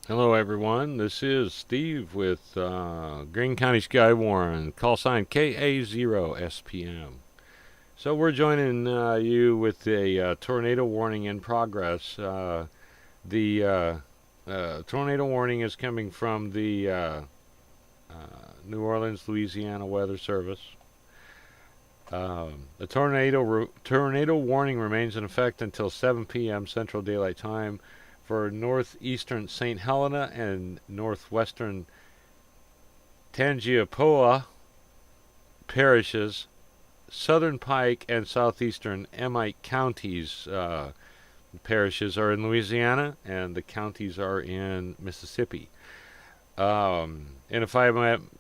Hello, everyone. This is Steve with Greene County Skywarn, call sign KA0SPM. So we're joining you with a tornado warning in progress. The tornado warning is coming from the New Orleans, Louisiana Weather Service. The tornado warning remains in effect until 7 p.m. Central Daylight Time for northeastern St. Helena and northwestern Tangiapoa parishes, southern Pike and southeastern Emite counties. Parishes are in Louisiana, and the counties are in Mississippi. And if I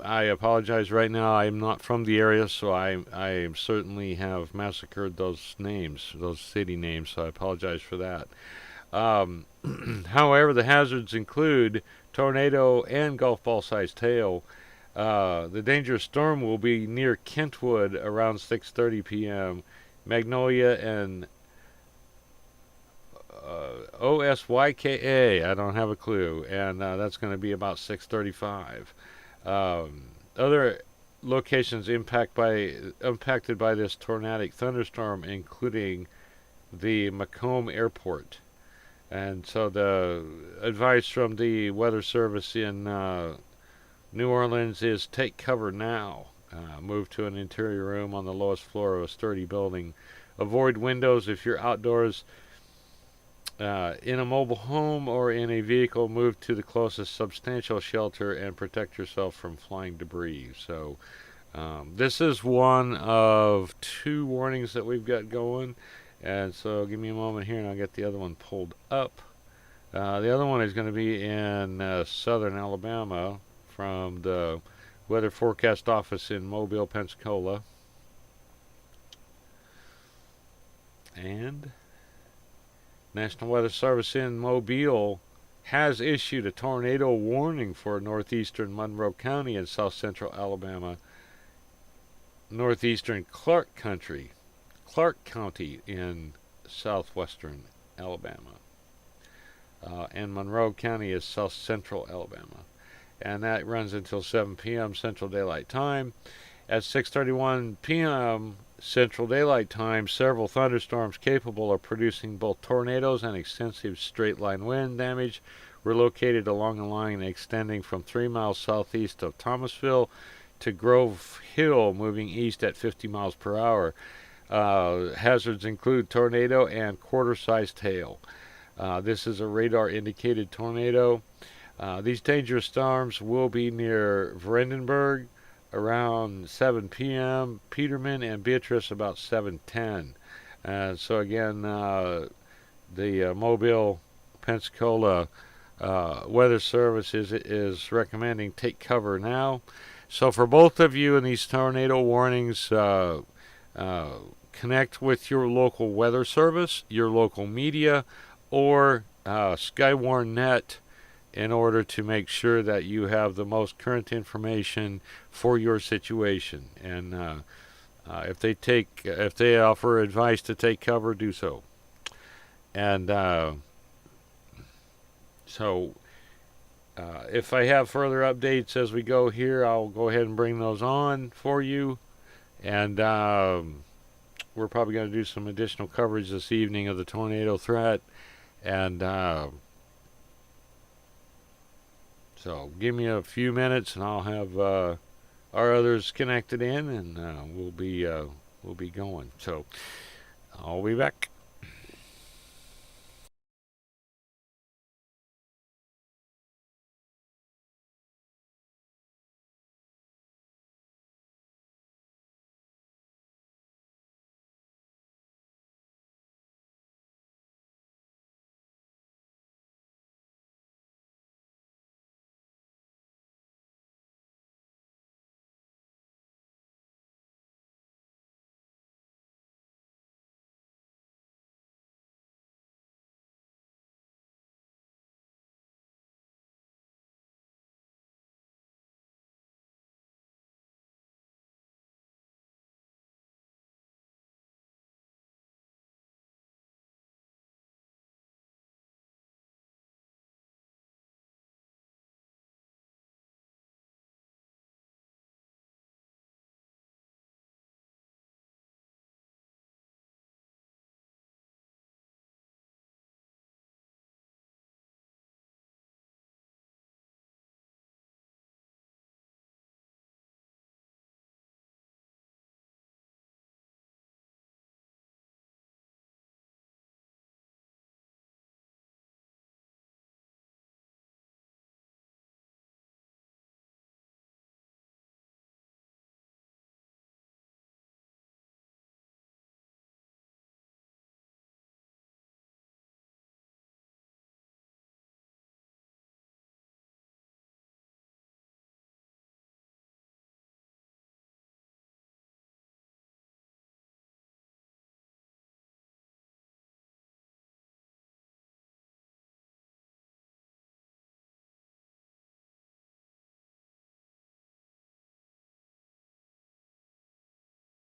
apologize right now. I am not from the area, so I certainly have massacred those names, those city names. So I apologize for that. Um, However, the hazards include tornado and golf ball sized hail. The dangerous storm will be near Kentwood around 6:30 p.m. Magnolia and OSYKA. I don't have a clue, and that's going to be about 6:35. Other locations impacted by this tornadic thunderstorm, including the Macomb Airport. And so the advice from the Weather Service in New Orleans is take cover now. Move to an interior room on the lowest floor of a sturdy building. Avoid windows if you're outdoors. In a mobile home or in a vehicle, move to the closest substantial shelter and protect yourself from flying debris. So, this is one of two warnings that we've got going. And so, give me a moment here and I'll get the other one pulled up. The other one is going to be in southern Alabama from the Weather Forecast Office in Mobile, Pensacola. And National Weather Service in Mobile has issued a tornado warning for northeastern Monroe County and south central Alabama, northeastern Clark County in southwestern Alabama. And Monroe County is south central Alabama. And that runs until 7 p.m. Central Daylight Time. At 6:31 p.m. Central Daylight Time, several thunderstorms capable of producing both tornadoes and extensive straight-line wind damage were located along a line extending from 3 miles southeast of Thomasville to Grove Hill, moving east at 50 miles per hour. Hazards include tornado and quarter-sized hail. This is a radar-indicated tornado. These dangerous storms will be near Vredenburg around 7 p.m., Peterman and Beatrice about 7:10. So again, the Mobile, Pensacola Weather Service is recommending take cover now. So for both of you in these tornado warnings, connect with your local weather service, your local media, or Skywarn Net in order to make sure that you have the most current information for your situation. And if they offer advice to take cover, do so. And so if I have further updates as we go here, I'll go ahead and bring those on for you. And we're probably going to do some additional coverage this evening of the tornado threat. And so give me a few minutes, and I'll have our others connected in, and we'll be going. So I'll be back.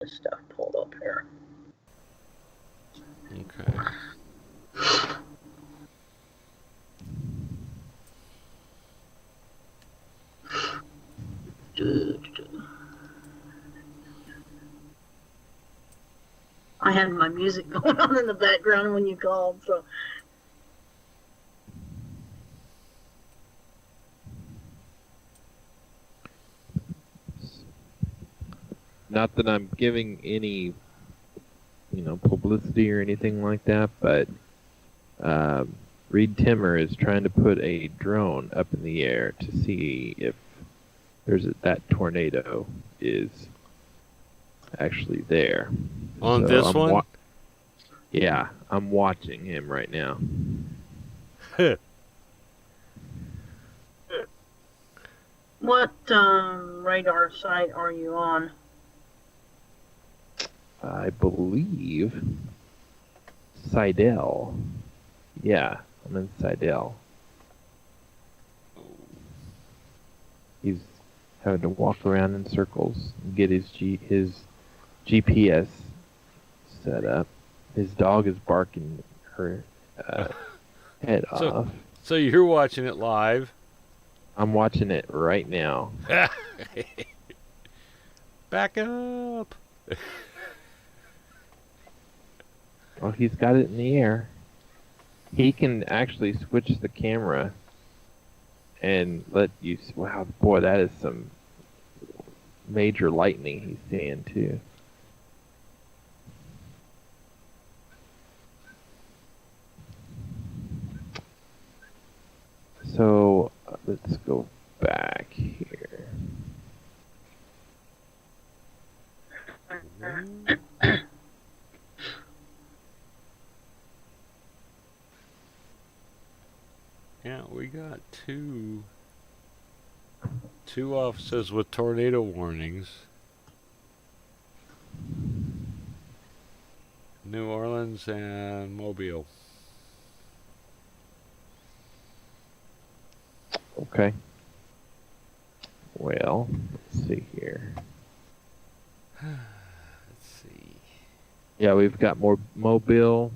this stuff pulled up here. Okay. I had my music going on in the background when you called, so. Not that I'm giving any, publicity or anything like that, but Reed Timmer is trying to put a drone up in the air to see if that tornado is actually there. On this one? Yeah, I'm watching him right now. What radar site are you on? I believe Seidel. Yeah, I'm in Seidel. He's having to walk around in circles and get his GPS set up. His dog is barking her head off. So you're watching it live? I'm watching it right now. Back up. Well, he's got it in the air. He can actually switch the camera and let you... Wow, boy, that is some major lightning he's seeing, too. So, let's go back here. Yeah, we got two offices with tornado warnings. New Orleans and Mobile. Okay. Well, let's see here. Let's see. Yeah, we've got more Mobile.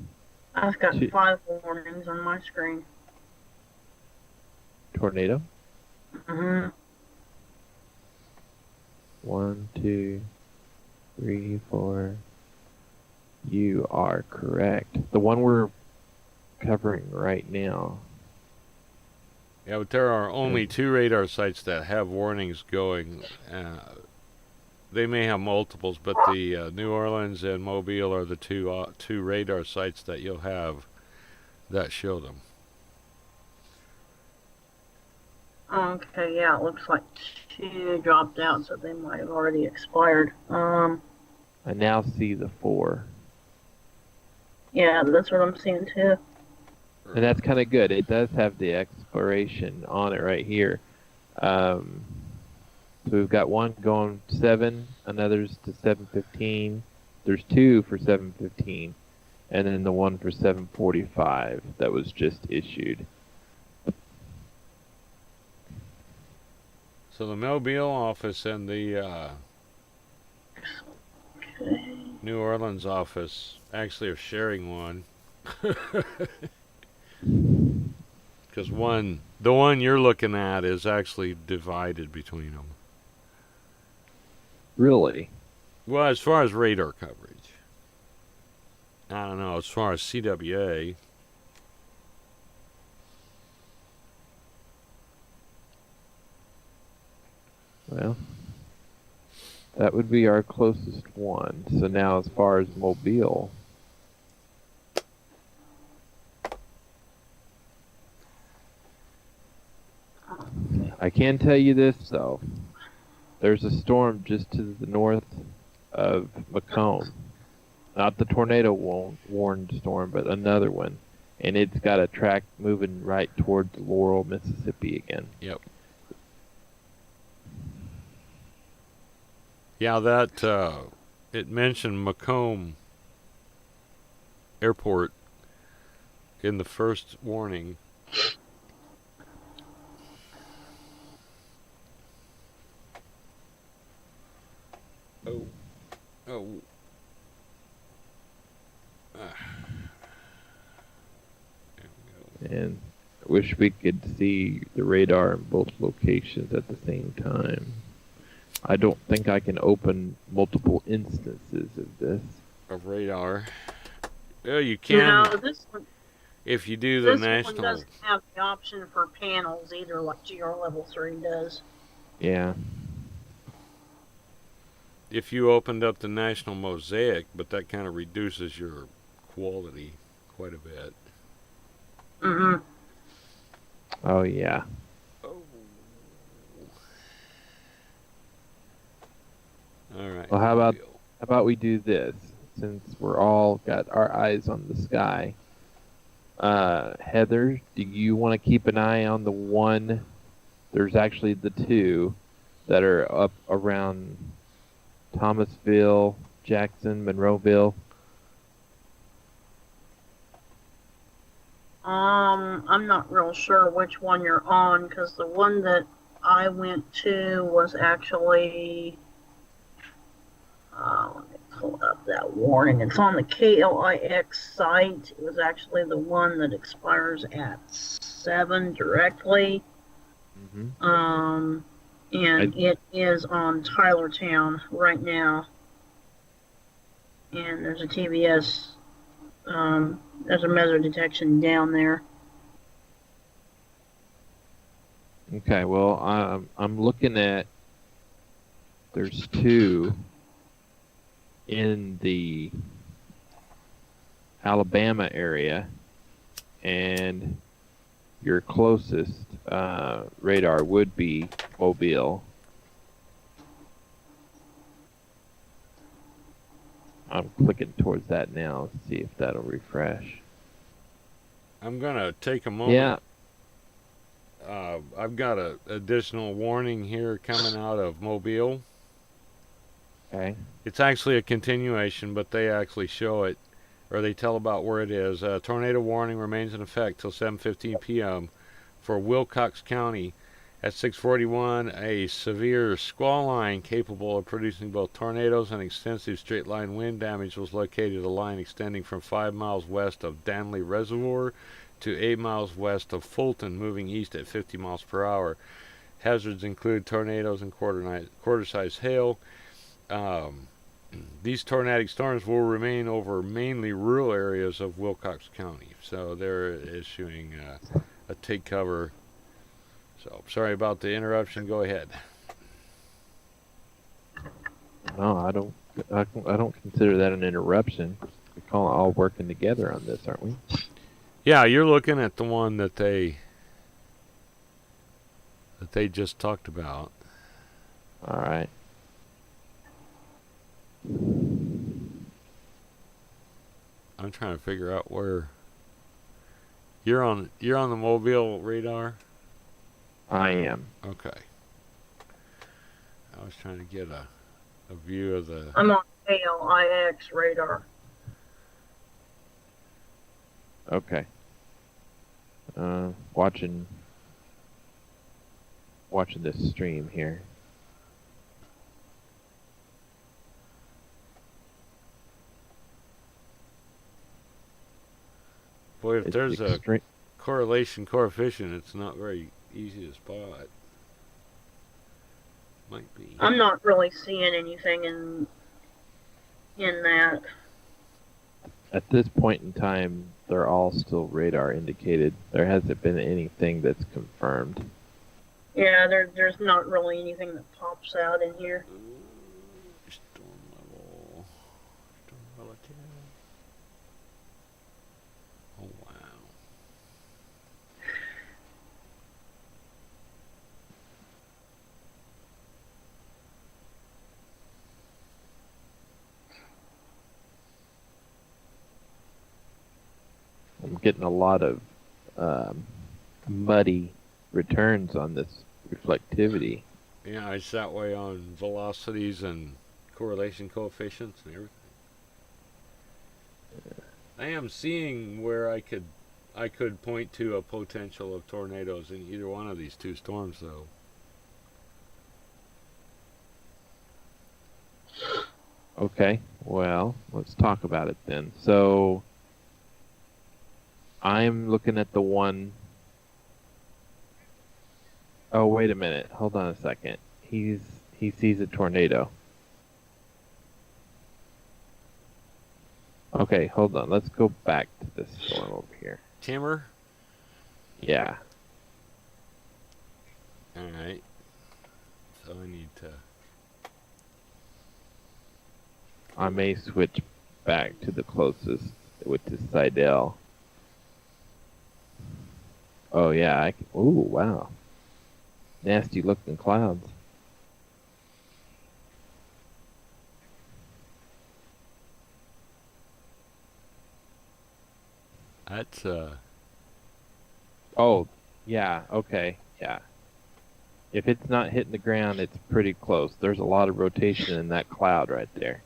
I've got 5 warnings on my screen. Tornado? Mm-hmm. 1, 2, 3, 4. You are correct. The one we're covering right now. Yeah, but there are only 2 radar sites that have warnings going. They may have multiples, but the New Orleans and Mobile are the two radar sites that you'll have that show them. Okay, yeah, it looks like 2 dropped out, so they might have already expired. I now see the 4. Yeah, that's what I'm seeing too. And that's kind of good. It does have the expiration on it right here. So we've got one going 7, another's to 7:15. There's 2 for 7:15, and then the one for 7:45 that was just issued. So the Mobile office and the New Orleans office actually are sharing one. Because the one you're looking at is actually divided between them. Really? Well, as far as radar coverage. I don't know, as far as CWA. Well, that would be our closest one. So now as far as Mobile... I can tell you this, though. There's a storm just to the north of Macomb. Not the tornado warned storm, but another one. And it's got a track moving right towards Laurel, Mississippi again. Yep. Yeah, that, it mentioned Macomb Airport in the first warning. Oh. Oh. Ah, there we go. And I wish we could see the radar in both locations at the same time. I don't think I can open multiple instances of this. Of radar. Well, you can No, if you do the this one national. doesn't have the option for panels either, like GR Level 3 does. Yeah. If you opened up the national mosaic, but that kind of reduces your quality quite a bit. Mm-hmm. Oh yeah. Oh. All right. Well, how about we do this? Since we're all got our eyes on the sky. Heather, do you want to keep an eye on the one? There's actually the two that are up around Thomasville, Jackson, Monroeville. I'm not real sure which one you're on, because the one that I went to was actually, let me pull up that warning. It's on the KLIX site. It was actually the one that expires at 7 directly. Mm-hmm. And it is on Tylertown right now. And there's a TVS, there's a measure detection down there. Okay, well, I'm looking at. There's two in the Alabama area, and your closest radar would be Mobile. I'm clicking towards that now to see if that'll refresh. I'm gonna take a moment. Yeah. I've got an additional warning here coming out of Mobile. Okay. It's actually a continuation, but they actually show it, or they tell about where it is. Tornado warning remains in effect till 7:15 p.m. for Wilcox County. At 6:41, a severe squall line capable of producing both tornadoes and extensive straight-line wind damage was located at a line extending from 5 miles west of Danley Reservoir to 8 miles west of Fulton, moving east at 50 miles per hour. Hazards include tornadoes and quarter-size hail. These tornadic storms will remain over mainly rural areas of Wilcox County. So they're issuing a take cover. So sorry about the interruption. Go ahead. No, I don't consider that an interruption. We're all working together on this, aren't we? Yeah, you're looking at the one that they just talked about. All right. I'm trying to figure out where you're on the Mobile radar. I am. Okay. I was trying to get a view of the. I'm on KLIX radar. Okay. Watching this stream here. Boy, if It's there's a extreme. correlation coefficient, it's not very easy to spot. Might be. I'm not really seeing anything in that. At this point in time, they're all still radar indicated. There hasn't been anything that's confirmed. Yeah, there's not really anything that pops out in here. Storm level. Storm relative. Oh wow. I'm getting a lot of muddy returns on this reflectivity. Yeah, it's that way on velocities and correlation coefficients and everything. I am seeing where I could point to a potential of tornadoes in either one of these two storms, though. Okay, well, let's talk about it then. So I'm looking at the one oh wait a minute. Hold on a second. He sees a tornado. Okay, hold on. Let's go back to this storm over here. Timmer? Yeah. Alright. So I need to... I may switch back to the closest, which is Seidel. Oh yeah, ooh, wow. Nasty looking clouds. That's, Oh, yeah, okay, yeah. If it's not hitting the ground, it's pretty close. There's a lot of rotation in that cloud right there.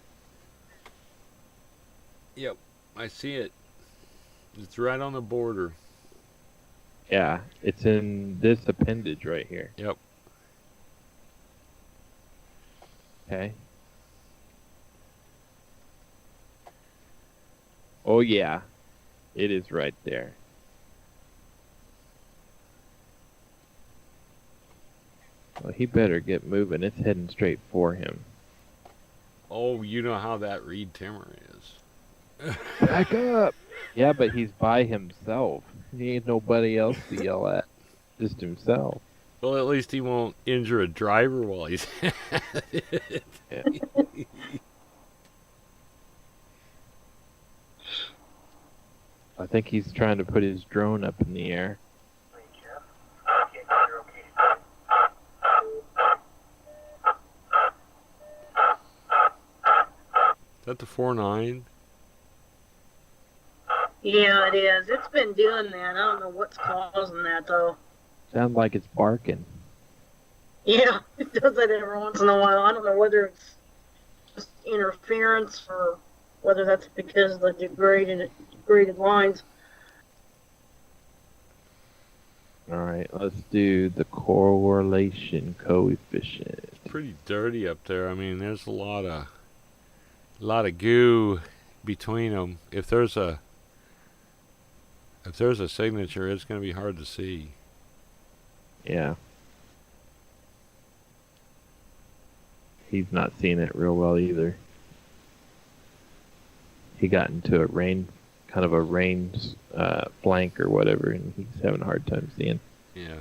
Yep, I see it. It's right on the border. Yeah, it's in this appendage right here. Yep. Okay. Oh yeah, it is right there. Well, he better get moving. It's heading straight for him. Oh, you know how that Reed Timmer is. Back up! Yeah, but he's by himself. He ain't nobody else to yell at. Just himself. Well, at least he won't injure a driver while he's at it. Yeah. I think he's trying to put his drone up in the air. Is that the 4.9? Yeah, it is. It's been doing that. I don't know what's causing that, though. Sounds like it's barking. Yeah, it does that every once in a while. I don't know whether it's just interference or whether that's because of the degraded lines. Alright, let's do the correlation coefficient. It's pretty dirty up there. I mean, there's a lot of goo between them. If there's a signature, it's going to be hard to see. Yeah. He's not seeing it real well either. He got into a rain flank or whatever, and he's having a hard time seeing. Yeah.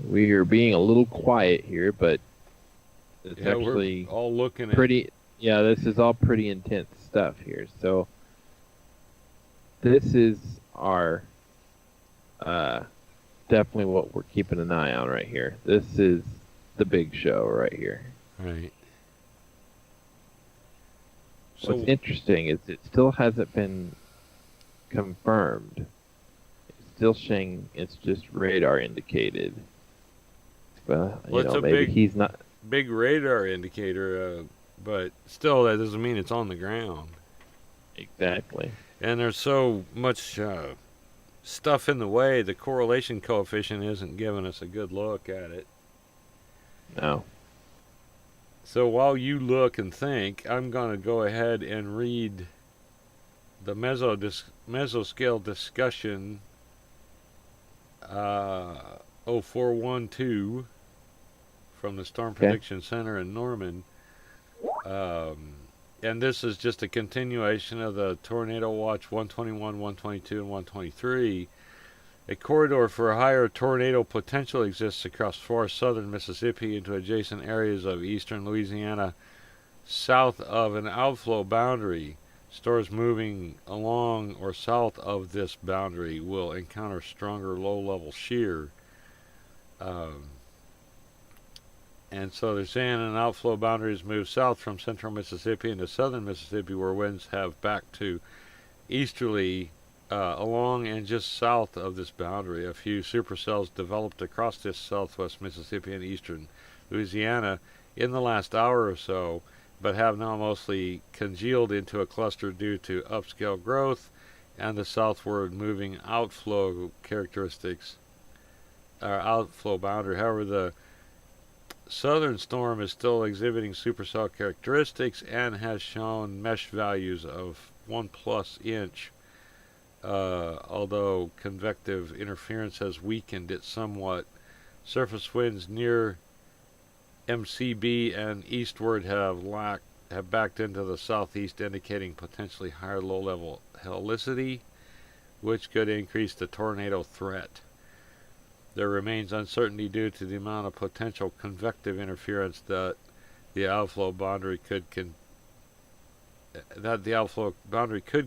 We are being a little quiet here, but it's Yeah, actually we're all looking at pretty. Yeah, this is all pretty intense stuff here. So this is our definitely what we're keeping an eye on right here. This is the big show right here. Right. What's interesting is it still hasn't been confirmed. It's still saying it's just radar indicated. But Well, you it's know, a maybe big- he's not. big radar indicator, but still, that doesn't mean it's on the ground. Exactly. And there's so much stuff in the way, the correlation coefficient isn't giving us a good look at it. No. So while you look and think, I'm going to go ahead and read the mesoscale discussion 0412 from the Storm Prediction Center in Norman. And this is just a continuation of the Tornado Watch 121, 122, and 123. A corridor for higher tornado potential exists across far southern Mississippi into adjacent areas of eastern Louisiana, south of an outflow boundary. Stores moving along or south of this boundary will encounter stronger low-level shear. Um, and so they're saying an outflow boundary has moved south from central Mississippi into southern Mississippi, where winds have backed to easterly along and just south of this boundary. A few supercells developed across this southwest Mississippi and eastern Louisiana in the last hour or so, but have now mostly congealed into a cluster due to upscale growth and the southward moving outflow characteristics, or outflow boundary. However, the southern storm is still exhibiting supercell characteristics and has shown mesh values of 1+ inch, although convective interference has weakened it somewhat. Surface winds near MCB and eastward have backed into the southeast, indicating potentially higher low-level helicity, which could increase the tornado threat. There remains uncertainty due to the amount of potential convective interference that the outflow boundary could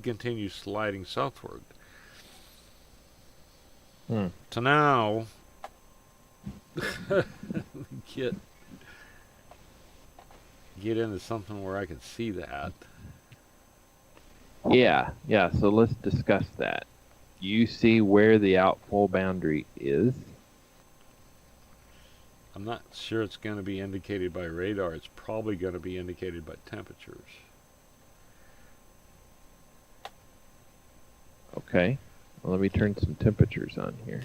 continue sliding southward. So now get into something where I can see that. Yeah. So let's discuss that. You see where the outflow boundary is? I'm not sure it's going to be indicated by radar. It's probably going to be indicated by temperatures. Okay. Well, let me turn some temperatures on here.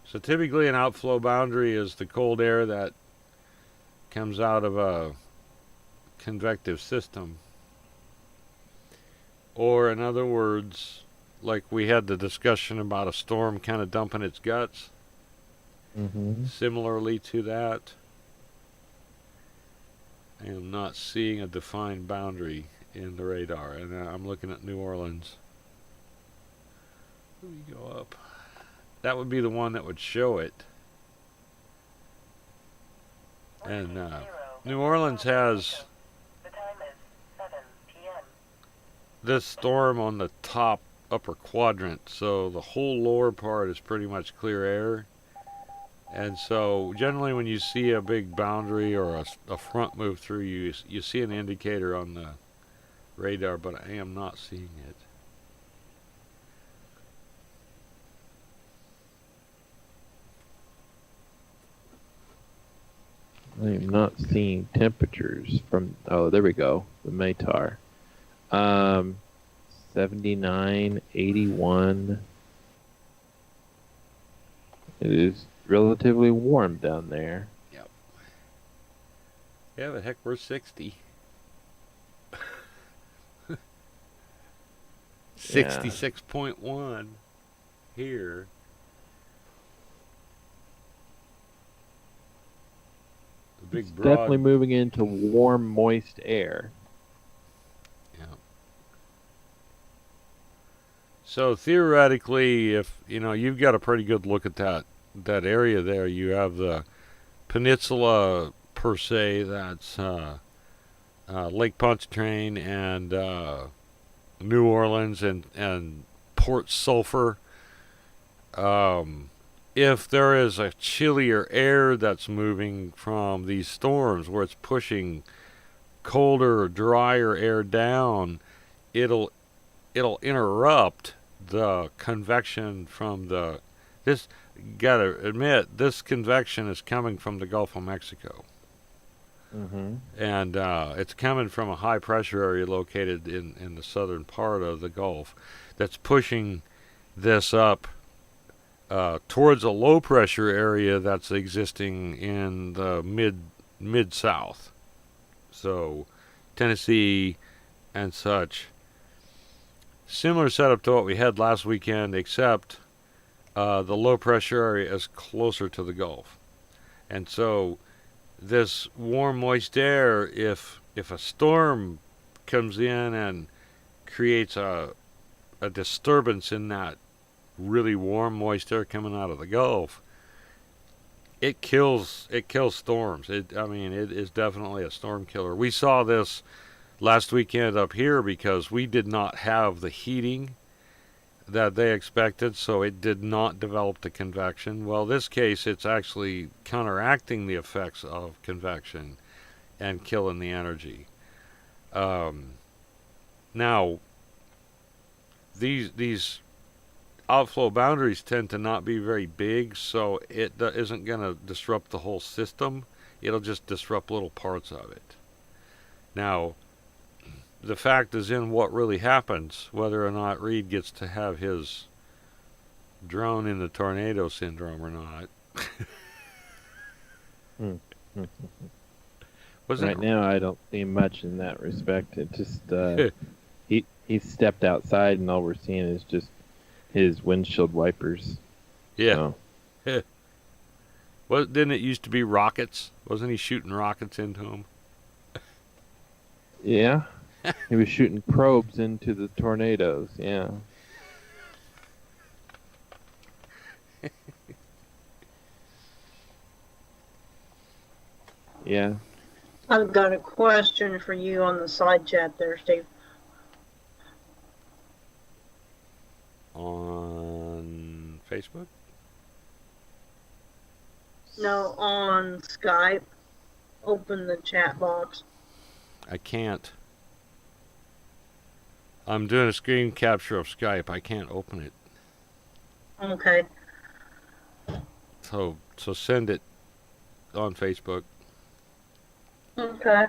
So typically an outflow boundary is the cold air that comes out of a convective system. Or in other words, like we had the discussion about a storm kind of dumping its guts. Mm-hmm. Similarly to that, I am not seeing a defined boundary in the radar, and I'm looking at New Orleans. Let me go up. That would be the one that would show it. And New Orleans has this storm on the top upper quadrant, so the whole lower part is pretty much clear air. And so generally when you see a big boundary or a front move through, you see an indicator on the radar, but I am not seeing it. I am not seeing temperatures from. Oh, there we go. The METAR. 79, 81. It is relatively warm down there. Yep. Yeah, but heck, we're 60. 66.1 here. The big It's broad. definitely moving into warm, moist air. Yeah. So theoretically, if you've got a pretty good look at that area there, you have the peninsula per se. That's Lake Pontchartrain and New Orleans and Port Sulphur. If there is a chillier air that's moving from these storms where it's pushing colder or drier air down, it'll interrupt the convection from this. Gotta admit, this convection is coming from the Gulf of Mexico. Mm-hmm. And it's coming from a high pressure area located in the southern part of the Gulf that's pushing this up towards a low pressure area that's existing in the mid south. So Tennessee and such. Similar setup to what we had last weekend, except the low pressure area is closer to the Gulf. And so this warm, moist air, if a storm comes in and creates a a disturbance in that really warm, moist air coming out of the Gulf, it kills storms. It is definitely a storm killer. We saw this last weekend up here because we did not have the heating that they expected, so it did not develop the convection. Well, this case, it's actually counteracting the effects of convection and killing the energy. Now, these outflow boundaries tend to not be very big, so it isn't going to disrupt the whole system. It'll just disrupt little parts of it. Now, the fact is in what really happens, whether or not Reed gets to have his drone in the tornado syndrome or not. Right now, I don't see much in that respect. It just he stepped outside, and all we're seeing is just his windshield wipers. Yeah. So. Well, didn't it used to be rockets? Wasn't he shooting rockets into him? Yeah. He was shooting probes into the tornadoes. Yeah. Yeah. I've got a question for you on the side chat there, Steve. On Facebook? No, on Skype. Open the chat box. I can't. I'm doing a screen capture of Skype. I can't open it. Okay. So send it on Facebook. Okay.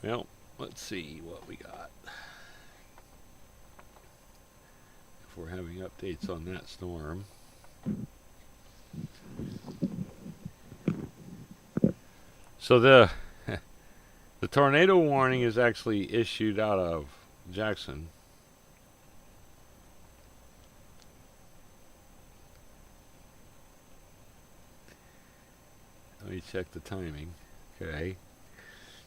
Well, let's see what we got. If we're having updates on that storm. So the tornado warning is actually issued out of Jackson. Let me check the timing. Okay.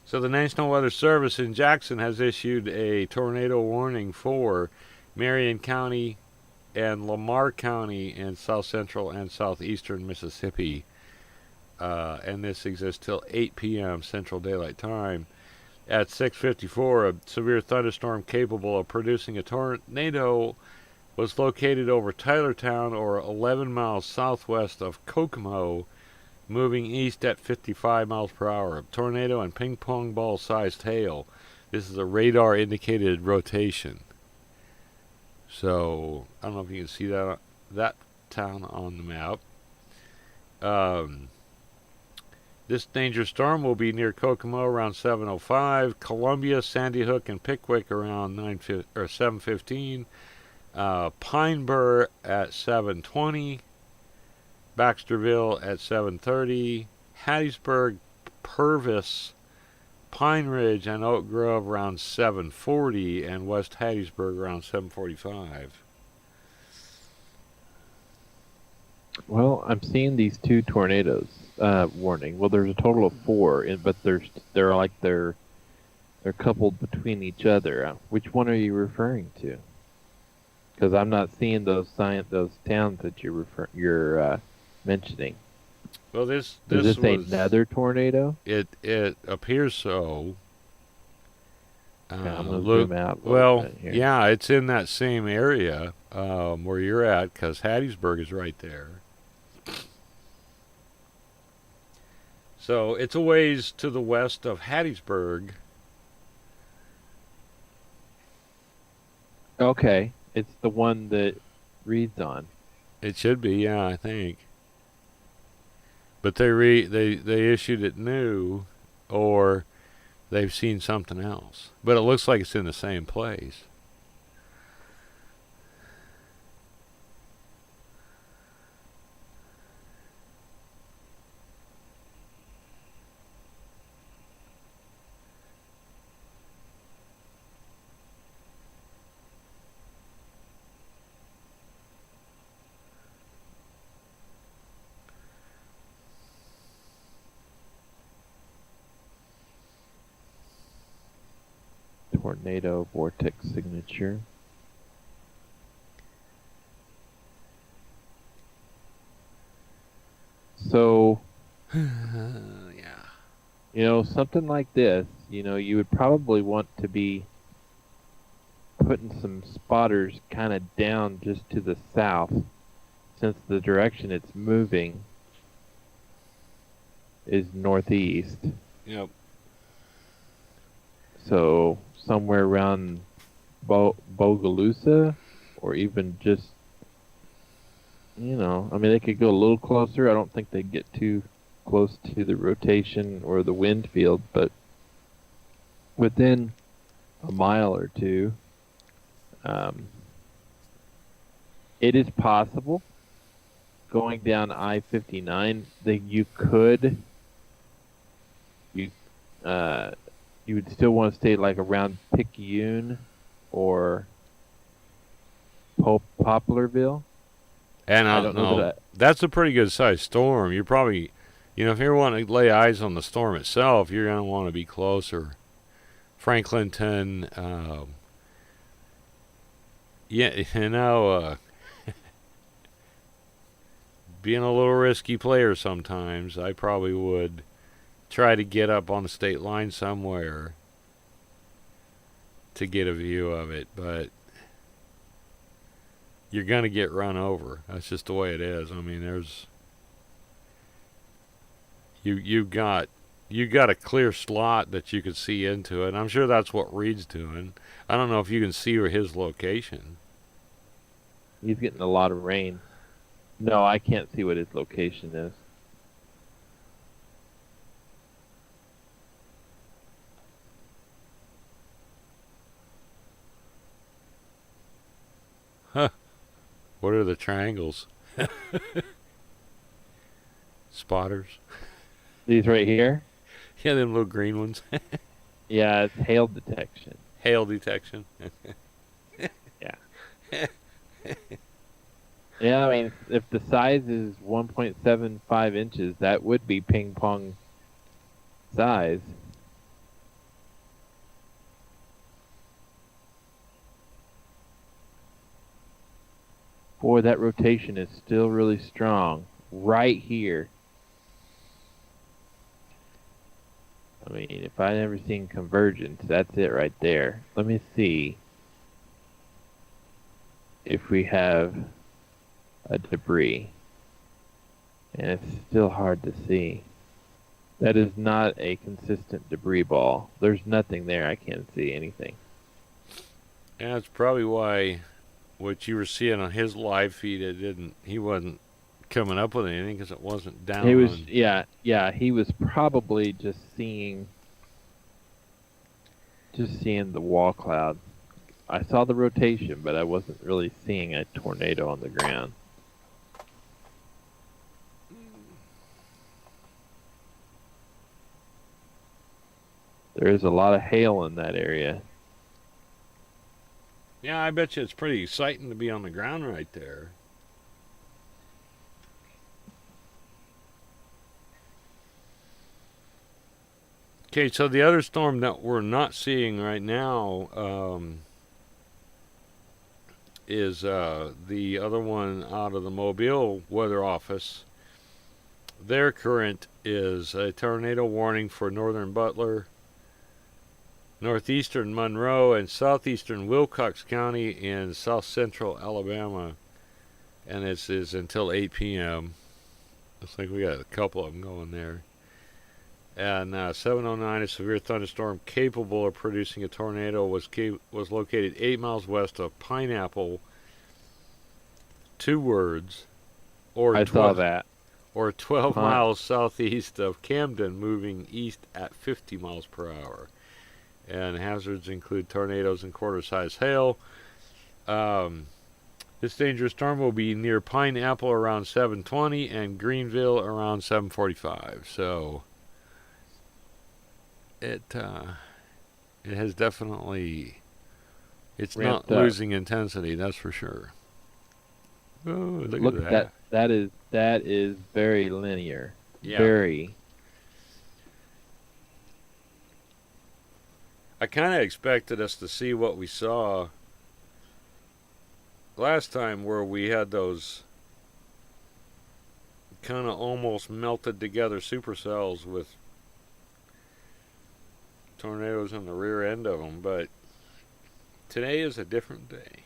So the National Weather Service in Jackson has issued a tornado warning for Marion County and Lamar County in south central and southeastern Mississippi. And this exists till 8 p.m. Central Daylight Time. At 6:54, a severe thunderstorm capable of producing a tornado was located over Tylertown, or 11 miles southwest of Kokomo, moving east at 55 miles per hour. Tornado and ping pong ball sized hail. This is a radar indicated rotation. So I don't know if you can see that town on the map. This dangerous storm will be near Kokomo around 7:05. Columbia, Sandy Hook, and Pickwick around 7:15. Pine Bur at 7:20. Baxterville at 7:30, Hattiesburg, Purvis, Pine Ridge, and Oak Grove around 7:40, and West Hattiesburg around 7:45. Well, I'm seeing these two tornadoes warning. Well, there's a total of 4, but they're coupled between each other. Which one are you referring to? Because I'm not seeing those towns that you're mentioning. Well, this is was another tornado? It appears so. I'm gonna zoom out a little bit here. Yeah, it's in that same area where you're at, because Hattiesburg is right there. So it's a ways to the west of Hattiesburg. Okay, it's the one that Reed's on. It should be, yeah, I think. But they issued it new, or they've seen something else. But it looks like it's in the same place. tornado vortex signature. So, Yeah. something like this, you would probably want to be putting some spotters kind of down just to the south, since the direction it's moving is northeast. Yep. So somewhere around Bogalusa, or even just, they could go a little closer. I don't think they'd get too close to the rotation or the wind field, but within a mile or two, it is possible going down I-59 that you would still want to stay like around Picayune or Poplarville. And I don't know that. That's a pretty good sized storm. You're probably, if you want to lay eyes on the storm itself, you're going to want to be closer. Franklinton, being a little risky player sometimes, I probably would try to get up on the state line somewhere to get a view of it, but you're going to get run over. That's just the way it is. I mean, you got a clear slot that you could see into it. I'm sure that's what Reed's doing. I don't know if you can see his location. He's getting a lot of rain. No, I can't see what his location is. Huh. What are the triangles? Spotters? These right here? Yeah, them little green ones. Yeah, it's hail detection. Hail detection. Yeah. Yeah, I mean, if the size is 1.75 inches, that would be ping pong size. Boy, that rotation is still really strong. Right here. I mean, if I've ever seen convergence, that's it right there. Let me see if we have a debris. And it's still hard to see. That is not a consistent debris ball. There's nothing there. I can't see anything. And that's probably why what you were seeing on his live feed, he wasn't coming up with anything because it wasn't down. He was, he was probably just seeing the wall cloud. I saw the rotation, but I wasn't really seeing a tornado on the ground. There is a lot of hail in that area. Yeah, I bet you it's pretty exciting to be on the ground right there. Okay, so the other storm that we're not seeing right now is the other one out of the Mobile Weather Office. Their current is a tornado warning for northern Butler, northeastern Monroe, and southeastern Wilcox County in south central Alabama. And this is until 8 p.m. Looks like we got a couple of them going there. And 709, a severe thunderstorm capable of producing a tornado was located 8 miles west of Pineapple. 2 words. I saw that. Or 12 miles southeast of Camden, moving east at 50 miles per hour. And hazards include tornadoes and quarter-size hail. This dangerous storm will be near Pineapple around 7:20 and Greenville around 7:45. So it has definitely, it's ramped not up. losing intensity, that's for sure. Oh, look at that. That is very linear. Yeah. Very. I kind of expected us to see what we saw last time, where we had those kind of almost melted together supercells with tornadoes on the rear end of them. But today is a different day,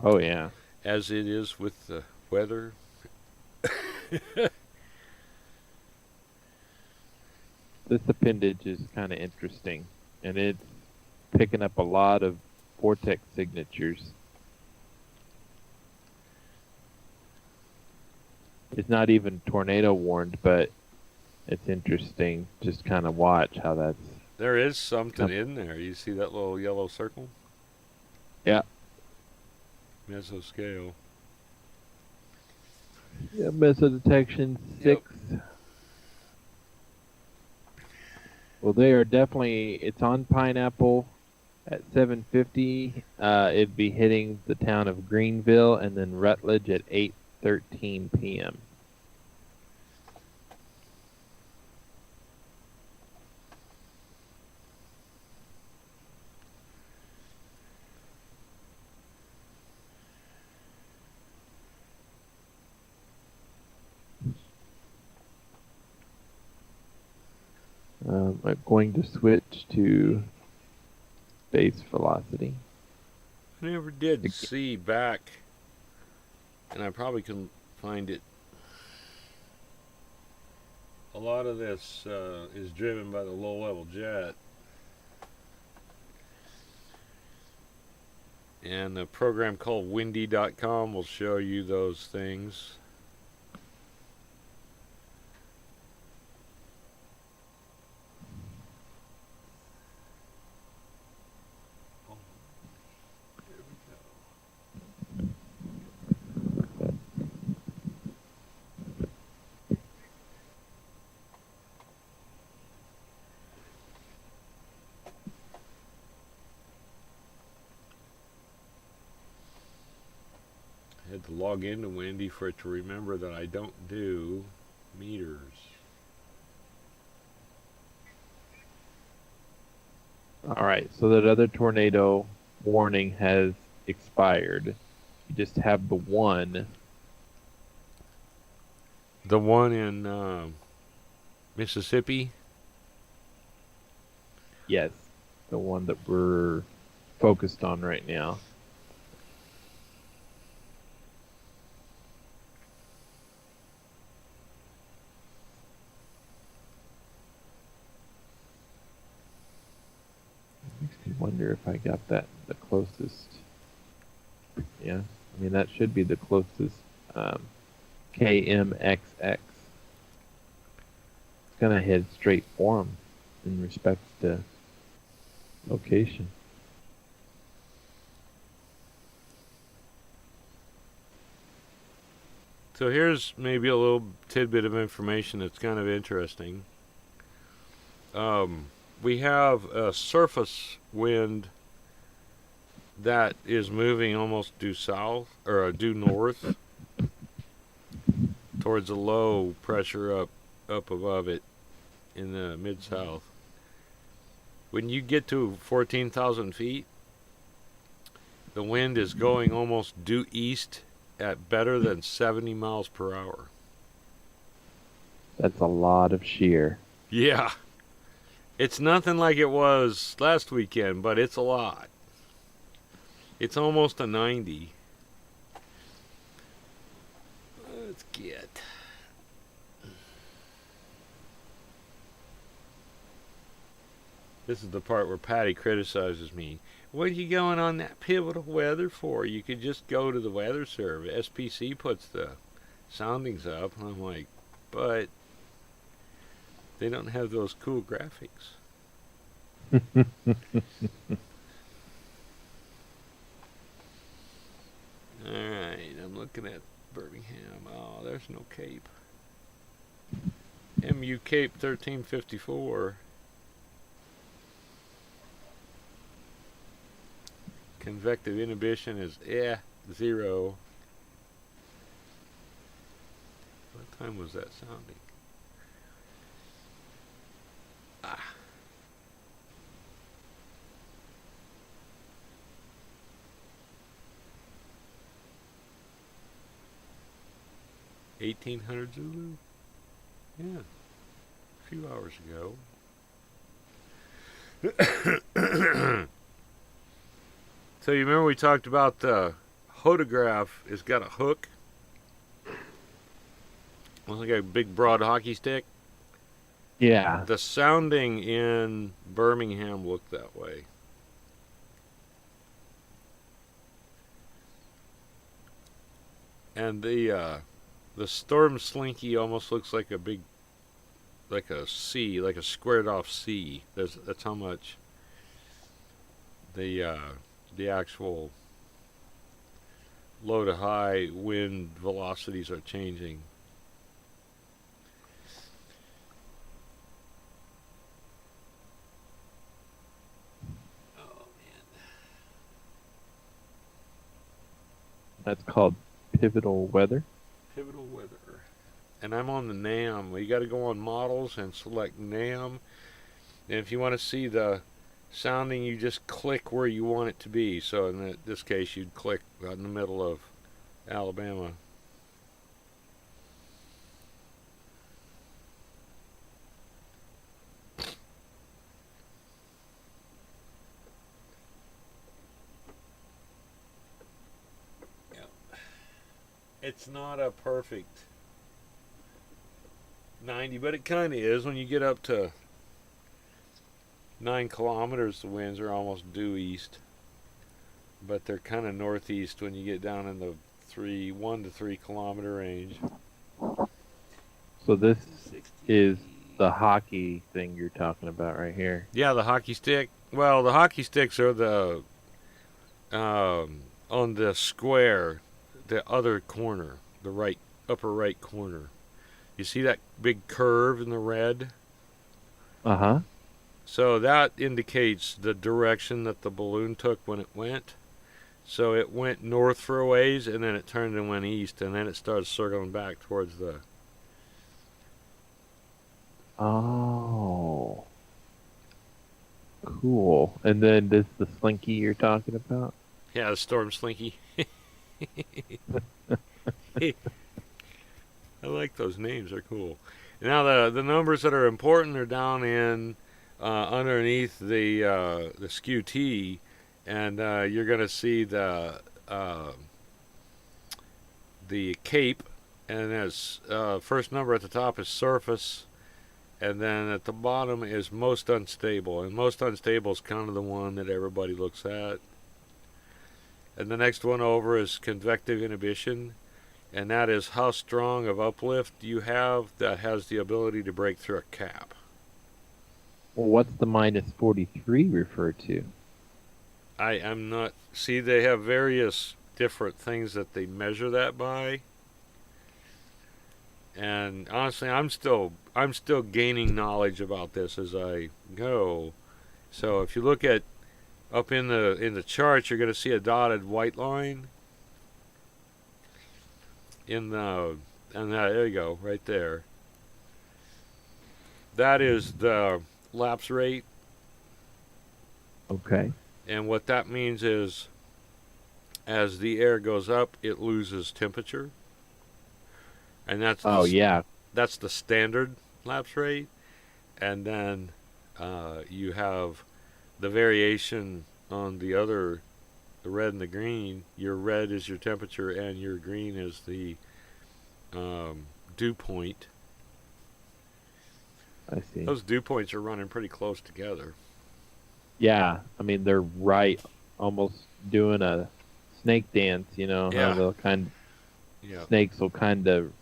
Oh yeah. as it is with the weather. This appendage is kind of interesting, and it's picking up a lot of vortex signatures. It's not even tornado warned, but it's interesting. Just kind of watch how that's. There is something in there. You see that little yellow circle? Yeah. Mesoscale. Yeah, mesodetection 6. Well, they are definitely. It's on Pineapple at 7:50. It'd be hitting the town of Greenville and then Rutledge at 8:13 p.m. I'm going to switch to base velocity. I never did see back, and I probably can find it. A lot of this is driven by the low-level jet. And a program called windy.com will show you those things. I had to log into Windy for it to remember that I don't do meters. All right, so that other tornado warning has expired. You just have the one. The one in Mississippi? Yes, the one that we're focused on right now. Makes me wonder if I got that the closest. Yeah, I mean that should be the closest. KMXX. It's gonna head straight for him in respect to location. So here's maybe a little tidbit of information that's kind of interesting. We have a surface wind that is moving almost due south or due north towards a low pressure up above it in the mid-south. When you get to 14,000 feet, the wind is going almost due east at better than 70 miles per hour. That's a lot of shear. Yeah. It's nothing like it was last weekend, but it's a lot. It's almost a 90. Let's get. This is the part where Patty criticizes me. What are you going on that pivotal weather for? You could just go to the weather service. SPC puts the soundings up. And I'm like, but they don't have those cool graphics. Alright, I'm looking at Birmingham. Oh, there's no Cape. MU Cape 1354. Convective inhibition is 0. What time was that sounding? 1800 Zulu. Yeah, a few hours ago. So you remember we talked about the hodograph has got a hook? Looks like a big broad hockey stick. Yeah. The sounding in Birmingham looked that way. And the storm slinky almost looks like a big, like a C, like a squared off C. That's how much the actual low to high wind velocities are changing. Oh man. That's called pivotal weather. Pivotal weather. And I'm on the NAM. You got to go on models and select NAM. And if you want to see the sounding, you just click where you want it to be. So in this case, you'd click right in the middle of Alabama. Yeah. It's not a perfect 90, but it kind of is. When you get up to 9 kilometers, the winds are almost due east, but they're kind of northeast when you get down in the 1 to 3 kilometer range. So this is the hockey thing you're talking about right here. Yeah, the hockey stick. Well, the hockey sticks are the on the square, the other corner, the right upper right corner. You see that big curve in the red? Uh-huh. So that indicates the direction that the balloon took when it went. So it went north for a ways, and then it turned and went east, and then it started circling back towards the... Oh. Cool. And then this the slinky you're talking about? Yeah, the storm slinky. I like those names. They're cool. Now the numbers that are important are down in underneath the skew T, and you're going to see the cape, and as first number at the top is surface, and then at the bottom is most unstable, and most unstable is kind of the one that everybody looks at. And the next one over is convective inhibition, and that is how strong of uplift you have that has the ability to break through a cap. Well, what's the minus 43 refer to? I'm not... See, they have various different things that they measure that by. And honestly, I'm still gaining knowledge about this as I go. So if you look at up in the chart, you're going to see a dotted white line. There you go, right there. That is the lapse rate. Okay. And what that means is, as the air goes up, it loses temperature. And that's that's the standard lapse rate. And then you have the variation on the red and the green. Your red is your temperature, and your green is the dew point. I see. Those dew points are running pretty close together. Yeah, I mean they're right, almost doing a snake dance. You know Yeah. how they'll Yeah. snakes will kind of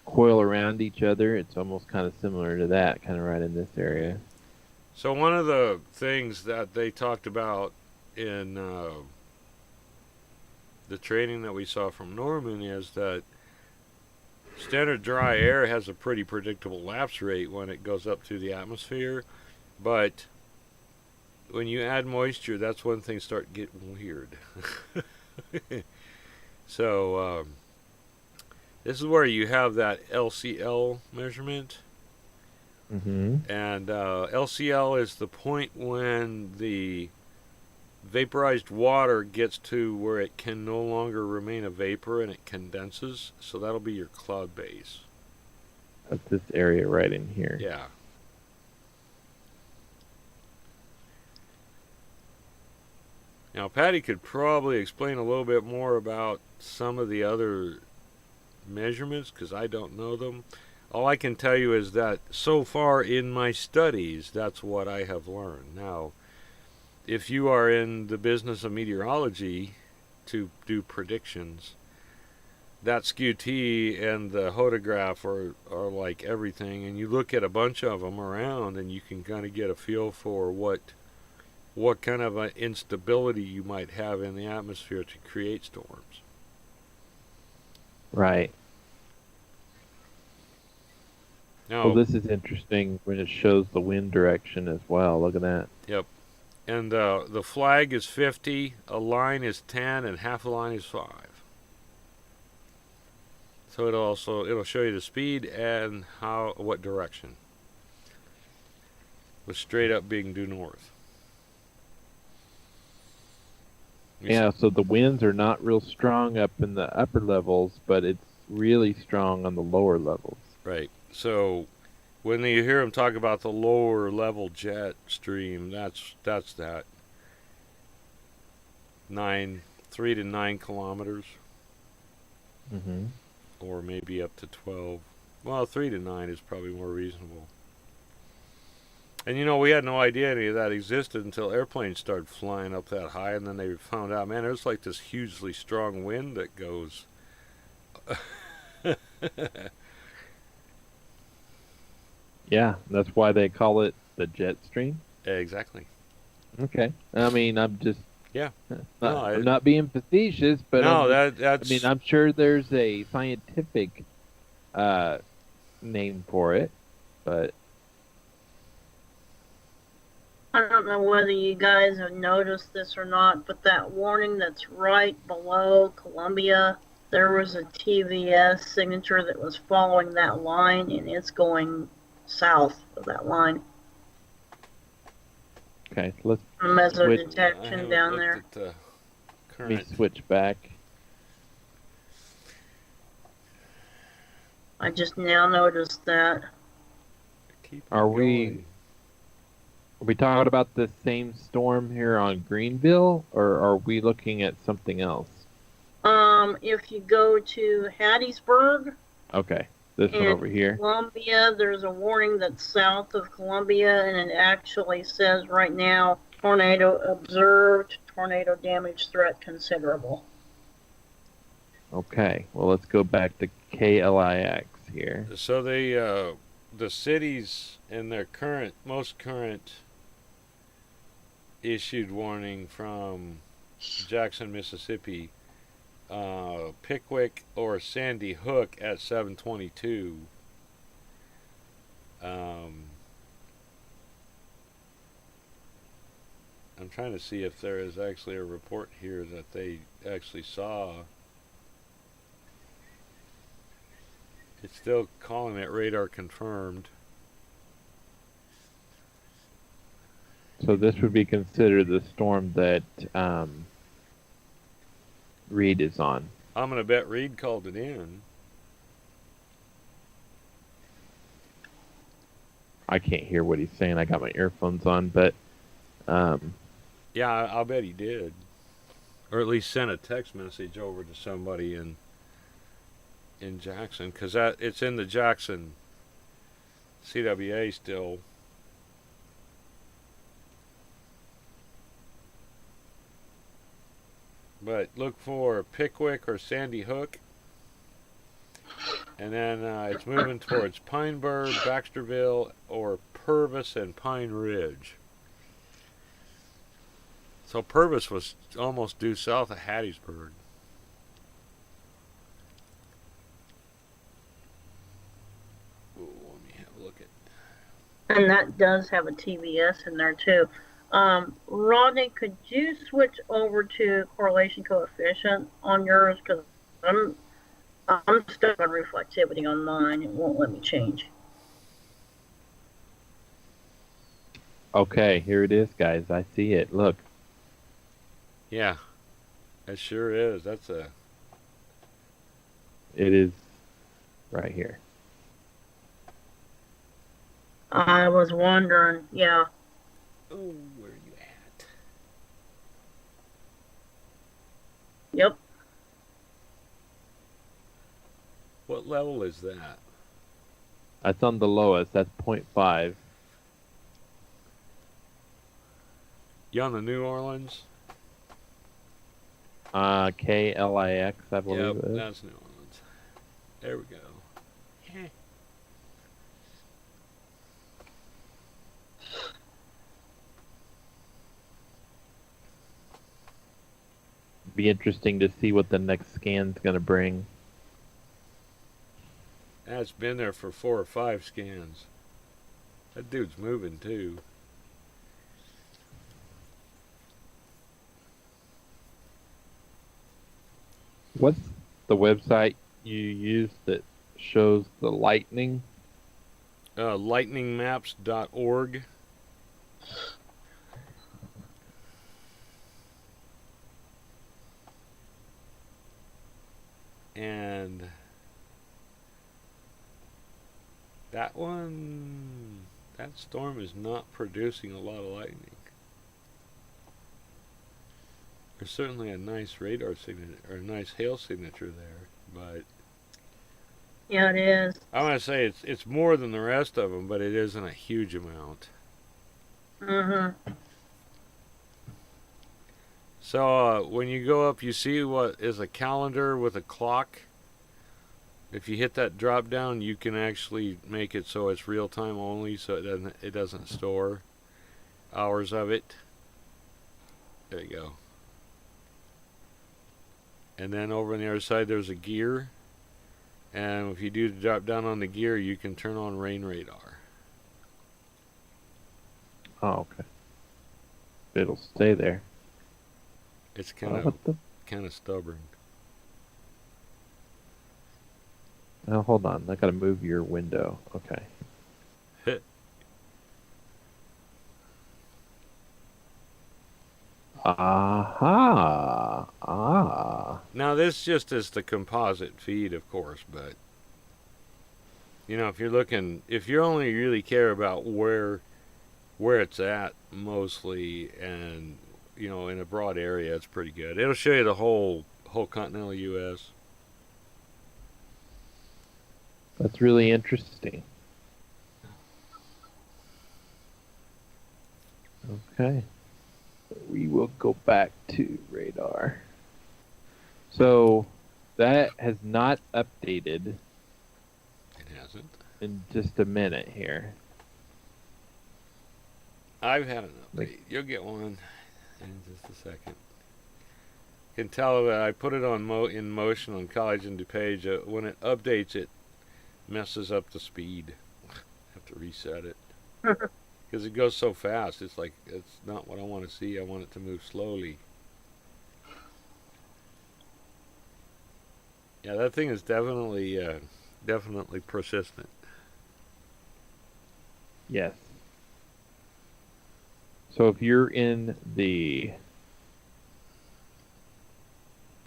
coil around each other. It's almost kind of similar to that, kind of right in this area. So one of the things that they talked about in the training that we saw from Norman is that standard dry air has a pretty predictable lapse rate when it goes up through the atmosphere, but when you add moisture, that's when things start getting weird. So this is where you have that LCL measurement. Mm-hmm. And LCL is the point when the vaporized water gets to where it can no longer remain a vapor and it condenses. So that'll be your cloud base. That's this area right in here. Yeah. Now, Patty could probably explain a little bit more about some of the other measurements because I don't know them. All I can tell you is that so far in my studies, that's what I have learned. Now, if you are in the business of meteorology to do predictions, that SQT and the hodograph are like everything, and you look at a bunch of them around and you can kind of get a feel for what kind of an instability you might have in the atmosphere to create storms. Right. Now, Well, this is interesting when it shows the wind direction as well. Look at that. yep. And the flag is 50, a line is 10, and half a line is 5. So it'll show you the speed and what direction. With straight up being due north. Yeah, so the winds are not real strong up in the upper levels, but it's really strong on the lower levels. Right. So when you hear them talk about the lower level jet stream, that's that 3 to 9 kilometers, Mm-hmm. or maybe up to 12. Well, 3 to 9 is probably more reasonable. And we had no idea any of that existed until airplanes started flying up that high, and then they found out, man, there's like this hugely strong wind that goes. Yeah, that's why they call it the jet stream. Exactly. Okay. I mean, I'm just Yeah. I'm not being facetious, but no, that's. I mean, I'm sure there's a scientific name for it, but I don't know whether you guys have noticed this or not, but that warning that's right below Columbia, there was a TVS signature that was following that line, and it's going south of that line. okay, let's Meso Switch. I detection haven't down looked there. at the let me current. switch back. I just now noticed that. Keep Are we- going. Are we talking about the same storm here on Greenville, or are we looking at something else? If you go to Hattiesburg Okay, this one and over here. Columbia, there's a warning that's south of Columbia, and it actually says right now, tornado observed, tornado damage threat considerable. Okay, well, let's go back to KLIX here. So the cities in their most current issued warning from Jackson, Mississippi, Pickwick or Sandy Hook at 7:22. I'm trying to see if there is actually a report here that they actually saw. It's still calling it radar confirmed. So this would be considered the storm that Reed is on. I'm gonna bet Reed called it in. I can't hear what he's saying. I got my earphones on, but Yeah, I'll bet he did, or at least sent a text message over to somebody in Jackson, because it's in the Jackson CWA still. But look for Pickwick or Sandy Hook. And then it's moving towards Pineburg, Baxterville, or Purvis and Pine Ridge. So Purvis was almost due south of Hattiesburg. Ooh, let me have a look at. And that does have a TVS in there too. Rodney, could you switch over to correlation coefficient on yours? Because I'm stuck on reflectivity on mine. It won't let me change. okay, here it is, guys. I see it. Look, Yeah, it sure is. That's a. It is right here. I was wondering. Yeah. Oh, where are you at? Yep. What level is that? That's on the lowest. That's 0.5. You on the New Orleans? KLIX, I Yep, believe it is. that's New Orleans. There we go. Be interesting to see what the next scan's going to bring. That's been there for 4 or 5 scans. That dude's moving too. What's the website you use that shows the lightning? Lightningmaps.org. And that one, that storm is not producing a lot of lightning. There's certainly a nice radar signature, or a nice hail signature there, but Yeah, it is. I want to say it's more than the rest of them, but it isn't a huge amount. Mm-hmm. So when you go up, you see what is a calendar with a clock. If you hit that drop down, you can actually make it so it's real time only, so it doesn't store hours of it. There you go. And then over on the other side, there's a gear. And if you do drop down on the gear, you can turn on rain radar. Oh, okay. It'll stay there. It's What the? kind of stubborn. Oh, hold on. I gotta move your window. Okay. Aha. Now this just is the composite feed, of course, but if you only really care about where it's at mostly, and in a broad area, it's pretty good. It'll show you the whole continental U.S. That's really interesting. Okay. We will go back to radar. So that has not updated It hasn't. in just a minute here. I've had an update. You'll get one in just a second. Can tell that I put it on in motion on College and DuPage. When it updates, it messes up the speed. Have to reset it because it goes so fast. It's like it's not what I want to see. I want it to move slowly. Yeah, that thing is definitely persistent. Yes. So if you're in the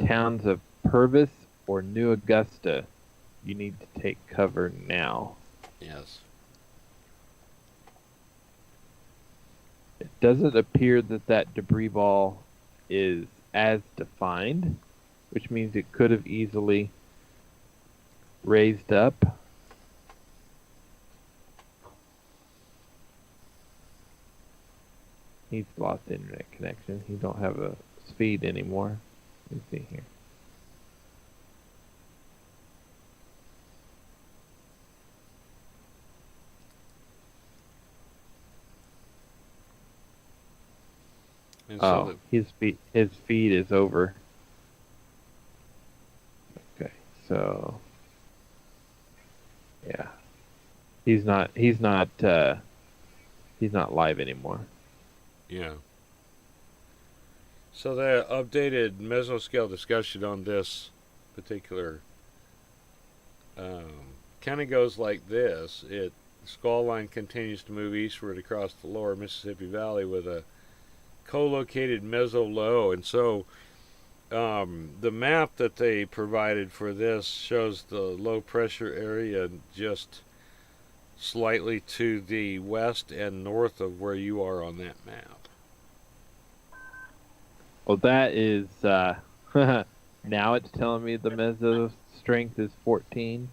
towns of Purvis or New Augusta, you need to take cover now. Yes. It doesn't appear that debris ball is as defined, which means it could have easily raised up. He's lost internet connection. He don't have a speed anymore. Let me see here. And Oh, his feed is over. Okay, so yeah, he's not live anymore. yeah. So the updated mesoscale discussion on this particular kind of goes like this. Skull line continues to move eastward across the lower Mississippi Valley with a co-located meso-low, and so the map that they provided for this shows the low pressure area just slightly to the west and north of where you are on that map. Well, that is now it's telling me the meso strength is 14.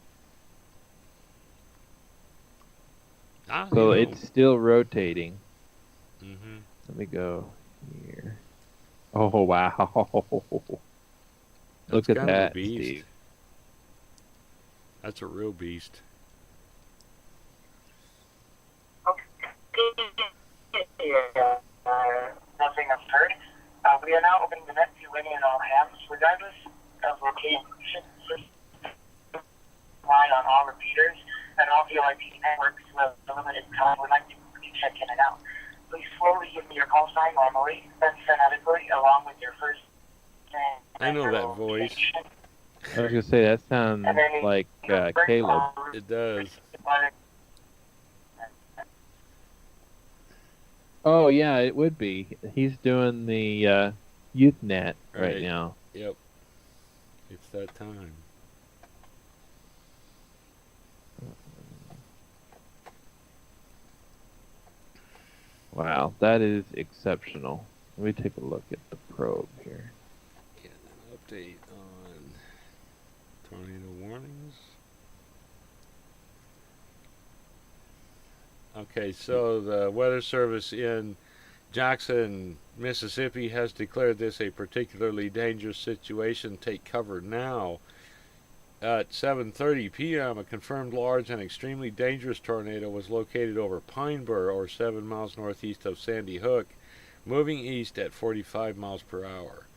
So it's still rotating. Mm-hmm. Let me go here. Oh wow! Look at that, Steve. That's a real beast. Nothing I've heard. We are now opening the net to ready in all hands, regardless of location. Line on all repeaters and all VoIP networks with limited time. We'd like to check in and out. Please slowly give me your call sign normally, then phonetically, along with your first name. I know that voice. I was gonna say that sounds like Caleb. It does. Oh yeah, it would be. He's doing the YouthNet right now. Yep. It's that time. Wow, that is exceptional. Let me take a look at the probe here. Get an update on tornado warnings. Okay, so the Weather Service in Jackson, Mississippi has declared this a particularly dangerous situation. Take cover now. At 7:30 p.m., a confirmed large and extremely dangerous tornado was located over Pine Bur, or 7 miles northeast of Sandy Hook, moving east at 45 miles per hour.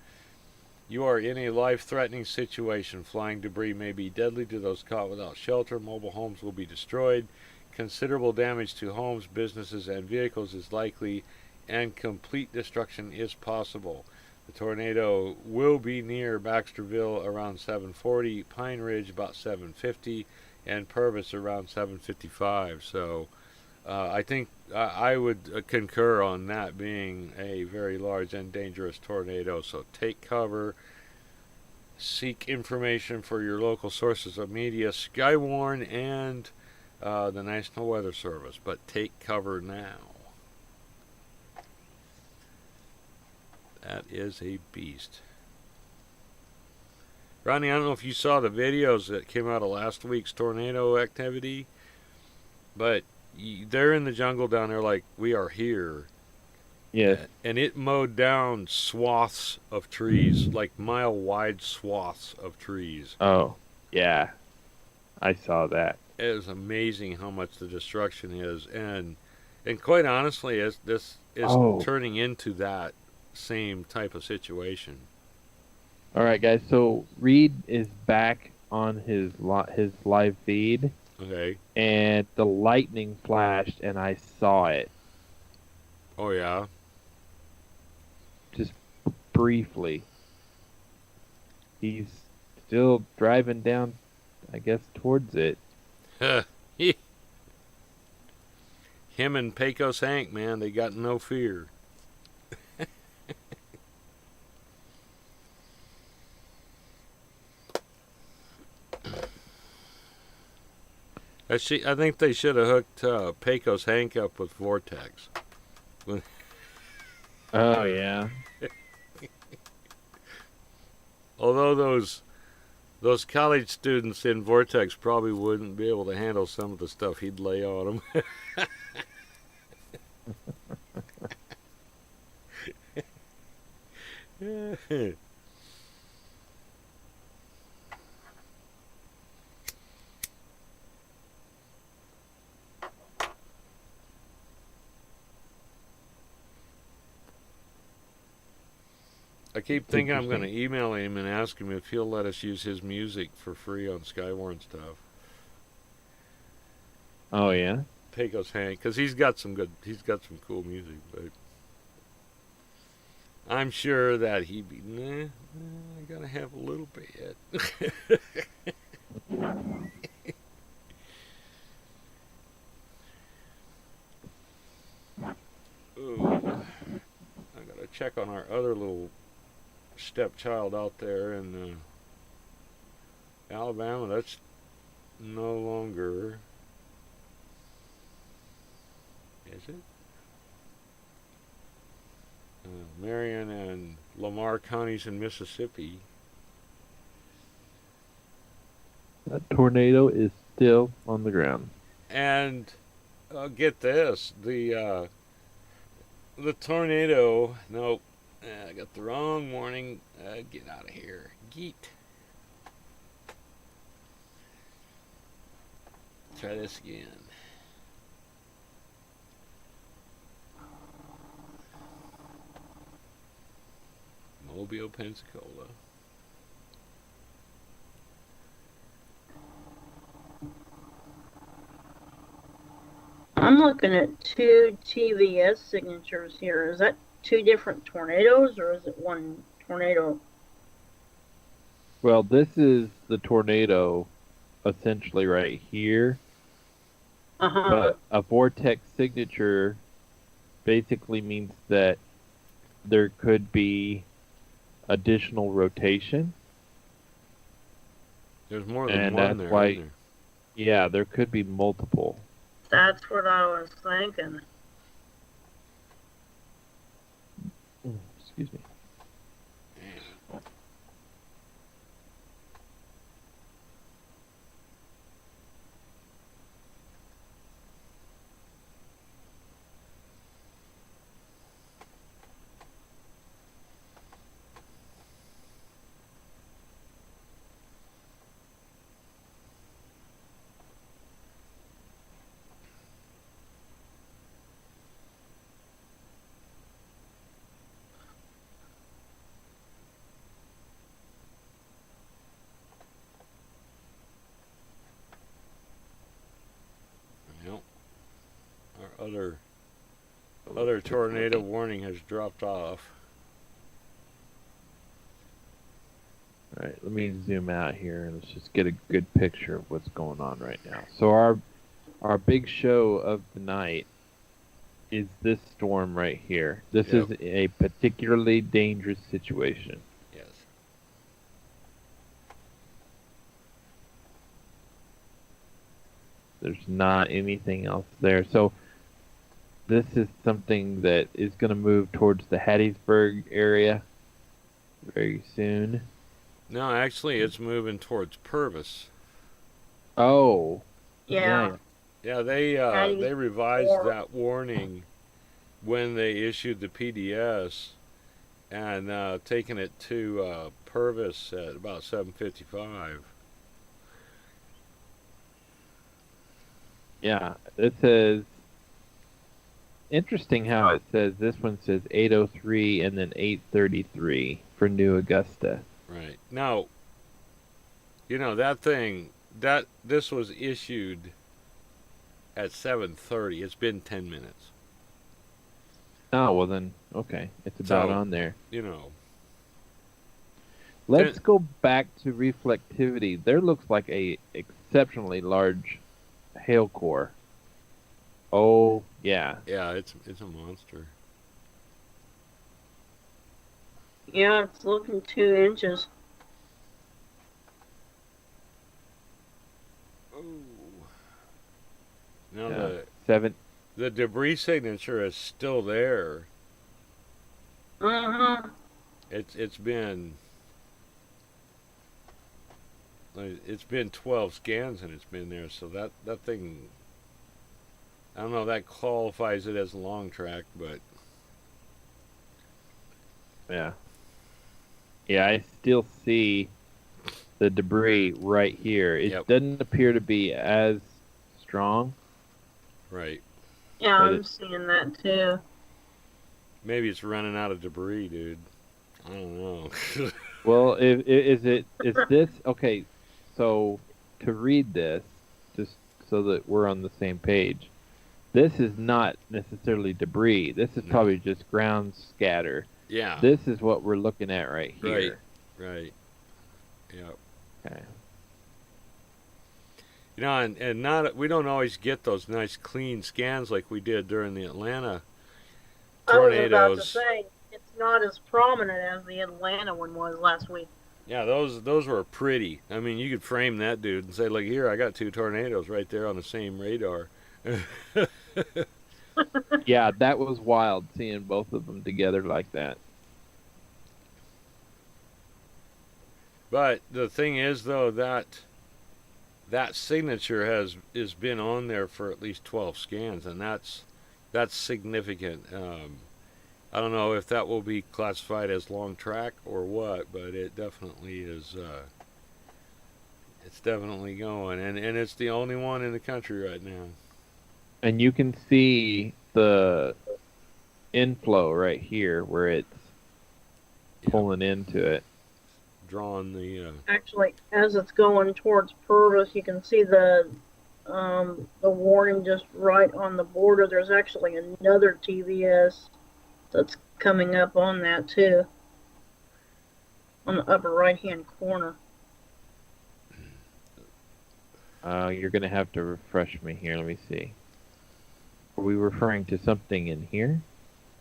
You are in a life-threatening situation. Flying debris may be deadly to those caught without shelter. Mobile homes will be destroyed. Considerable damage to homes, businesses, and vehicles is likely, and complete destruction is possible. The tornado will be near Baxterville around 7:40, Pine Ridge about 7:50, and Purvis around 7:55. So I think I would concur on that being a very large and dangerous tornado. So take cover. Seek information for your local sources of media, Skywarn and the National Weather Service. But take cover now. That is a beast. Rodney, I don't know if you saw the videos that came out of last week's tornado activity, but they're in the jungle down there like we are here. Yes. And it mowed down swaths of trees, like mile-wide swaths of trees. Oh, yeah. I saw that. It is amazing how much the destruction is. And quite honestly, this is turning into that same type of situation. All right, guys. So Reed is back on his live feed. Okay. And the lightning flashed, and I saw it. Oh yeah. Just briefly. He's still driving down, I guess, towards it. Him and Pecos Hank, man, they got no fear. I think they should have hooked Pecos Hank up with Vortex. Oh, yeah. Although those college students in Vortex probably wouldn't be able to handle some of the stuff he'd lay on them. I keep thinking I'm going to email him and ask him if he'll let us use his music for free on Skywarn stuff. Oh yeah, Pecos Hank, because he's got some cool music, but I'm sure that he'd be I gotta have a little bit. Ooh, I gotta check on our other little stepchild out there in Alabama. That's no longer, is it? Marion and Lamar counties in Mississippi. That tornado is still on the ground. And get this, the tornado. Nope, I got the wrong warning. Get out of here, Geet. Try this again. Mobile, Pensacola. I'm looking at 2 TVS signatures here. Is that 2 different tornadoes, or is it one tornado? Well, this is the tornado essentially right here. But a vortex signature basically means that there could be additional rotation. There's more than And one that's there. why- Isn't there? Yeah, there could be multiple. That's what I was thinking. Excuse me. Yep. Our other tornado warning has dropped off. All right, let me zoom out here and let's just get a good picture of what's going on right now. So our big show of the night is this storm right here. This Yep. is a particularly dangerous situation. Yes. There's not anything else there. So this is something that is going to move towards the Hattiesburg area very soon. No, actually, it's moving towards Purvis. Oh, Yeah. Yeah, they Hattiesburg. revised that warning when they issued the PDS, and taking it to Purvis at about 7:55. yeah. It says, interesting how it says, this one says 8:03 and then 8:33 for New Augusta. Right. Now, this was issued at 7:30. It's been 10 minutes. Oh, well then, okay. It's about So- on there. You know. Let's go back to reflectivity. There looks like a exceptionally large hail core. Oh, yeah. Yeah, it's a monster. Yeah, it's looking 2 inches. Ooh. Now Yeah. the debris signature is still there. It's been 12 scans and it's been there, so that thing, I don't know, that qualifies it as a long track, but Yeah. Yeah, I still see the debris right here. It Yep. doesn't appear to be as strong. right. Yeah, But I'm it's- seeing that too. Maybe it's running out of debris, dude. I don't know. Well, is this okay? So to read this, just so that we're on the same page, this is not necessarily debris. This is No. probably just ground scatter. Yeah. This is what we're looking at right here. Right. Yeah. Okay. And not we don't always get those nice clean scans like we did during the Atlanta I was about to tornadoes. say, it's not as prominent as the Atlanta one was last week. Yeah, those were pretty. I mean, you could frame that dude and say, like, here, I got two tornadoes right there on the same radar. Yeah, that was wild seeing both of them together like that. But the thing is, though, that signature has been on there for at least 12 scans, and that's significant. I don't know if that will be classified as long track or what, but it definitely is. It's definitely going, and it's the only one in the country right now. And you can see the inflow right here where it's pulling into it. Drawing the. Actually, as it's going towards Purvis, you can see the warning just right on the border. There's actually another TVS that's coming up on that too, on the upper right-hand corner. You're going to have to refresh me here. Let me see. Are we referring to something in here?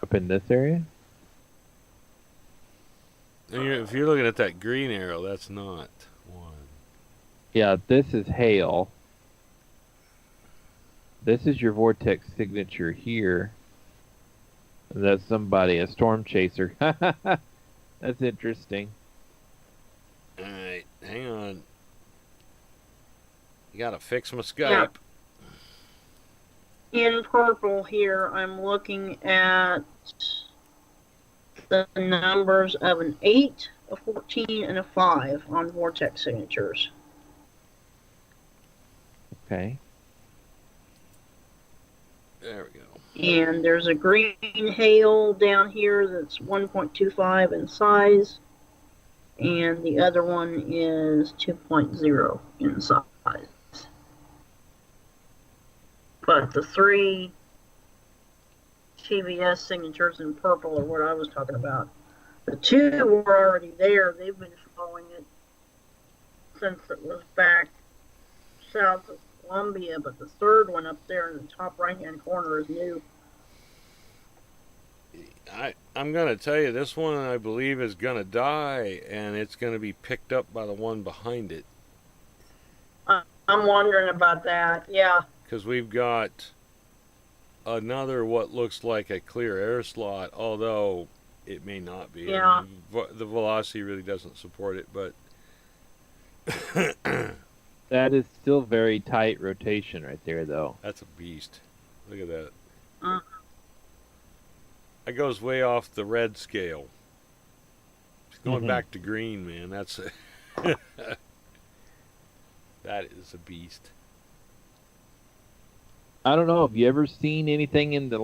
Up in this area? If you're looking at that green arrow, that's not one. Yeah, this is hail. This is your vortex signature here. And that's somebody, a storm chaser. That's interesting. Alright, hang on. You gotta fix my Skype. Yeah. In purple here, I'm looking at the numbers of an 8, a 14, and a 5 on vortex signatures. Okay. There we go. And there's a green hail down here that's 1.25 in size, and the other one is 2.0 in size. But the 3 TVS signatures in purple are what I was talking about. The 2 were already there. They've been following it since it was back south of Columbia, but the 3rd one up there in the top right-hand corner is new. I'm going to tell you, this one I believe is going to die, and it's going to be picked up by the one behind it. I'm wondering about that, yeah. Because we've got another what looks like a clear air slot, although it may not be. Yeah. I mean, the velocity really doesn't support it, but That is still very tight rotation right there, though. that's a beast. Look at that. Mm. That goes way off the red scale. It's going Mhm. back to green, man. That's that is a beast. I don't know. Have you ever seen anything in the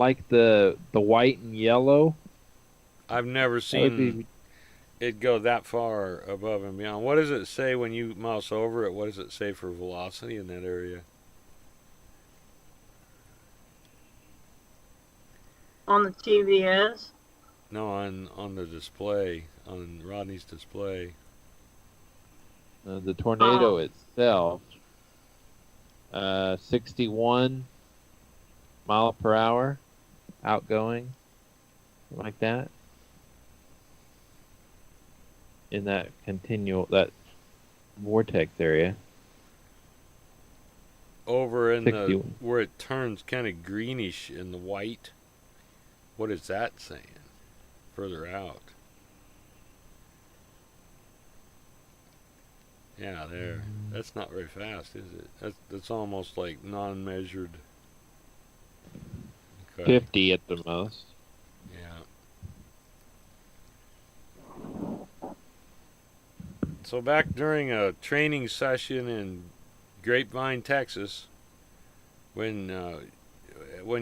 white and yellow? I've never That would seen be- it go that far above and beyond. What does it say when you mouse over it? What does it say for velocity in that area? On the TVS, No, on the display, on Rodney's display. the tornado Oh. itself, 61 mile per hour, outgoing, something like that. In that that vortex area. Over in the 61. where it turns kind of greenish in the white. What is that saying? Further out. Yeah, there. That's not very fast, is it? That's almost like non-measured. Okay. 50 at the most. Yeah. So back during a training session in Grapevine, Texas, when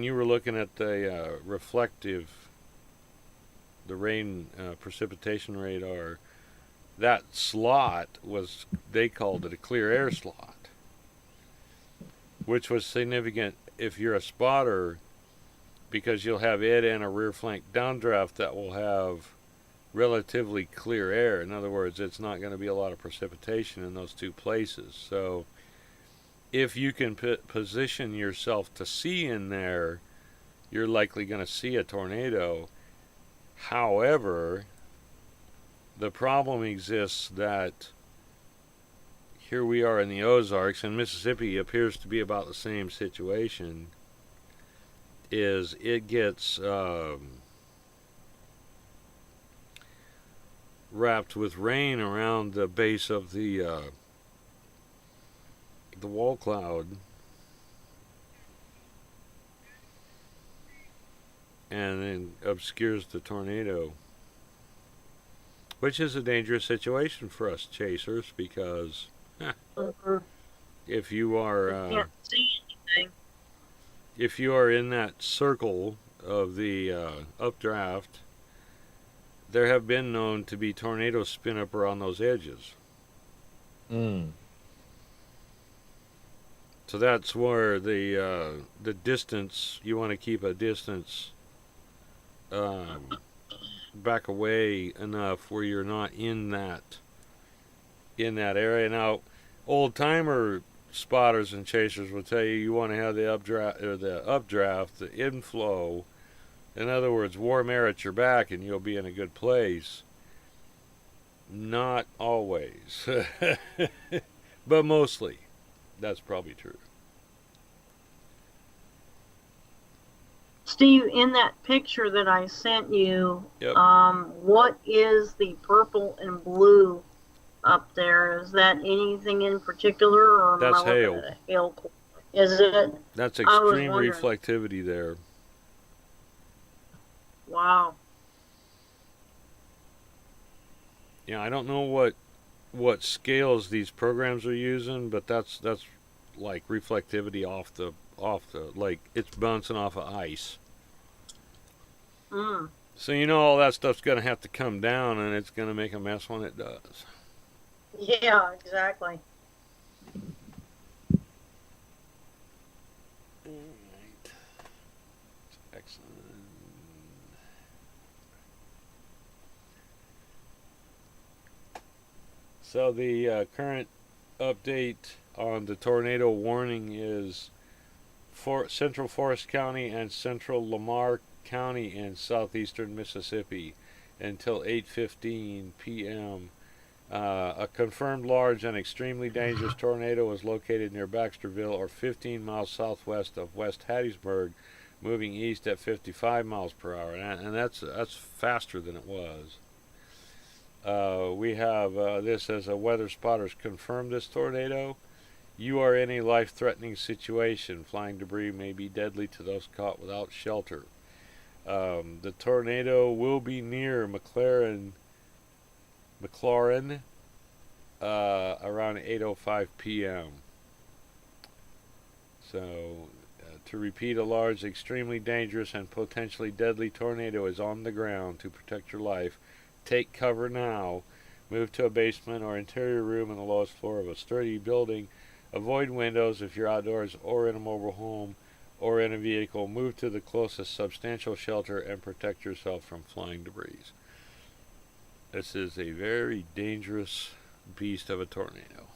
you were looking at the the rain precipitation radar, that slot they called it a clear air slot, which was significant if you're a spotter, because you'll have it and a rear flank downdraft that will have relatively clear air. In other words, it's not going to be a lot of precipitation in those two places. So if you can position yourself to see in there, you're likely going to see a tornado. However, the problem exists that here we are in the Ozarks, and Mississippi appears to be about the same situation. Is it gets wrapped with rain around the base of the wall cloud, and then obscures the tornado, which is a dangerous situation for us chasers because if you are Can't see anything. if you are in that circle of the updraft, there have been known to be tornadoes spin up around those edges. Mm. So that's where the distance, you want to keep a distance back away enough where you're not in that area. Now, old timer spotters and chasers will tell you want to have the updraft, the inflow. In other words, warm air at your back, and you'll be in a good place. Not always, but mostly, that's probably true. Steve, in that picture that I sent you, Yep. What is the purple and blue up there? Is that anything in particular, or am That's I looking hail. at a hail? Is it? That's I was extreme wondering. reflectivity there. Wow. Yeah, I don't know what scales these programs are using, but that's like reflectivity off the like it's bouncing off of ice. Mm. So you know all that stuff's gonna have to come down, and it's gonna make a mess when it does. Yeah, exactly. Alright. Excellent. So the current update on the tornado warning is for Central Forest County and Central Lamar County in southeastern Mississippi until 8:15 p.m. A confirmed large and extremely dangerous tornado was located near Baxterville, or 15 miles southwest of West Hattiesburg, moving east at 55 miles per hour, and that's faster than it was. We have this as a weather spotters confirmed this tornado. You are in a life-threatening situation. Flying debris may be deadly to those caught without shelter. The tornado will be near McLaurin around 8:05 p.m. So, to repeat, a large, extremely dangerous, and potentially deadly tornado is on the ground. To protect your life, take cover now. Move to a basement or interior room on the lowest floor of a sturdy building. Avoid windows if you're outdoors or in a mobile home or in a vehicle. Move to the closest substantial shelter and protect yourself from flying debris. This is a very dangerous beast of a tornado.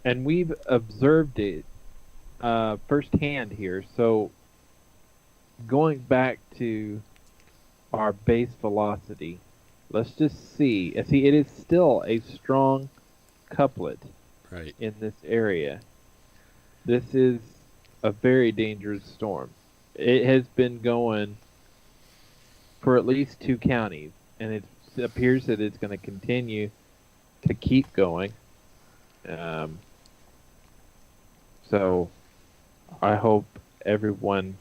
And we've observed it firsthand here. So going back to our base velocity, let's just see. See, it is still a strong couplet Right. in this area. This is a very dangerous storm. It has been going for at least 2 counties, and it appears that it's going to continue to keep going. So I hope everyone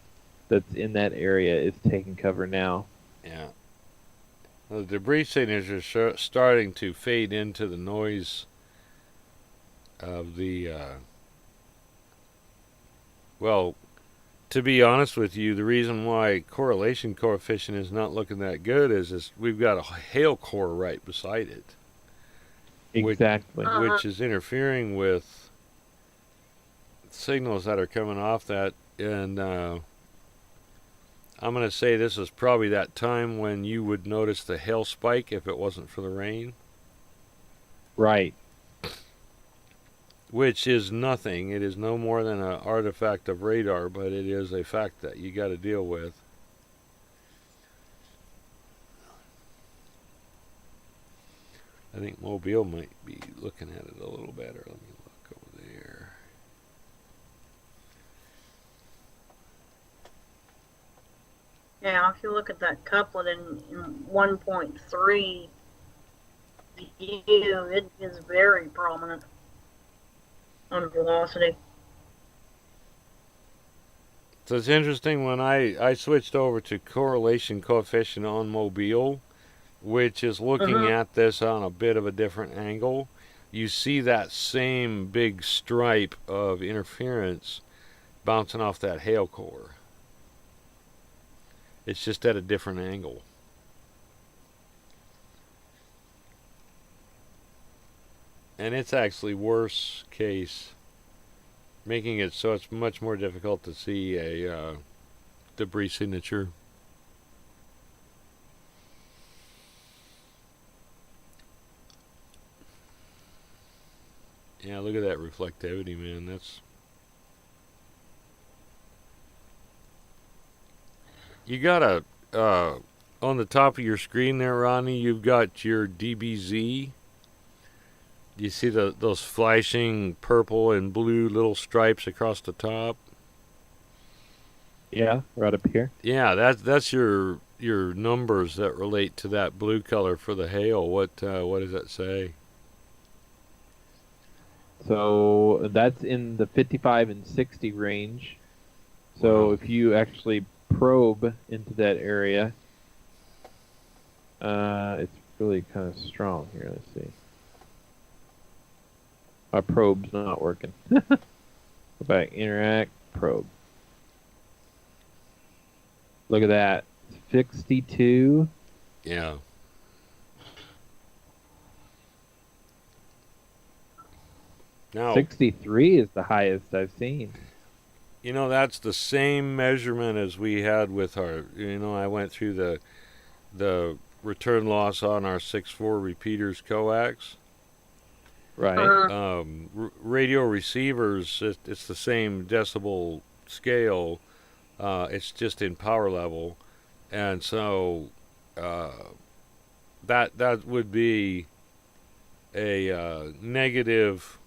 that's in that area is taking cover now. Yeah. Well, the debris signatures are starting to fade into the noise of the. Well, to be honest with you, the reason why correlation coefficient is not looking that good is we've got a hail core right beside it, Exactly. which is interfering with signals that are coming off that. And I'm going to say this is probably that time when you would notice the hail spike if it wasn't for the rain. Right. Which is nothing. It is no more than an artifact of radar, but it is a fact that you got to deal with. I think Mobile might be looking at it a little better. Let me look over there. Yeah, if you look at that couplet in 1.3 view, it is very prominent on velocity. So it's interesting when I switched over to correlation coefficient on Mobile, which is looking at this on a bit of a different angle. You see that same big stripe of interference bouncing off that hail core. It's just at a different angle. And it's actually worse case, making it so it's much more difficult to see a debris signature. Yeah, look at that reflectivity, man. That's... You got on the top of your screen there, Ronnie, you've got your DBZ. You see those flashing purple and blue little stripes across the top? Yeah, right up here. Yeah, that's your numbers that relate to that blue color for the hail. What does that say? So that's in the 55 and 60 range. So Wow. if you actually probe into that area, it's really kind of strong here. Let's see. My probe's not working. Go back, interact, probe. Look at that. 62. Yeah. Now, 63 is the highest I've seen. you know, that's the same measurement as we had with our, I went through the return loss on our 6.4 repeaters coax. Right. Radio receivers, it's the same decibel scale. It's just in power level. And so that would be a negative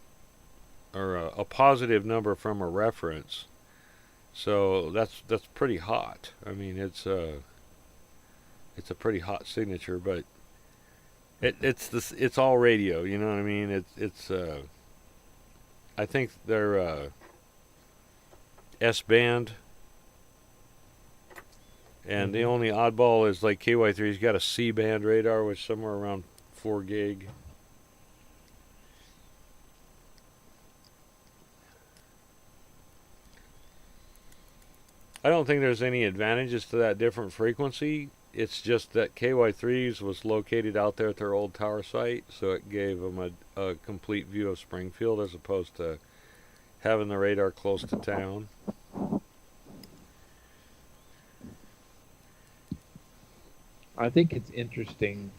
or a positive number from a reference. So that's pretty hot. I mean, it's a pretty hot signature, but it's all radio. You know what I mean? I think they're S band, and the only oddball is like KY3's got a C band radar, which is somewhere around 4 gig. I don't think there's any advantages to that different frequency. It's just that KY3's was located out there at their old tower site, so it gave them a complete view of Springfield as opposed to having the radar close to town. I think it's interesting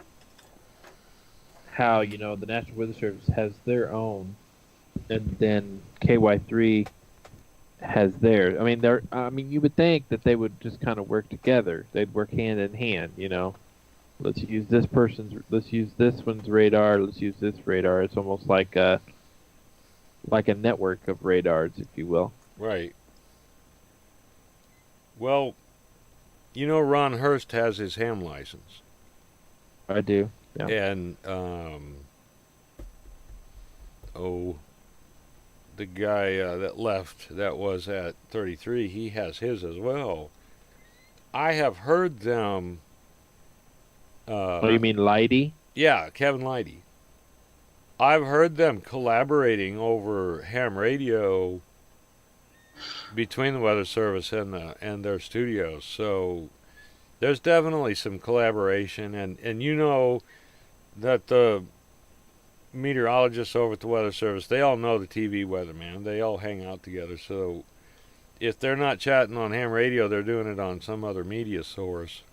how, the National Weather Service has their own, and then KY3 has theirs. I mean, you would think that they would just kind of work together. They'd work hand in hand, Let's use this one's radar. Let's use this radar. It's almost like a network of radars, if you will. Right. Well, Ron Hurst has his ham license. I do. Yeah. And, the guy that left that was at 33, he has his as well. I have heard them... oh, you mean Leidy? Yeah, Kevin Leidy. I've heard them collaborating over ham radio between the Weather Service and their studios. So there's definitely some collaboration, and that the meteorologists over at the Weather Service, they all know the TV weatherman. They all hang out together. So if they're not chatting on ham radio, they're doing it on some other media source.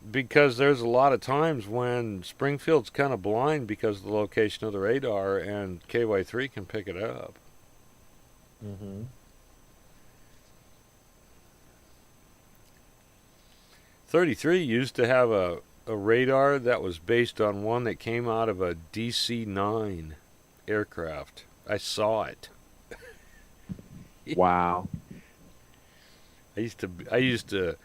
Because there's a lot of times when Springfield's kind of blind because of the location of the radar, and KY3 can pick it up. Mm-hmm. 33 used to have a a radar that was based on one that came out of a DC-9 aircraft. I saw it. Wow. I used to,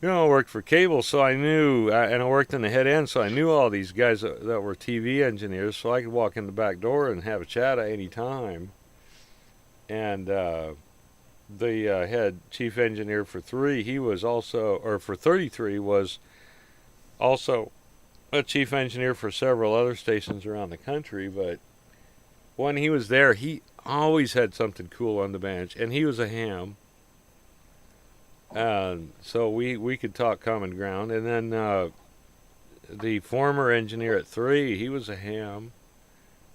work for cable, so I knew, and I worked in the head end, so I knew all these guys that were TV engineers, so I could walk in the back door and have a chat at any time. And the head chief engineer for 33 was also a chief engineer for several other stations around the country. But when he was there, he always had something cool on the bench, and he was a ham. So we could talk common ground. And then the former engineer at 3, he was a ham.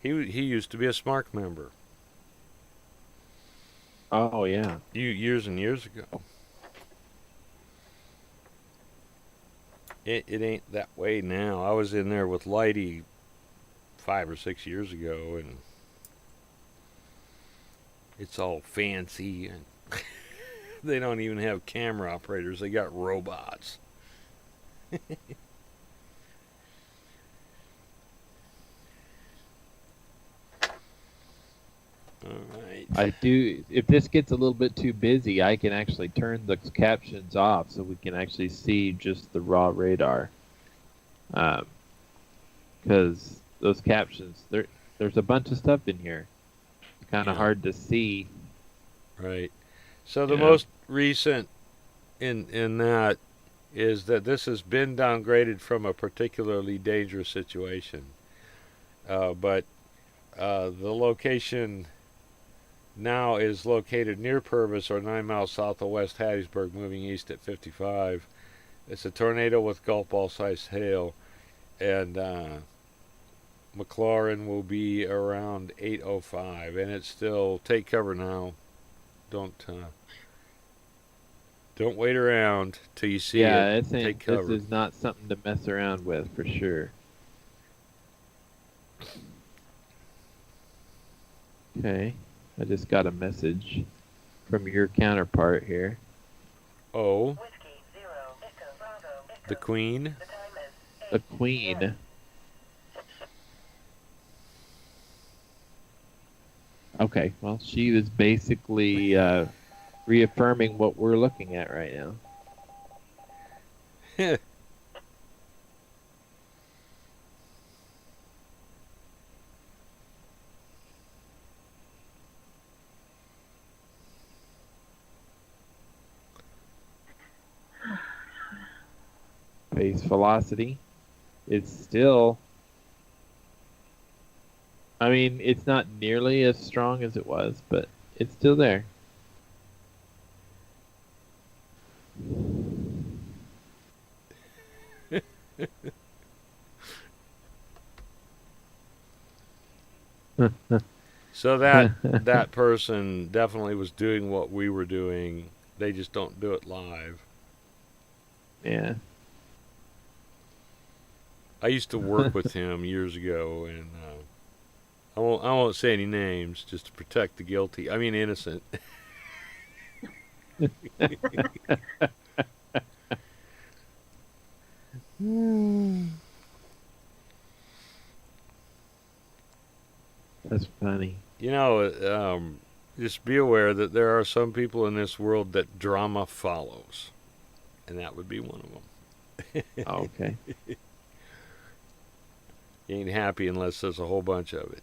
He used to be a SMARC member. Oh yeah. Years and years ago. It ain't that way now. I was in there with Lighty 5 or 6 years ago, and it's all fancy, and they don't even have camera operators. They got robots. All right. I do. If this gets a little bit too busy, I can actually turn the captions off so we can actually see just the raw radar. Because those captions, there's a bunch of stuff in here. Kind of hard to see. Right. So the most recent in that is that this has been downgraded from a particularly dangerous situation. But the location now is located near Purvis, or 9 miles south of West Hattiesburg, moving east at 55. It's a tornado with golf ball sized hail, and McLaurin will be around 8:05, and it's still take cover now. Don't wait around till you see it. Take cover. This is not something to mess around with for sure. Okay. I just got a message from your counterpart here. Oh. The Queen? The Queen. Okay, well, she was basically reaffirming what we're looking at right now. Base velocity is still, I mean, it's not nearly as strong as it was, but it's still there. So that person definitely was doing what we were doing. They just don't do it live. Yeah. I used to work with him years ago, and I won't say any names just to protect the guilty. I mean innocent. That's funny. Just be aware that there are some people in this world that drama follows, and that would be one of them. Oh, okay. You ain't happy unless there's a whole bunch of it.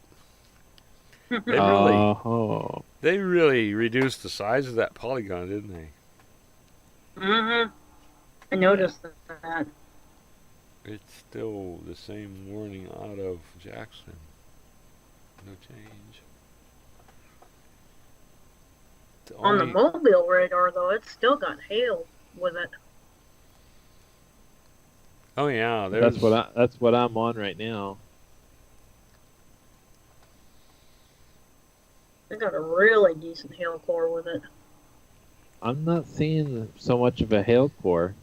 They really reduced the size of that polygon, didn't they? Mm-hmm. I noticed that. It's still the same warning out of Jackson. No change. On the mobile radar, though, it's still got hail with it. Oh yeah, that's what I'm on right now. They got a really decent hail core with it. I'm not seeing so much of a hail core.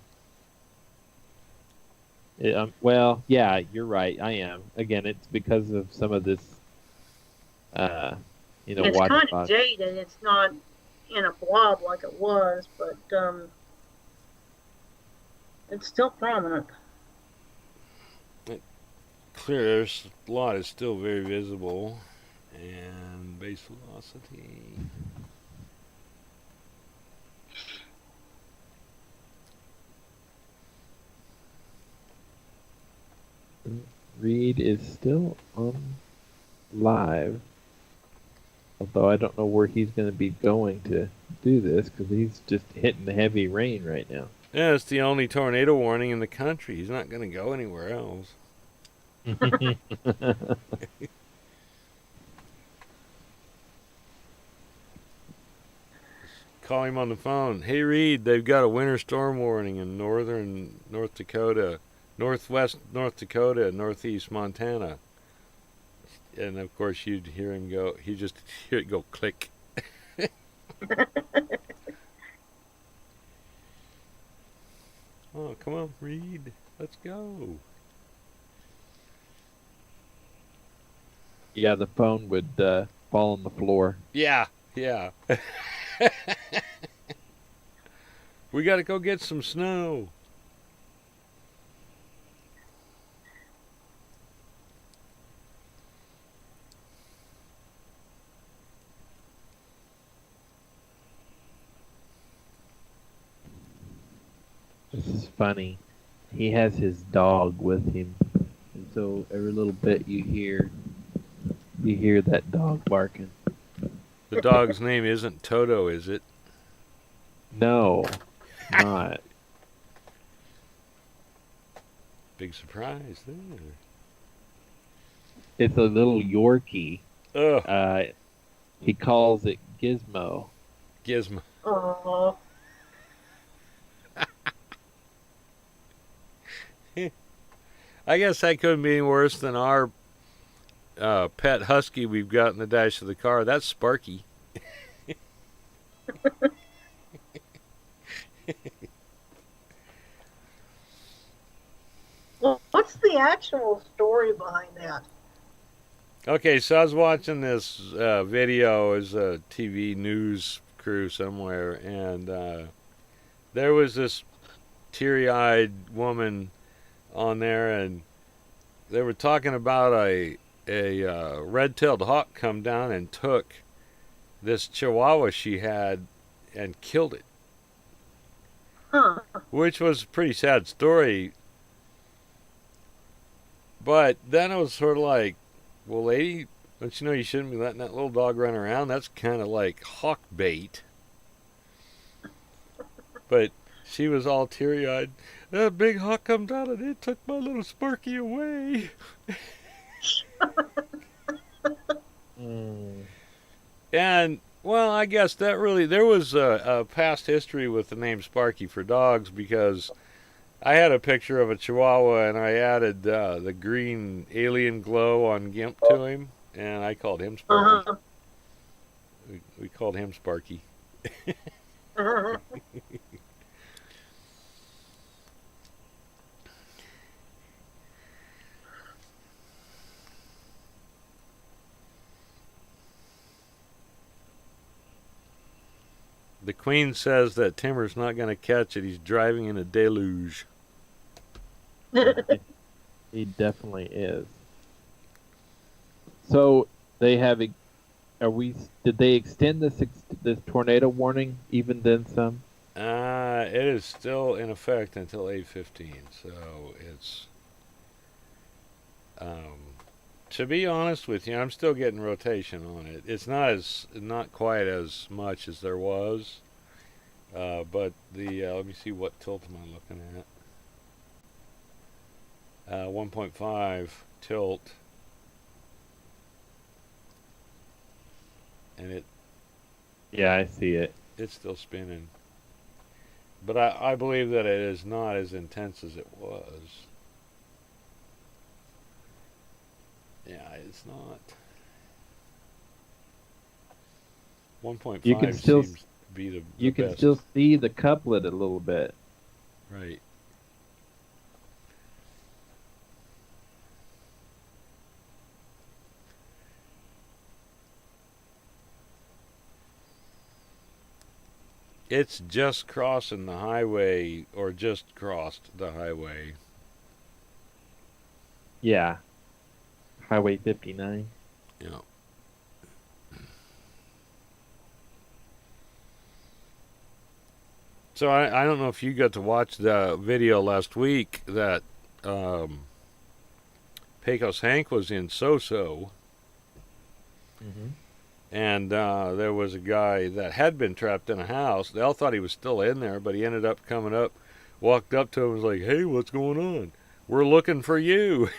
Well, yeah, you're right. I am. Again, it's because of some of this. It's kind of jaded. It's not in a blob like it was, but it's still prominent. clear. This lot is still very visible. And base velocity. Reed is still on live. Although I don't know where he's going to be going to do this because he's just hitting the heavy rain right now. Yeah, it's the only tornado warning in the country. He's not going to go anywhere else. Call him on the phone. Hey, Reed, they've got a winter storm warning in northern North Dakota, northwest North Dakota, and northeast Montana. And of course, you'd hear him go. You just hear it go click. Oh, come on, Reed. Let's go. Yeah, the phone would fall on the floor. Yeah. We got to go get some snow. This is funny. He has his dog with him, and so every little bit you hear that dog barking. The dog's name isn't Toto, is it? No, not. Big surprise there. It's a little Yorkie. Ugh. He calls it Gizmo. Gizmo. Oh, I guess that couldn't be any worse than our pet husky we've got in the dash of the car. That's Sparky. well, what's the actual story behind that? Okay, so I was watching this video as a TV news crew somewhere, and there was this teary-eyed woman on there, and they were talking about a red-tailed hawk come down and took this chihuahua she had and killed it, Huh. which was a pretty sad story. But then it was sort of like, well, lady, don't you know you shouldn't be letting that little dog run around? That's kind of like hawk bait. But she was all teary-eyed. That big hawk come down and it took my little Sparky away. And, well, I guess that really, there was a past history with the name Sparky for dogs, because I had a picture of a Chihuahua and I added the green alien glow on GIMP to him, and I called him Sparky. Uh-huh. We called him Sparky. Uh-huh. The Queen says that Timmer's not going to catch it. He's driving in a deluge. He definitely is. So they have. Did they extend this tornado warning even then some? It is still in effect until 8:15. So it's. To be honest with you, I'm still getting rotation on it. It's not quite as much as there was, but let me see, what tilt am I looking at? 1.5 tilt, and Yeah, I see it. it's still spinning. But I believe that it is not as intense as it was. Yeah, it's not. 1.5 You can still seems to be the You can best. still see the couplet a little bit. Right. It's just crossing the highway, or just crossed the highway. Yeah, Highway 59. Yeah. So I don't know if you got to watch the video last week that Pecos Hank was in So-So, Mm-hmm. and there was a guy that had been trapped in a house. They all thought he was still in there, but he ended up coming up, walked up to him, and was like, "Hey, what's going on? We're looking for you."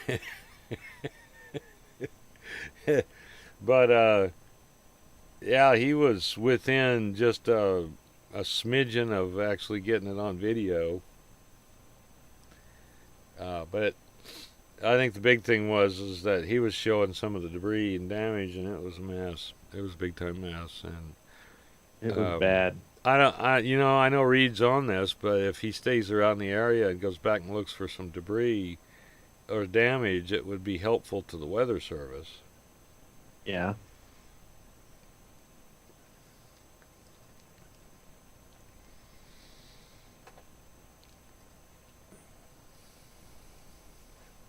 But yeah, he was within just a smidgen of actually getting it on video. But I think the big thing is that he was showing some of the debris and damage, and it was a mess. It was a big time mess, and It was bad. I know Reed's on this, but if he stays around the area and goes back and looks for some debris or damage, it would be helpful to the Weather Service. Yeah.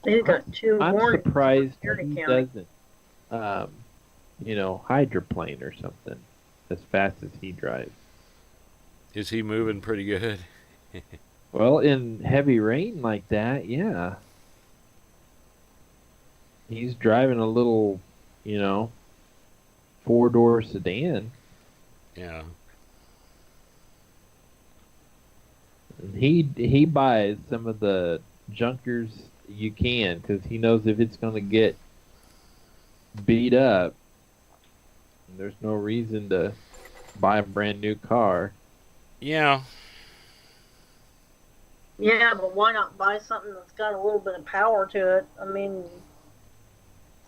They've got two I'm warnings. surprised Erie he County. doesn't, hydroplane or something as fast as he drives. Is he moving pretty good? Well, in heavy rain like that, yeah. He's driving a little, four-door sedan. Yeah. And he buys some of the junkers you can because he knows if it's going to get beat up, there's no reason to buy a brand new car. Yeah. Yeah, but why not buy something that's got a little bit of power to it? I mean,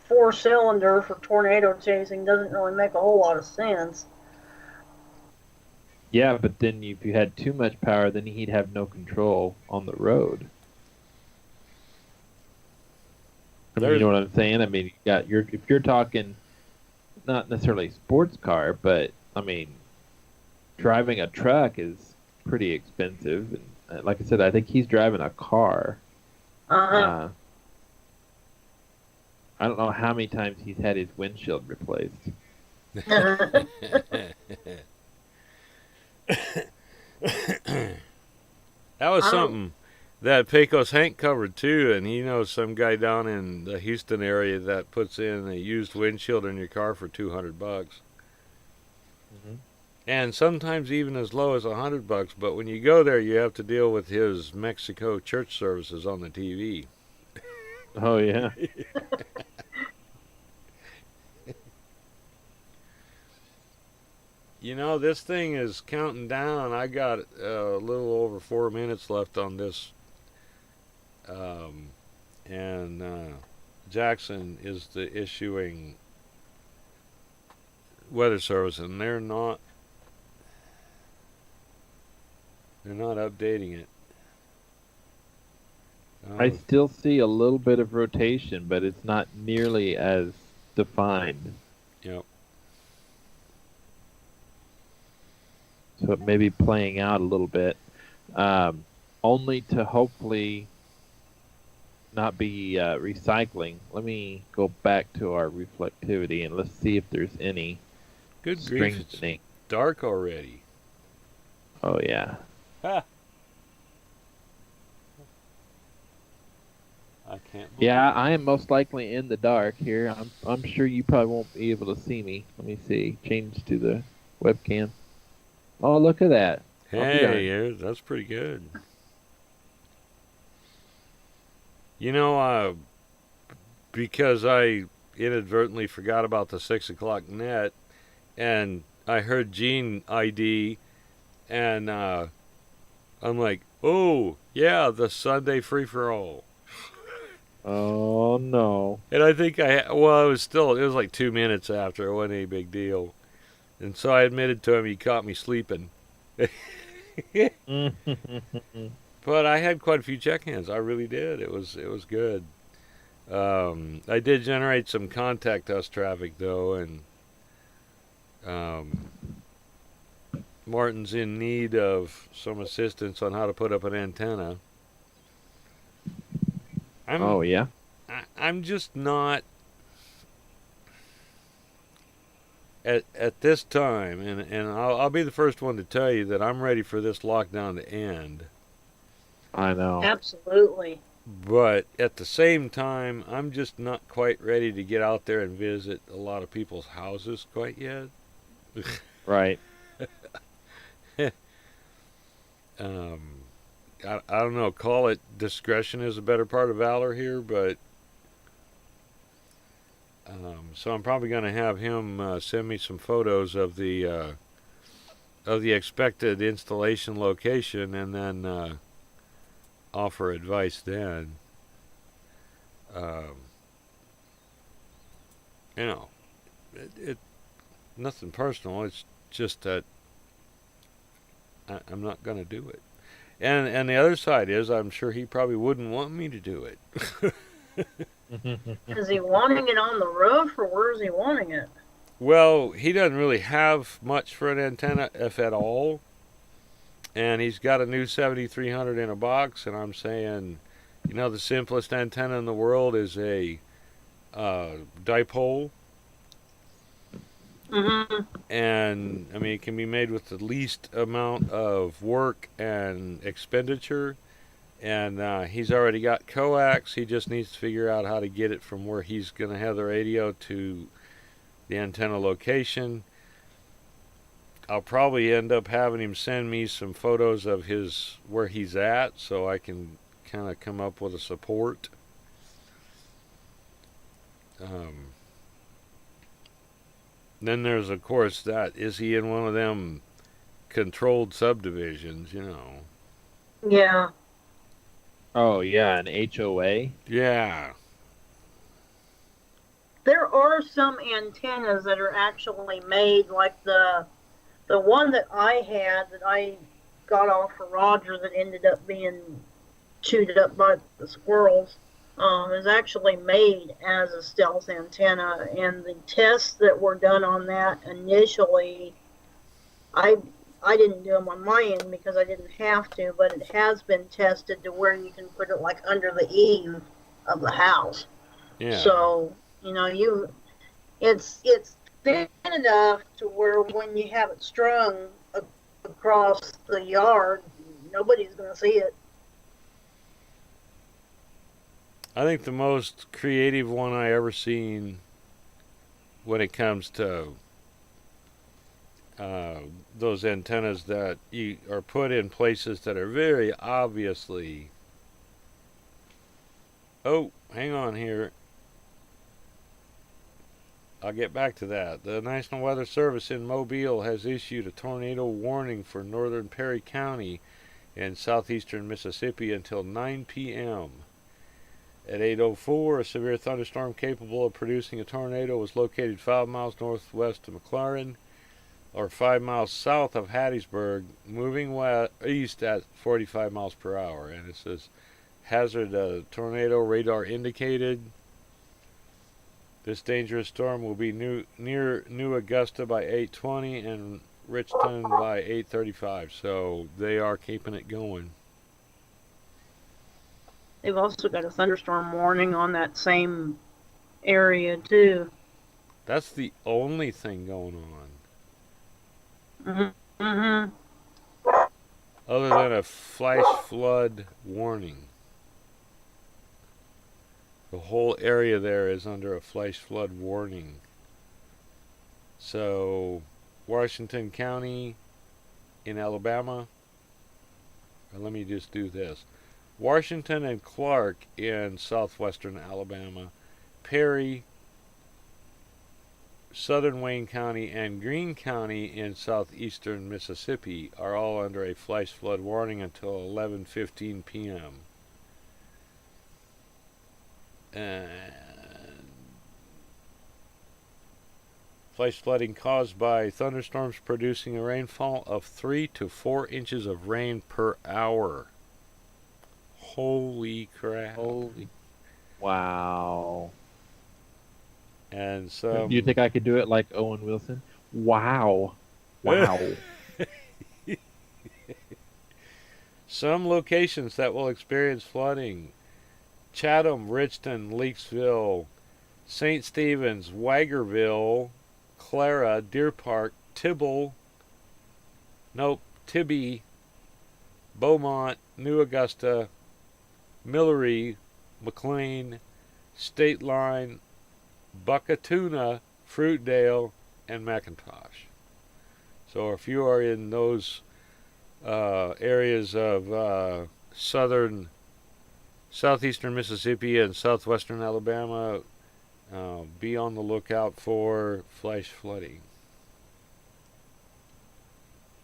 4-cylinder for tornado chasing doesn't really make a whole lot of sense. Yeah, but then if you had too much power, then he'd have no control on the road. I mean, you know what I'm saying? I mean, if you're talking not necessarily a sports car, but I mean, driving a truck is pretty expensive. And like I said, I think he's driving a car. Uh-huh. I don't know how many times he's had his windshield replaced. That was something that Pecos Hank covered too, and he knows some guy down in the Houston area that puts in a used windshield in your car for $200, Mm-hmm. and sometimes even as low as $100. But when you go there, you have to deal with his Mexico church services on the TV. Oh yeah. This thing is counting down. I got a little over 4 minutes left on this. And Jackson is the issuing weather service, and they're not updating it. I still see a little bit of rotation, but it's not nearly as defined. Yep. So it may be playing out a little bit, only to hopefully not be recycling. Let me go back to our reflectivity and let's see if there's any Good grief, it's strengthening. dark already. Oh yeah. Ha! I can't believe Yeah, it. I am most likely in the dark here. I'm sure you probably won't be able to see me. Let me see. Change to the webcam. Oh, look at that. Hey, yeah, that's pretty good. Because I inadvertently forgot about the 6 o'clock net, and I heard Gene ID, and I'm like, oh, yeah, the Sunday free-for-all. Oh no. And I think it was like 2 minutes after. It wasn't any big deal. And so I admitted to him he caught me sleeping. But I had quite a few check-ins. I really did. It was good. I did generate some contact us traffic though, and Martin's in need of some assistance on how to put up an antenna. Oh yeah. I'm just not at this time, and I'll be the first one to tell you that I'm ready for this lockdown to end. I know. Absolutely. But at the same time, I'm just not quite ready to get out there and visit a lot of people's houses quite yet. Right. um, I don't know. Call it discretion is a better part of valor here, but so I'm probably going to have him send me some photos of the expected installation location, and then offer advice then. Um, you know, it nothing personal. It's just that I'm not going to do it. And the other side is, I'm sure he probably wouldn't want me to do it. Is he wanting it on the roof, or where is he wanting it? Well, he doesn't really have much for an antenna, if at all. And he's got a new 7300 in a box, and I'm saying, the simplest antenna in the world is a dipole. Mm-hmm. And, I mean, it can be made with the least amount of work and expenditure. And he's already got coax. He just needs to figure out how to get it from where he's going to have the radio to the antenna location. I'll probably end up having him send me some photos of where he's at, so I can kind of come up with a support. Then there's, of course, is he in one of them controlled subdivisions, Yeah. Oh yeah, an HOA. Yeah. There are some antennas that are actually made, like the one that I had that I got off for Roger that ended up being chewed up by the squirrels, is actually made as a stealth antenna. And the tests that were done on that initially, I didn't do them on my end because I didn't have to, but it has been tested to where you can put it like under the eave of the house. Yeah. So, it's thin enough to where when you have it strung across the yard, nobody's going to see it. I think the most creative one I ever seen when it comes to those antennas that are put in places that are very obviously... Oh, hang on here. I'll get back to that. The National Weather Service in Mobile has issued a tornado warning for northern Perry County in southeastern Mississippi until 9 p.m. At 8:04, a severe thunderstorm capable of producing a tornado was located 5 miles northwest of McLaren, or 5 miles south of Hattiesburg, moving east at 45 miles per hour. And it says, hazard tornado radar indicated. This dangerous storm will be near New Augusta by 8:20 and Richton by 8:35. So they are keeping it going. They've also got a thunderstorm warning on that same area, too. That's the only thing going on. Mm-hmm. Mm-hmm. Other than a flash flood warning. The whole area there is under a flash flood warning. So, Washington County in Alabama. Let me just do this. Washington and Clark in southwestern Alabama. Perry, southern Wayne County, and Greene County in southeastern Mississippi are all under a flash flood warning until 11:15 p.m. And flash flooding caused by thunderstorms producing a rainfall of 3 to 4 inches of rain per hour. Holy crap. Holy. Wow. And so... Do you think I could do it like Owen Wilson? Wow. Wow. Some locations that will experience flooding: Chatham, Richton, Leakesville, St. Stephen's, Wagerville, Clara, Deer Park, Tibby, Beaumont, New Augusta, Millery, McLean, State Line, Buckatuna, Fruitdale, and McIntosh. So if you are in those areas of southeastern Mississippi and southwestern Alabama, be on the lookout for flash flooding.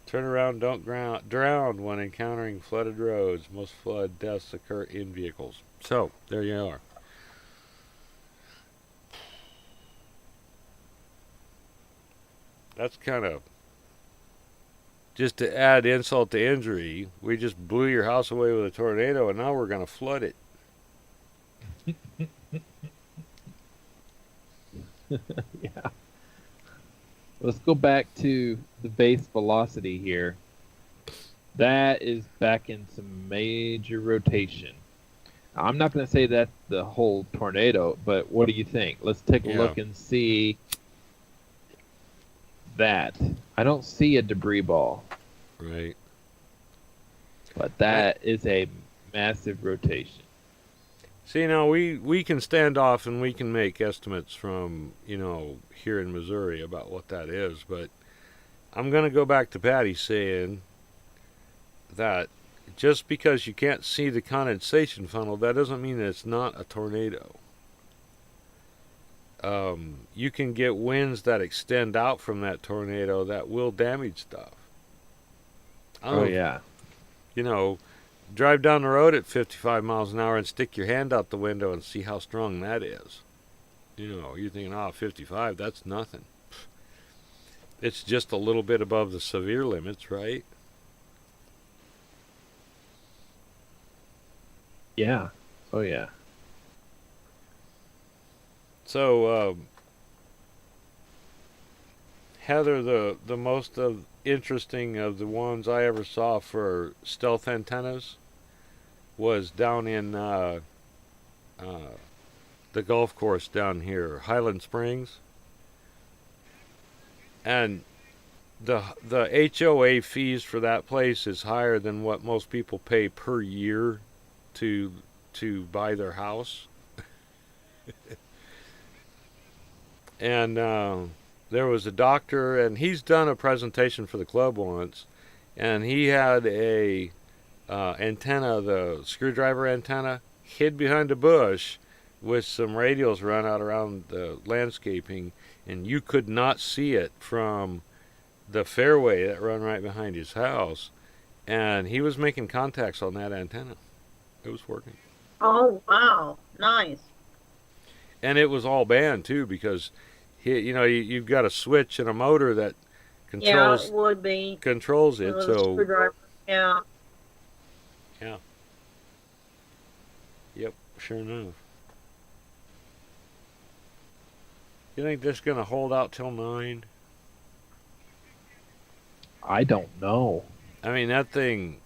Turn around, don't drown when encountering flooded roads. Most flood deaths occur in vehicles. So, there you are. That's kind of, just to add insult to injury, we just blew your house away with a tornado and now we're going to flood it. Yeah. Let's go back to the base velocity here. That is back in some major rotation. I'm not going to say that's the whole tornado, but what do you think? Let's take a look and see that. I don't see a debris ball. Right. But that is a massive rotation. See, now we can stand off and we can make estimates from, here in Missouri about what that is, but I'm going to go back to Patty saying that just because you can't see the condensation funnel, that doesn't mean that it's not a tornado. You can get winds that extend out from that tornado that will damage stuff. Oh, yeah. Drive down the road at 55 miles an hour and stick your hand out the window and see how strong that is. You're thinking, 55, that's nothing. It's just a little bit above the severe limits, right? Yeah. Oh, yeah. So, Heather, the most interesting of the ones I ever saw for stealth antennas was down in the golf course down here, Highland Springs. And the HOA fees for that place is higher than what most people pay per year to buy their house. And there was a doctor, and he's done a presentation for the club once, and he had a antenna, the screwdriver antenna, hid behind a bush with some radials run out around the landscaping, and you could not see it from the fairway that run right behind his house. And he was making contacts on that antenna. It was working. Oh, wow. Nice. And it was all banned, too, because you've got a switch and a motor that controls. Yeah, it would be. Controls it, so. Screwdriver. Yeah. Yeah. Yep, sure enough. You think this is going to hold out till 9? I don't know. I mean, that thing.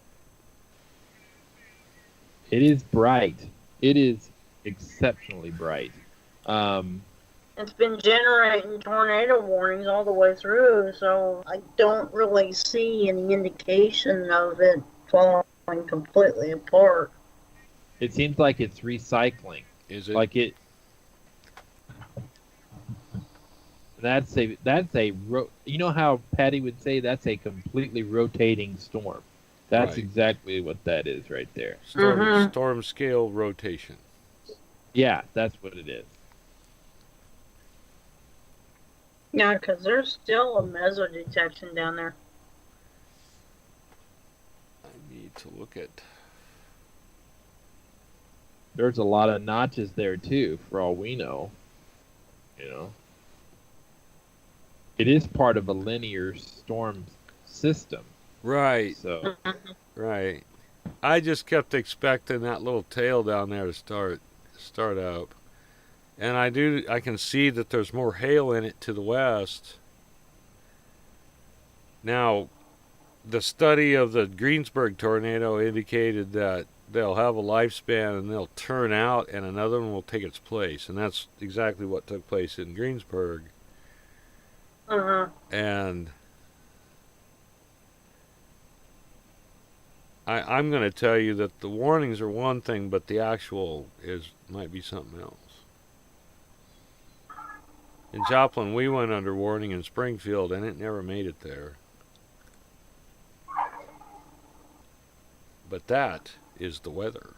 It is bright. It is exceptionally bright. It's been generating tornado warnings all the way through, so I don't really see any indication of it falling completely apart. It seems like it's recycling. Is it? Like it. You know how Patty would say that's a completely rotating storm. That's Right. exactly what that is right there. Storm scale rotation. Yeah, that's what it is. Yeah, because there's still a meso detection down there. I need to look at. There's a lot of notches there too, for all we know. It is part of a linear storm system. Right, So right. I just kept expecting that little tail down there to start up. And I can see that there's more hail in it to the west. Now, the study of the Greensburg tornado indicated that they'll have a lifespan and they'll turn out and another one will take its place. And that's exactly what took place in Greensburg. Uh-huh. And I'm going to tell you that the warnings are one thing, but the actual might be something else. In Joplin, we went under warning in Springfield, and it never made it there. But that is the weather.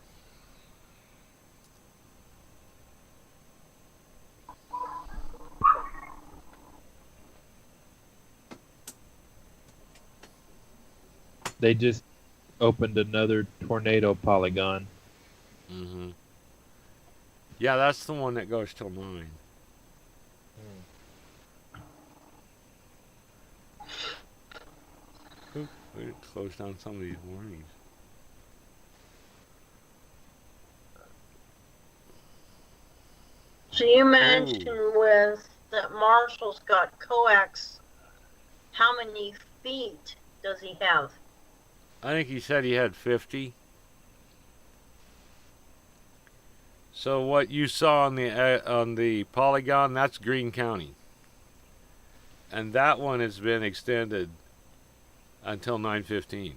They just opened another tornado polygon. Mm-hmm. Yeah, that's the one that goes till 9. Oop, we did close down some of these warnings. So you mentioned with that Marshall's got coax. How many feet does he have? I think he said he had 50. So what you saw on the polygon, that's Greene County. And that one has been extended until 9:15.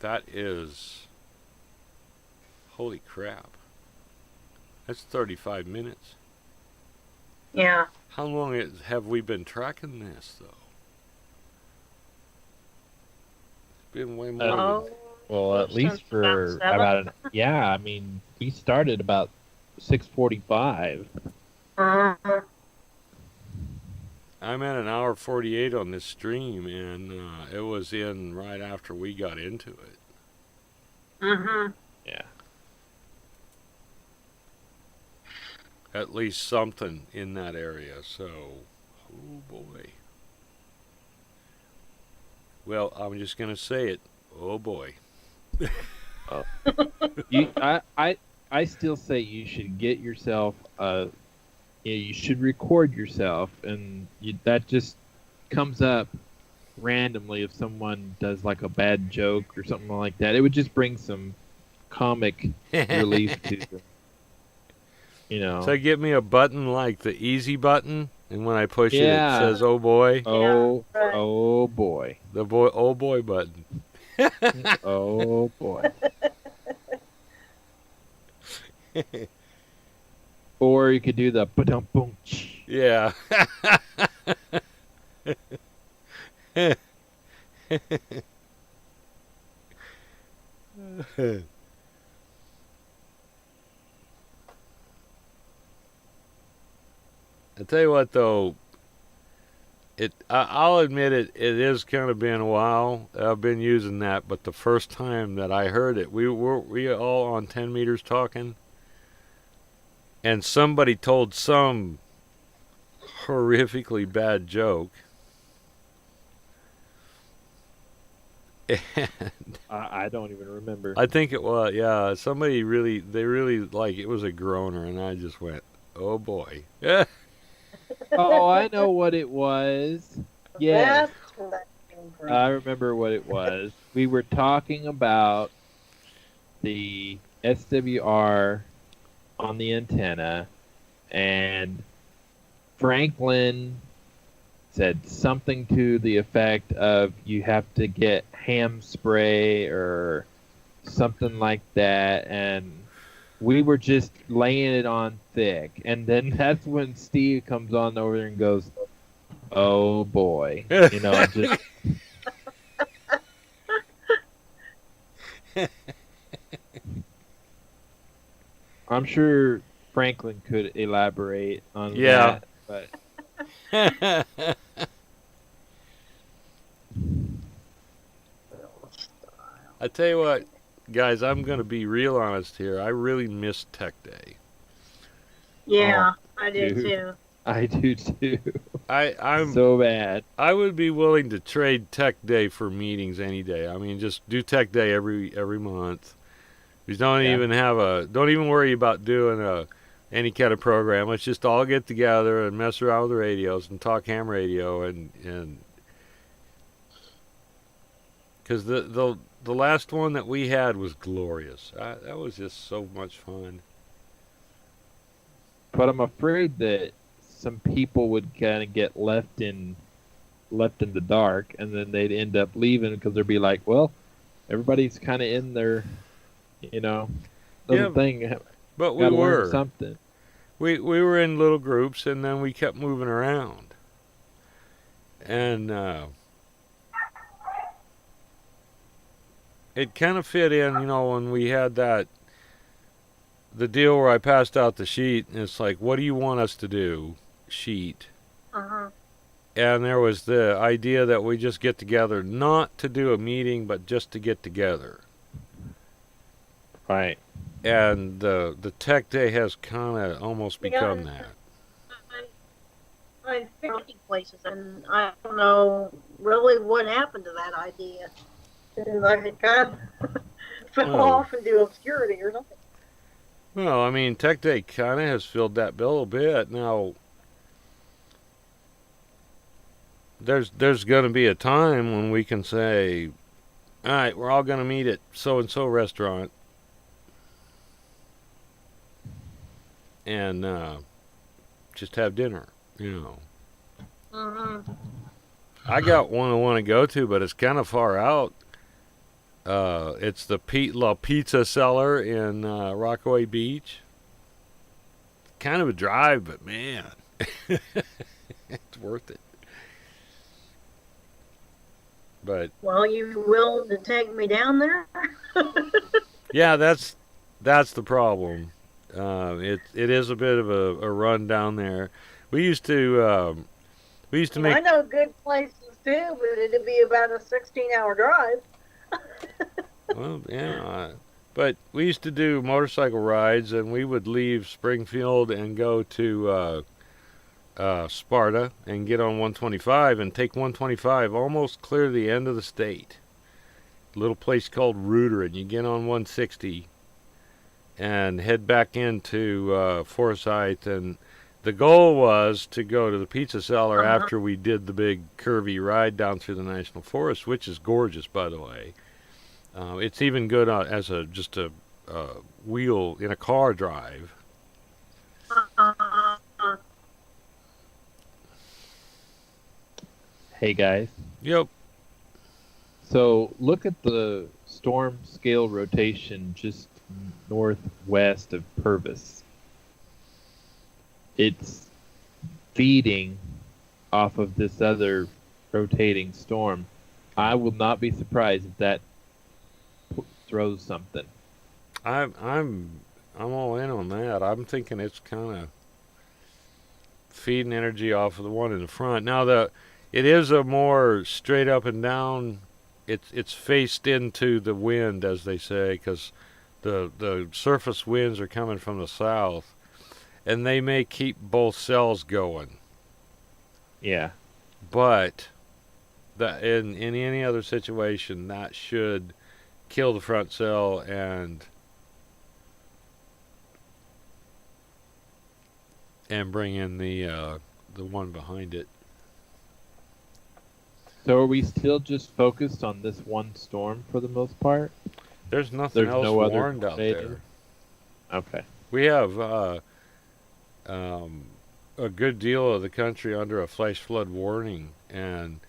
That is, holy crap. That's 35 minutes. Yeah. How long have we been tracking this, though? It's been way more than... Well, at least for about I mean, we started about 6:45. Uh-huh. I'm at an hour 48 on this stream, and it was in right after we got into it. Mm-hmm. Yeah. At least something in that area, so... Oh, boy. Well, I'm just going to say it. Oh, boy. I still say you should get yourself you should record yourself, and that just comes up randomly if someone does like a bad joke or something like that. It would just bring some comic relief to them. You know. So get me a button like the easy button, and when I push it, Yeah. it says, oh, boy. Oh, Yeah, right. oh boy. The oh, boy button. Oh boy. Or you could do the ba-dum boom. Yeah. I tell you what, though, I'll admit it is kind of been a while. I've been using that, but the first time that I heard it, we all on 10 meters talking, and somebody told some horrifically bad joke. And I don't even remember. I think it was, yeah, they really, like, it was a groaner, and I just went, oh boy. Oh, I know what it was. Yeah, That's where that came from. I remember what it was. We were talking about the SWR on the antenna, and Franklin said something to the effect of you have to get ham spray or something like that, and we were just laying it on thick. And then that's when Steve comes on over there and goes, oh boy. You know, just... I'm sure Franklin could elaborate on Yeah. that. But I tell you what, guys, I'm going to be real honest here. I really missed Tech Day. Yeah, I did dude. too. I do too. I'm so bad. I would be willing to trade Tech Day for meetings any day. I mean, just do Tech Day every month. Just don't even worry about doing any kind of program. Let's just all get together and mess around with the radios and talk ham radio and because the last one that we had was glorious. That was just so much fun. but I'm afraid that some people would kind of get left in the dark, and then they'd end up leaving because they'd be like, well, everybody's kind of in their, you know, little Yeah, thing. but we Got to learn were. something. We were in little groups, and then we kept moving around. And it kind of fit in, when we had the deal where I passed out the sheet, and it's like, what do you want us to do? Sheet. Uh-huh. And there was the idea that we just get together, not to do a meeting, but just to get together. Right. And the tech day has kind of almost become that. I found places, and I don't know really what happened to that idea. Like it kind of fell off into obscurity or something. Well, I mean, tech day kind of has filled that bill a bit. Now, there's going to be a time when we can say, all right, we're all going to meet at so-and-so restaurant. And just have dinner, Mm-hmm. I got one I want to go to, but it's kind of far out. It's the La Pizza Cellar in Rockaway Beach. Kind of a drive, but man, it's worth it. But well, you willing to take me down there? yeah, that's the problem. It is a bit of a run down there. We used to make. I know good places too, but it'd be about a 16-hour drive. Well, yeah, but we used to do motorcycle rides, and we would leave Springfield and go to Sparta and get on 125 and take 125 almost clear to the end of the state. A little place called Reuter, and you get on 160 and head back into Forsyth, and the goal was to go to the Pizza Cellar after we did the big curvy ride down through the National Forest, which is gorgeous, by the way. It's even good as just a wheel in a car drive. Hey guys. Yep. So look at the storm scale rotation just northwest of Purvis. It's feeding off of this other rotating storm. I will not be surprised if that throws something. I'm all in on that. I'm thinking it's kind of feeding energy off of the one in the front. Now it is a more straight up and down. It's faced into the wind, as they say, because the surface winds are coming from the south, and they may keep both cells going. Yeah. But in any other situation, that should kill the front cell and bring in the one behind it. So are we still just focused on this one storm for the most part? There's nothing else no other warned out there. tornado? Okay. We have a good deal of the country under a flash flood warning, and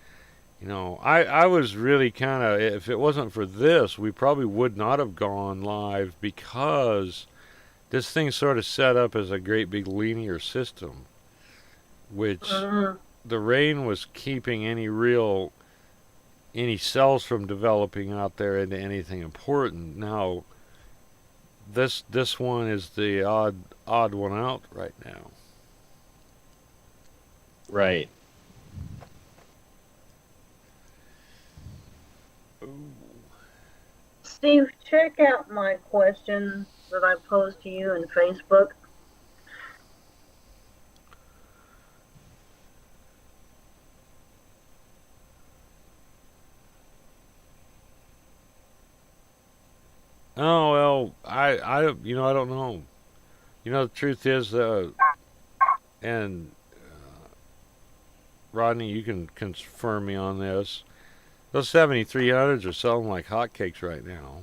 I was really kind of, if it wasn't for this, we probably would not have gone live, because this thing's sort of set up as a great big linear system, which the rain was keeping any cells from developing out there into anything important. Now, this one is the odd one out right now. Right. Steve, check out my question that I posed to you in Facebook. Oh, well, I don't know. The truth is, and Rodney, you can confirm me on this. Those 7300s are selling like hotcakes right now.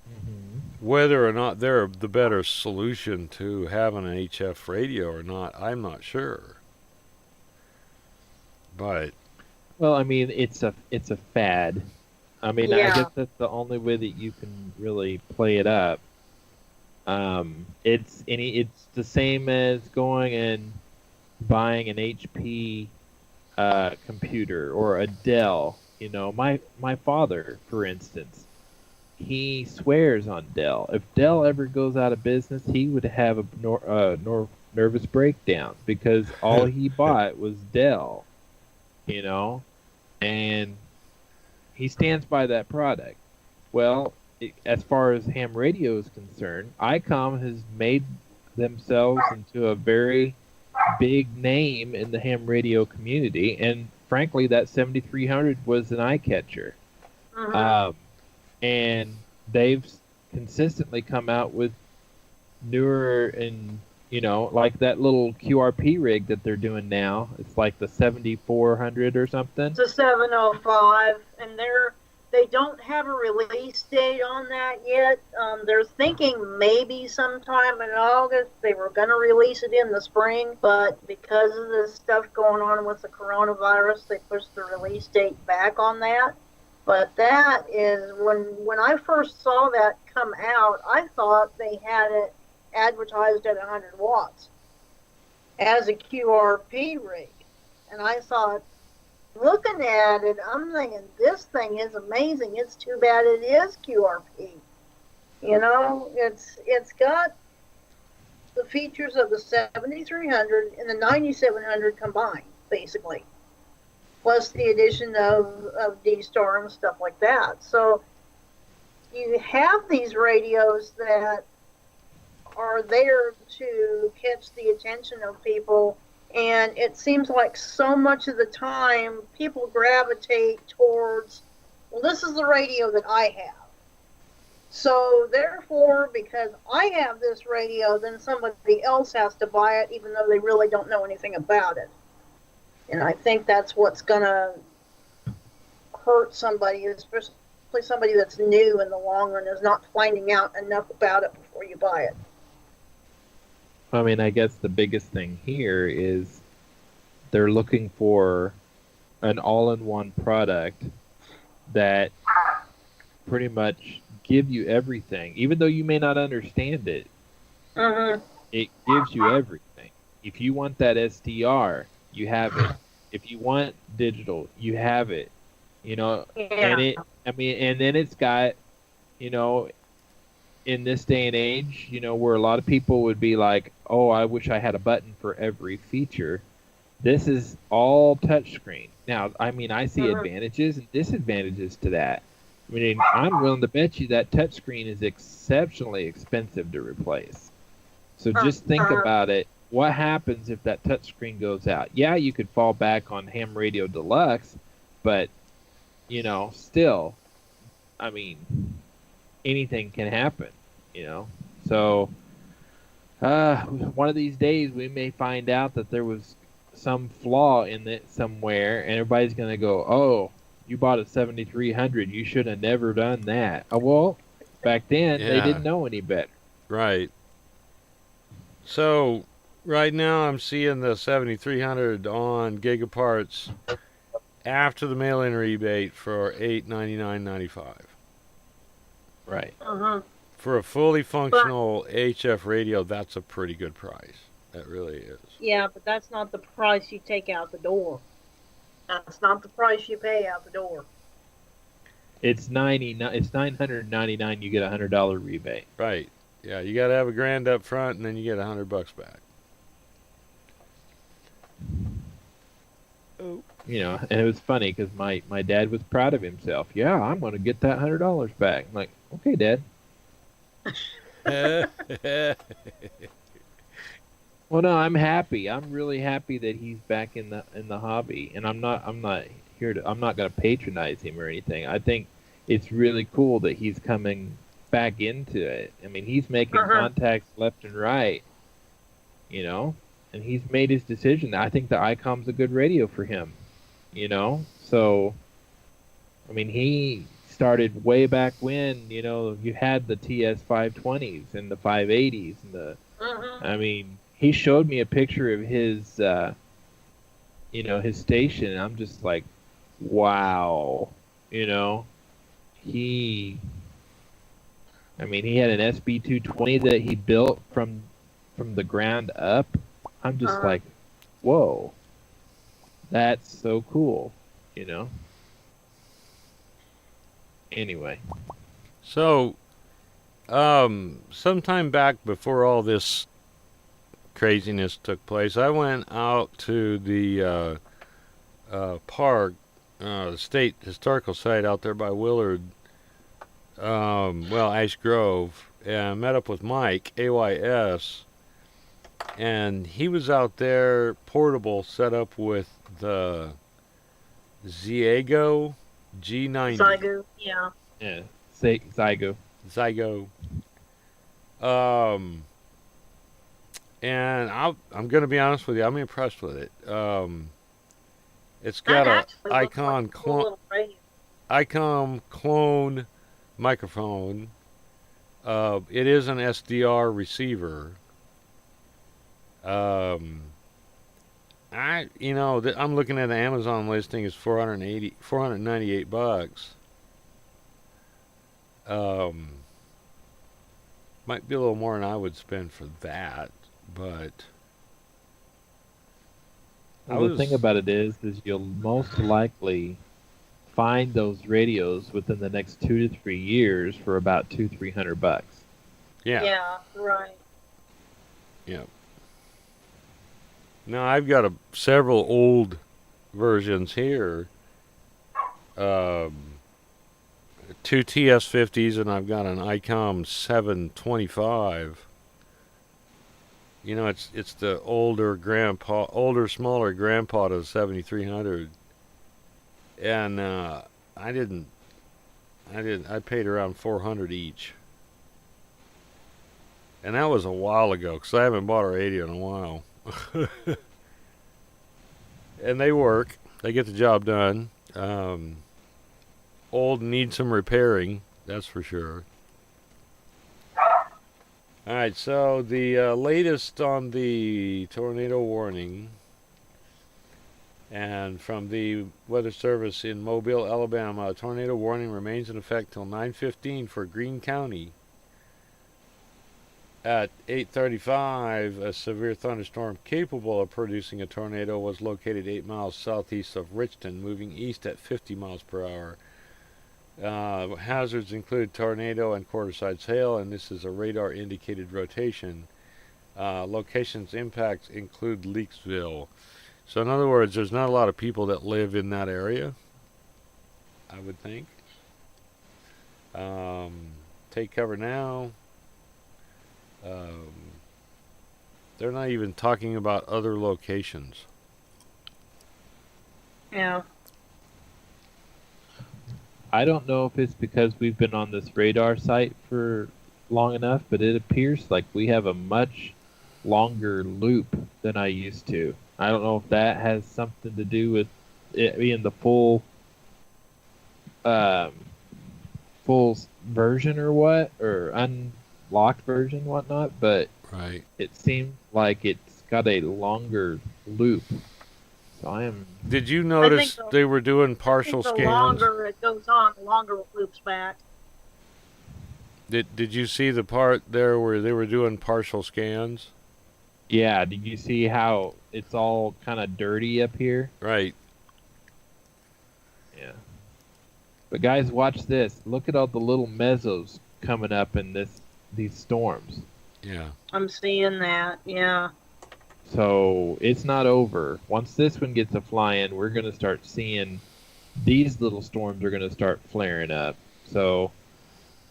Mm-hmm. Whether or not they're the better solution to having an HF radio or not, I'm not sure. But Well, I mean, it's a fad. I mean, I Yeah. guess that's the only way that you can really play it up. It's the same as going and buying an HP computer or a Dell. You know, my father, for instance, he swears on Dell. If Dell ever goes out of business, he would have a nervous breakdown because all he bought was Dell. You know, and he stands by that product. Well, as far as ham radio is concerned, ICOM has made themselves into a very big name in the ham radio community, and frankly, that 7300 was an eye catcher. And they've consistently come out with newer and like that little QRP rig that they're doing now. It's like the 7400 or something. It's a 705, and they don't have a release date on that yet. They're thinking maybe sometime in August. They were going to release it in the spring, but because of the stuff going on with the coronavirus, they pushed the release date back on that. But that is, when I first saw that come out, I thought they had it advertised at 100 watts as a QRP rig. And I thought, looking at it, I'm thinking, this thing is amazing. It's too bad it is QRP. You know, it's got the features of the 7300 and the 9700 combined, basically, plus the addition of D-Star and stuff like that. So you have these radios that are there to catch the attention of people, and it seems like so much of the time people gravitate towards, well, this is the radio that I have. So therefore, because I have this radio, then somebody else has to buy it, even though they really don't know anything about it. And I think that's what's going to hurt somebody, especially somebody that's new in the long run, is not finding out enough about it before you buy it. I mean, I guess the biggest thing here is they're looking for an all-in-one product that pretty much give you everything. Even though you may not understand it, it gives you everything. If you want that SDR, you have it. If you want digital, you have it. You know, and then it's got, in this day and age, where a lot of people would be like, oh, I wish I had a button for every feature. This is all touchscreen. Now, I mean, I see advantages and disadvantages to that. I mean, I'm willing to bet you that touchscreen is exceptionally expensive to replace. So just think about it. What happens if that touchscreen goes out? Yeah, you could fall back on Ham Radio Deluxe, but, still, I mean, anything can happen, So, one of these days we may find out that there was some flaw in it somewhere, and everybody's going to go, oh, you bought a 7300, you should have never done that. Oh, well, back then they didn't know any better. Right. So, right now I'm seeing the 7300 on Gigaparts after the mail-in rebate for $899.95. Right. For a fully functional HF radio, that's a pretty good price. That really is. Yeah, but that's not the price you take out the door. That's not the price you pay out the door. It's $999. You get a $100 rebate. Right. Yeah, you got to have $1,000 up front, and then you get $100 back. Oh. And it was funny because my dad was proud of himself. Yeah, I'm going to get that $100 back. I'm like, okay, Dad. Well, no, I'm happy. I'm really happy that he's back in the hobby, and I'm not going to patronize him or anything. I think it's really cool that he's coming back into it. I mean, he's making contacts left and right, and he's made his decision. I think the ICOM's a good radio for him, So, I mean, he started way back when, you had the TS 520s and the 580s and Mm-hmm. I mean, he showed me a picture of his, his station, and I'm just like, wow, he, he had an SB 220 that he built from the ground up. I'm just Uh-huh. like, whoa, that's so cool, you know. Anyway, So, sometime back before all this craziness took place, I went out to the park, the state historical site out there by Willard, Ash Grove, and met up with Mike, AYS, and he was out there portable set up with the Ziego G90. Zygo, yeah. yeah, say Zygo. Zygo. Um, and I'm going to be honest with you, I'm impressed with it. It's got That a actually looks like a cool little radio. Icon clone microphone. It is an SDR receiver. I'm looking at the Amazon listing is $498. Might be a little more than I would spend for that, but Well, the thing about it is you'll most likely find those radios within the next 2 to 3 years for about $200-300. yeah. Yeah, right. Yeah. Now I've got several old versions here. Two TS50s, and I've got an ICOM 725. It's the older, smaller grandpa to the 7300, and I paid around 400 each, and that was a while ago because I haven't bought a radio in a while. And they work. They get the job done. Old, need some repairing, that's for sure. All right, so the latest on the tornado warning, and from the Weather Service in Mobile, Alabama, a tornado warning remains in effect till 9:15 for Greene County. At 8:35, a severe thunderstorm capable of producing a tornado was located 8 miles southeast of Richton, moving east at 50 miles per hour. Hazards include tornado and quarter-size hail, and this is a radar-indicated rotation. Locations impacts include Leakesville. So in other words, there's not a lot of people that live in that area, I would think. Take cover now. They're not even talking about other locations. Yeah. I don't know if it's because we've been on this radar site for long enough, but it appears like we have a much longer loop than I used to. I don't know if that has something to do with it being the full version or what, or unlocked version, whatnot, but Right. it seems like it's got a longer loop. So I am. Did you notice the- they were doing I partial think the scans? longer it goes on, the longer it loops back. Did you see the part there where they were doing partial scans? Yeah, did you see how it's all kind of dirty up here? Right. Yeah. But guys, watch this. Look at all the little mesos coming up in these storms. Yeah. I'm seeing that, yeah. So it's not over. Once this one gets a flying, we're going to start seeing these little storms are going to start flaring up. So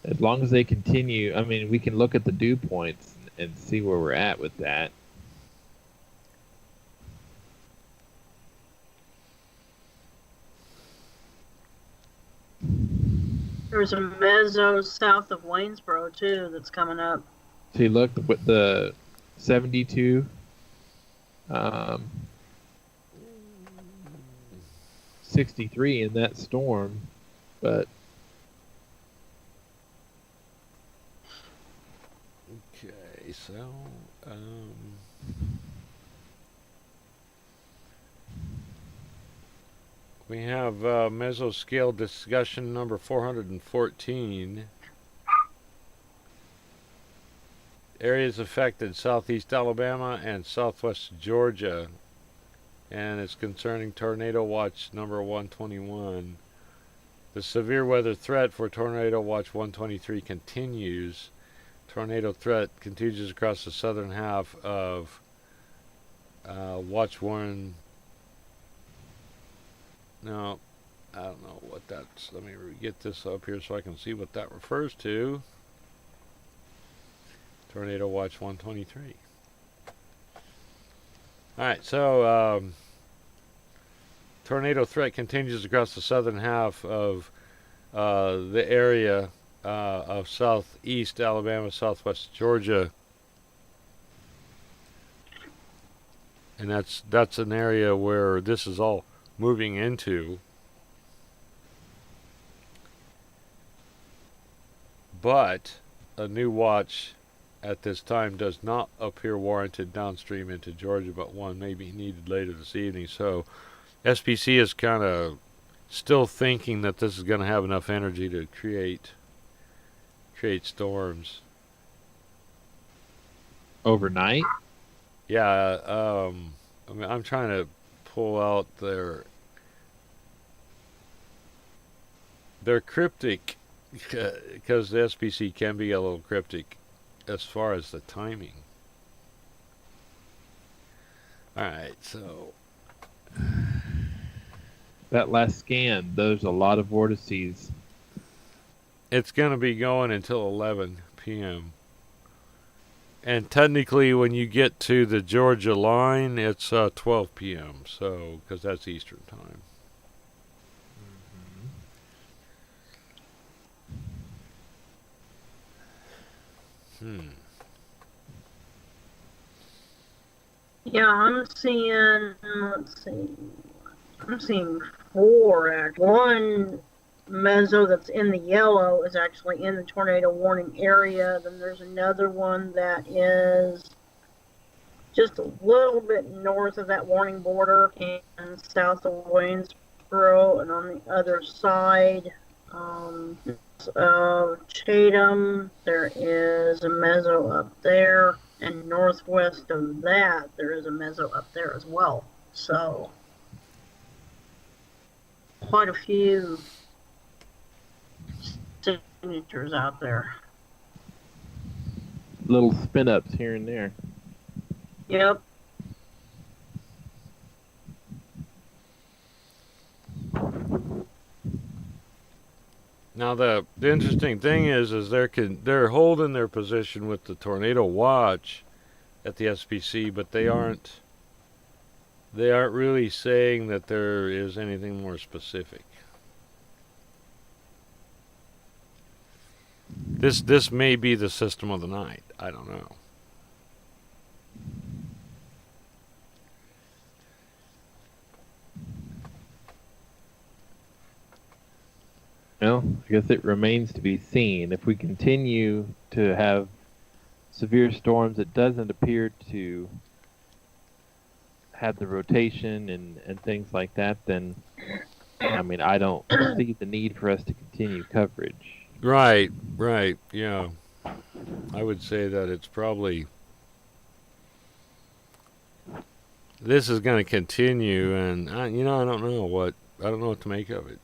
as long as they continue, we can look at the dew points and see where we're at with that. There's a meso south of Waynesboro, too, that's coming up. See, look, with the 72, 63 in that storm, but so we have mesoscale discussion number 414. Areas affected: southeast Alabama and southwest Georgia. And it's concerning tornado watch number 121. The severe weather threat for tornado watch 123 continues. Tornado threat continues across the southern half of watch 1. No, I don't know what that's. Let me get this up here so I can see what that refers to. Tornado watch 123. Alright, so tornado threat continues across the southern half of the area of southeast Alabama, southwest Georgia. And that's an area where this is all moving into. But a new watch at this time does not appear warranted downstream into Georgia, but one may be needed later this evening. So SPC is kind of still thinking that this is going to have enough energy to create storms Overnight? Yeah, I mean, I'm trying to pull out their cryptic, because the SPC can be a little cryptic as far as the timing. Alright, so That last scan, there's a lot of vortices. it's going to be going until 11 p.m. And technically, when you get to the Georgia line, it's 12 p.m. So, because that's Eastern time. Yeah, I'm seeing, let's see, I'm seeing four actually. One meso that's in the yellow is actually in the tornado warning area. Then there's another one that is just a little bit north of that warning border and south of Waynesboro, and on the other side of Chatham, there is a meso up there, and northwest of that, there is a meso up there as well. So, quite a few signatures out there. Little spin ups here and there. Yep. Now the interesting thing is they're holding their position with the tornado watch at the SPC, but they aren't really saying that there is anything more specific. This may be the system of the night. I don't know. Well, I guess it remains to be seen. If we continue to have severe storms, it doesn't appear to have the rotation and things like that, then, I mean, I don't see the need for us to continue coverage. Right, yeah. I would say that it's probably... This is going to continue, and I don't know what to make of it.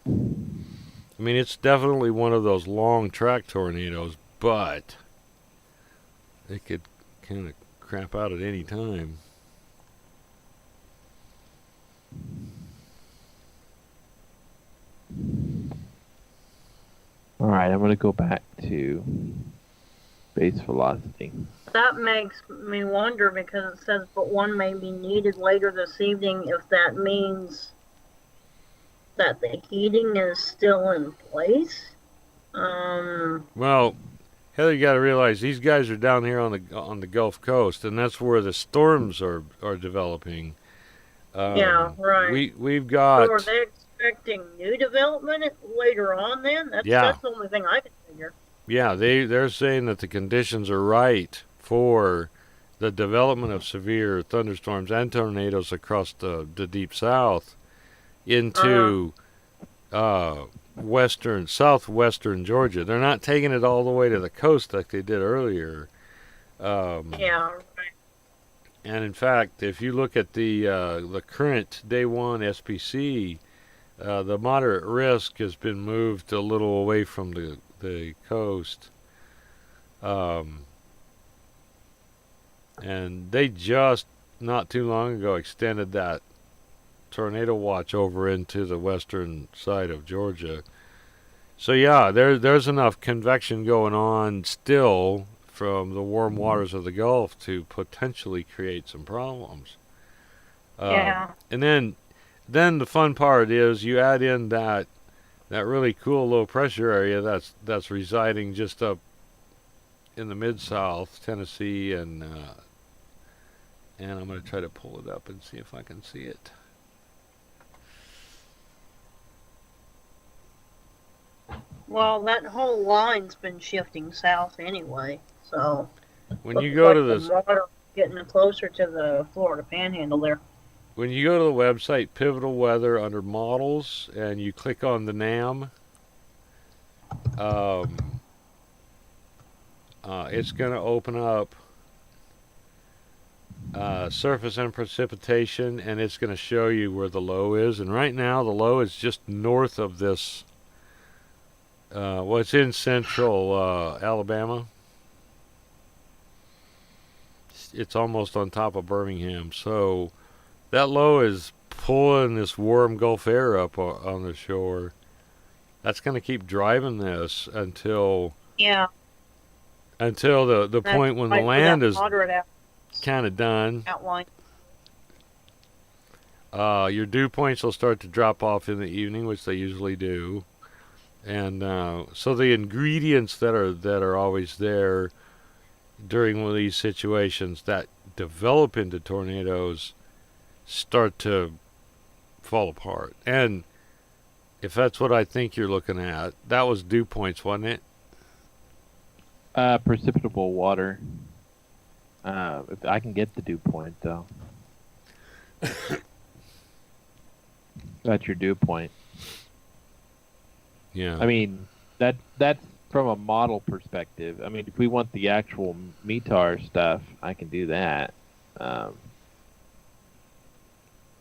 I mean, it's definitely one of those long track tornadoes, but it could kind of crap out at any time. All right, I'm going to go back to base velocity. That makes me wonder, because it says, but one may be needed later this evening, if that means that the heating is still in place. Well, Heather, you got to realize these guys are down here on the Gulf Coast, and that's where the storms are developing. Yeah, right. We've got. So are they expecting new development later on? Then that's the only thing I can figure. Yeah, they're saying that the conditions are right for the development of severe thunderstorms and tornadoes across the deep south into southwestern Georgia. They're not taking it all the way to the coast like they did earlier. Yeah, right. And in fact, if you look at the current day one SPC, the moderate risk has been moved a little away from the coast. And they just not too long ago extended that tornado watch over into the western side of Georgia. So yeah, there's enough convection going on still from the warm waters of the Gulf to potentially create some problems. Yeah. And then the fun part is you add in that really cool low pressure area that's residing just up in the mid-south, Tennessee, and I'm going to try to pull it up and see if I can see it. Well, that whole line's been shifting south anyway, so When you looks go like to the this, water getting closer to the Florida Panhandle there. when you go to the website Pivotal Weather under Models and you click on the NAM, it's going to open up surface and precipitation, and it's going to show you where the low is. And right now, the low is just north of this. It's in central Alabama. It's almost on top of Birmingham. So that low is pulling this warm Gulf air up on the shore. That's going to keep driving this until Yeah. the point when the Right for land that is moderate kind of done. outline. Your dew points will start to drop off in the evening, which they usually do, and so the ingredients that are always there during one of these situations that develop into tornadoes start to fall apart. And if that's what I think you're looking at, that was dew points, wasn't it? Precipitable water. If I can get the dew point, though. That's your dew point. Yeah. I mean, that's from a model perspective. I mean, if we want the actual METAR stuff, I can do that.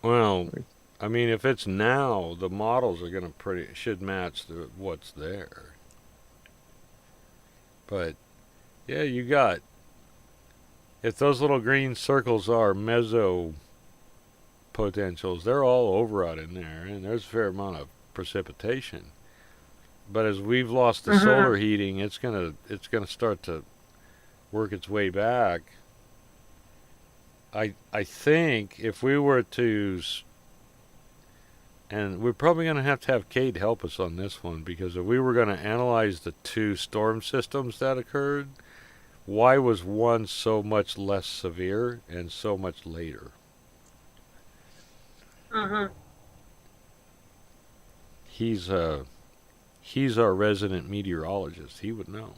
Well, I mean, if it's now, the models are gonna should match what's there. But yeah, you got, if those little green circles are meso potentials, they're all over out in there, and there's a fair amount of precipitation. But as we've lost the solar heating, it's gonna start to work its way back. I think if we were to, and we're probably going to have Kate help us on this one, because if we were going to analyze the two storm systems that occurred, why was one so much less severe and so much later? He's our resident meteorologist. He would know.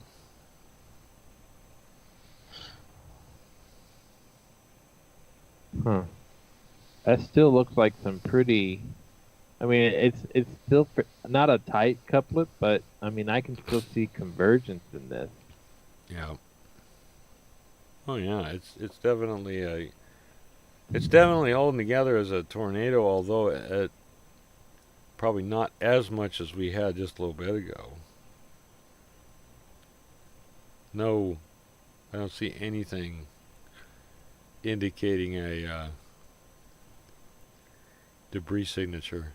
Huh. That still looks like some pretty. I mean, it's still not a tight couplet, but I mean, I can still see convergence in this. Yeah. Oh yeah, it's definitely holding together as a tornado, although it probably not as much as we had just a little bit ago. No, I don't see anything indicating a debris signature.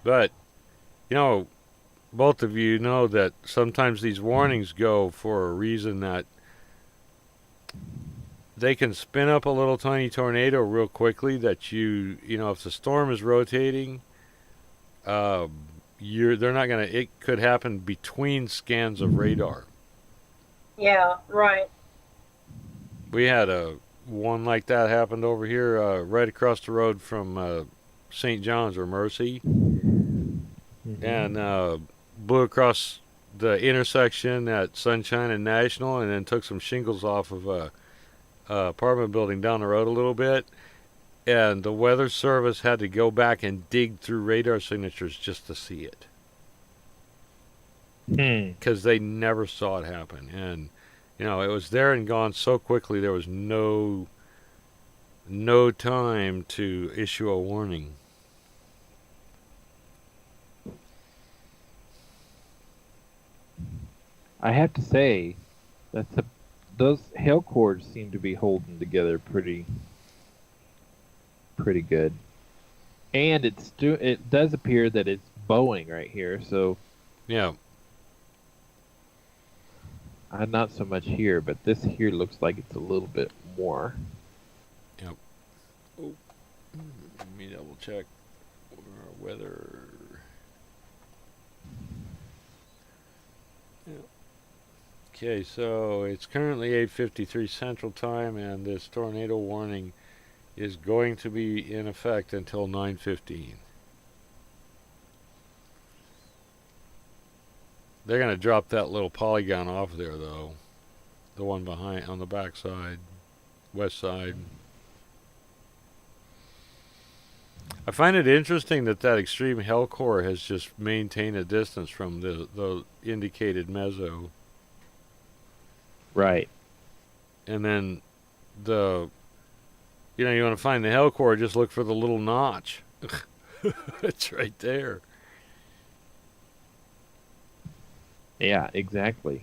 But, both of you know that sometimes these warnings go for a reason, that they can spin up a little tiny tornado real quickly, that if the storm is rotating, they're not going to, it could happen between scans of radar. Yeah, right. We had one like that happened over here, right across the road from St. John's or Mercy, and blew across the intersection at Sunshine and National, and then took some shingles off of a apartment building down the road a little bit. And the Weather Service had to go back and dig through radar signatures just to see it, because they never saw it happen. And it was there and gone so quickly. There was no time to issue a warning. I have to say, those hail cores seem to be holding together pretty good, and it does appear that it's bowing right here. So Yeah. not so much here, but this here looks like it's a little bit more. Yep. Oh, let me double check our weather. Yep. Okay, so it's currently 8:53 Central Time, and this tornado warning is going to be in effect until 9:15. They're going to drop that little polygon off there, though. The one behind, on the back side, west side. I find it interesting that extreme hell core has just maintained a distance from the indicated meso. Right. And then you want to find the hell core, just look for the little notch. It's right there. Yeah, exactly.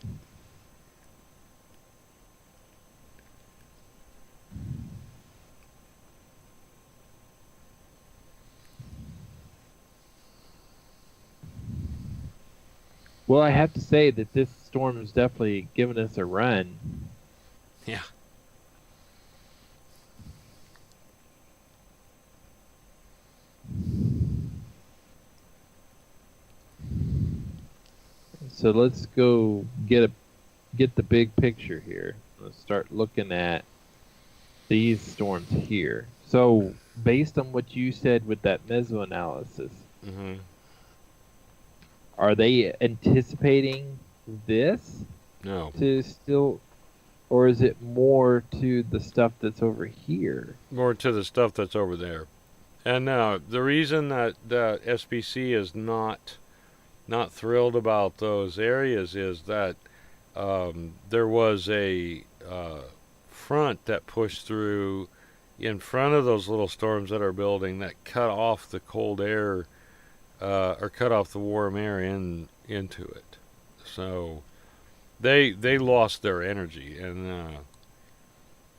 Well, I have to say that this storm has definitely given us a run. Yeah. So let's go get the big picture here. Let's start looking at these storms here. So based on what you said with that meso analysis, Mm-hmm. are they anticipating this No. to still, or is it more to the stuff that's over here? More to the stuff that's over there. And now, the reason that SPC is not thrilled about those areas is that there was a front that pushed through in front of those little storms that are building that cut off the cold air, or cut off the warm air into it. So they lost their energy, and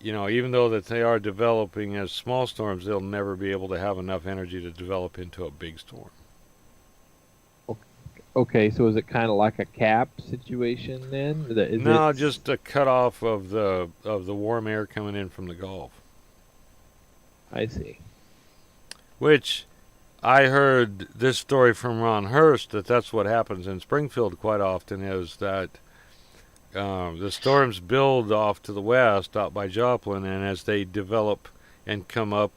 even though that they are developing as small storms, they'll never be able to have enough energy to develop into a big storm. Okay, so is it kind of like a cap situation then? No, just a cutoff of the warm air coming in from the Gulf. I see. Which I heard this story from Ron Hurst, that's what happens in Springfield quite often, is that the storms build off to the west out by Joplin, and as they develop and come up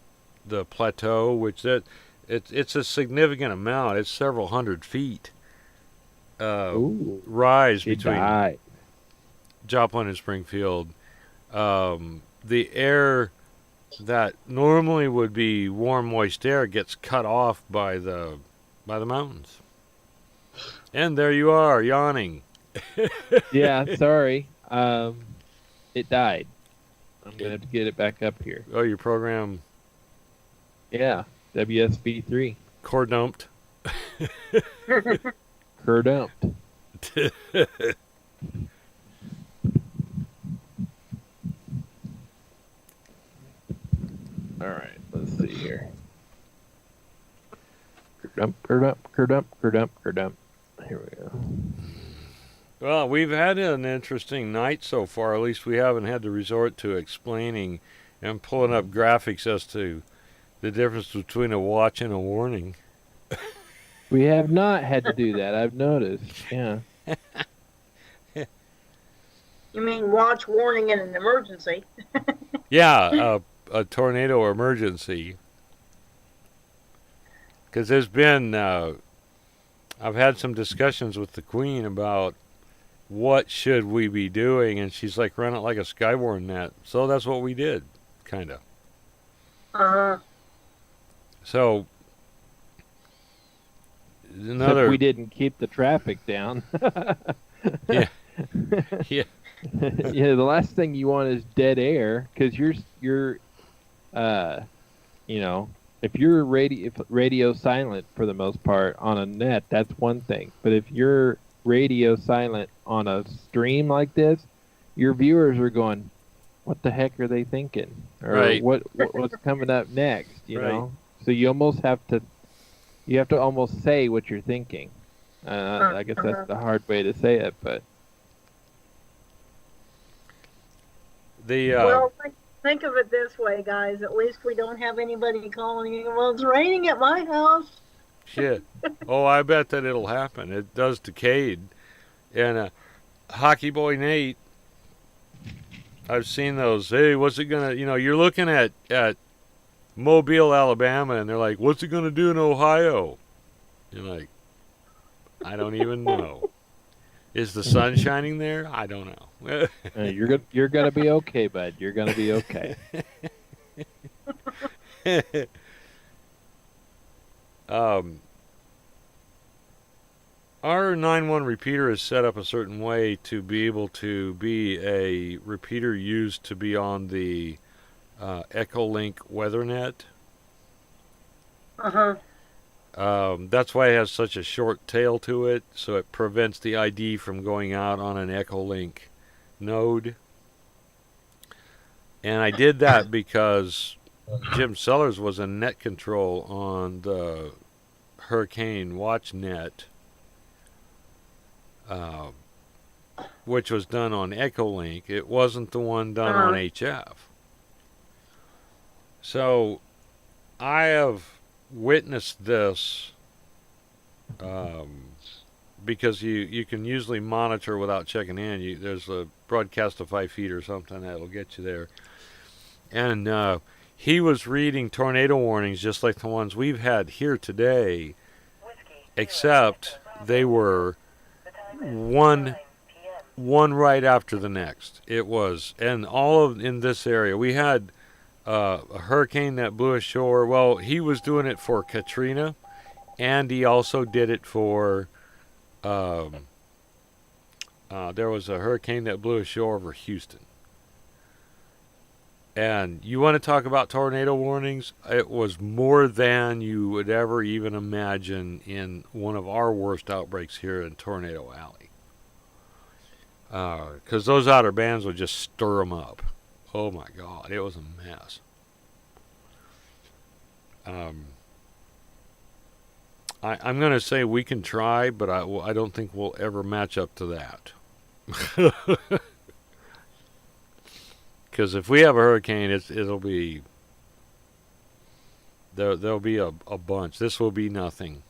the plateau, which it's a significant amount, it's several hundred feet. Rise between Joplin and Springfield. The air that normally would be warm, moist air gets cut off by the mountains. And there you are, yawning. Yeah, sorry. It died. I'm gonna have to get it back up here. Oh, your program? Yeah, WSB3. Core dumped. Cur dumped. All right, let's see here. Cur dump, cur dump, cur dump, cur dump, cur dump. Here we go. Well, we've had an interesting night so far. At least we haven't had to resort to explaining and pulling up graphics as to the difference between a watch and a warning. We have not had to do that. I've noticed. Yeah. You mean watch, warning, in an emergency? Yeah, a tornado emergency. Because there's been, I've had some discussions with the Queen about what should we be doing? And she's like, run it like a Skywarn net. So that's what we did, kind of. Uh-huh. So Except we didn't keep the traffic down. Yeah. Yeah. Yeah, the last thing you want is dead air, because you're you know, if you're radio silent for the most part on a net, that's one thing. But if you're radio silent on a stream like this, your viewers are going, what the heck are they thinking? Or Right. what's coming up next, you Right. know? So you have to almost say what you're thinking. I guess that's the hard way to say it, but Well, think of it this way, guys. At least we don't have anybody calling in. Well, it's raining at my house. shit. Oh, I bet that it'll happen. It does to Cade. And Hockey Boy Nate, I've seen those. Hey, what's it gonna? You're looking at Mobile, Alabama, and they're like, what's it gonna do in Ohio? You're like, I don't even know. Is the sun shining there? I don't know. you're gonna be okay, bud. You're gonna be okay. Our 9-1 repeater is set up a certain way to be able to be a repeater used to be on the Echolink WeatherNet. Uh-huh. That's why it has such a short tail to it, so it prevents the ID from going out on an Echolink node. And I did that because Jim Sellers was in net control on the Hurricane Watch Net, which was done on Echolink. It wasn't the one done on HF. So I have witnessed this because you can usually monitor without checking in. There's a Broadcastify feed or something that'll get you there. And he was reading tornado warnings just like the ones we've had here today, except they were one right after the next. It was, and all of in this area we had a hurricane that blew ashore. Well, he was doing it for Katrina, and he also did it for there was a hurricane that blew ashore over Houston. And you want to talk about tornado warnings? It was more than you would ever even imagine in one of our worst outbreaks here in Tornado Alley. Because those outer bands would just stir them up. Oh my God, it was a mess. I'm going to say we can try, but I don't think we'll ever match up to that. Because if we have a hurricane, it'll be there'll be a bunch. This will be nothing.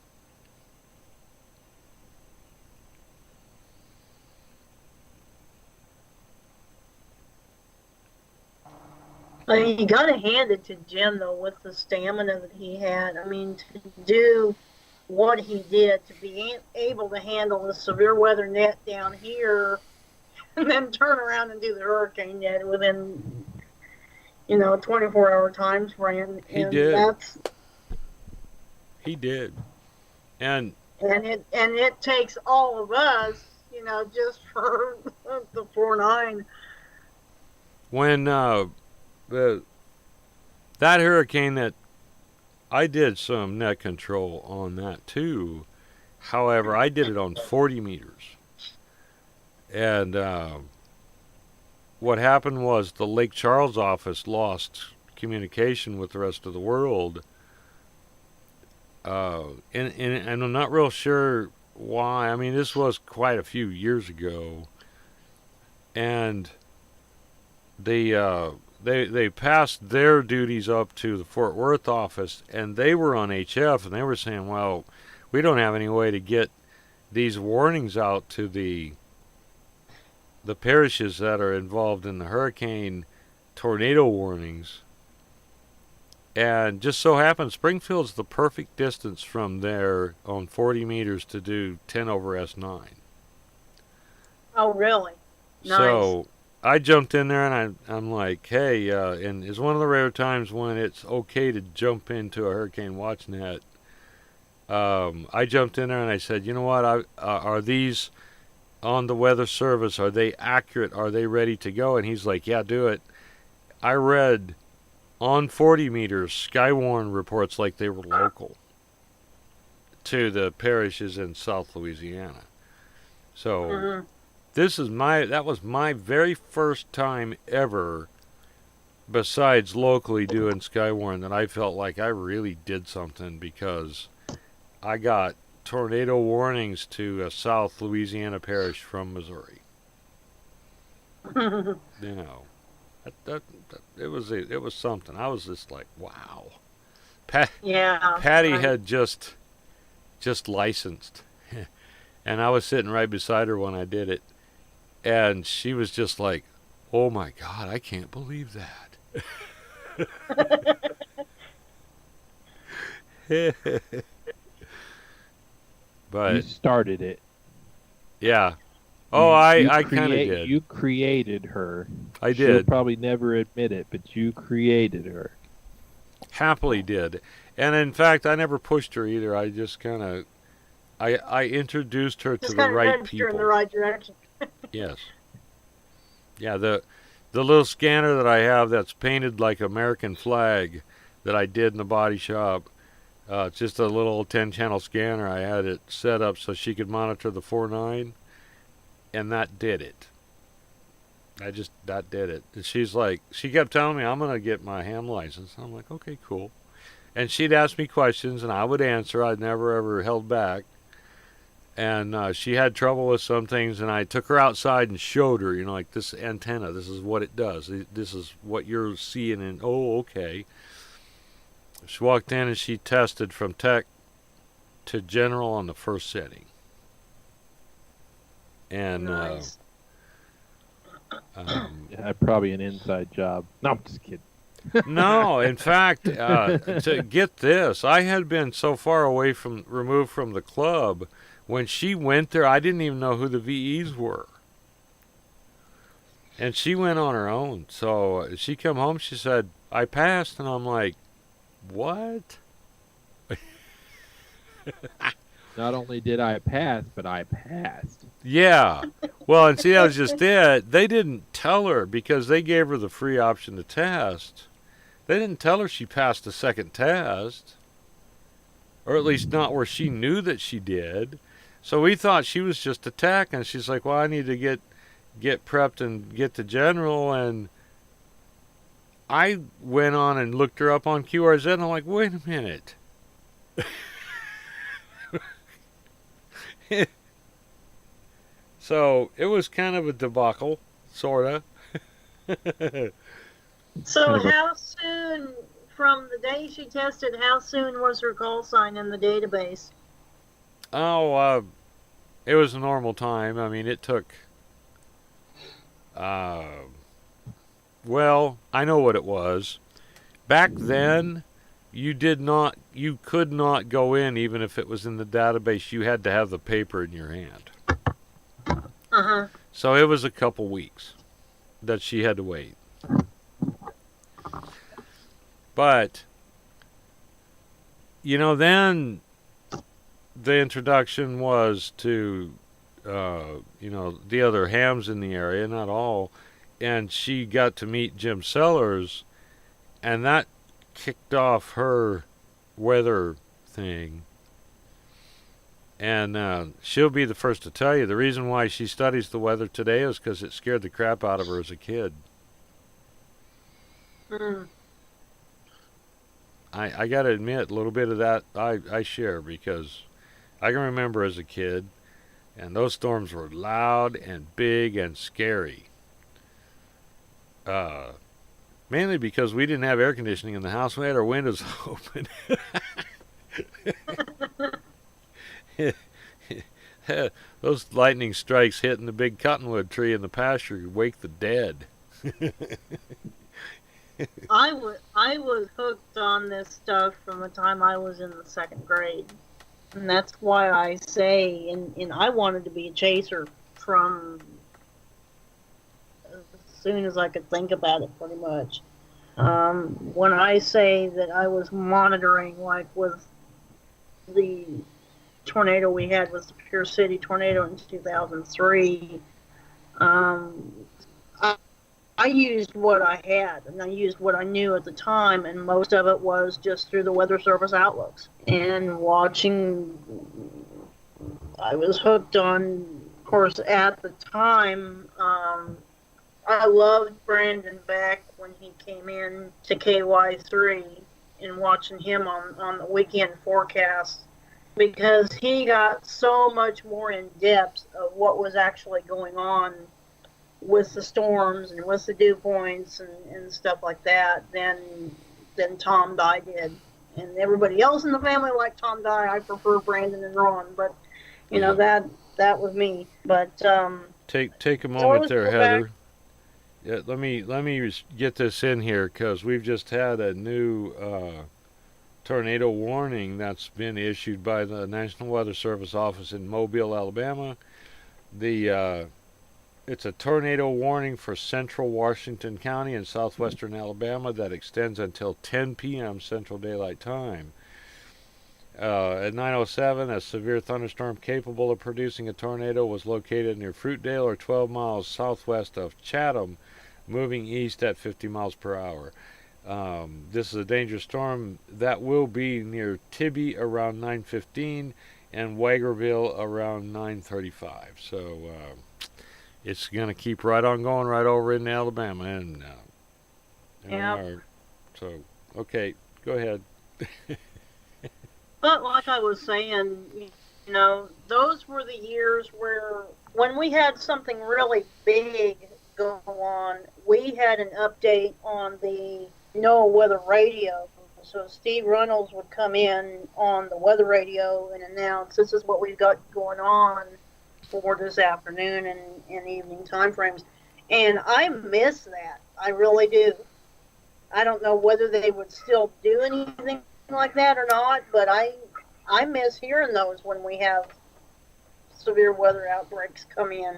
I mean, you gotta hand it to Jim though, with the stamina that he had. I mean, to do what he did, to be able to handle the severe weather net down here, and then turn around and do the hurricane net within, 24-hour time frame. He did. He did. And it takes all of us, just for the 4-9. When that hurricane that I did some net control on that too. However, I did it on 40 meters. And what happened was the Lake Charles office lost communication with the rest of the world. And I'm not real sure why. I mean, this was quite a few years ago. And they passed their duties up to the Fort Worth office, and they were on HF, and they were saying, well, we don't have any way to get these warnings out to the parishes that are involved in the hurricane tornado warnings. And just so happens Springfield's the perfect distance from there on 40 meters to do 10 over S9. Oh, really? Nice. So I jumped in there and I'm like, hey, and it's one of the rare times when it's okay to jump into a hurricane watch net. I jumped in there and I said, you know what? Are these on the Weather Service? Are they accurate? Are they ready to go? And he's like, yeah, do it. I read on 40 meters Skywarn reports like they were local to the parishes in South Louisiana. So Mhm. that was my very first time ever, besides locally doing Skywarn, that I felt like I really did something, because I got tornado warnings to a South Louisiana parish from Missouri. You know, it was something. I was just like, wow. Yeah. Patty Right. had just licensed, and I was sitting right beside her when I did it, and she was just like, "Oh my God, I can't believe that." You But started it. yeah, oh, I kind of create. did. You created her. I She'll did. probably never admit it, but you created her. Happily did, and in fact, I never pushed her either. I just kind of I introduced her to Just the kind of right nudged her in the people. right direction. Yes. Yeah, the little scanner that I have that's painted like American flag that I did in the body shop. It's just a little 10-channel scanner. I had it set up so she could monitor the 4.9, and that did it. That did it. And she's like, she kept telling me, I'm gonna get my ham license. I'm like, okay, cool. And she'd ask me questions, and I would answer. I'd never ever held back. And she had trouble with some things, and I took her outside and showed her, like this antenna, this is what it does, this is what you're seeing, and oh, okay. She walked in and she tested from tech to general on the first setting. And Nice. Yeah, probably an inside job. No, I'm just kidding. no, in fact, to get this, I had been so far removed from the club. When she went there, I didn't even know who the VEs were. And she went on her own. So she come home, she said, I passed. And I'm like, what? Not only did I pass, but I passed. Yeah. Well, and see, that was just it. They didn't tell her because they gave her the free option to test. They didn't tell her she passed the second test. Or at least not where she knew that she did. So we thought she was just a tech, and she's like, well, I need to get prepped and get to general. And I went on and looked her up on QRZ, and I'm like, wait a minute. So it was kind of a debacle, sorta. So how soon, from the day she tested, how soon was her call sign in the database? Oh, it was a normal time. I mean, it took. Well, I know what it was. Back then, you could not go in even if it was in the database. You had to have the paper in your hand. Uh-huh. So it was a couple weeks that she had to wait. But, then the introduction was to, the other hams in the area, not all, and she got to meet Jim Sellers, and that kicked off her weather thing. And she'll be the first to tell you the reason why she studies the weather today is because it scared the crap out of her as a kid. Mm. I got to admit, a little bit of that I share, because I can remember as a kid, and those storms were loud and big and scary. Mainly because we didn't have air conditioning in the house. We had our windows open. Those lightning strikes hitting the big cottonwood tree in the pasture would wake the dead. I was hooked on this stuff from the time I was in the second grade. And that's why I say, and I wanted to be a chaser from soon as I could think about it, pretty much. When I say that I was monitoring, like with the tornado we had was the Pure City tornado in 2003, um, I, I used what I had, and I used what I knew at the time, and most of it was just through the Weather Service outlooks. And watching, I was hooked on, of course, at the time, I loved Brandon Beck when he came in to KY3 and watching him on the weekend forecast because he got so much more in depth of what was actually going on with the storms and with the dew points and stuff like that than Tom Dye did. And everybody else in the family liked Tom Dye. I prefer Brandon and Ron, but you know that was me. But take a moment there, Heather. Yeah, let me get this in here because we've just had a new tornado warning that's been issued by the National Weather Service office in Mobile, Alabama. It's a tornado warning for central Washington County and southwestern Alabama that extends until 10 p.m. Central Daylight Time. At 9:07, a severe thunderstorm capable of producing a tornado was located near Fruitdale, or 12 miles southwest of Chatham, moving east at 50 miles per hour. This is a dangerous storm that will be near Tibby around 9:15 and Wagerville around 9:35. So it's going to keep right on going right over in Alabama. And so, okay, go ahead. But like I was saying, you know, those were the years where when we had something really big go on, we had an update on the NOAA weather radio. So Steve Reynolds would come in on the weather radio and announce, this is what we've got going on for this afternoon and evening time frames. And I miss that. I really do. I don't know whether they would still do anything like that or not, but I miss hearing those when we have severe weather outbreaks come in.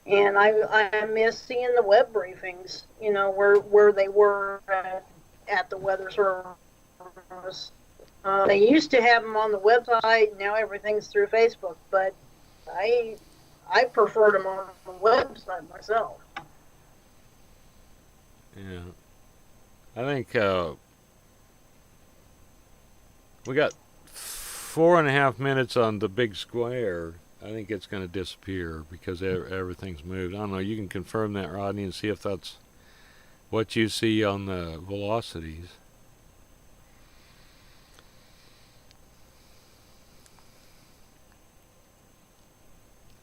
And I miss seeing the web briefings, you know, where they were at the Weather Service. They used to have them on the website. Now everything's through Facebook, but I preferred them on the website myself. Yeah, I think we got 4.5 minutes on the big square. I think it's going to disappear because everything's moved. I don't know. You can confirm that, Rodney, and see if that's what you see on the velocities.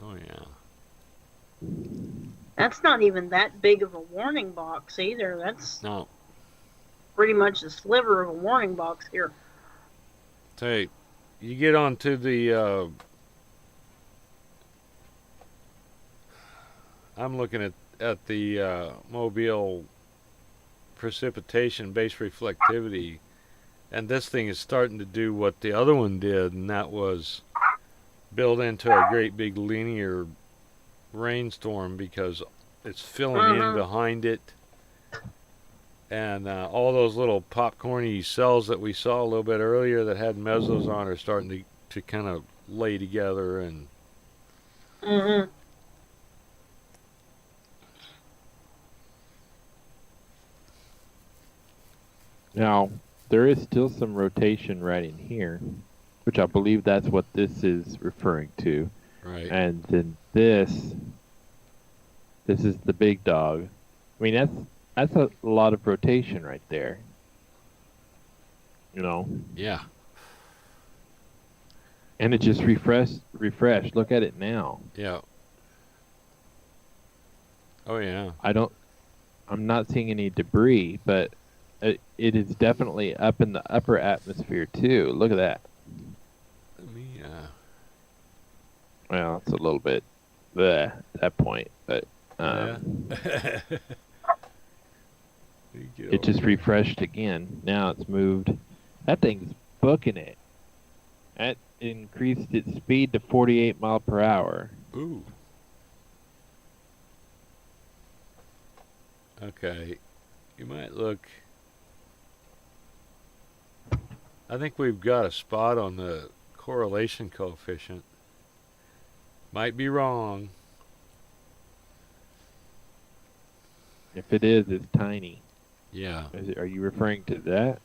Oh, yeah. That's not even that big of a warning box either. That's pretty much a sliver of a warning box here. Hey, you get onto the I'm looking at the Mobile precipitation base reflectivity, and this thing is starting to do what the other one did, and that was build into a great big linear rainstorm because it's filling in behind it, and all those little popcorny cells that we saw a little bit earlier that had mesos on are starting to kind of lay together and Now, there is still some rotation right in here, which I believe that's what this is referring to. Right. And then this is the big dog. I mean, that's a lot of rotation right there. You know? Yeah. And it just refreshed. Look at it now. Yeah. Oh, yeah. I'm not seeing any debris, but it is definitely up in the upper atmosphere too. Look at that. Let me, well, it's a little bit at that point, but yeah. It just refreshed again. Now it's moved. That thing's booking it. That increased its speed to 48 miles per hour. Ooh. Okay, you might look. I think we've got a spot on the correlation coefficient. Might be wrong. If it is, it's tiny. Yeah. Are you referring to that?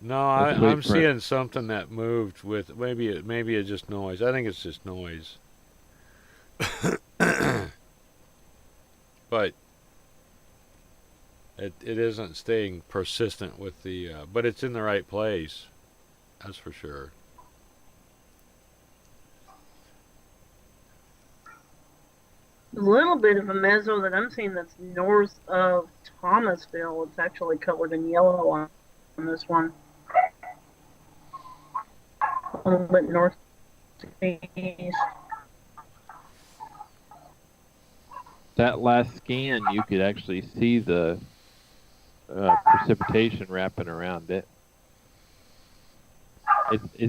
No, Let's wait I'm for it. seeing something that moved with maybe it's just noise. I think it's just noise. But it isn't staying persistent with the but it's in the right place. That's for sure. A little bit of a mezzo that I'm seeing that's north of Thomasville. It's actually colored in yellow on this one. A little bit northeast. That last scan, you could actually see the precipitation wrapping around it.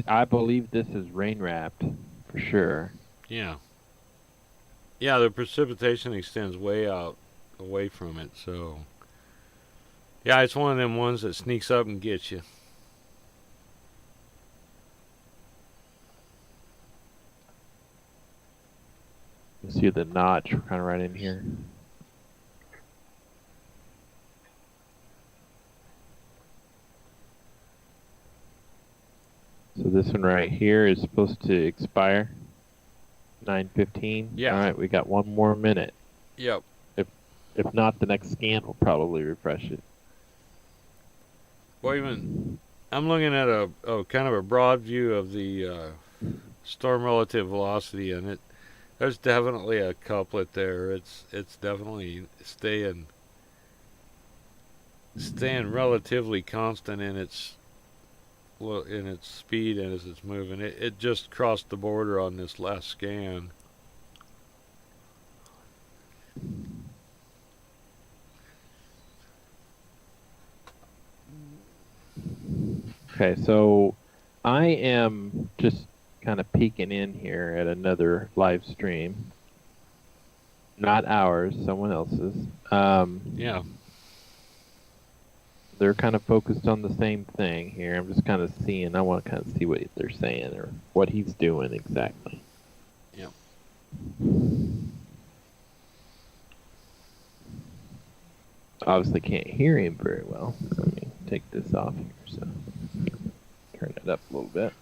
I believe this is rain wrapped for sure. Yeah. Yeah, the precipitation extends way out away from it, so yeah, it's one of them ones that sneaks up and gets you. You see the notch kind of right in here. So this one right here is supposed to expire 9:15. Yeah. All right, we got one more minute. Yep. If not, the next scan will probably refresh it. Well, even I'm looking at a kind of a broad view of the storm relative velocity, and there's definitely a couplet there. It's definitely staying relatively constant in its speed and as it's moving. It just crossed the border on this last scan. Okay, so I am just kind of peeking in here at another live stream. Not ours, someone else's. Yeah. They're kind of focused on the same thing here. I'm just kind of seeing, I want to kind of see what they're saying or what he's doing exactly. Yep. Obviously can't hear him very well. So let me take this off here. So turn it up a little bit.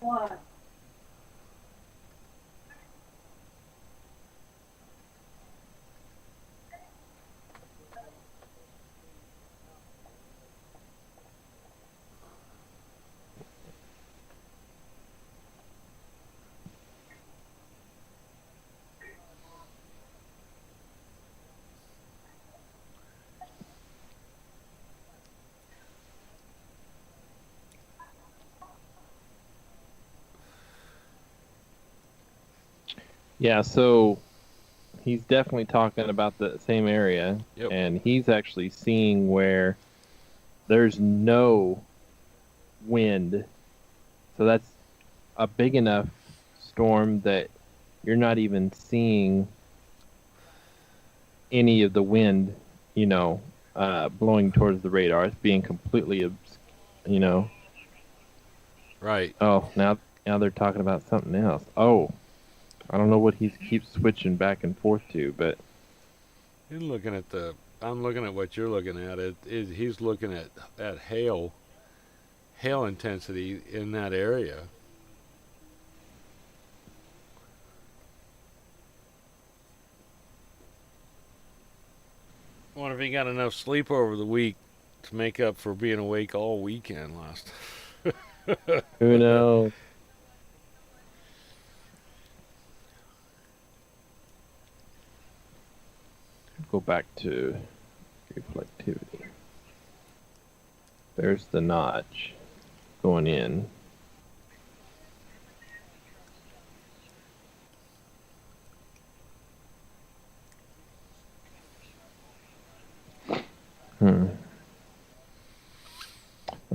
What? Yeah, so he's definitely talking about the same area, Yep. and he's actually seeing where there's no wind. So that's a big enough storm that you're not even seeing any of the wind, blowing towards the radar. It's being completely, Right. Oh, now they're talking about something else. Oh, I don't know what he keeps switching back and forth to, but I'm looking at what you're looking at. He's looking at hail intensity in that area. I wonder if he got enough sleep over the week to make up for being awake all weekend last. who knows? Go back to reflectivity. There's the notch going in.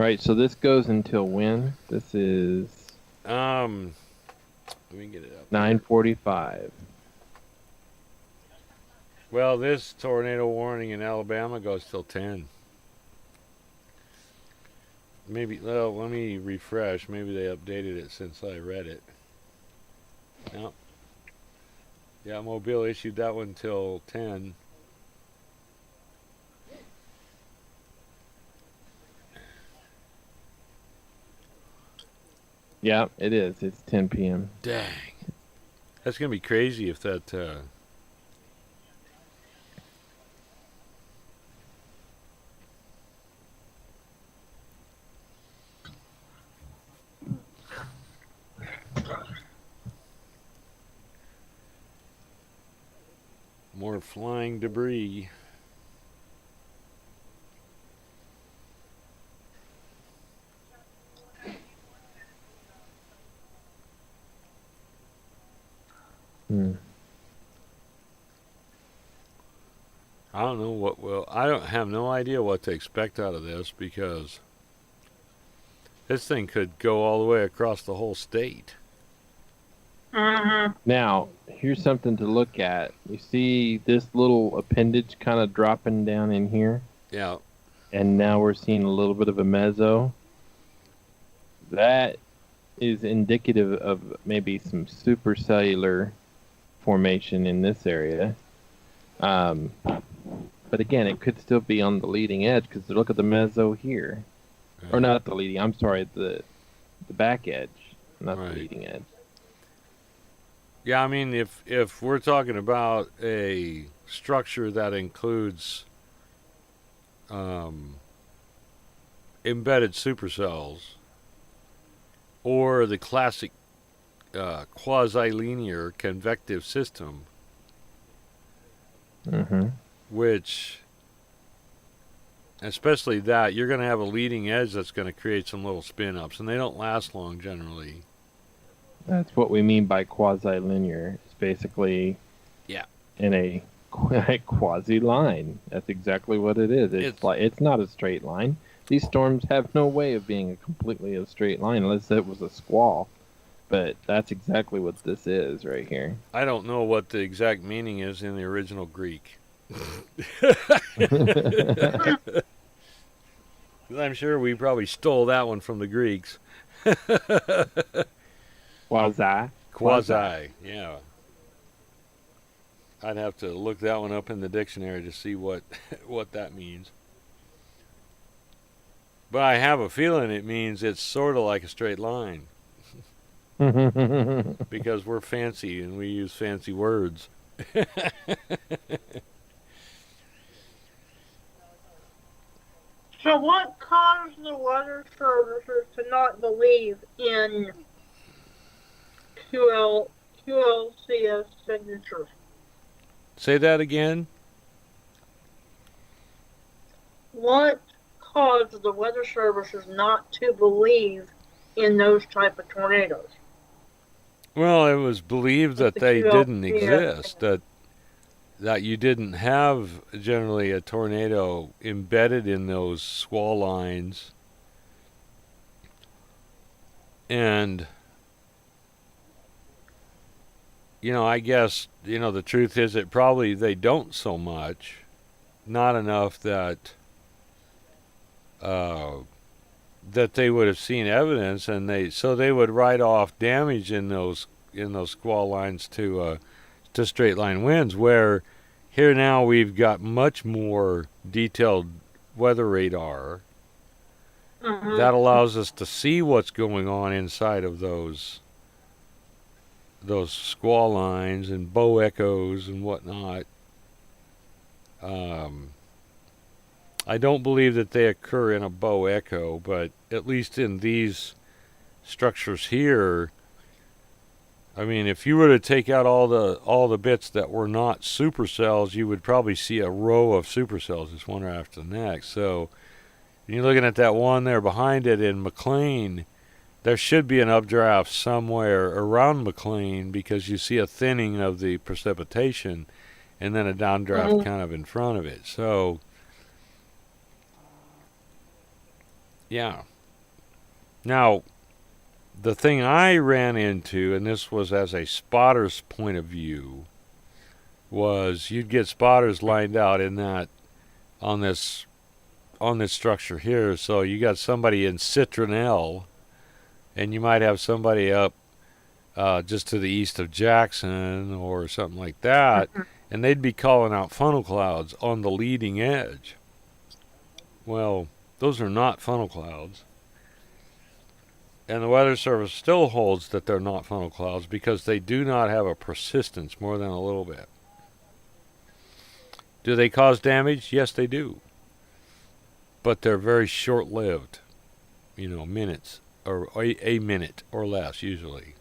Right, so this goes until when? This is Let me get it up. 9:45. Well, this tornado warning in Alabama goes till 10. Maybe, well, let me refresh. Maybe they updated it since I read it. No. Yeah, Mobile issued that one till 10. Yeah, it is. It's 10 p.m. Dang. That's going to be crazy if that... more flying debris. Hmm. I don't know what will... I don't have no idea what to expect out of this because this thing could go all the way across the whole state. Mm-hmm. Now, here's something to look at. You see this little appendage kind of dropping down in here? Yeah. And now we're seeing a little bit of a mezzo. That is indicative of maybe some supercellular formation in this area. But again, it could still be on the leading edge because look at the mezzo here. Or not the leading, I'm sorry, the back edge, not Right. the leading edge. Yeah, I mean, if we're talking about a structure that includes embedded supercells or the classic quasi-linear convective system, Mm-hmm. which, especially that, you're going to have a leading edge that's going to create some little spin-ups, and they don't last long generally. That's what we mean by quasi-linear. It's basically in a quasi-line. That's exactly what it is. It's not a straight line. These storms have no way of being completely a straight line unless it was a squall. But that's exactly what this is right here. I don't know what the exact meaning is in the original Greek. I'm sure we probably stole that one from the Greeks. Quasi, yeah. I'd have to look that one up in the dictionary to see what that means. But I have a feeling it means it's sort of like a straight line. Because we're fancy and we use fancy words. So what caused the weather services to not believe in QLCS signatures? Say that again? What caused the weather services not to believe in those type of tornadoes? Well, it was believed that they didn't exist, that you didn't have generally a tornado embedded in those squall lines. And, I guess, the truth is that probably they don't so much. Not enough that that they would have seen evidence, and they would write off damage in those squall lines to straight line winds, where here now we've got much more detailed weather radar that allows us to see what's going on inside of those squall lines and bow echoes and whatnot. I don't believe that they occur in a bow echo, but at least in these structures here, I mean, if you were to take out all the bits that were not supercells, you would probably see a row of supercells, just one right after the next. So, when you're looking at that one there behind it in McLean, there should be an updraft somewhere around McLean because you see a thinning of the precipitation and then a downdraft kind of in front of it. So, yeah, Now, the thing I ran into, and this was as a spotter's point of view, was you'd get spotters lined out in that on this structure here. So you got somebody in Citronelle, and you might have somebody up just to the east of Jackson or something like that, and they'd be calling out funnel clouds on the leading edge. Well, those are not funnel clouds. And the Weather Service still holds that they're not funnel clouds because they do not have a persistence more than a little bit. Do they cause damage? Yes, they do. But they're very short-lived. Minutes. Or a minute or less, usually.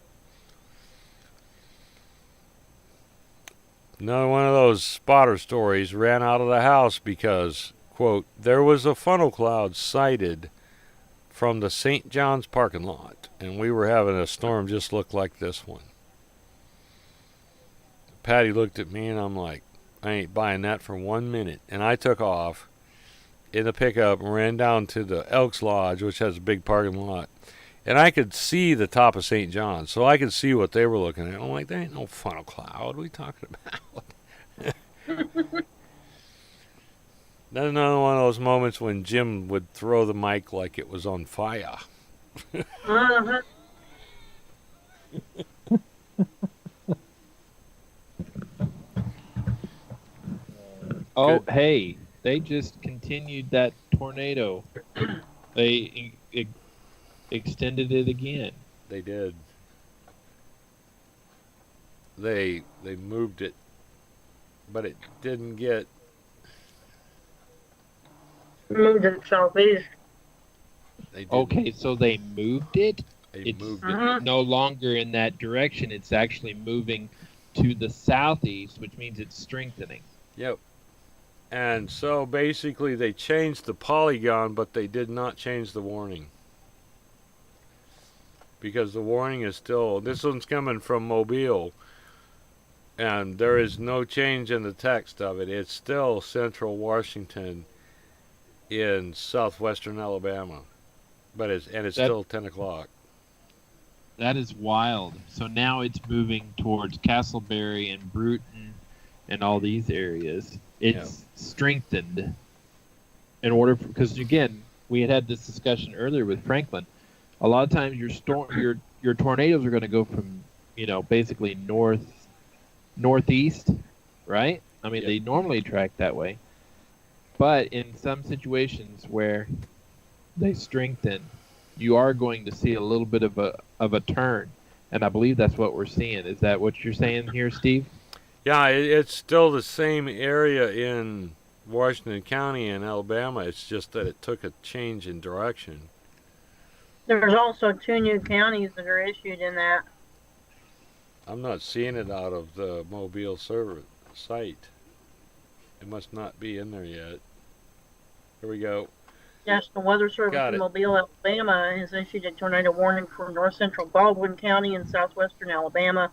Another one of those spotter stories ran out of the house because, quote, there was a funnel cloud sighted from the St. John's parking lot, and we were having a storm just look like this one. Patty looked at me, and I'm like, I ain't buying that for 1 minute. And I took off in the pickup and ran down to the Elks Lodge, which has a big parking lot. And I could see the top of St. John's, so I could see what they were looking at. I'm like, there ain't no funnel cloud. What are you talking about? That's another one of those moments when Jim would throw the mic like it was on fire. Uh-huh. Oh, Good. hey, they just continued that tornado. They extended it again. They did. They moved it, but it didn't get. Moved it southeast. They didn't. Okay, so they moved it? They It's moved Uh-huh. no longer in that direction. It's actually moving to the southeast, which means it's strengthening. it. Yep. And so basically, they changed the polygon, but they did not change the warning. Because the warning is still. This one's coming from Mobile. And there is no change in the text of it. It's still central Washington in southwestern Alabama. But it's That- still 10 o'clock. That is wild. So now it's moving towards Castleberry and Bruton and all these areas. It's strengthened in order because again, we had this discussion earlier with Franklin. A lot of times your tornadoes are going to go from, basically northeast, right? I mean, Yep. they normally track that way. But in some situations where they strengthen, you are going to see a little bit of a turn, and I believe that's what we're seeing. Is that what you're saying here, Steve? Yeah, it's still the same area in Washington County in Alabama. It's just that it took a change in direction. There's also 2 new counties that are issued in that. I'm not seeing it out of the Mobile server site. It must not be in there yet. Here we go. National Weather Service Got in it. Mobile, Alabama has issued a tornado warning for north central Baldwin County in southwestern Alabama,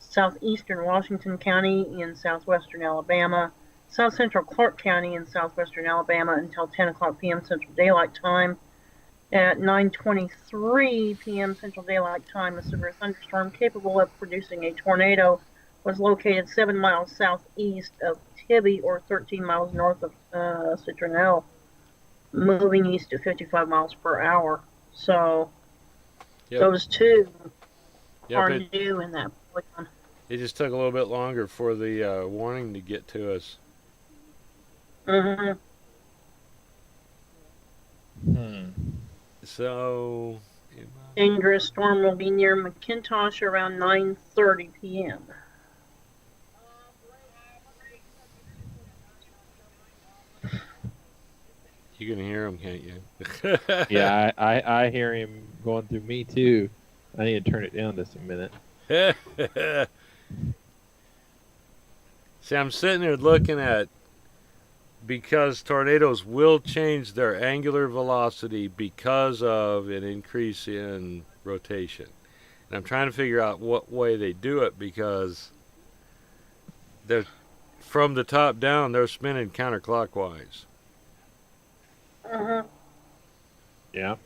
southeastern Washington County in southwestern Alabama, south central Clark County in southwestern Alabama until 10 o'clock p.m. Central Daylight Time. At 9:23 p.m. Central Daylight Time, a severe thunderstorm capable of producing a tornado was located 7 miles southeast of Tibby or 13 miles north of Citronelle, moving east at 55 miles per hour. So Yep. those 2 Yep, are it, new in that plan. it just took a little bit longer for the warning to get to us. Mm-hmm. So, Dangerous storm will be near McIntosh around 9:30 p.m. you can hear them, can't you? Yeah, I hear him going through me too. I need to turn it down just a minute. See, I'm sitting there looking at, because tornadoes will change their angular velocity because of an increase in rotation. And I'm trying to figure out what way they do it because they're from the top down, they're spinning counterclockwise. Mm-hmm. Yeah.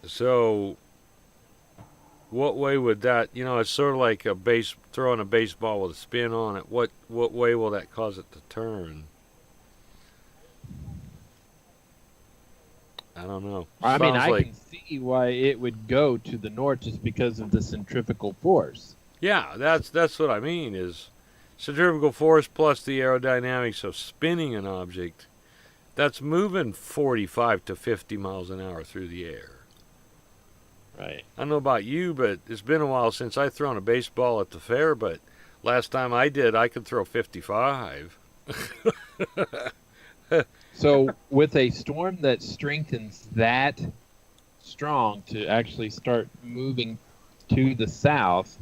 So what way would that? It's sort of like throwing a baseball with a spin on it. What way will that cause it to turn? I don't know. I mean, Sounds I like can see why it would go to the north just because of the centrifugal force. yeah. That's what I mean. Is centrifugal force plus the aerodynamics of spinning an object that's moving 45 to 50 miles an hour through the air. Right. I don't know about you, but it's been a while since I've thrown a baseball at the fair, but last time I did, I could throw 55. So with a storm that strengthens that strong to actually start moving to the south,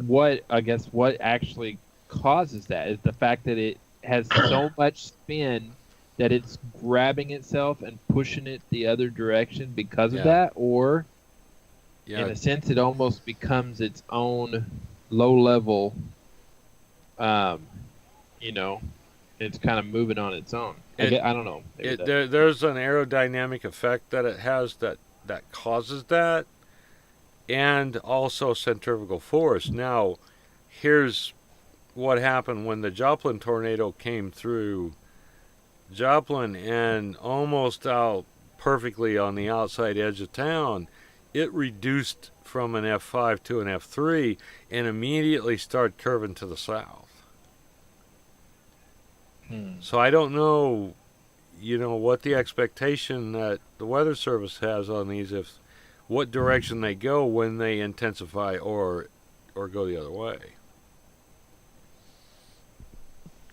what actually causes that is the fact that it has so much spin that it's grabbing itself and pushing it the other direction because of Yeah. that, or Yeah, in a sense it almost becomes its own low level, it's kind of moving on its own. I don't know. Maybe there's an aerodynamic effect that it has that causes that, and also centrifugal force. Now, here's what happened when the Joplin tornado came through Joplin and almost out perfectly on the outside edge of town. It reduced from an F5 to an F3 and immediately started curving to the south. So I don't know, what the expectation that the Weather Service has on these, if what direction they go when they intensify or go the other way.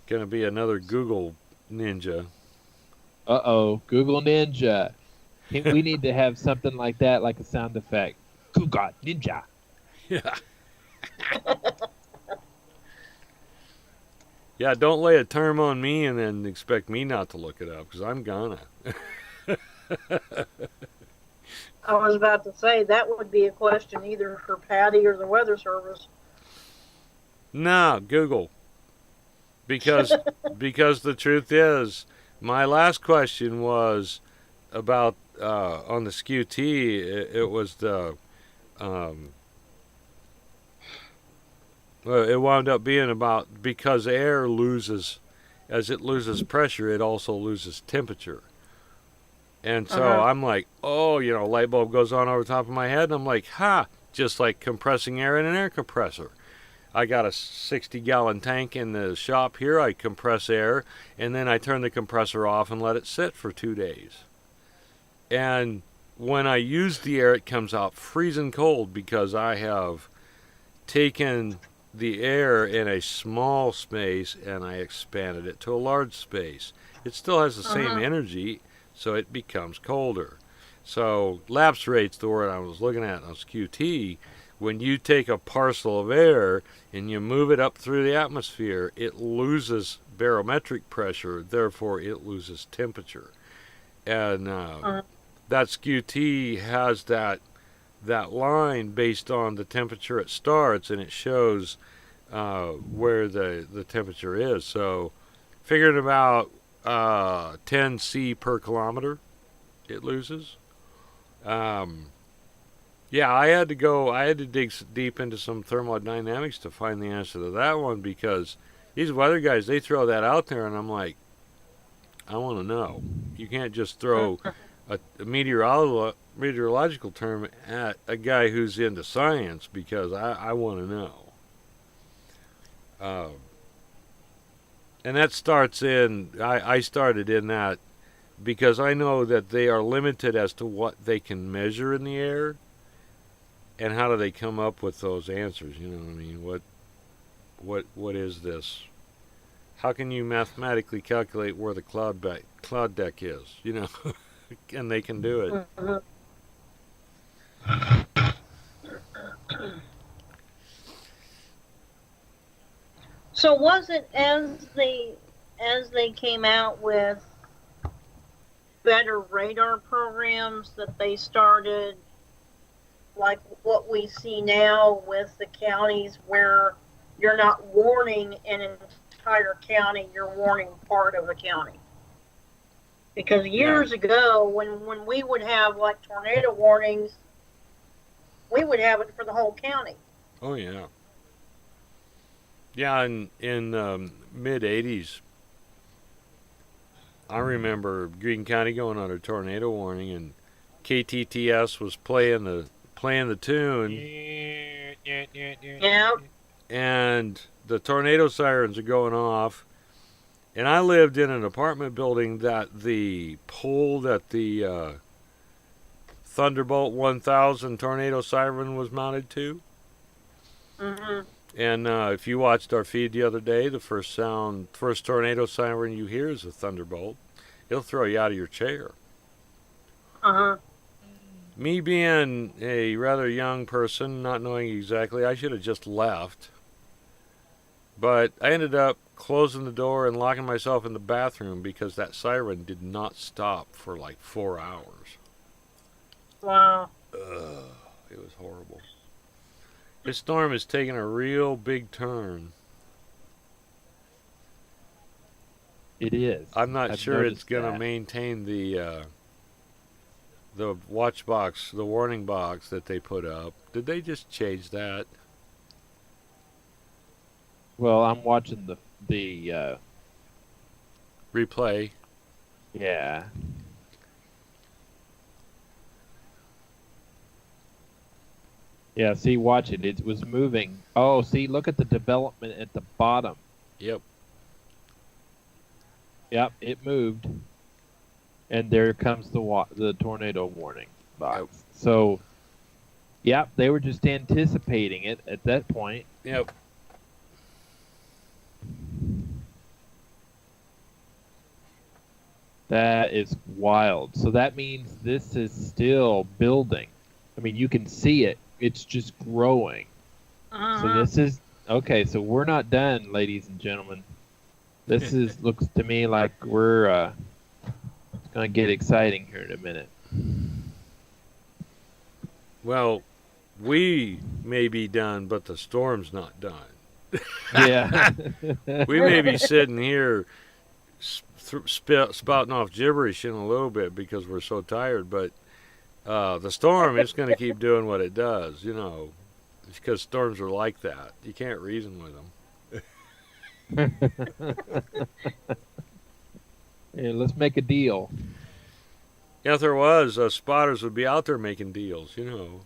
Gonna be another Google ninja. Google Ninja. We need to have something like that, like a sound effect. Google Ninja. Yeah. Yeah, don't lay a term on me and then expect me not to look it up, because I'm gonna. I was about to say that would be a question either for Patty or the Weather Service. No, Google. Because the truth is, my last question was about on the SKU-T. It was the it wound up being about because air loses, as it loses pressure, it also loses temperature. And so I'm like, light bulb goes on over the top of my head, and I'm like, just like compressing air in an air compressor. I got a 60-gallon tank in the shop here. I compress air, and then I turn the compressor off and let it sit for 2 days. And when I use the air, it comes out freezing cold because I have taken the air in a small space and I expanded it to a large space. It still has the same energy, so it becomes colder. So lapse rate's the word I was looking at on SKU-T. When you take a parcel of air and you move it up through the atmosphere, it loses barometric pressure, therefore it loses temperature. And that SKU-T has that line based on the temperature it starts, and it shows where the temperature is. So figuring about 10 C per kilometer it loses. I had to dig deep into some thermodynamics to find the answer to that one, because these weather guys, they throw that out there, and I'm like, I want to know. You can't just throw a meteorological term at a guy who's into science, because I want to know. And that starts I started in that because I know that they are limited as to what they can measure in the air, and how do they come up with those answers. You know what I mean? What is this? How can you mathematically calculate where the cloud deck is? And they can do it. So was it as they came out with better radar programs that they started, like what we see now with the counties, where you're not warning an entire county, you're warning part of a county? Because years ago, when we would have like tornado warnings, we would have it for the whole county. Oh yeah. Yeah, in mid '80s, I remember Greene County going under tornado warning, and KTTS was playing the tune, Yeah. and the tornado sirens are going off. And I lived in an apartment building that the pole that the Thunderbolt 1000 tornado siren was mounted to. Mhm. And if you watched our feed the other day, the first tornado siren you hear is a Thunderbolt. It'll throw you out of your chair. Uh-huh. Me being a rather young person, not knowing exactly, I should have just left. But I ended up closing the door and locking myself in the bathroom because that siren did not stop for like 4 hours. Wow. Ugh, it was horrible. This storm is taking a real big turn. It is. I'm not I've sure it's noticed going to that. maintain the watch box, the warning box that they put up. Did they just change that? Well, I'm watching the Replay. yeah. Yeah, see, watch it. It was moving. Oh, see, look at the development at the bottom. Yep. Yep, it moved. And there comes the tornado warning box. Yep. So, yep, they were just anticipating it at that point. Yep. That is wild. So that means this is still building. I mean, you can see it. It's just growing. Uh-huh. So this is okay. So we're not done, ladies and gentlemen. This looks to me like we're it's gonna get exciting here in a minute. Well, we may be done, but the storm's not done. Yeah. We may be sitting here spouting off gibberish in a little bit because we're so tired, but the storm is going to keep doing what it does, you know, because storms are like that. You can't reason with them. Yeah, let's make a deal. Yeah, if there was, spotters would be out there making deals, you know.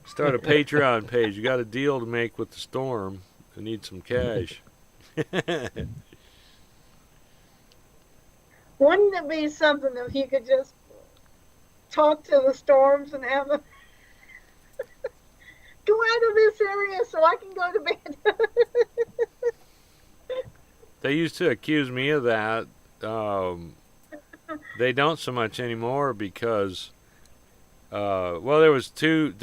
Start a Patreon page. You got a deal to make with the storm. I need some cash. Wouldn't it be something if you could just talk to the storms and have them go out of this area so I can go to bed? They used to accuse me of that. They don't so much anymore because, well, there's two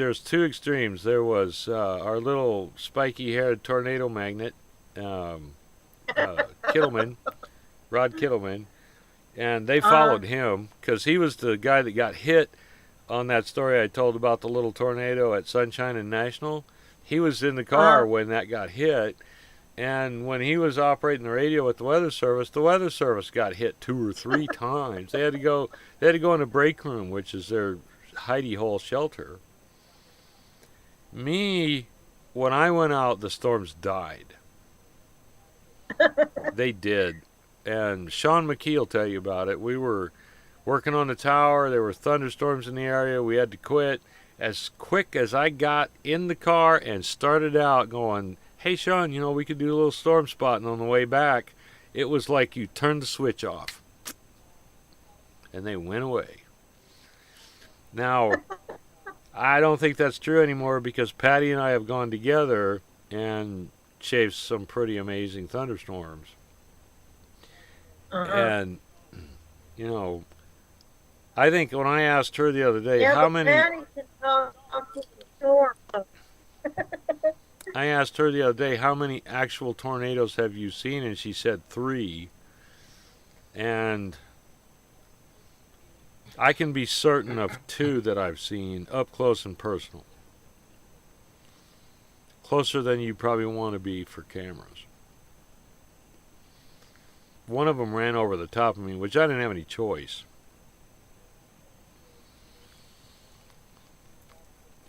extremes. There was our little spiky-haired tornado magnet, Kittleman, Rod Kittleman, and they followed him because he was the guy that got hit on that story I told about the little tornado at Sunshine and National. He was in the car when that got hit. And when he was operating the radio with the Weather Service got hit 2 or 3 times. They had to go in the break room, which is their hidey hole shelter. Me, when I went out, the storms died. They did. And Sean McKee will tell you about it. We were working on the tower. There were thunderstorms in the area. We had to quit. As quick as I got in the car and started out going, hey, Sean, you know, we could do a little storm spotting on the way back. It was like you turned the switch off. And they went away. Now, I don't think that's true anymore because Patty and I have gone together and chased some pretty amazing thunderstorms. And, you know, I think when I asked her the other day, how many... Patty can talk to the storm. I asked her the other day, how many actual tornadoes have you seen? And she said 3. And I can be certain of 2 that I've seen up close and personal. Closer than you probably want to be for cameras. One of them ran over the top of me, which I didn't have any choice.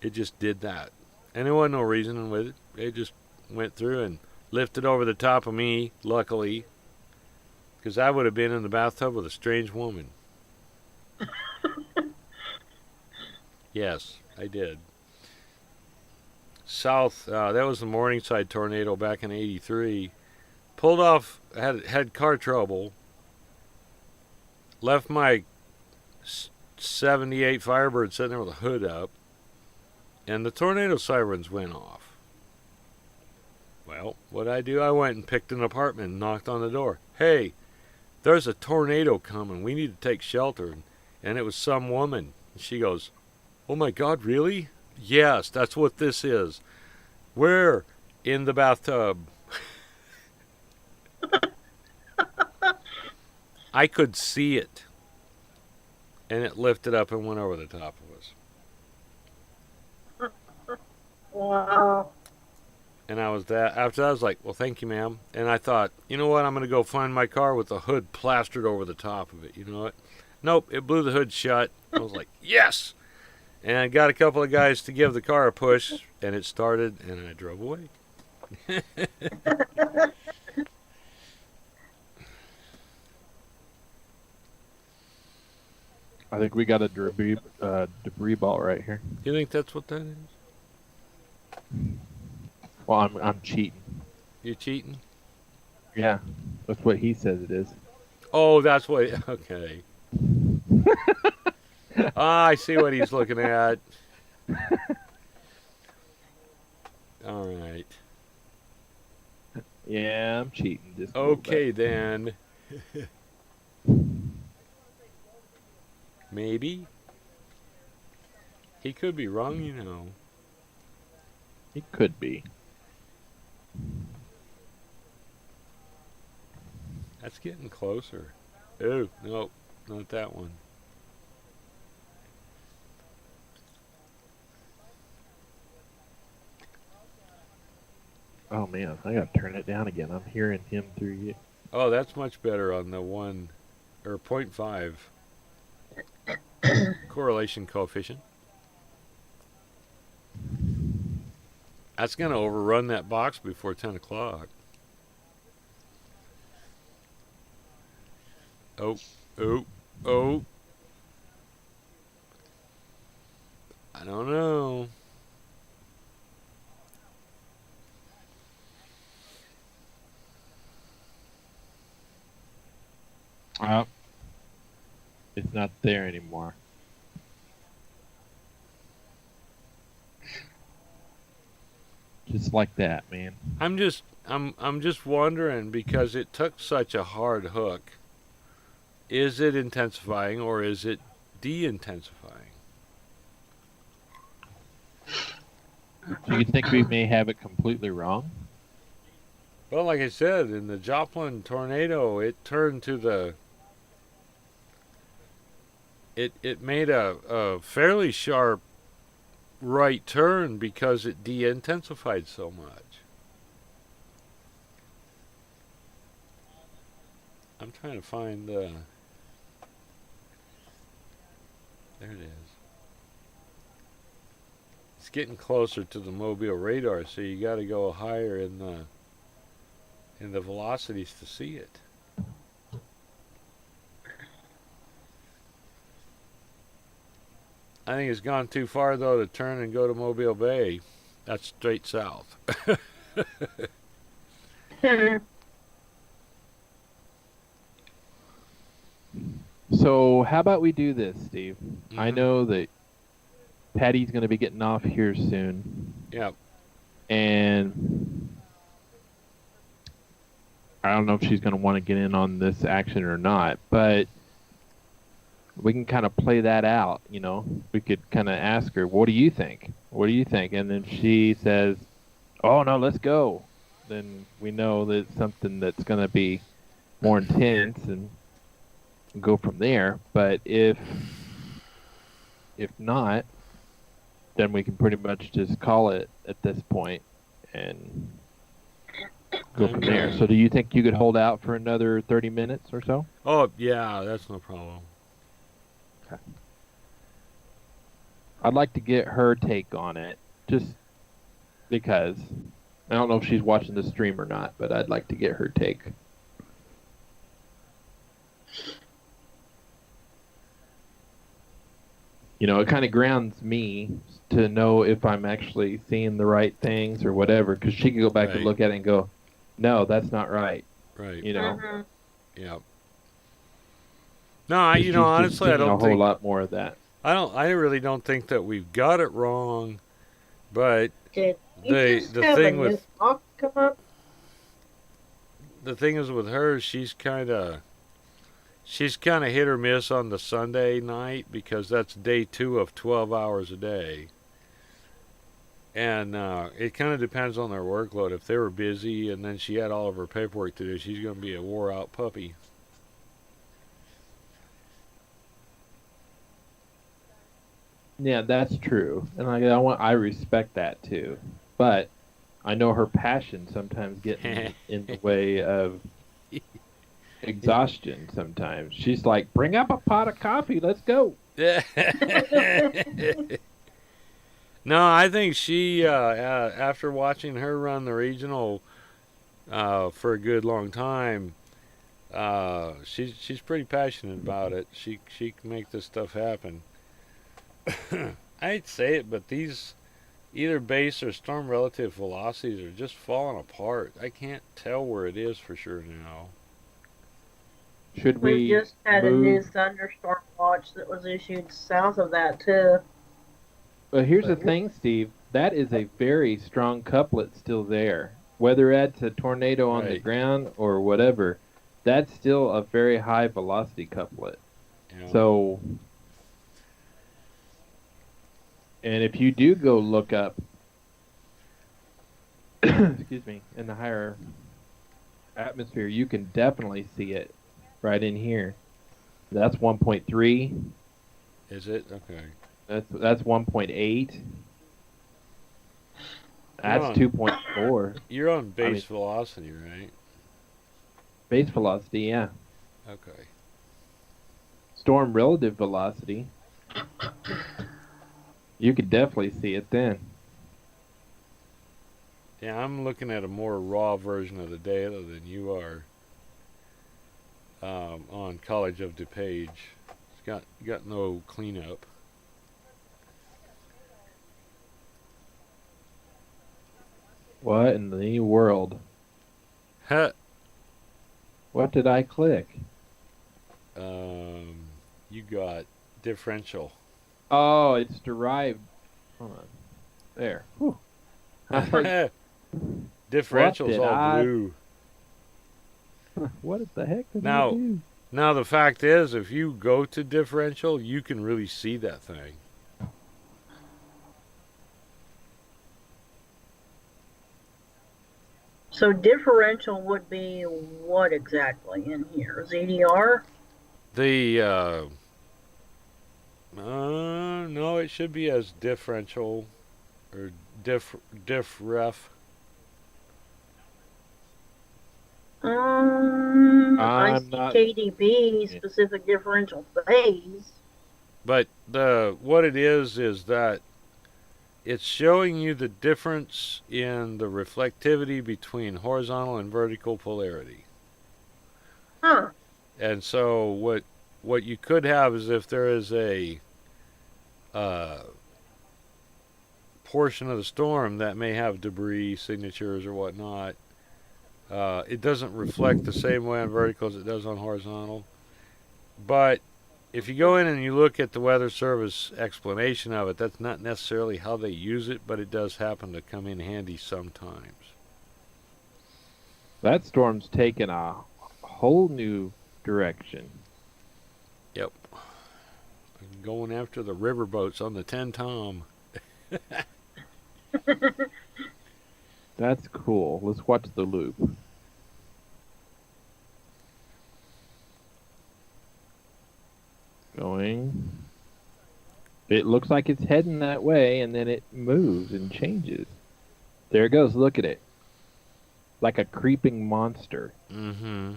It just did that. And there wasn't no reasoning with it. It just went through and lifted over the top of me, luckily. Because I would have been in the bathtub with a strange woman. Yes, I did. South, that was the Morningside tornado back in '83. Pulled off, had car trouble. Left my 78 Firebird sitting there with the hood up. And the tornado sirens went off. Well, what I do? I went and picked an apartment and knocked on the door. Hey, there's a tornado coming. We need to take shelter. And it was some woman. She goes, oh my God, really? Yes, that's what this is. Where? In the bathtub. I could see it. And it lifted up and went over the top of us. Wow. And after that, I was like, well, thank you, ma'am. And I thought, you know what? I'm going to go find my car with the hood plastered over the top of it. You know what? Nope, it blew the hood shut. I was like, yes! And I got a couple of guys to give the car a push, and it started, and I drove away. I think we got a debris ball right here. You think that's what that is? Well, I'm cheating. You're cheating? Yeah, that's what he says it is. Oh, that's what... Okay. I see what he's looking at. All right. Yeah, I'm cheating. Just a little Okay, bit. then. Maybe. He could be wrong, you know. It could be. That's getting closer. Oh, nope, not that one. Oh man, I gotta turn it down again. I'm hearing him through you. Oh, that's much better on the 1 or 0.5 correlation coefficient. That's going to overrun that box before 10 o'clock. Oh, oh, oh. I don't know. It's not there anymore. Just like that, man. I'm just wondering, because it took such a hard hook. Is it intensifying or is it de-intensifying? Do you think we may have it completely wrong? Well, like I said, in the Joplin tornado, it turned to the... It made a fairly sharp right turn because it de-intensified so much. I'm trying to find there it is. It's getting closer to the Mobile radar, so you got to go higher in the velocities to see it. I think it's gone too far, though, to turn and go to Mobile Bay. That's straight south. So how about we do this, Steve? I Mhm. know that Patty's going to be getting off here soon, Yeah. and I don't know if she's going to want to get in on this action or not, but we can kind of play that out, you know. We could kind of ask her, what do you think? What do you think? And then she says, oh, no, let's go. Then we know that it's something that's going to be more intense and go from there. But if not, then we can pretty much just call it at this point and go from there. So do you think you could hold out for another 30 minutes or so? Oh, yeah, that's no problem. I'd like to get her take on it, just because. I don't know if she's watching the stream or not, but I'd like to get her take. You know, it kind of grounds me to know if I'm actually seeing the right things or whatever, because she can go back and Right. look at it and go, no, that's not right, Right. you know? Mm-hmm. Yeah. No, I, 'Cause you know, she's just honestly, I seeing a don't whole think lot more of that. I really don't think that we've got it wrong, but Did you the just the have a thing new with talk come up? the thing is with her, she's kind of hit or miss on the Sunday night because that's day 2 of 12 hours a day. And it kind of depends on their workload. If they were busy and then she had all of her paperwork to do, she's going to be a wore out puppy. Yeah, that's true, and I respect that too. But I know her passion sometimes getting in the way of exhaustion. Sometimes she's like, "Bring up a pot of coffee, let's go." No, I think she, after watching her run the regional for a good long time, she's pretty passionate about it. She can make this stuff happen. I hate to say it, but these either base or storm relative velocities are just falling apart. I can't tell where it is for sure now. Should We we just had a new move? thunderstorm watch that was issued south of that too. But here's the thing, Steve. That is a very strong couplet still there. Whether it's a tornado on the Right. ground or whatever, that's still a very high velocity couplet. You know? So, and if you do go look up, excuse me, in the higher atmosphere, you can definitely see it right in here. That's 1.3. Is it? Okay. That's 1.8. That's on- 2.4. You're on base mean- velocity, right? Base velocity, yeah. Okay. Storm relative velocity. You could definitely see it then. Yeah, I'm looking at a more raw version of the data than you are on College of DuPage. It's got no cleanup. What in the world? Huh. What did I click? You got differential. Oh, it's derived. Hold on. There. Whew. I was like, Differential's did all I- blue. what the heck did Now- I do? Now the fact is, if you go to differential, you can really see that thing. So differential would be what exactly in here? ZDR? The no, it should be as differential or diff ref. I I'm see not- KDB, specific differential phase. But what it is that it's showing you the difference in the reflectivity between horizontal and vertical polarity. Huh. And so what you could have is if there is a portion of the storm that may have debris signatures or whatnot, it doesn't reflect the same way on vertical as it does on horizontal. But if you go in and you look at the Weather Service explanation of it, that's not necessarily how they use it, but it does happen to come in handy sometimes. That storm's taken a whole new direction. Yep. Going after the riverboats on the 10 Tom. That's cool. Let's watch the loop. Going. It looks like it's heading that way, and then it moves and changes. There it goes. Look at it. Like a creeping monster. Mm-hmm.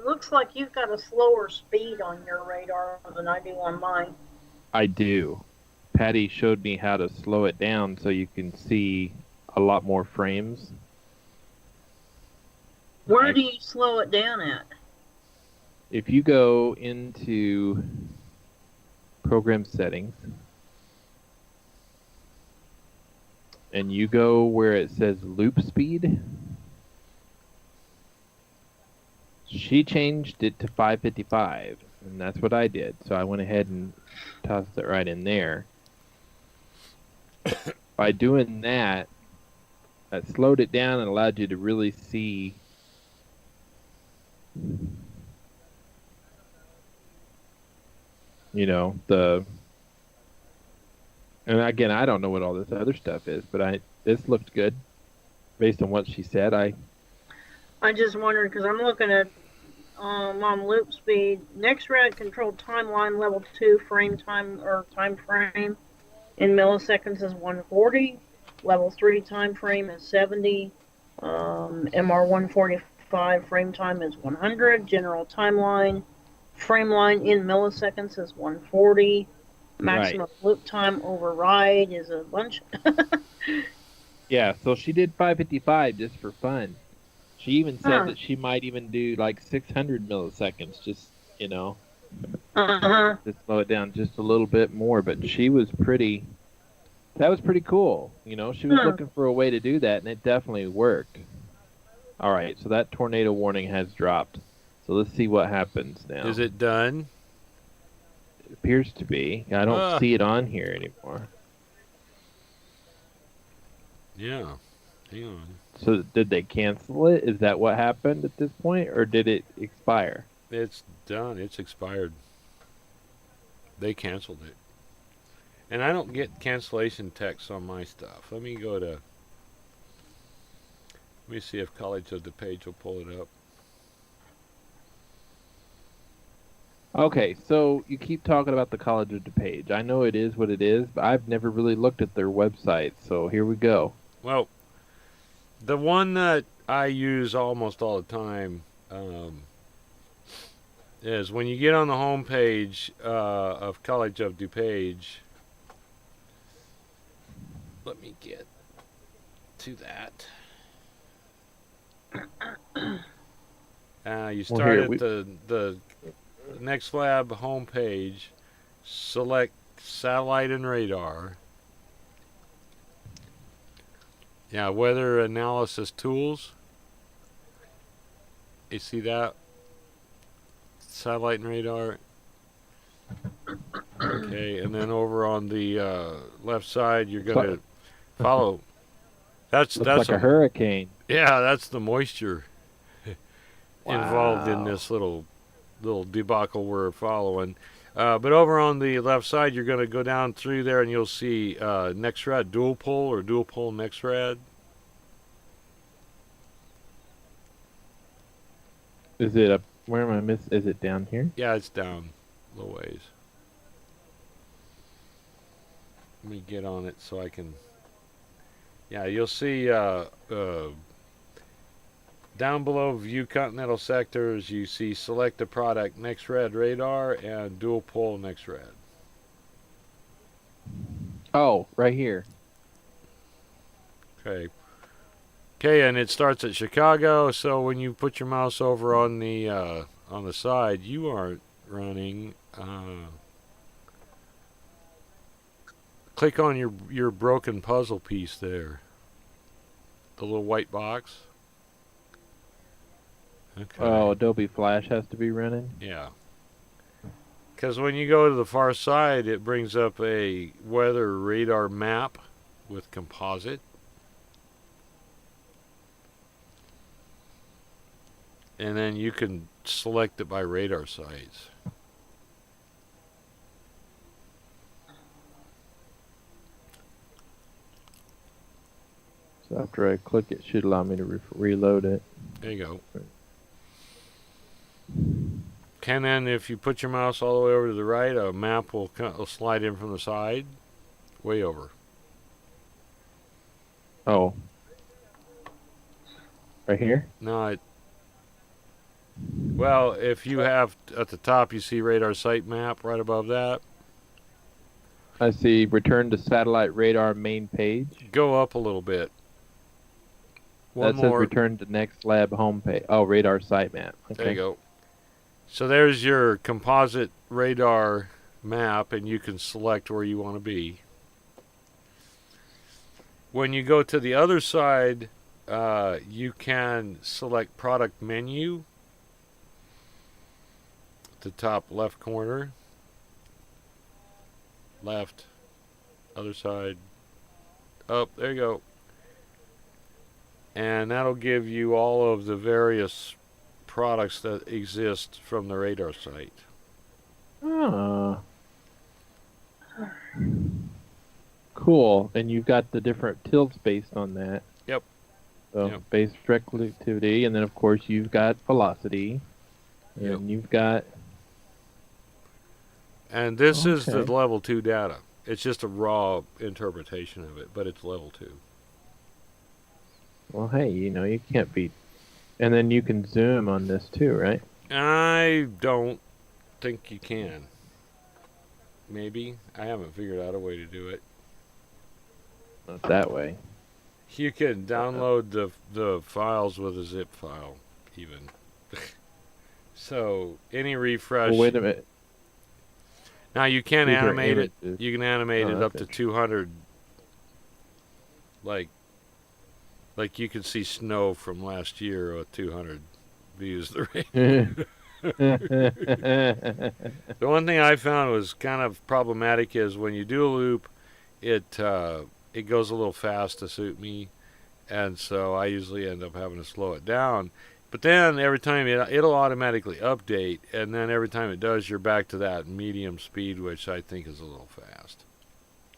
looks like you've got a slower speed on your radar than I do on mine. I do. Patty showed me how to slow it down so you can see a lot more frames. Where do you slow it down at? If you go into program settings and you go where it says loop speed, she changed it to 555, and that's what I did. So I went ahead and tossed it right in there. By doing that, that slowed it down and allowed you to really see and again, I don't know what all this other stuff is, but this looked good based on what she said. I just wondered because I'm looking at on loop speed. NextRad controlled timeline level 2 frame time or time frame in milliseconds is 140. Level 3 time frame is 70. MR 145 frame time is 100. General timeline frame line in milliseconds is 140. Maximum loop time override is a bunch. Yeah, so she did 555 just for fun. She even said that she might even do like 600 milliseconds, just, to slow it down just a little bit more. But that was pretty cool. She was looking for a way to do that, and it definitely worked. All right, so that tornado warning has dropped. So let's see what happens now. Is it done? It appears to be. I don't see it on here anymore. Yeah. Hang on. So did they cancel it? Is that what happened at this point, or did it expire? It's done. It's expired. They canceled it. And I don't get cancellation texts on my stuff. Let me see if College of DuPage will pull it up. Okay, so you keep talking about the College of DuPage. I know it is what it is, but I've never really looked at their website, so here we go. Well, the one that I use almost all the time is when you get on the home page of College of DuPage. Let me get to that. You start at the Next Lab homepage, select satellite and radar. Yeah, weather analysis tools. You see that? Satellite and radar. Okay, and then over on the left side, you're going to follow. That's like a hurricane. Yeah, that's the moisture involved in this little debacle we're following. But over on the left side, you're going to go down through there, and you'll see NextRad dual pole or dual pole NextRad. Is it up? Where am I miss? Is it down here? Yeah, it's down a little ways. Let me get on it so I can. Yeah, you'll see down below view continental sectors, you see select a product NextRad radar and dual pole NextRad. Oh, right here. Okay. Okay, and it starts at Chicago, so when you put your mouse over on the side, you are running. Click on your broken puzzle piece there. The little white box. Okay. Oh, Adobe Flash has to be running? Yeah. Because when you go to the far side, it brings up a weather radar map with composite. And then you can select it by radar sites. So after I click it, should allow me to reload it. There you go. And then if you put your mouse all the way over to the right, a map will slide in from the side, way over. Oh. Right here? No, Well, if you have at the top, you see radar site map right above that. I see return to satellite radar main page. Go up a little bit. One That says more. return to next lab homepage. Oh, radar site map. Okay. There you go. So there's your composite radar map, and you can select where you want to be. When you go to the other side, you can select product menu. The top left corner. Left. Other side. Up. There you go. And that'll give you all of the various products that exist from the radar site. Oh. Cool. And you've got the different tilts based on that. Yep. So Yep. base directivity, and then of course you've got velocity. And Yep. you've got And this is the Okay. level 2 data. It's just a raw interpretation of it, but it's level 2. well, hey, you can't beat. And then you can zoom on this too, right? I don't think you can. Maybe. I haven't figured out a way to do it. Not that way. You can download the files with a zip file, even. So, any refresh. Well, wait a minute. Now, you can These are animate it. images. You can animate Oh, it up that's to 200. Like you can see snow from last year with 200 views. The one thing I found was kind of problematic is when you do a loop, it goes a little fast to suit me, and so I usually end up having to slow it down. But then every time it'll automatically update, and then every time it does, you're back to that medium speed, which I think is a little fast.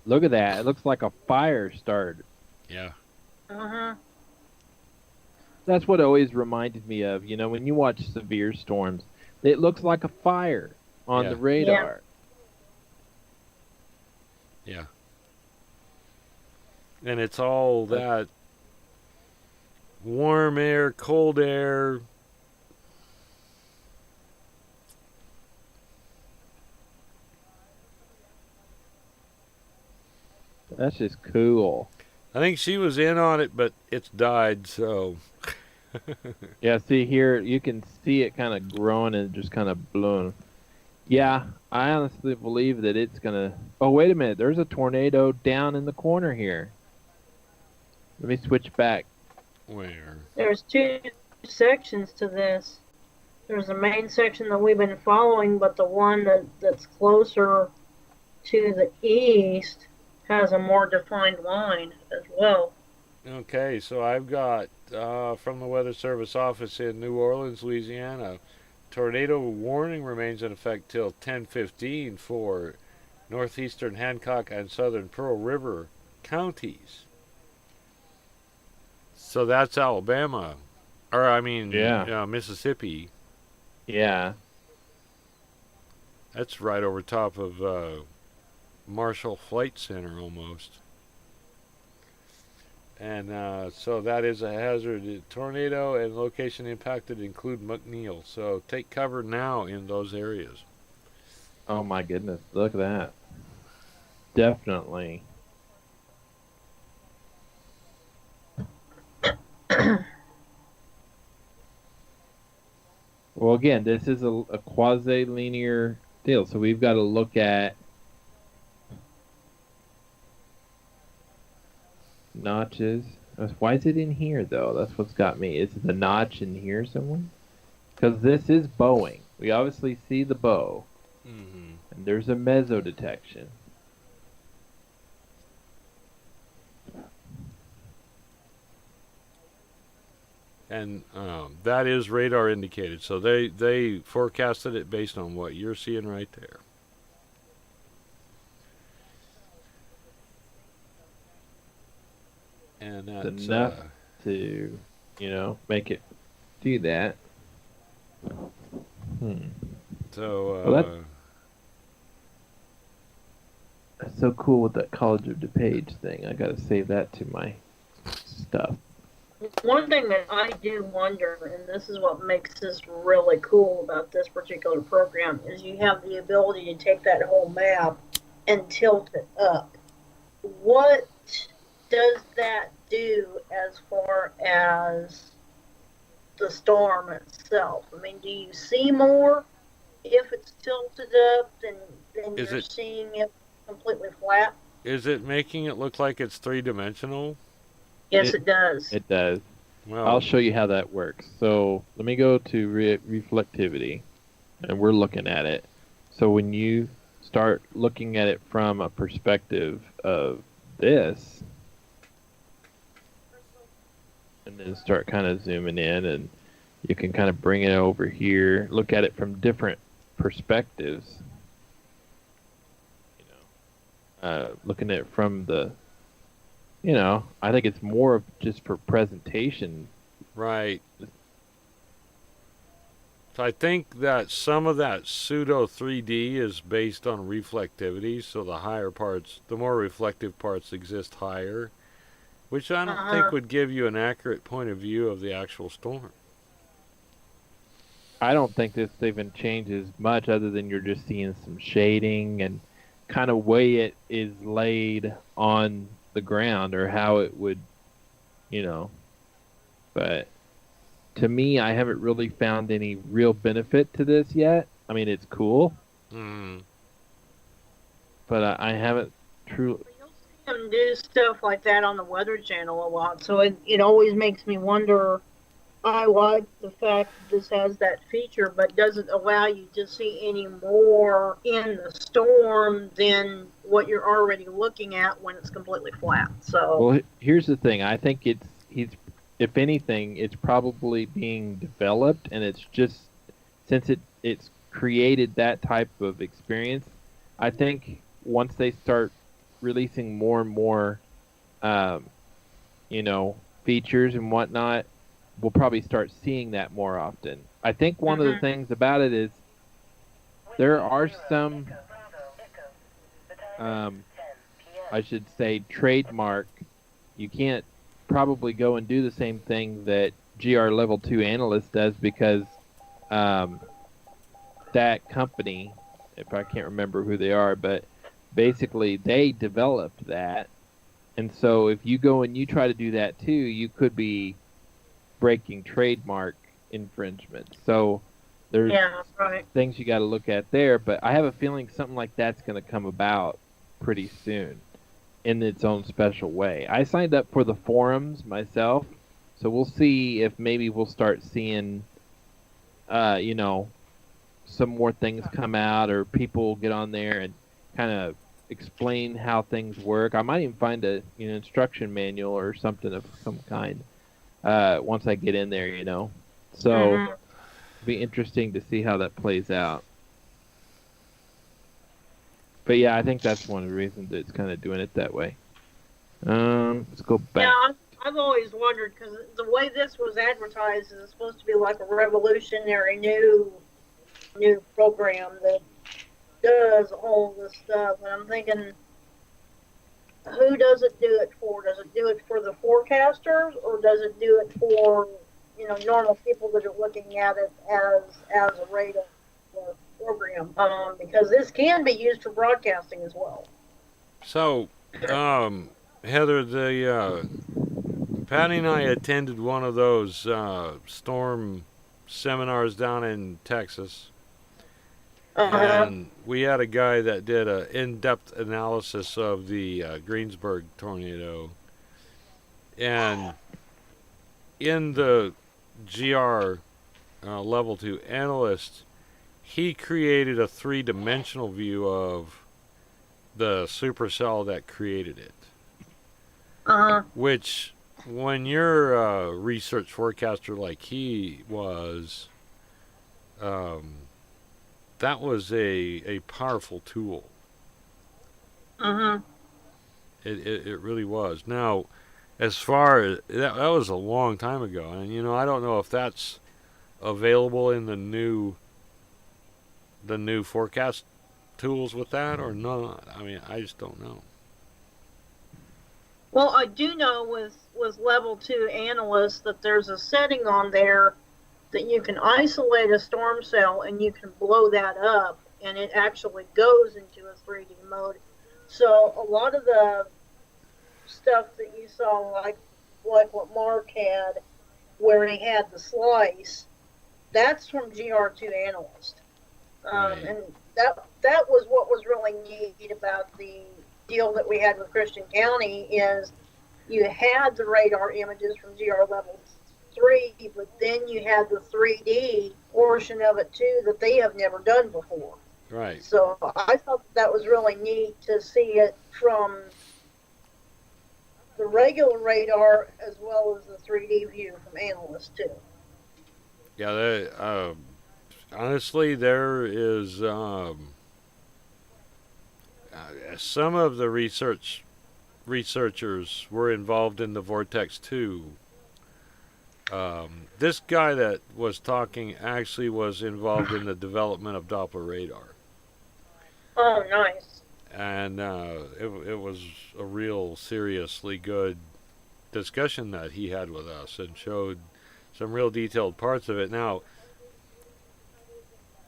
Look at that. It looks like a fire started. Yeah. Uh-huh. That's what always reminded me of, when you watch severe storms, it looks like a fire on Yeah. the radar. Yeah. And it's all that warm air, cold air. That's just cool. I think she was in on it, but it's died, so. Yeah, see here, you can see it kind of growing and just kind of blowing. Yeah, I honestly believe that it's going to... Oh, wait a minute. There's a tornado down in the corner here. Let me switch back. Where? There's two sections to this. There's the main section that we've been following, but the one that's closer to the east has a more defined line as well. Okay, so I've got from the Weather Service office in New Orleans, Louisiana, tornado warning remains in effect till 10:15 for northeastern Hancock and southern Pearl River counties. So that's Alabama, or I mean, Yeah. Mississippi. Yeah. That's right over top of Marshall Flight Center almost. And so that is a hazard. Tornado and location impacted include McNeil. So take cover now in those areas. Oh, my goodness. Look at that. Definitely. Well, again, this is a quasi-linear deal, so we've got to look at notches. Why is it in here, though? That's what's got me. Is the notch in here somewhere? Because this is bowing. We obviously see the bow, Mm-hmm. and there's a meso detection. And that is radar indicated. So they forecasted it based on what you're seeing right there. And that's enough to, make it do that. so. Well, That's so cool with that College of DuPage thing. I gotta save that to my stuff. One thing that I do wonder, and this is what makes this really cool about this particular program, is you have the ability to take that whole map and tilt it up. What does that do as far as the storm itself? I mean, do you see more if it's tilted up than Is you're it seeing it completely flat? is it making it look like it's three-dimensional? Yes, It it does. it does. I'll Well, show you how that works. So let me go to reflectivity, and we're looking at it. So when you start looking at it from a perspective of this, and then start kind of zooming in, and you can kind of bring it over here, look at it from different perspectives. You looking at it from the, I think it's more of just for presentation. right. So I think that some of that pseudo 3D is based on reflectivity, so the higher parts, the more reflective parts exist higher, which I don't think Uh-huh. would give you an accurate point of view of the actual storm. I don't think this even changes much other than you're just seeing some shading and kind of way it is laid on the ground or how it would, you know. But to me, I haven't really found any real benefit to this yet. I mean, it's cool, Mm. but I haven't truly. You'll see them do stuff like that on the Weather Channel a lot, so it always makes me wonder. I like the fact that this has that feature, but doesn't allow you to see any more in the storm than what you're already looking at when it's completely flat. So, Well, here's the thing. I think he's, if anything, it's probably being developed, and it's just since it's created that type of experience. I think once they start releasing more and more, um, features and whatnot, we'll probably start seeing that more often. I think one of the mhm. things about it is there are some, um, I should say, trademark. You can't probably go and do the same thing that GR Level 2 Analyst does because um, that company, if I can't remember who they are, but basically they developed that. And so if you go and you try to do that too, you could be breaking trademark infringement. So there's Yeah, right. things you got to look at there, but I have a feeling something like that's going to come about pretty soon in its own special way. I signed up for the forums myself, so we'll see if maybe we'll start seeing, uh, you know, some more things come out or people get on there and kind of explain how things work. I might even find a instruction manual or something of some kind once I get in there. So Mhm. it'll be interesting to see how that plays out. But yeah, I think that's one of the reasons that it's kind of doing it that way. Let's go Yeah, back. I've always wondered because the way this was advertised is it's supposed to be like a revolutionary new program that does all this stuff, and I'm thinking, who does it do it for? Does it do it for the forecasters, or does it do it for normal people that are looking at it as a radar program? Because this can be used for broadcasting as well. So, Heather, the Patty and I attended one of those storm seminars down in Texas, Uh-huh. and we had a guy that did an in-depth analysis of the Greensburg tornado, and in the GR level 2 analyst, he created a three-dimensional view of the supercell that created it, Uh-huh. which when you're a research forecaster like he was, um, that was a powerful tool. Uh-huh. It really was. Now, as far as that was a long time ago, and I don't know if that's available in the new forecast tools with that or not. I mean, I just don't know. Well, I do know with level 2 analysts that there's a setting on there that you can isolate a storm cell and you can blow that up and it actually goes into a 3D mode. So a lot of the stuff that you saw, like what Mark had, where he had the slice, that's from GR2 Analyst. Right. And that was what was really neat about the deal that we had with Christian County is you had the radar images from GR level 3, but then you had the 3D portion of it too that they have never done before. Right. So I thought that was really neat to see it from the regular radar as well as the 3D view from analysts too. Yeah, honestly, there is some of the researchers were involved in the Vortex 2. This guy that was talking actually was involved in the development of Doppler radar. Oh, nice. And it was a real seriously good discussion that he had with us and showed some real detailed parts of it. Now,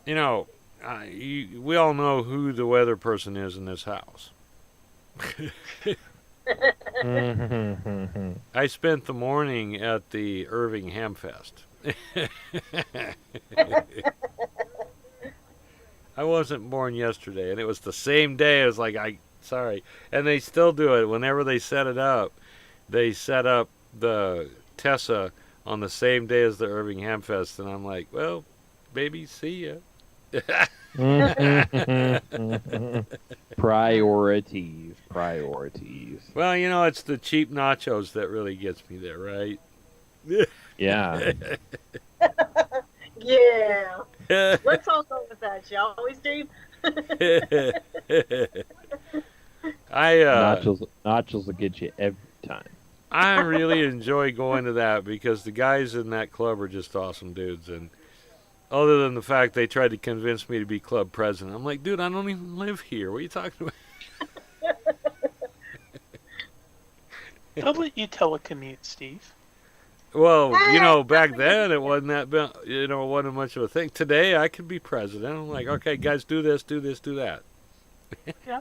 we all know who the weather person is in this house. I spent the morning at the Irving Hamfest. I wasn't born yesterday, and it was the same day. I was like, sorry. And they still do it. Whenever they set it up, they set up the Tessa on the same day as the Irving Hamfest. And I'm like, well, baby, see ya. Priorities. Well, it's the cheap nachos that really gets me there, right? Yeah. Yeah. Let's all go with that, shall we, Steve? Nachos will get you every time. I really enjoy going to that because the guys in that club are just awesome dudes. And other than the fact they tried to convince me to be club president, I'm like, dude, I don't even live here. What are you talking about? Don't let you telecommute, Steve. Well, back then it wasn't it wasn't much of a thing. Today I could be president. I'm like, okay, guys, do this, do this, do that. Yeah.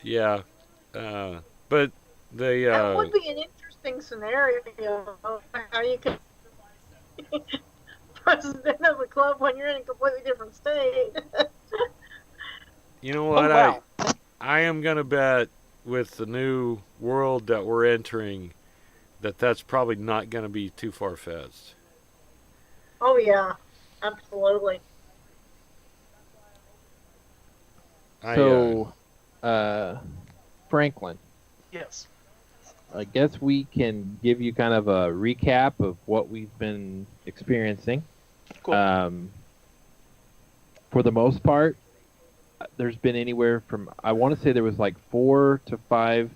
Yeah, but they. That would be an interesting scenario. How you can president of a club when you're in a completely different state. You know what? Oh, wow. I am gonna bet with the new world that we're entering that's probably not gonna be too far-fetched. Oh yeah, absolutely. So, Franklin, Yes. I guess we can give you kind of a recap of what we've been experiencing. Cool. For the most part, there's been anywhere from, I want to say there was like 4 to 5,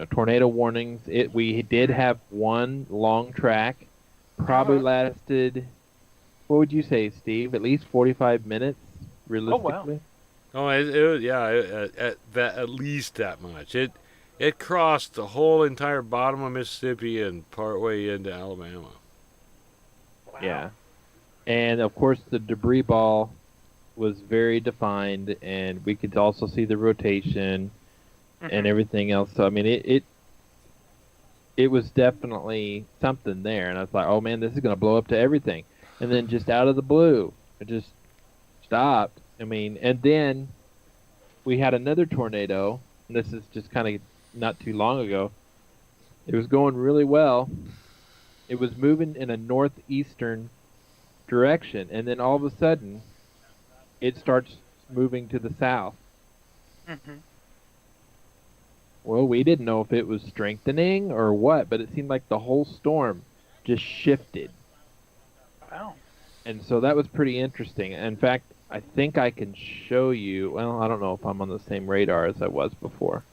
tornado warnings. We did have one long track, probably lasted, what would you say, Steve? At least 45 minutes, realistically. Oh, wow. At least that much. It crossed the whole entire bottom of Mississippi and partway into Alabama. Wow. Yeah. And of course the debris ball was very defined, and we could also see the rotation and everything else. So I mean it was definitely something there, and I was like, oh man, this is gonna blow up to everything. And then just out of the blue, it just stopped. I mean, and then we had another tornado, and this is just kind of not too long ago. It was going really well. It was moving in a northeastern direction, and then all of a sudden, it starts moving to the south. Well, we didn't know if it was strengthening or what, but it seemed like the whole storm just shifted. Wow. And so that was pretty interesting. In fact, I think I can show you. Well, I don't know if I'm on the same radar as I was before.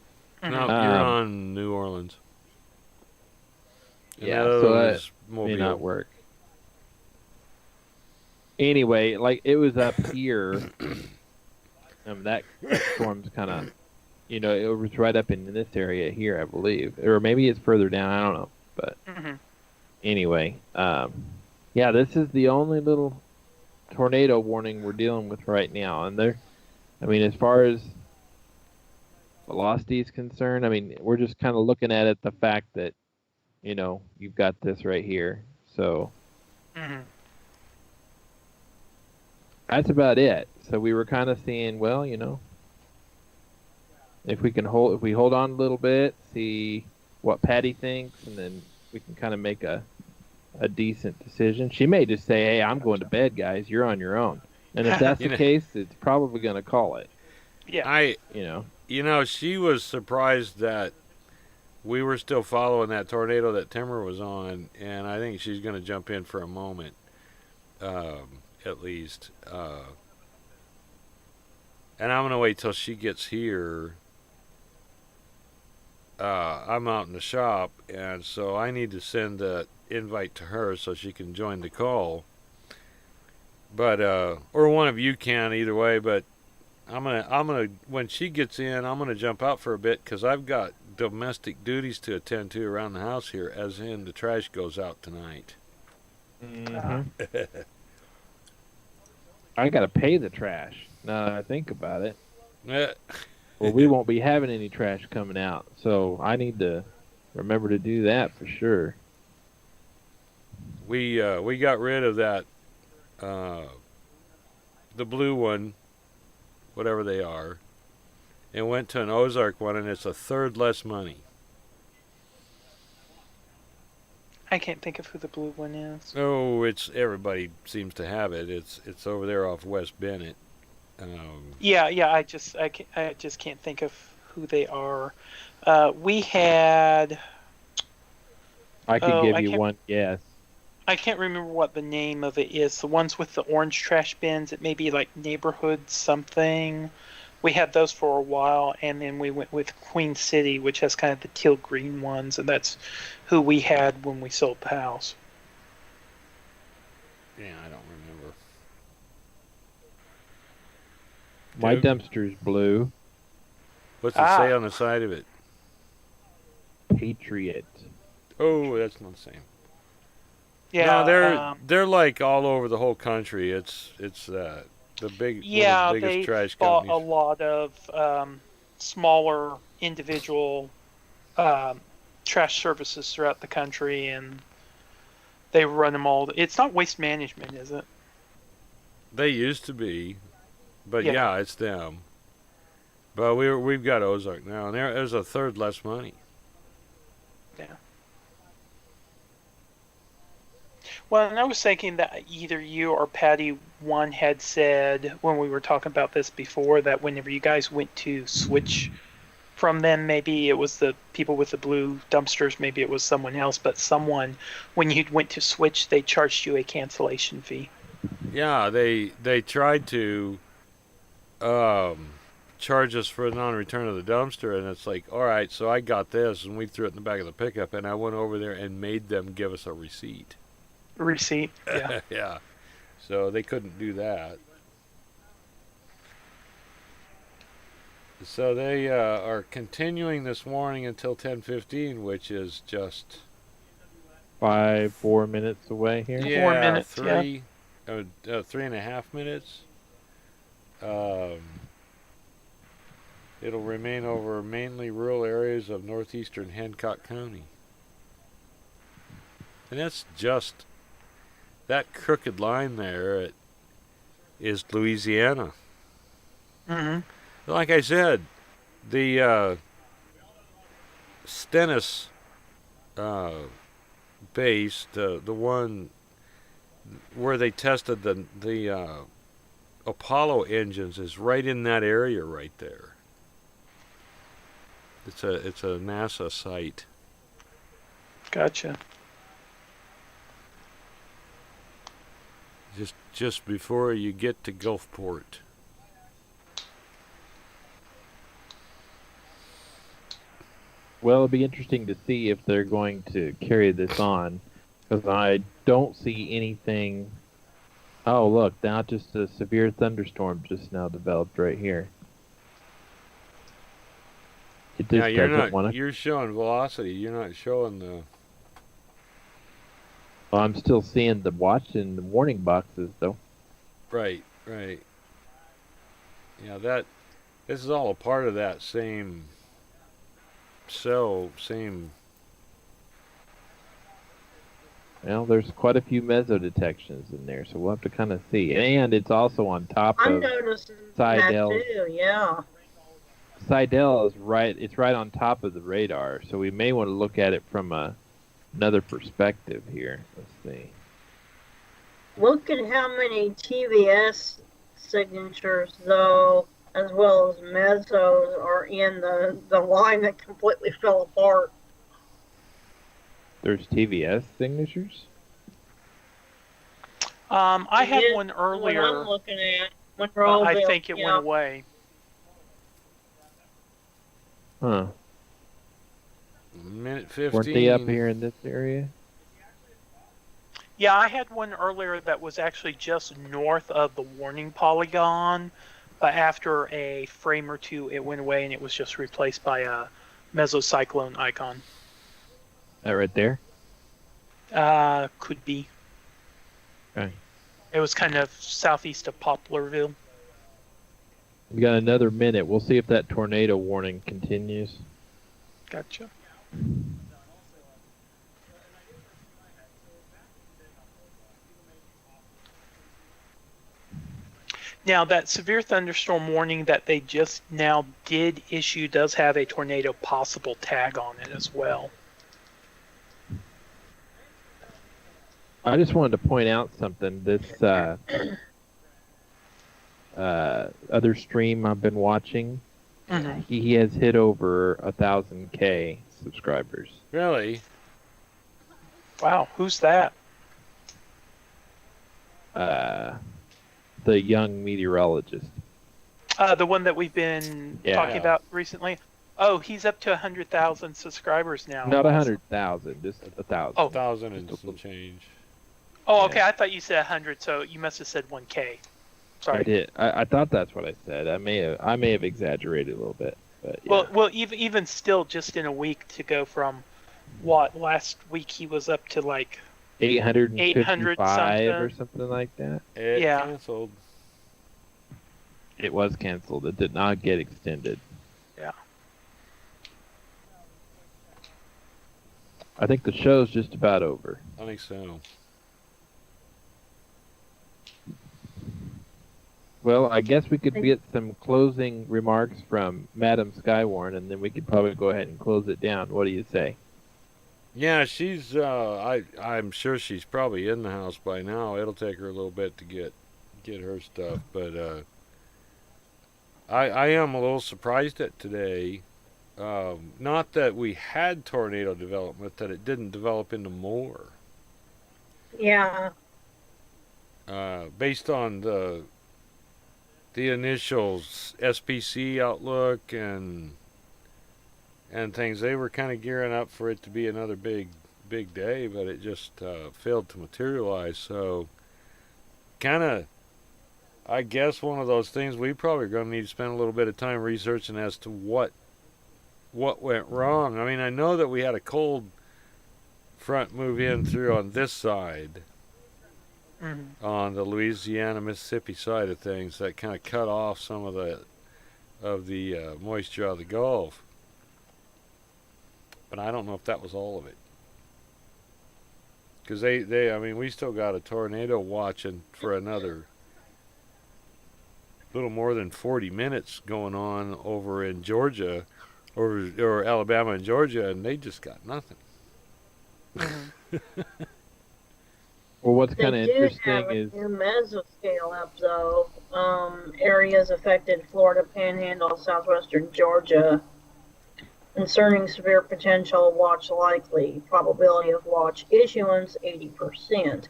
No, you're on New Orleans. And Yeah, that so was that may Mobile. not work. Anyway, like it was up here. That storm's kind of, it was right up in this area here, I believe, or maybe it's further down. I don't know, but anyway, yeah, this is the only little tornado warning we're dealing with right now, and as far as velocity is concerned, we're just kind of looking at it the fact that, you've got this right here, so. That's about it. So we were kind of seeing, well, if we hold on a little bit, see what Patty thinks, and then we can kind of make a decent decision. She may just say, "Hey, I'm going to bed, guys. You're on your own." And if that's the case, it's probably going to call it. Yeah. She was surprised that we were still following that tornado that Timmer was on, and I think she's going to jump in for a moment. At least. And I'm going to wait till she gets here. I'm out in the shop, and so I need to send an invite to her so she can join the call. But, or one of you can, either way, but I'm gonna, when she gets in, I'm going to jump out for a bit because I've got domestic duties to attend to around the house here, as in the trash goes out tonight. I gotta pay the trash. Now that I think about it. Well, we won't be having any trash coming out, so I need to remember to do that for sure. We got rid of that, the blue one, whatever they are, and went to an Ozark one, and it's a third less money. I can't think of who the blue one is. Oh, it's everybody seems to have it. It's over there off West Bennett. Yeah. I just can't think of who they are. We had. I could give you one guess. I can't remember what the name of it is. The ones with the orange trash bins. It may be like neighborhood something. We had those for a while, and then we went with Queen City, which has kind of the teal green ones, and that's who we had when we sold the house. Yeah, I don't remember. My dumpster's blue. What's it say on the side of it? Patriot. Oh, that's not the same. Yeah, no, they're like all over the whole country. It's the biggest trash companies. They bought a lot of smaller individual trash services throughout the country, and they run them all. It's not Waste Management, is it? They used to be, but yeah it's them. But we've got Ozark now, and there's a third less money. Yeah. Well, and I was thinking that either you or Patty one had said when we were talking about this before that whenever you guys went to switch from them, maybe it was the people with the blue dumpsters, maybe it was someone else, but someone, when you went to switch, they charged you a cancellation fee. Yeah, they tried to charge us for a non-return of the dumpster, and it's like, all right, so I got this, and we threw it in the back of the pickup, and I went over there and made them give us a receipt. Yeah. Yeah. So they couldn't do that. So they are continuing this morning until 10:15, which is just 4 minutes away here. Yeah, 4 minutes. 3.5 minutes. It'll remain over mainly rural areas of northeastern Hancock County, and that's just. That crooked line there is Louisiana. Mm-hmm. Like I said, the Stennis base, the one where they tested the Apollo engines, is right in that area right there. It's a NASA site. Gotcha. Just before you get to Gulfport. Well, it'll be interesting to see if they're going to carry this on, because I don't see anything Oh, look, now just a severe thunderstorm just now developed right here. It Yeah, just you're doesn't not. want to. You're showing velocity. You're not showing the. Well, I'm still seeing the watching the warning boxes though. Right. Right. Yeah. That. This is all a part of that same cell. Same. Well, there's quite a few meso detections in there, so we'll have to kind of see. And it's also on top I'm of noticing that Seidel. too. Yeah. Seidel is right. It's right on top of the radar, so we may want to look at it from another perspective here. Let's see. Look at how many TVS signatures, though, as well as mesos, are in the line that completely fell apart. There's TVS signatures. I had Yeah, one What earlier, I'm looking at, but Monroeville, I think it yeah. went away. Huh? Minute 15. Weren't they up here in this area? Yeah, I had one earlier that was actually just north of the warning polygon, but after a frame or two, it went away and it was just replaced by a mesocyclone icon. That right there. Could be. Okay. It was kind of southeast of Poplarville. We got another minute. We'll see if that tornado warning continues. Gotcha. Now, that severe thunderstorm warning that they just now did issue does have a tornado possible tag on it as well. I just wanted to point out something. This other stream I've been watching, Mm-hmm. he has hit over 1,000K subscribers. Really? Wow, who's that? The young meteorologist. The one that we've been talking about recently? Oh, he's up to 100,000 subscribers now. Not 100,000, just 1,000. Oh. 1,000 and some change. Oh, okay, I thought you said 100, so you must have said 1K. Sorry. I did. I thought that's what I said. I may have exaggerated a little bit, but yeah. Well, even still, just in a week to go from what last week he was up to like 855 or something like that. It Yeah. canceled. It was canceled. It did not get extended. Yeah. I think the show's just about over. I think so. Well, I guess we could get some closing remarks from Madam Skywarn, and then we could probably go ahead and close it down. What do you say? Yeah, she's. I'm sure she's probably in the house by now. It'll take her a little bit to get her stuff, but I am a little surprised at today. Not that we had tornado development, that it didn't develop into more. Yeah. Based on the initial SPC outlook and things, they were kind of gearing up for it to be another big day, but it just failed to materialize. So, kind of, I guess one of those things we probably going to need to spend a little bit of time researching as to what went wrong. I mean, I know that we had a cold front move in through on this side. Mm-hmm. On the Louisiana Mississippi side of things, that kind of cut off some of the moisture out of the Gulf, but I don't know if that was all of it, because I mean, we still got a tornado watching for another little more than 40 minutes going on over in Georgia, or Alabama and Georgia, and they just got nothing. Mm-hmm. Well, what's kind of They do interesting have a is new mesoscale up, though. Areas affected Florida Panhandle, southwestern Georgia. Concerning severe potential, watch likely. Probability of watch issuance, 80%.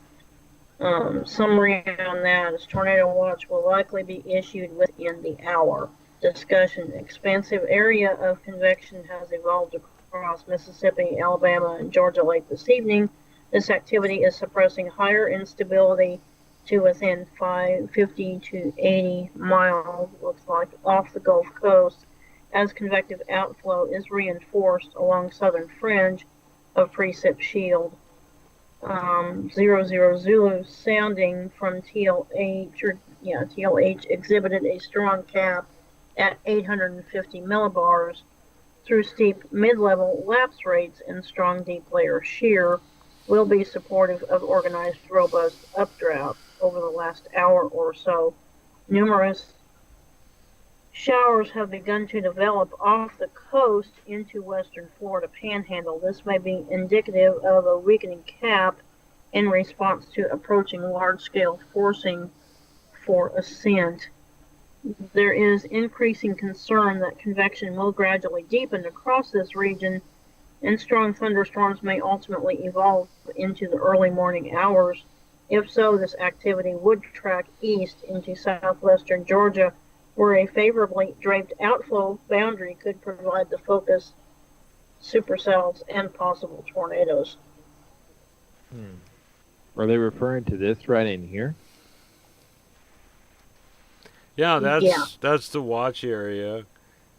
Summary on that is tornado watch will likely be issued within the hour. Discussion: expansive area of convection has evolved across Mississippi, Alabama, and Georgia late this evening. This activity is suppressing higher instability to within 50 to 80 miles, looks like, off the Gulf Coast, as convective outflow is reinforced along southern fringe of precip shield. 00 Zulu sounding from TLH exhibited a strong cap at 850 millibars through steep mid-level lapse rates and strong deep layer shear will be supportive of organized robust updraft over the last hour or so. Numerous showers have begun to develop off the coast into western Florida panhandle. This may be indicative of a weakening cap in response to approaching large-scale forcing for ascent. There is increasing concern that convection will gradually deepen across this region, and strong thunderstorms may ultimately evolve into the early morning hours. If so, this activity would track east into southwestern Georgia, where a favorably draped outflow boundary could provide the focus, supercells, and possible tornadoes. Are they referring to this right in here? Yeah, Yeah. that's the watch area.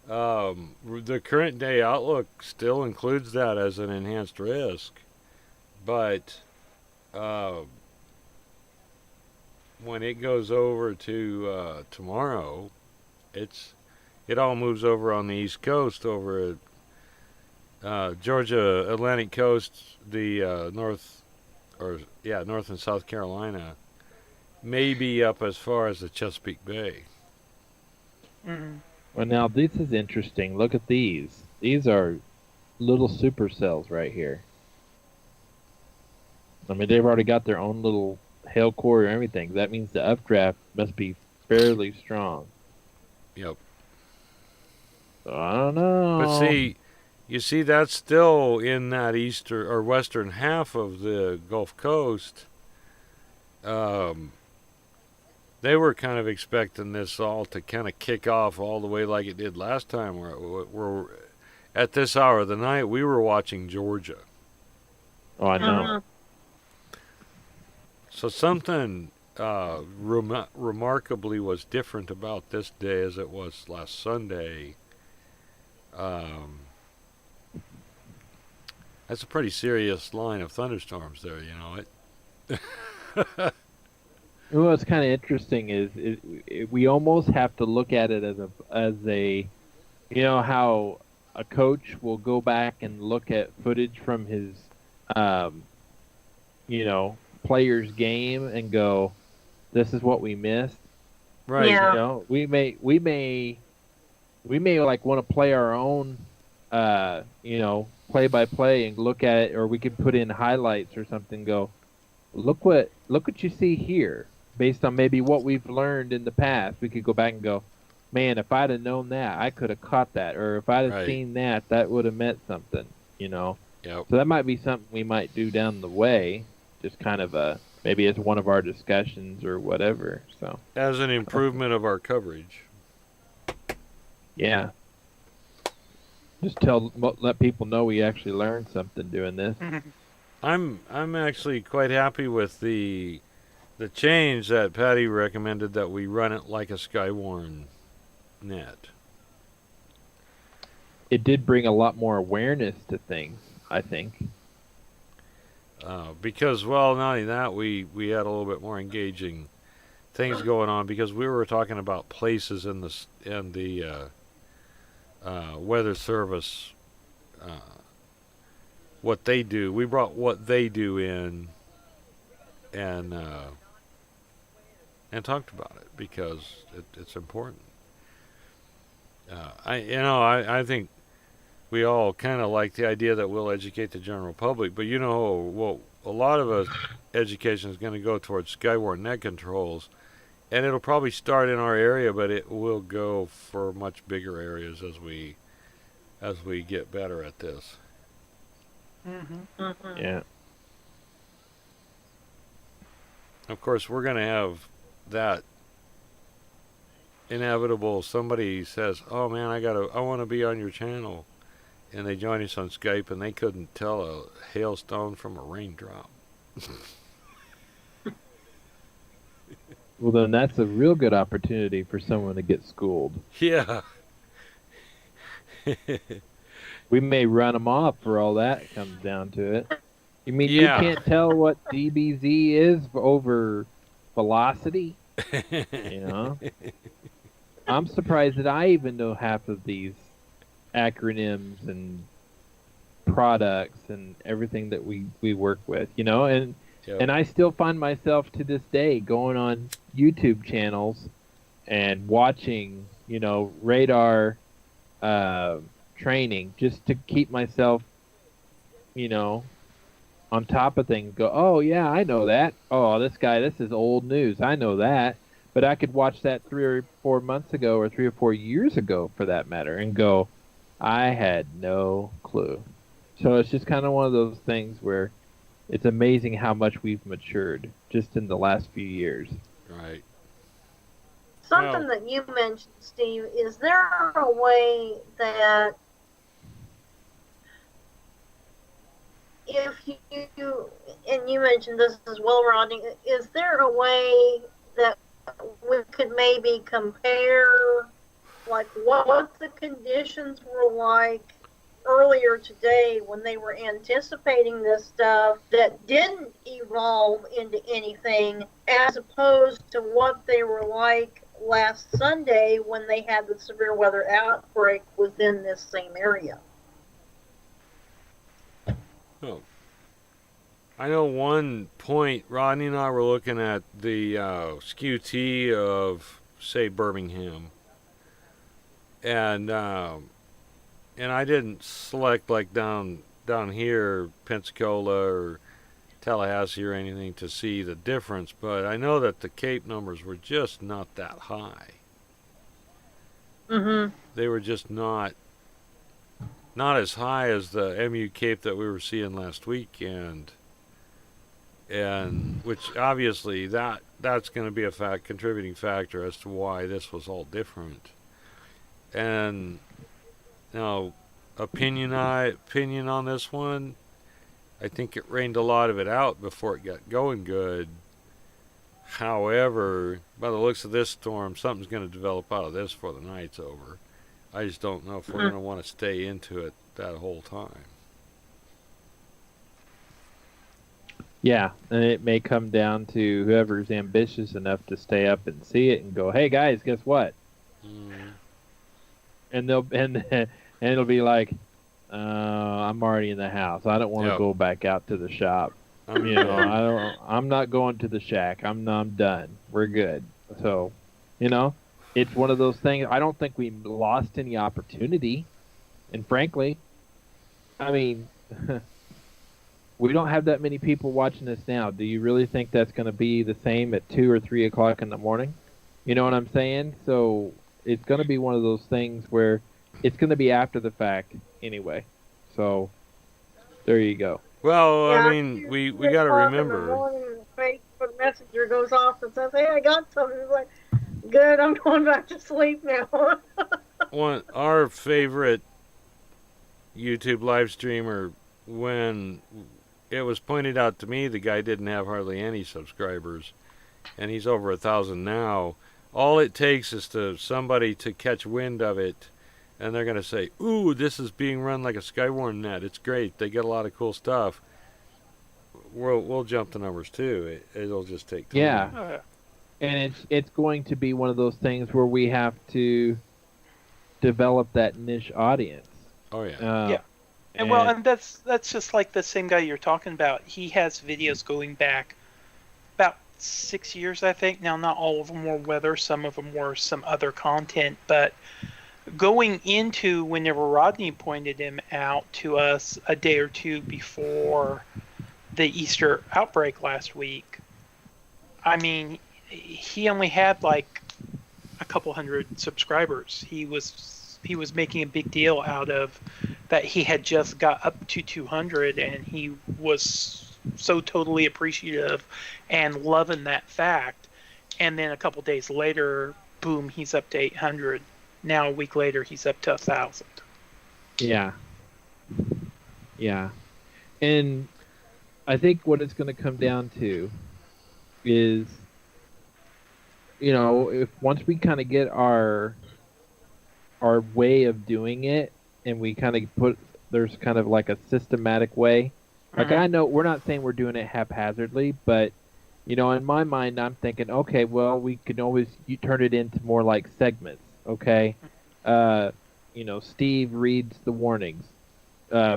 The current day outlook still includes that as an enhanced risk, but when it goes over to tomorrow, it all moves over on the East Coast, over at Georgia Atlantic Coast, the North and South Carolina, may be up as far as the Chesapeake Bay. Mm-hmm. Well, now this is interesting. Look at these. These are little supercells right here. I mean, they've already got their own little hail core and everything. That means the updraft must be fairly strong. Yep. So I don't know. But you see, that's still in that eastern or western half of the Gulf Coast. They were kind of expecting this all to kind of kick off all the way like it did last time. We're at this hour of the night, we were watching Georgia. Oh, I know. So something remarkably was different about this day as it was last Sunday. That's a pretty serious line of thunderstorms there, you know. What's kind of interesting is we almost have to look at it as a, you know, how a coach will go back and look at footage from his, you know, player's game and go, this is what we missed. Right. Yeah. You know, we may like want to play our own, you know, play by play and look at it, or we could put in highlights or something. And go, look what you see here, based on maybe what we've learned in the past. We could go back and go, man, if I'd have known that, I could have caught that, or if I'd have seen that, that would have meant something. You know. Yep. So that might be something we might do down the way, just kind of maybe as one of our discussions or whatever. So as an improvement of our coverage. Yeah. Just let people know we actually learned something doing this. I'm actually quite happy with the change that Patty recommended, that we run it like a Skywarn net. It did bring a lot more awareness to things, I think. Because, well, not only that, we had a little bit more engaging things going on, because we were talking about places in the Weather Service, what they do. We brought what they do in and talked about it, because it's important. I think we all kind of like the idea that we'll educate the general public, but well, a lot of us education is going to go towards Skywarn net controls, and it'll probably start in our area, but it will go for much bigger areas as we get better at this. Yeah. Of course, we're going to have that inevitable. Somebody says, "Oh man, I want to be on your channel," and they join us on Skype, and they couldn't tell a hailstone from a raindrop. Well, then that's a real good opportunity for someone to get schooled. Yeah. We may run them off for all that comes down to it. You mean you Yeah. can't tell what DBZ is over velocity? You know? I'm surprised that I even know half of these acronyms and products and everything that we work with, you know? And Yep. I still find myself to this day going on YouTube channels and watching, you know, radar training just to keep myself, you know, on top of things. Go, oh yeah, I know that. Oh, this is old news. I know that. But I could watch that 3 or 4 months ago, or 3 or 4 years ago, for that matter, and go, I had no clue. So it's just kind of one of those things where it's amazing how much we've matured just in the last few years. Right. Something that you mentioned, Steve, is there a way that if you, and you mentioned this as well, Rodney, is there a way that we could maybe compare, like, what the conditions were like earlier today when they were anticipating this stuff that didn't evolve into anything, as opposed to what they were like last Sunday when they had the severe weather outbreak within this same area? Oh. I know one point, Rodney and I were looking at the SKU-T of, say, Birmingham. And I didn't select like down here, Pensacola or Tallahassee or anything to see the difference, but I know that the Cape numbers were just not that high. Mm-hmm. They were just not as high as the MU Cape that we were seeing last weekend, and which obviously that's going to be a contributing factor as to why this was all different. And now, opinion on this one, I think it rained a lot of it out before it got going good. However, by the looks of this storm, something's going to develop out of this before the night's over. I just don't know if we're going to want to stay into it that whole time. Yeah, and it may come down to whoever's ambitious enough to stay up and see it and go, "Hey guys, guess what?" And they'll and it'll be like, "I'm already in the house. I don't want to go back out to the shop. You know, I'm not going to the shack. I'm done. We're good." So, you know, it's one of those things. I don't think we lost any opportunity, and frankly, I mean. We don't have that many people watching this now. Do you really think that's going to be the same at 2 or 3 o'clock in the morning? You know what I'm saying? So it's going to be one of those things where it's going to be after the fact anyway. So there you go. Well, Yeah, I mean, we got to remember. Facebook messenger goes off and says, "Hey, I got something." It's like, good, I'm going back to sleep now. Our favorite YouTube live streamer, when it was pointed out to me the guy didn't have hardly any subscribers, and he's over 1,000 now. All it takes is somebody to catch wind of it, and they're going to say, "Ooh, this is being run like a Skywarn net. It's great. They get a lot of cool stuff." We'll jump the numbers too. It'll just take time. Yeah. Oh, yeah. And it's going to be one of those things where we have to develop that niche audience. Oh yeah. Yeah. And that's just like the same guy you're talking about. He has videos going back about 6 years, I think. Now, not all of them were weather. Some of them were some other content. But going into whenever Rodney pointed him out to us a day or two before the Easter outbreak last week, I mean, he only had like a couple hundred subscribers. He was making a big deal out of that he had just got up to 200, and he was so totally appreciative and loving that fact. And then a couple days later, boom, he's up to 800. Now a week later, he's up to 1,000. Yeah. And I think what it's going to come down to is if once we kind of get our way of doing it, and we kind of there's kind of like a systematic way. Like, Mhm. I know we're not saying we're doing it haphazardly, but in my mind, I'm thinking, okay, well, we can always you turn it into more like segments. Okay, uh, Steve reads the warnings.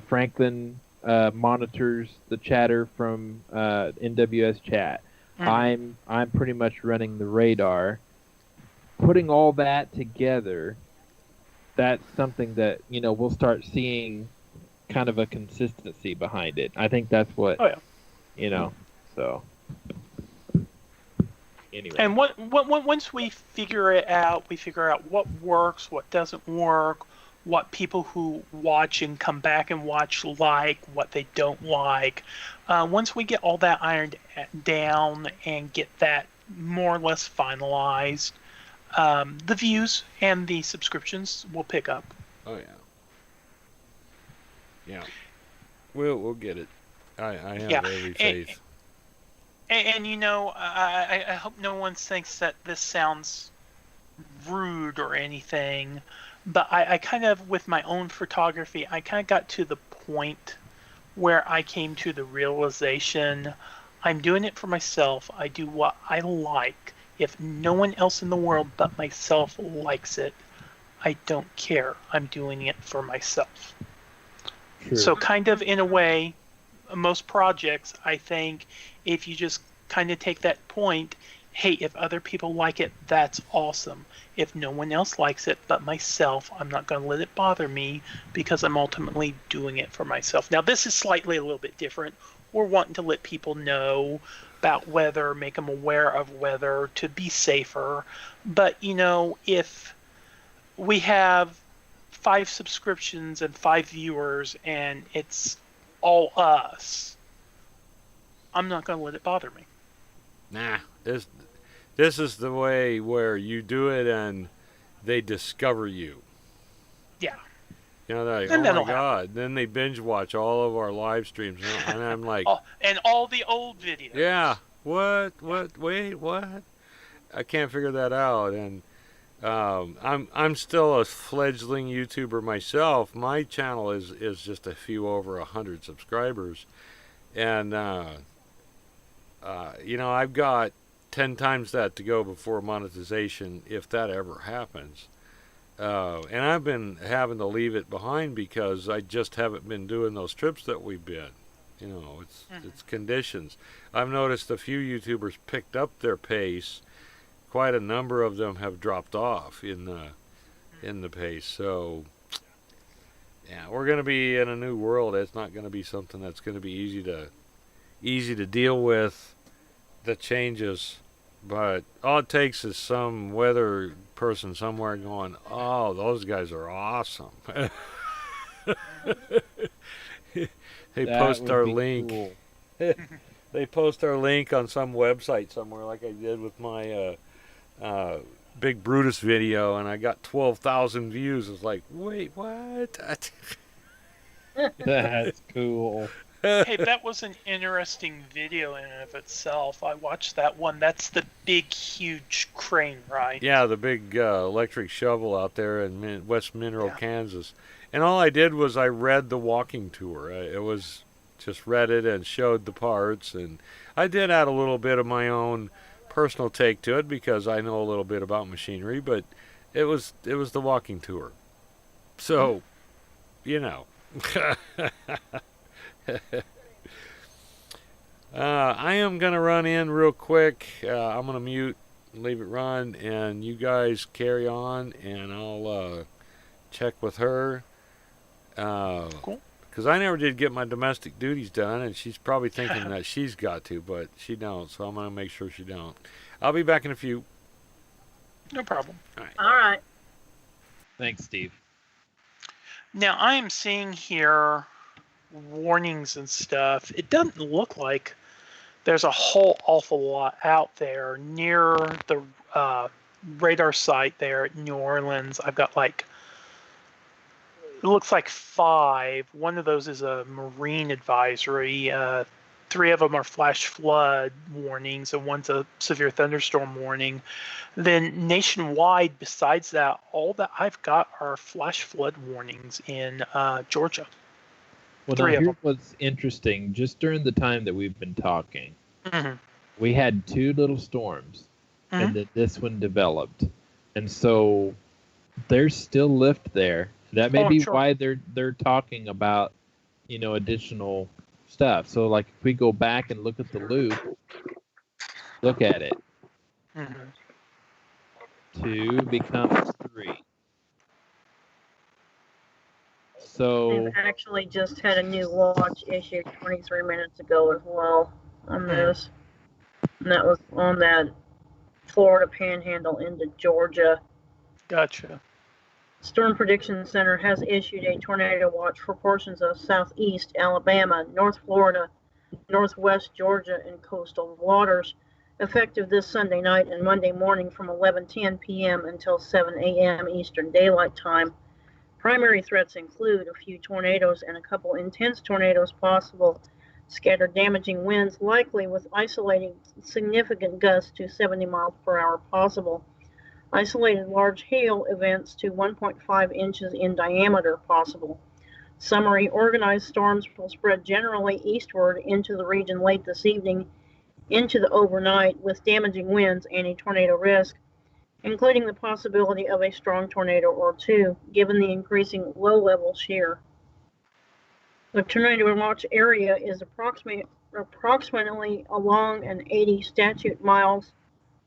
Franklin monitors the chatter from NWS chat. Mhm. I'm pretty much running the radar. Putting all that together, that's something that we'll start seeing kind of a consistency behind it. I think that's what Oh yeah. you know. So anyway, And once we figure it out, we figure out what works, what doesn't work, what people who watch and come back and watch like, what they don't like. Once we get all that ironed down and get that more or less finalized, the views and the subscriptions will pick up. Oh yeah. Yeah. We'll get it. I have Yeah. every And, faith. and I hope no one thinks that this sounds rude or anything, but I kind of, with my own photography, I kind of got to the point where I came to the realization I'm doing it for myself. I do what I like. If no one else in the world but myself likes it, I don't care. I'm doing it for myself. true. So, kind of in a way, most projects, I think, if you just kind of take that point, hey, if other people like it, that's awesome. If no one else likes it but myself, I'm not going to let it bother me because I'm ultimately doing it for myself. Now, this is slightly a little bit different. We're wanting to let people know about weather, make them aware of weather to be safer. But, if we have 5 subscriptions and 5 viewers and it's all us, I'm not going to let it bother me. Nah, this is the way where you do it and they discover you. Yeah. They're like, And oh that'll my god. Then they binge watch all of our live streams, and I'm like, and all the old videos. yeah, what? Wait, what? I can't figure that out. And I'm still a fledgling YouTuber myself. My channel is just a few over 100 subscribers, and I've got 10 times that to go before monetization, if that ever happens. And I've been having to leave it behind because I just haven't been doing those trips that we've been. It's conditions. I've noticed a few YouTubers picked up their pace. Quite a number of them have dropped off in the pace. So yeah, we're going to be in a new world. It's not going to be something that's going to be easy to deal with. The changes, but all it takes is some weather person somewhere going, "Oh, those guys are awesome." They That post would our be link. cool. They post our link on some website somewhere, like I did with my Big Brutus video, and I got 12,000 views. It's like, wait, what? That's cool. Hey, that was an interesting video in and of itself. I watched that one. That's the big, huge crane, right? Yeah, the big electric shovel out there in West Mineral, Yeah. Kansas. And all I did was I read the walking tour. It was just read it and showed the parts. And I did add a little bit of my own personal take to it because I know a little bit about machinery. But it was the walking tour. So, I am going to run in real quick. I'm going to mute, leave it run, and you guys carry on, and I'll check with her. Cool. Because I never did get my domestic duties done, and she's probably thinking that she's got to, but she don't, so I'm going to make sure she don't. I'll be back in a few. No problem. All right. Thanks, Steve. Now, I am seeing here warnings and stuff. It doesn't look like there's a whole awful lot out there near the radar site there at New Orleans. I've got it looks like 5. One of those is a marine advisory. 3 of them are flash flood warnings, and one's a severe thunderstorm warning. Then nationwide, besides that, all that I've got are flash flood warnings in Georgia. Well, 3 now of here's them. what's interesting. Just during the time that we've been talking, Mm-hmm. we had 2 little storms, and then this one developed, and so there's still lift there. That may Oh, be sure. why they're talking about, additional stuff. So like if we go back and look at the loop, look at it. Mm-hmm. 2 becomes 3. So They've actually just had a new watch issued 23 minutes ago as well on this. And that was on that Florida Panhandle into Georgia. Gotcha. Storm Prediction Center has issued a tornado watch for portions of southeast Alabama, North Florida, northwest Georgia, and coastal waters, effective this Sunday night and Monday morning from 11:10 p.m. until 7 a.m. Eastern Daylight Time. Primary threats include a few tornadoes and a couple intense tornadoes possible, scattered damaging winds likely with isolated significant gusts to 70 miles per hour possible, isolated large hail events to 1.5 inches in diameter possible. Summary: organized storms will spread generally eastward into the region late this evening into the overnight with damaging winds and a tornado risk, including the possibility of a strong tornado or 2, given the increasing low-level shear. The tornado watch area is approximately along an 80 statute miles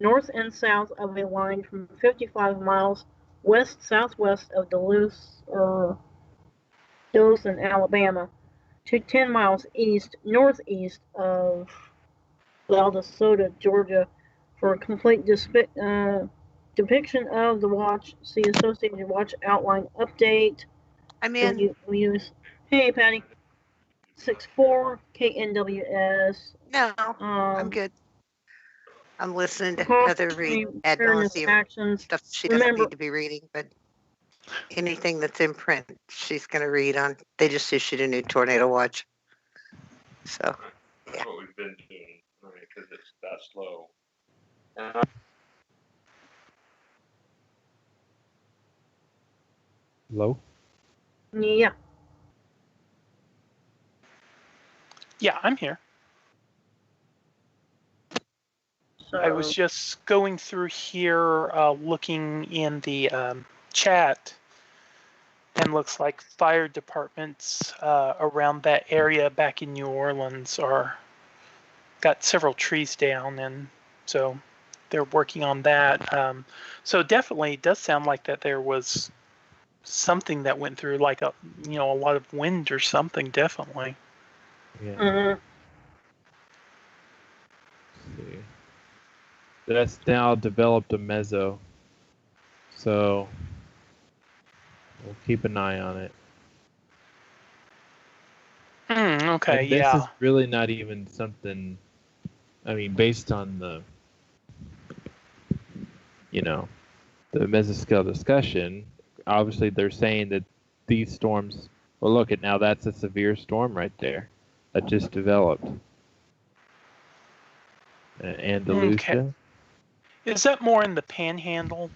north and south of a line from 55 miles west-southwest of Dothan, Alabama, to 10 miles east-northeast of Valdosota, Georgia. For a complete depiction of the watch, see Associated Watch Outline Update. I'm in. We use, hey Patty, 64 KNWS. No, I'm good. I'm listening to Cost Heather read ad fairness nauseum actions. stuff she doesn't Remember, need to be reading, but anything that's in print, she's going to read on. They just issued a new tornado watch. So, That's what we've been doing, because it's that slow. low. yeah. Yeah, I'm here. So I was just going through here, looking in the chat, and looks like fire departments around that area back in New Orleans are got several trees down, and so they're working on that. So definitely, it does sound like that there was something that went through, like a lot of wind or something. Definitely. Yeah. Let's see. That's now developed a mezzo, so we'll keep an eye on it. Okay, And this yeah. is really not even something. I mean, based on the mesoscale discussion, obviously they're saying that these storms. Well, look at now. That's a severe storm right there that just developed. Andalusia. Okay. Is that more in the Panhandle?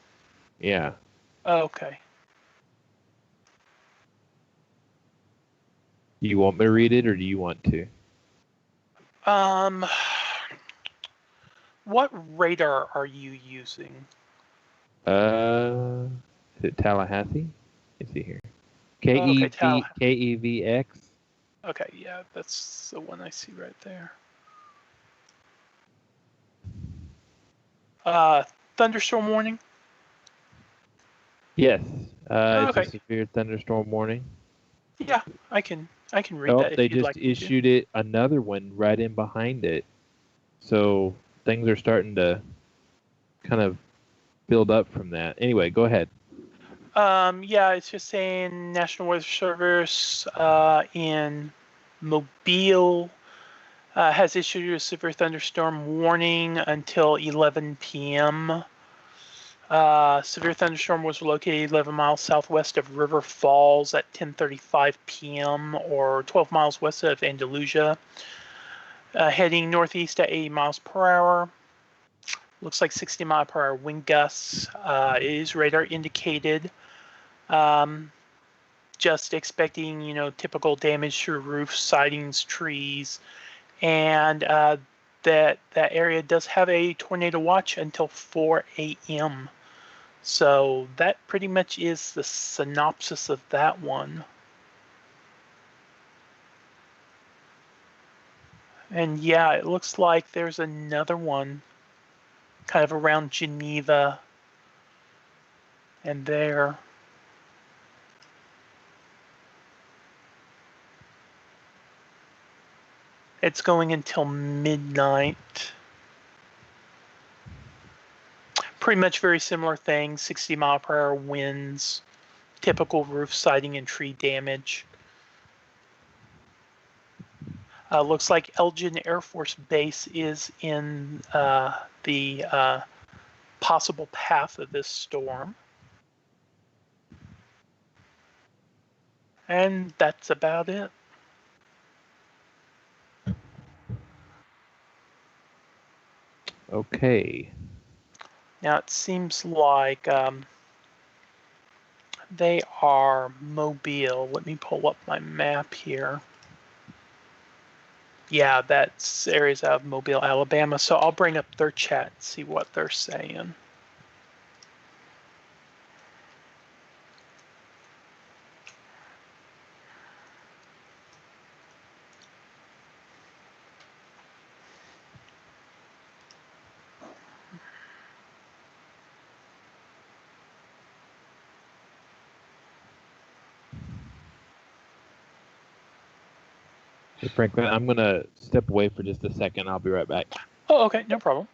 Yeah. Oh, okay. Do you want me to read it, or do you want to? What radar are you using? Is it Tallahassee? Let's see here. Okay, KEVX. Okay, yeah, that's the one I see right there. Thunderstorm warning? Yes. Okay. It's a severe thunderstorm warning. Yeah, I can read that if They you'd just like me to. issued it another one right in behind it. So things are starting to kind of build up from that. Anyway, go ahead. Yeah, it's just saying National Weather Service in Mobile has issued a severe thunderstorm warning until 11 p.m. Severe thunderstorm was located 11 miles southwest of River Falls at 10:35 p.m. or 12 miles west of Andalusia. Heading northeast at 80 miles per hour. Looks like 60 mile per hour wind gusts. It is radar indicated. Just expecting, typical damage to roofs, sidings, trees, and that area does have a tornado watch until 4 a.m. So that pretty much is the synopsis of that one. And yeah, it looks like there's another one kind of around Geneva and there. It's going until midnight. Pretty much very similar thing, 60 mile per hour winds, typical roof siding and tree damage. Looks like Elgin Air Force Base is in the possible path of this storm. And that's about it. Okay. Now it seems like they are Mobile. Let me pull up my map here. Yeah, that's areas out of Mobile, Alabama. So I'll bring up their chat and see what they're saying. Hey, Franklin, I'm going to step away for just a second. I'll be right back. Oh, okay, no problem.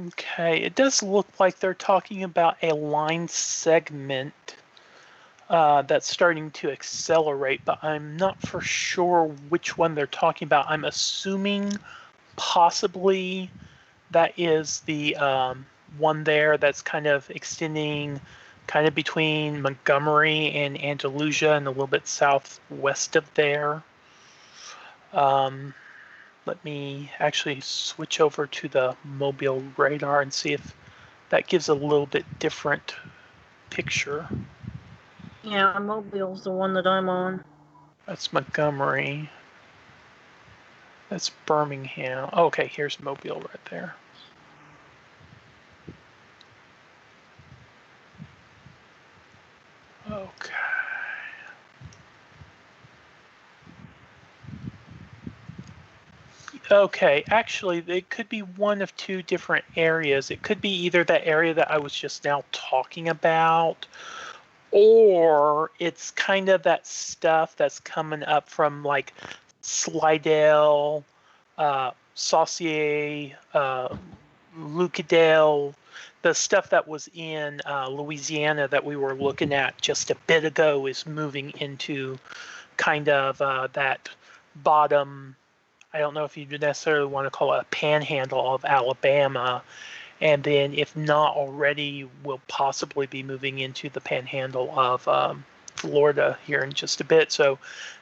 Okay, it does look like they're talking about a line segment that's starting to accelerate, but I'm not for sure which one they're talking about. I'm assuming possibly that is the one there that's kind of extending kind of between Montgomery and Andalusia and a little bit southwest of there. Let me actually switch over to the Mobile radar and see if that gives a little bit different picture. Yeah, Mobile's the one that I'm on. That's Montgomery. That's Birmingham. Okay, here's Mobile right there. Okay. Okay, actually, it could be one of two different areas. It could be either that area that I was just now talking about, or it's kind of that stuff that's coming up from like Slidell, Saucier, Lucadale, the stuff that was in Louisiana that we were looking at just a bit ago is moving into kind of that bottom. I don't know if you necessarily want to call it a panhandle of Alabama, and then if not already, will possibly be moving into the panhandle of Florida here in just a bit. So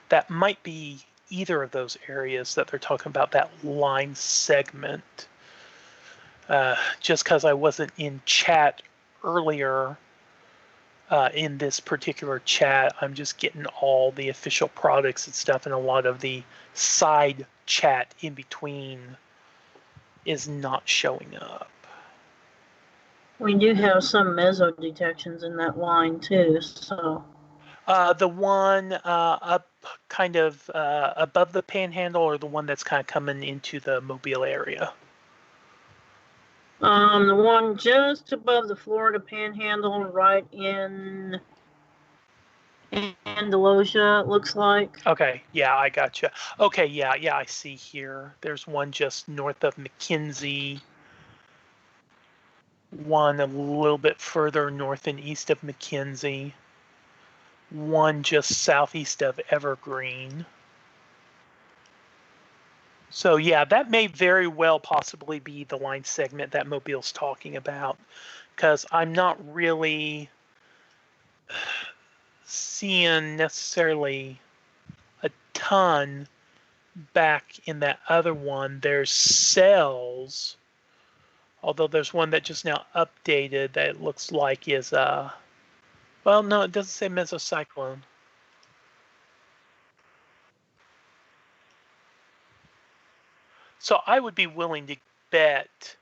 that might be either of those areas that they're talking about, that line segment. Just because I wasn't in chat earlier in this particular chat, I'm just getting all the official products and stuff, and a lot of the side chat in between is not showing up. We do have some meso detections in that line too, so. The one up kind of above the panhandle, or the one that's kind of coming into the Mobile area? The one just above the Florida panhandle, right in Andalusia, it looks like. Okay, yeah, I gotcha. Okay, yeah, I see here. There's one just north of McKinsey, one a little bit further north and east of McKinsey, one just southeast of Evergreen. So yeah, that may very well possibly be the line segment that Mobile's talking about, because I'm not really seeing necessarily a ton back in that other one. There's cells, although there's one that just now updated that it looks like is well, no, it doesn't say mesocyclone. So I would be willing to bet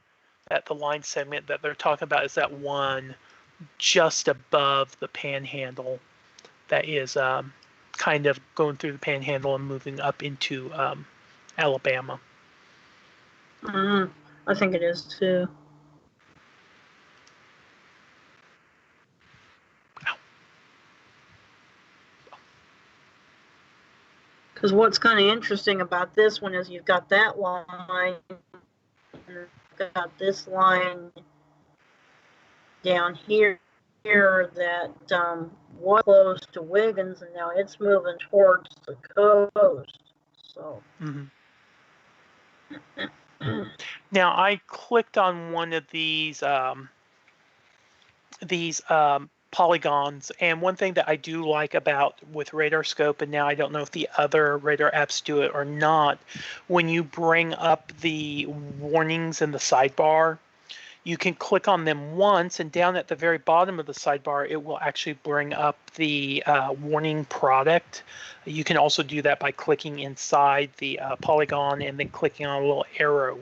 that the line segment that they're talking about is that one just above the panhandle that is kind of going through the panhandle and moving up into Alabama. I think it is too. Because what's kind of interesting about this one is you've got that line, and you've got this line down here that was close to Wiggins, and now it's moving towards the coast. So. Now I clicked on one of these polygons, and one thing that I do like about with Radar Scope, and now I don't know if the other radar apps do it or not, when you bring up the warnings in the sidebar, you can click on them once, and down at the very bottom of the sidebar, it will actually bring up the warning product. You can also do that by clicking inside the polygon and then clicking on a little arrow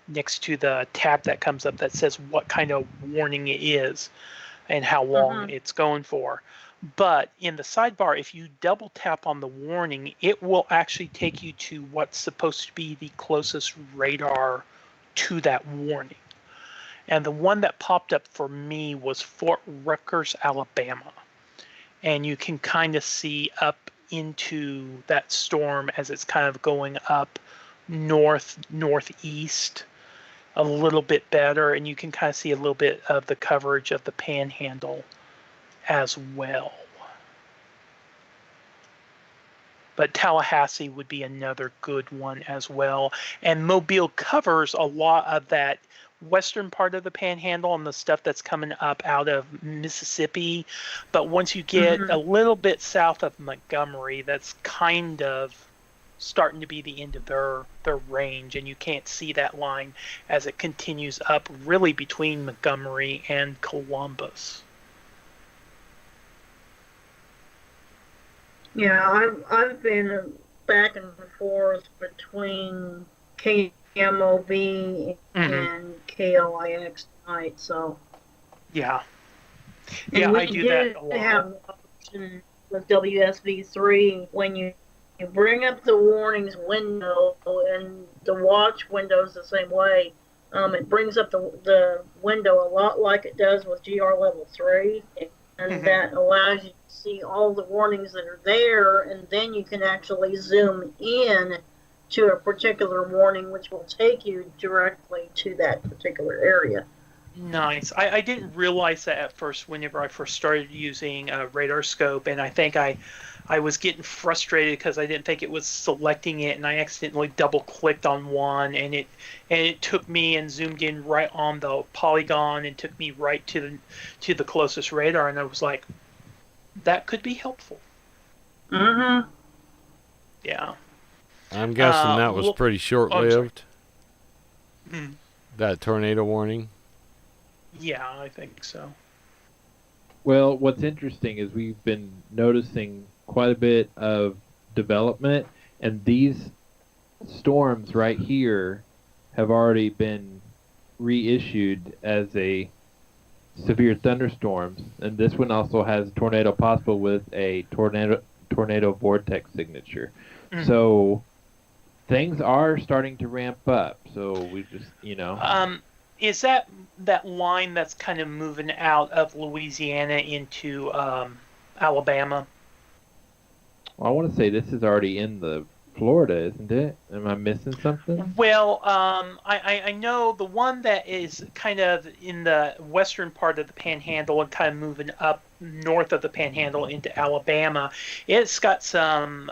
next to the tab that comes up that says what kind of warning it is and how long it's going for. But in the sidebar, if you double tap on the warning, it will actually take you to what's supposed to be the closest radar to that warning. And the one that popped up for me was Fort Rutgers, Alabama. And you can kind of see up into that storm as it's kind of going up northeast a little bit better, and you can kind of see a little bit of the coverage of the panhandle as well. But Tallahassee would be another good one as well. And Mobile covers a lot of that western part of the panhandle and the stuff that's coming up out of Mississippi. But once you get a little bit south of Montgomery, that's kind of starting to be the end of their range, and you can't see that line as it continues up really between Montgomery and Columbus. Yeah, I've been back and forth between KMOV and KLIX tonight, so. Yeah. And Yeah, we I do that a lot. Have an option with WSV3 when you bring up the warnings window, and the watch window is the same way. It brings up the window a lot like it does with GR level 3, and that allows you to see all the warnings that are there, and then you can actually zoom in to a particular warning, which will take you directly to that particular area. Nice. I didn't realize that at first whenever I first started using Radar Scope, and I think I was getting frustrated because I didn't think it was selecting it, and I accidentally double-clicked on one, and it took me and zoomed in right on the polygon and took me right to the closest radar, and I was like, that could be helpful. Yeah. I'm guessing that was pretty short-lived. That tornado warning. Yeah, I think so. Well, what's interesting is we've been noticing quite a bit of development, and these storms right here have already been reissued as a severe thunderstorms, and this one also has tornado possible with a tornado vortex signature. So things are starting to ramp up. So we just, is that line that's kind of moving out of Louisiana into Alabama? Well, I want to say this is already in the Florida, isn't it? Am I missing something? Well, I know the one that is kind of in the western part of the panhandle and kind of moving up north of the Panhandle into Alabama. It's got some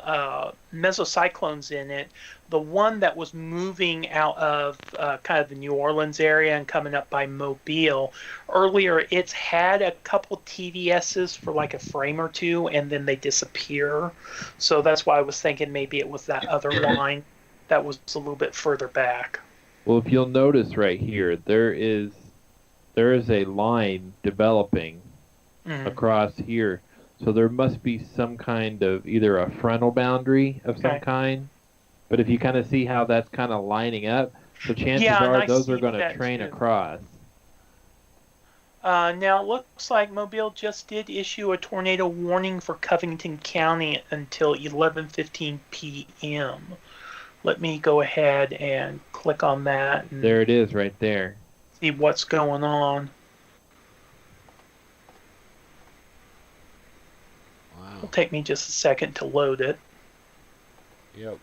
mesocyclones in it. The one that was moving out of kind of the New Orleans area and coming up by Mobile earlier, it's had a couple TDSs for like a frame or two, and then they disappear. So that's why I was thinking maybe it was that other line that was a little bit further back. Well, if you'll notice right here, there is a line developing across here. So there must be some kind of either a frontal boundary of some kind. But if you kind of see how that's kind of lining up, so chances are those are going to train across. Now it looks like Mobile just did issue a tornado warning for Covington County until 11:15 p.m. Let me go ahead and click on that. And there it is right there. See what's going on. Wow. It'll take me just a second to load it. Yep.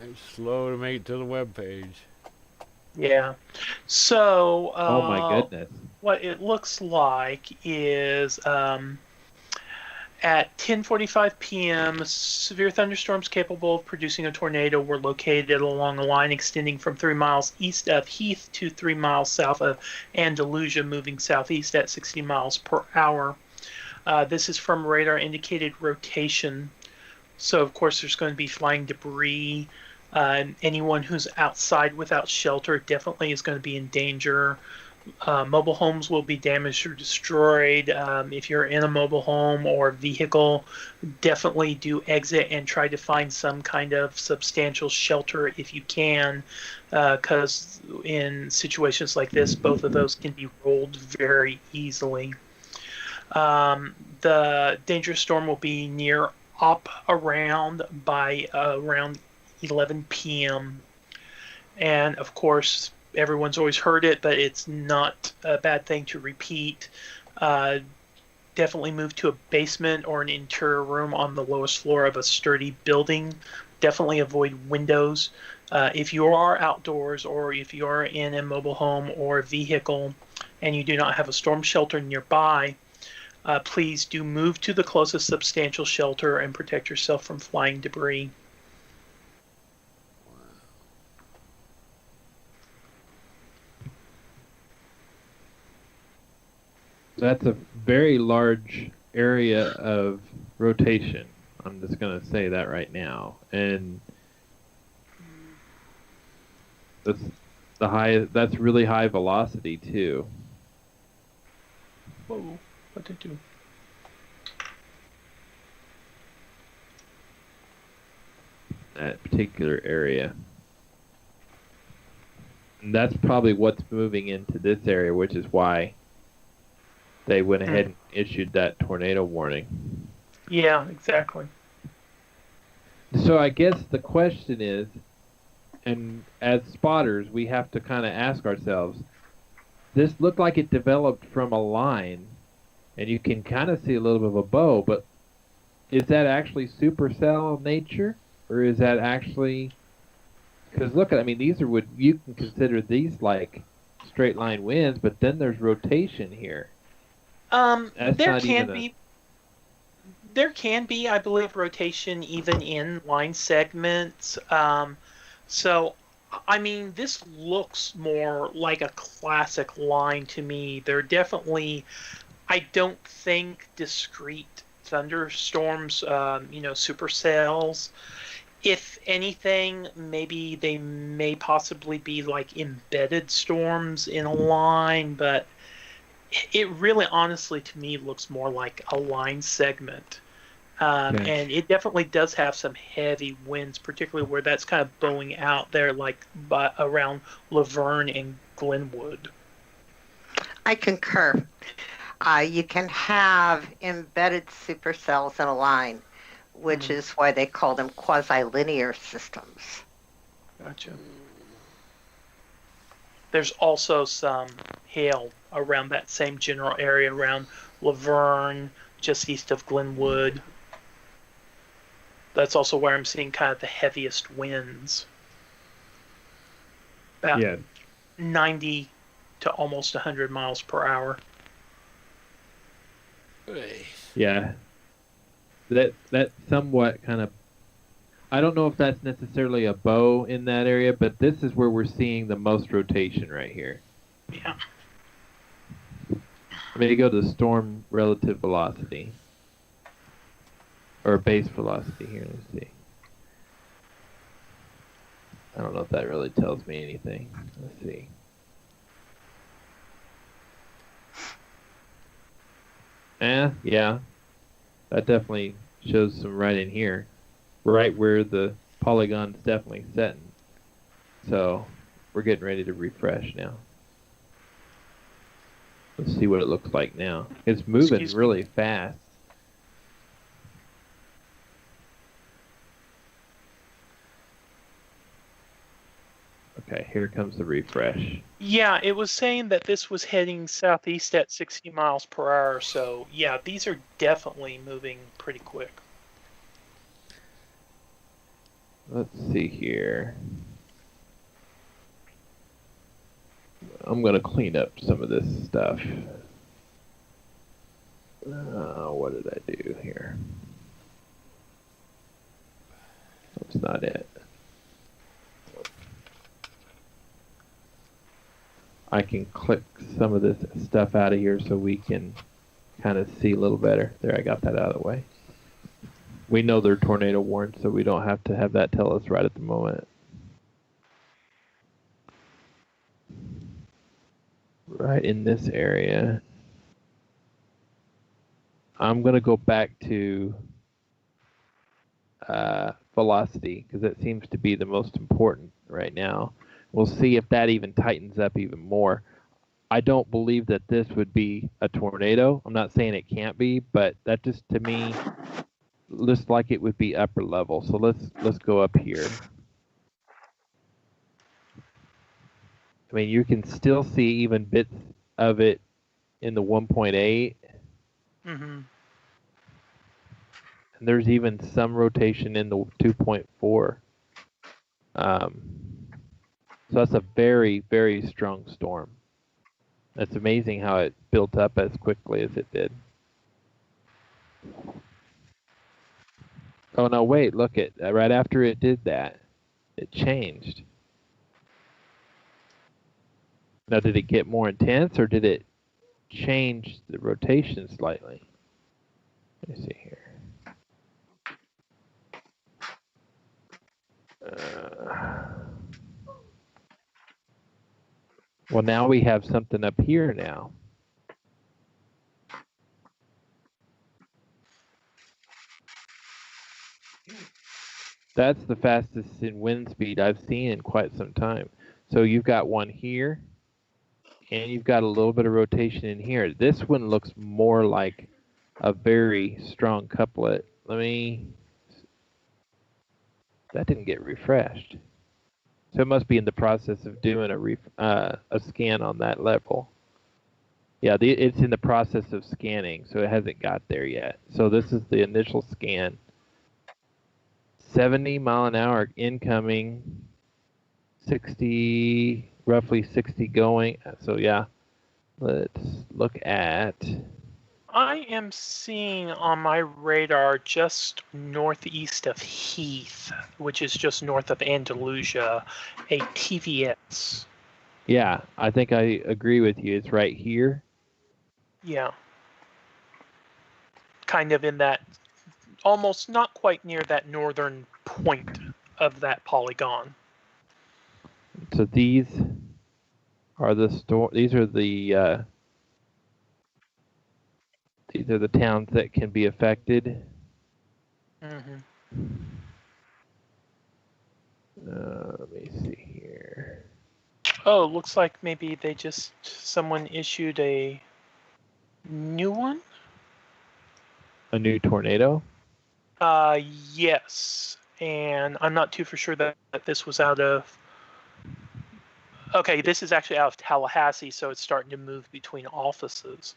It's slow to make it to the web page. Yeah. So, oh my goodness. What it looks like is at 10:45 p.m., severe thunderstorms capable of producing a tornado were located along a line extending from 3 miles east of Heath to 3 miles south of Andalusia, moving southeast at 60 miles per hour. This is from radar indicated rotation. So, of course, there's going to be flying debris. Anyone who's outside without shelter definitely is going to be in danger. Mobile homes will be damaged or destroyed. If you're in a mobile home or vehicle, definitely do exit and try to find some kind of substantial shelter if you can, because in situations like this, both of those can be rolled very easily. The dangerous storm will be near up around by around 11 p.m. And of course, everyone's always heard it, but it's not a bad thing to repeat. Definitely move to a basement or an interior room on the lowest floor of a sturdy building. Definitely avoid windows. If you are outdoors or if you are in a mobile home or vehicle and you do not have a storm shelter nearby, please do move to the closest substantial shelter and protect yourself from flying debris. That's a very large area of rotation. I'm just going to say that right now. And that's really high velocity too. Whoa, what did I do? That particular area. And that's probably what's moving into this area, which is why they went ahead and issued that tornado warning. Yeah, exactly. So I guess the question is, and as spotters, we have to kind of ask ourselves, this looked like it developed from a line, and you can kind of see a little bit of a bow, but is that actually supercell nature, or is that actually... Because look at, I mean, these are what you can consider these like straight line winds, but then there's rotation here. There can be, I believe, rotation even in line segments. So, I mean, this looks more like a classic line to me. They're definitely, I don't think discrete thunderstorms, supercells. If anything, maybe they may possibly be like embedded storms in a line, but it really, honestly, to me, looks more like a line segment. And it definitely does have some heavy winds, particularly where that's kind of bowing out there, like around Laverne and Glenwood. I concur. You can have embedded supercells in a line, which is why they call them quasi-linear systems. Gotcha. There's also some hail around that same general area around Laverne, just east of Glenwood. That's also where I'm seeing kind of the heaviest winds. About 90 to almost 100 miles per hour. Yeah. That somewhat kind of. I don't know if that's necessarily a bow in that area, but this is where we're seeing the most rotation right here. Yeah. I'm going to go to the storm relative velocity. Or base velocity here. Let's see. I don't know if that really tells me anything. Let's see. Yeah. That definitely shows some right in here. Right where the polygon's definitely setting. So we're getting ready to refresh now. Let's see what it looks like now. It's moving really fast. Okay, here comes the refresh. Yeah, it was saying that this was heading southeast at 60 miles per hour. So, yeah, these are definitely moving pretty quick. Let's see here. I'm going to clean up some of this stuff. What did I do here? That's not it. I can click some of this stuff out of here so we can kind of see a little better. There, I got that out of the way. We know they're tornado warned, so we don't have to have that tell us right at the moment. Right in this area. I'm going to go back to velocity because that seems to be the most important right now. We'll see if that even tightens up even more. I don't believe that this would be a tornado. I'm not saying it can't be, but that just to me looks like it would be upper level. So let's go up here. I mean, you can still see even bits of it in the 1.8. Mm-hmm. And there's even some rotation in the 2.4. So that's a very, very strong storm. It's amazing how it built up as quickly as it did. Oh no, wait, look at right after it did that, it changed. Now, did it get more intense or did it change the rotation slightly? Let me see here. Well, now we have something up here now. That's the fastest in wind speed I've seen in quite some time. So you've got one here, and you've got a little bit of rotation in here. This one looks more like a very strong couplet. That didn't get refreshed. So it must be in the process of doing a scan on that level. Yeah, it's in the process of scanning, so it hasn't got there yet. So this is the initial scan. 70 mile an hour incoming, 60, roughly 60 going. So yeah, let's look at. I am seeing on my radar just northeast of Heath, which is just north of Andalusia, a TVS. Yeah, I think I agree with you. It's right here. Yeah. Kind of in that, almost not quite near that northern point of that polygon. So these are the these are the towns that can be affected. Mm-hmm. Let me see here. Oh, looks like maybe someone issued a new one? A new tornado? Yes. And I'm not too for sure that this was out of... Okay, this is actually out of Tallahassee, so it's starting to move between offices.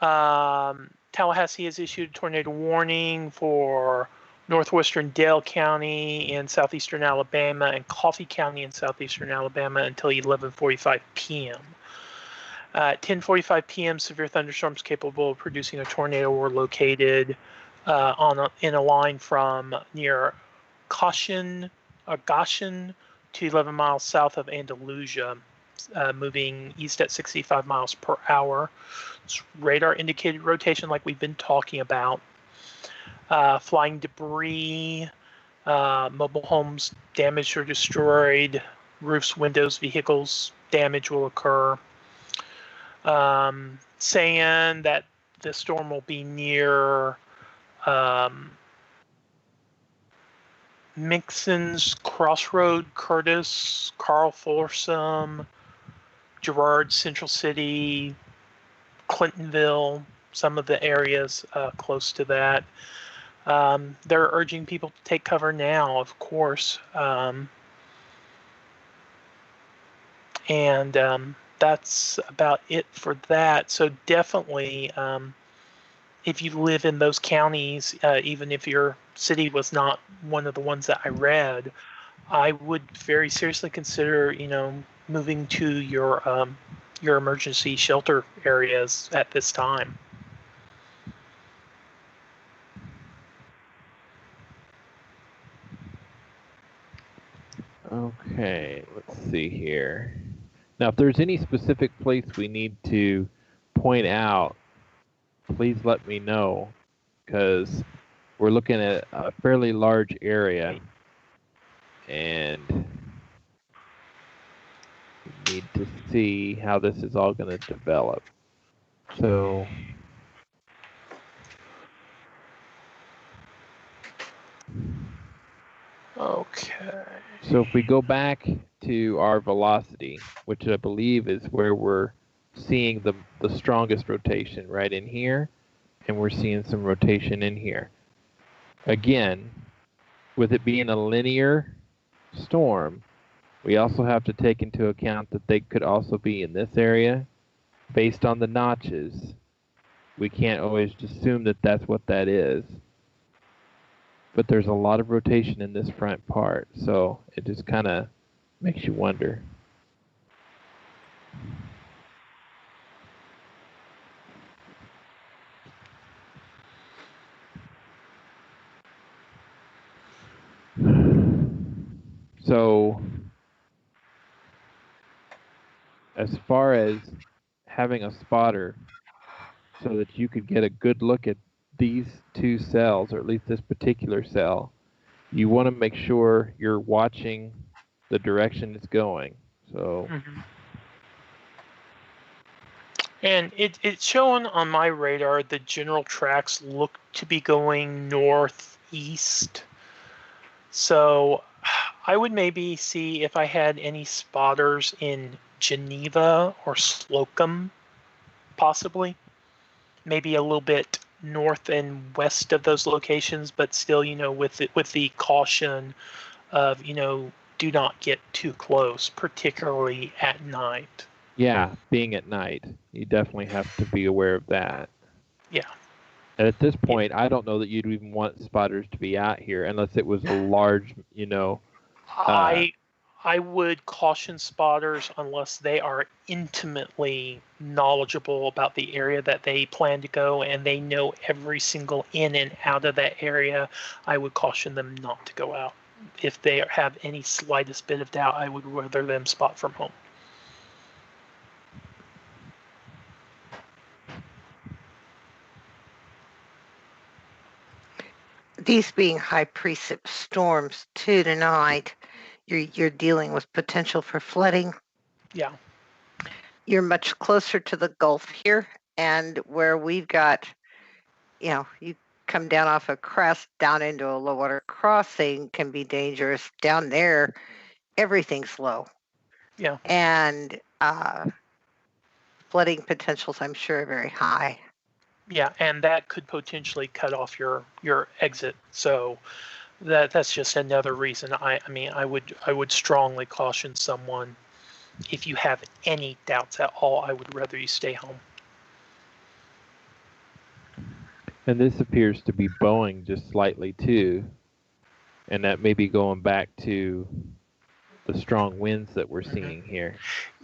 Tallahassee has issued a tornado warning for northwestern Dale County in southeastern Alabama and Coffee County in southeastern Alabama until 11:45 p.m. At 10:45 p.m., severe thunderstorms capable of producing a tornado were located in a line from near Goshen to 11 miles south of Andalusia, moving east at 65 miles per hour. It's radar indicated rotation like we've been talking about. Flying debris, mobile homes damaged or destroyed, roofs, windows, vehicles damage will occur. Saying that the storm will be near Mixon's Crossroad, Curtis, Carl Folsom, Girard, Central City, Clintonville, some of the areas close to that. They're urging people to take cover now, of course. And that's about it for that. So definitely, if you live in those counties, even if your city was not one of the ones that I read, I would very seriously consider, moving to your emergency shelter areas at this time. Okay, let's see here. Now, if there's any specific place we need to point out, please let me know, because we're looking at a fairly large area, and we need to see how this is all going to develop. So, Okay. so if we go back to our velocity, which I believe is where we're seeing the strongest rotation, right in here, and we're seeing some rotation in here. Again, with it being a linear storm, we also have to take into account that they could also be in this area. Based on the notches, we can't always assume that that's what that is. But there's a lot of rotation in this front part, so it just kind of makes you wonder. So, as far as having a spotter so that you could get a good look at these two cells, or at least this particular cell, you want to make sure you're watching the direction it's going. So, And it's showing on my radar the general tracks look to be going northeast. So I would maybe see if I had any spotters in Geneva or Slocum, possibly. Maybe a little bit north and west of those locations, but still, with the caution of, do not get too close, particularly at night. yeah, being at night, you definitely have to be aware of that. Yeah. And at this point, I don't know that you'd even want spotters to be out here unless it was a large, I would caution spotters unless they are intimately knowledgeable about the area that they plan to go and they know every single in and out of that area. I would caution them not to go out. If they have any slightest bit of doubt, I would rather them spot from home. These being high precip storms too tonight, you're dealing with potential for flooding. Yeah. You're much closer to the Gulf here, and where we've got, you come down off a crest down into a low water crossing can be dangerous. Down there, everything's low. Yeah. And flooding potentials, I'm sure, are very high. Yeah, and that could potentially cut off your exit. So that's just another reason. I would strongly caution someone, if you have any doubts at all, I would rather you stay home. And this appears to be bowing just slightly too, and that may be going back to the strong winds that we're seeing here.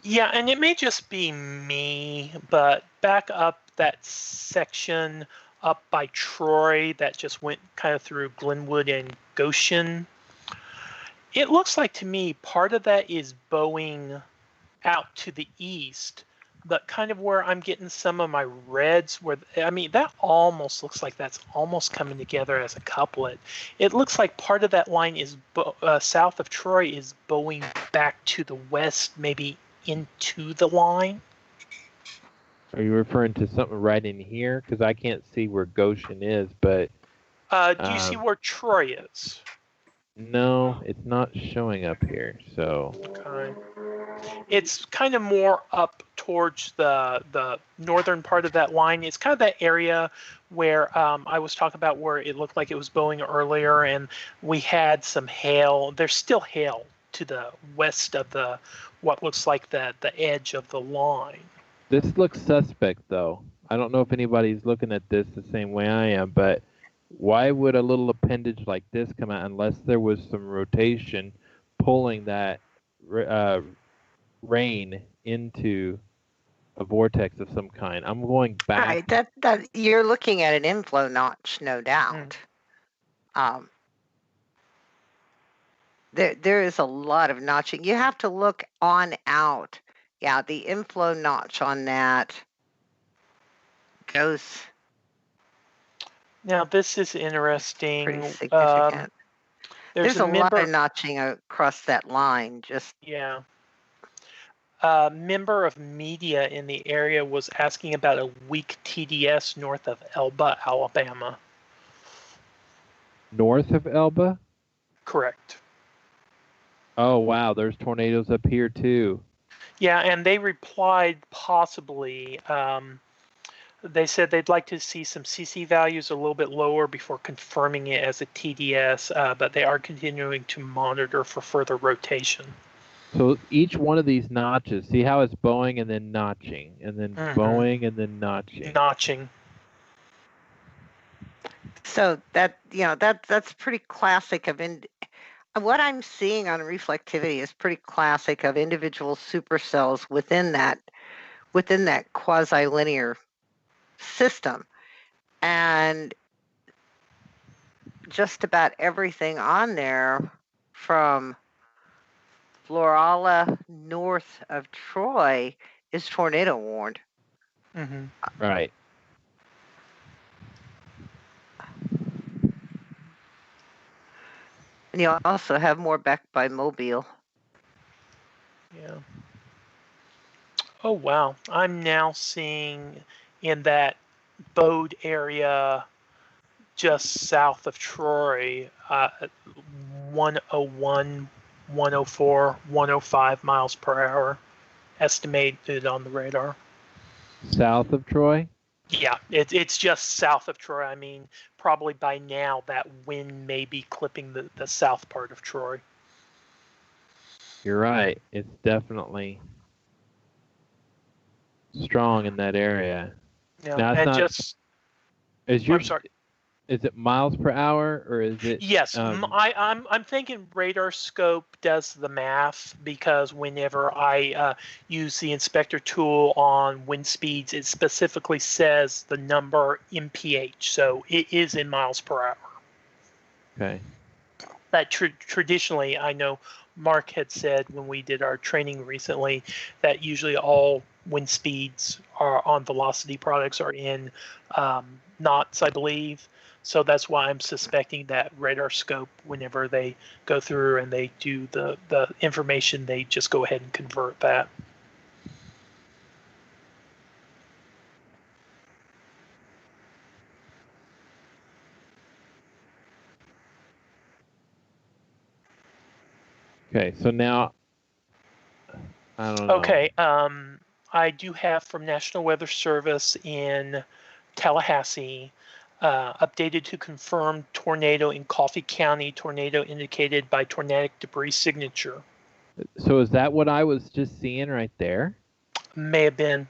Yeah, and it may just be me, but back up that section up by Troy that just went kind of through Glenwood and Goshen, it looks like to me part of that is bowing out to the east, but kind of where I'm getting some of my reds, where I mean that almost looks like that's almost coming together as a couplet. It looks like part of that line is south of Troy is bowing back to the west, maybe into the line. Are you referring to something right in here? Because I can't see where Goshen is, but Do you see where Troy is? no, it's not showing up here. So Okay. It's kind of more up towards the northern part of that line. It's kind of that area where I was talking about where it looked like it was bowing earlier, and we had some hail. There's still hail to the west of the what looks like the edge of the line. this looks suspect, though. I don't know if anybody's looking at this the same way I am, but why would a little appendage like this come out unless there was some rotation pulling that rain into a vortex of some kind? I'm going back. Right, that you're looking at an inflow notch, no doubt. There is a lot of notching. You have to look on out. Yeah, the inflow notch on that goes Now this is interesting. pretty significant. There's a lot member of notching across that line. Just Yeah. A member of media in the area was asking about a weak TDS north of Elba, Alabama. North of Elba? Correct. Oh, wow. There's tornadoes up here, too. Yeah, and they replied possibly. They said they'd like to see some CC values a little bit lower before confirming it as a TDS, but they are continuing to monitor for further rotation. So each one of these notches, see how it's bowing and then notching, and then bowing and then notching. Notching. so that's pretty classic of what I'm seeing on reflectivity is pretty classic of individual supercells within that quasi-linear system. And just about everything on there from Florala north of Troy is tornado warned. Right. And you also have more back by Mobile. Yeah. Oh, wow. I'm now seeing in that Bode area just south of Troy, 101, 104, 105 miles per hour estimated on the radar. South of Troy? Yeah, it's just south of Troy. I mean, probably by now that wind may be clipping the south part of Troy. You're right. It's definitely strong in that area. Yeah, Now, it's and not, just... I'm sorry. Is it miles per hour or is it? Yes, I'm thinking radar scope does the math, because whenever I use the inspector tool on wind speeds, it specifically says the number mph, so it is in miles per hour. Okay. That traditionally, I know Mark had said when we did our training recently that usually all wind speeds are on velocity products are in knots, I believe. So that's why I'm suspecting that radar scope, whenever they go through and they do the information, they just go ahead and convert that. Okay, so now, I don't know. Okay, I do have from National Weather Service in Tallahassee, updated to confirm tornado in Coffee County, tornado indicated by tornadic debris signature. So is that what I was just seeing right there? May have been.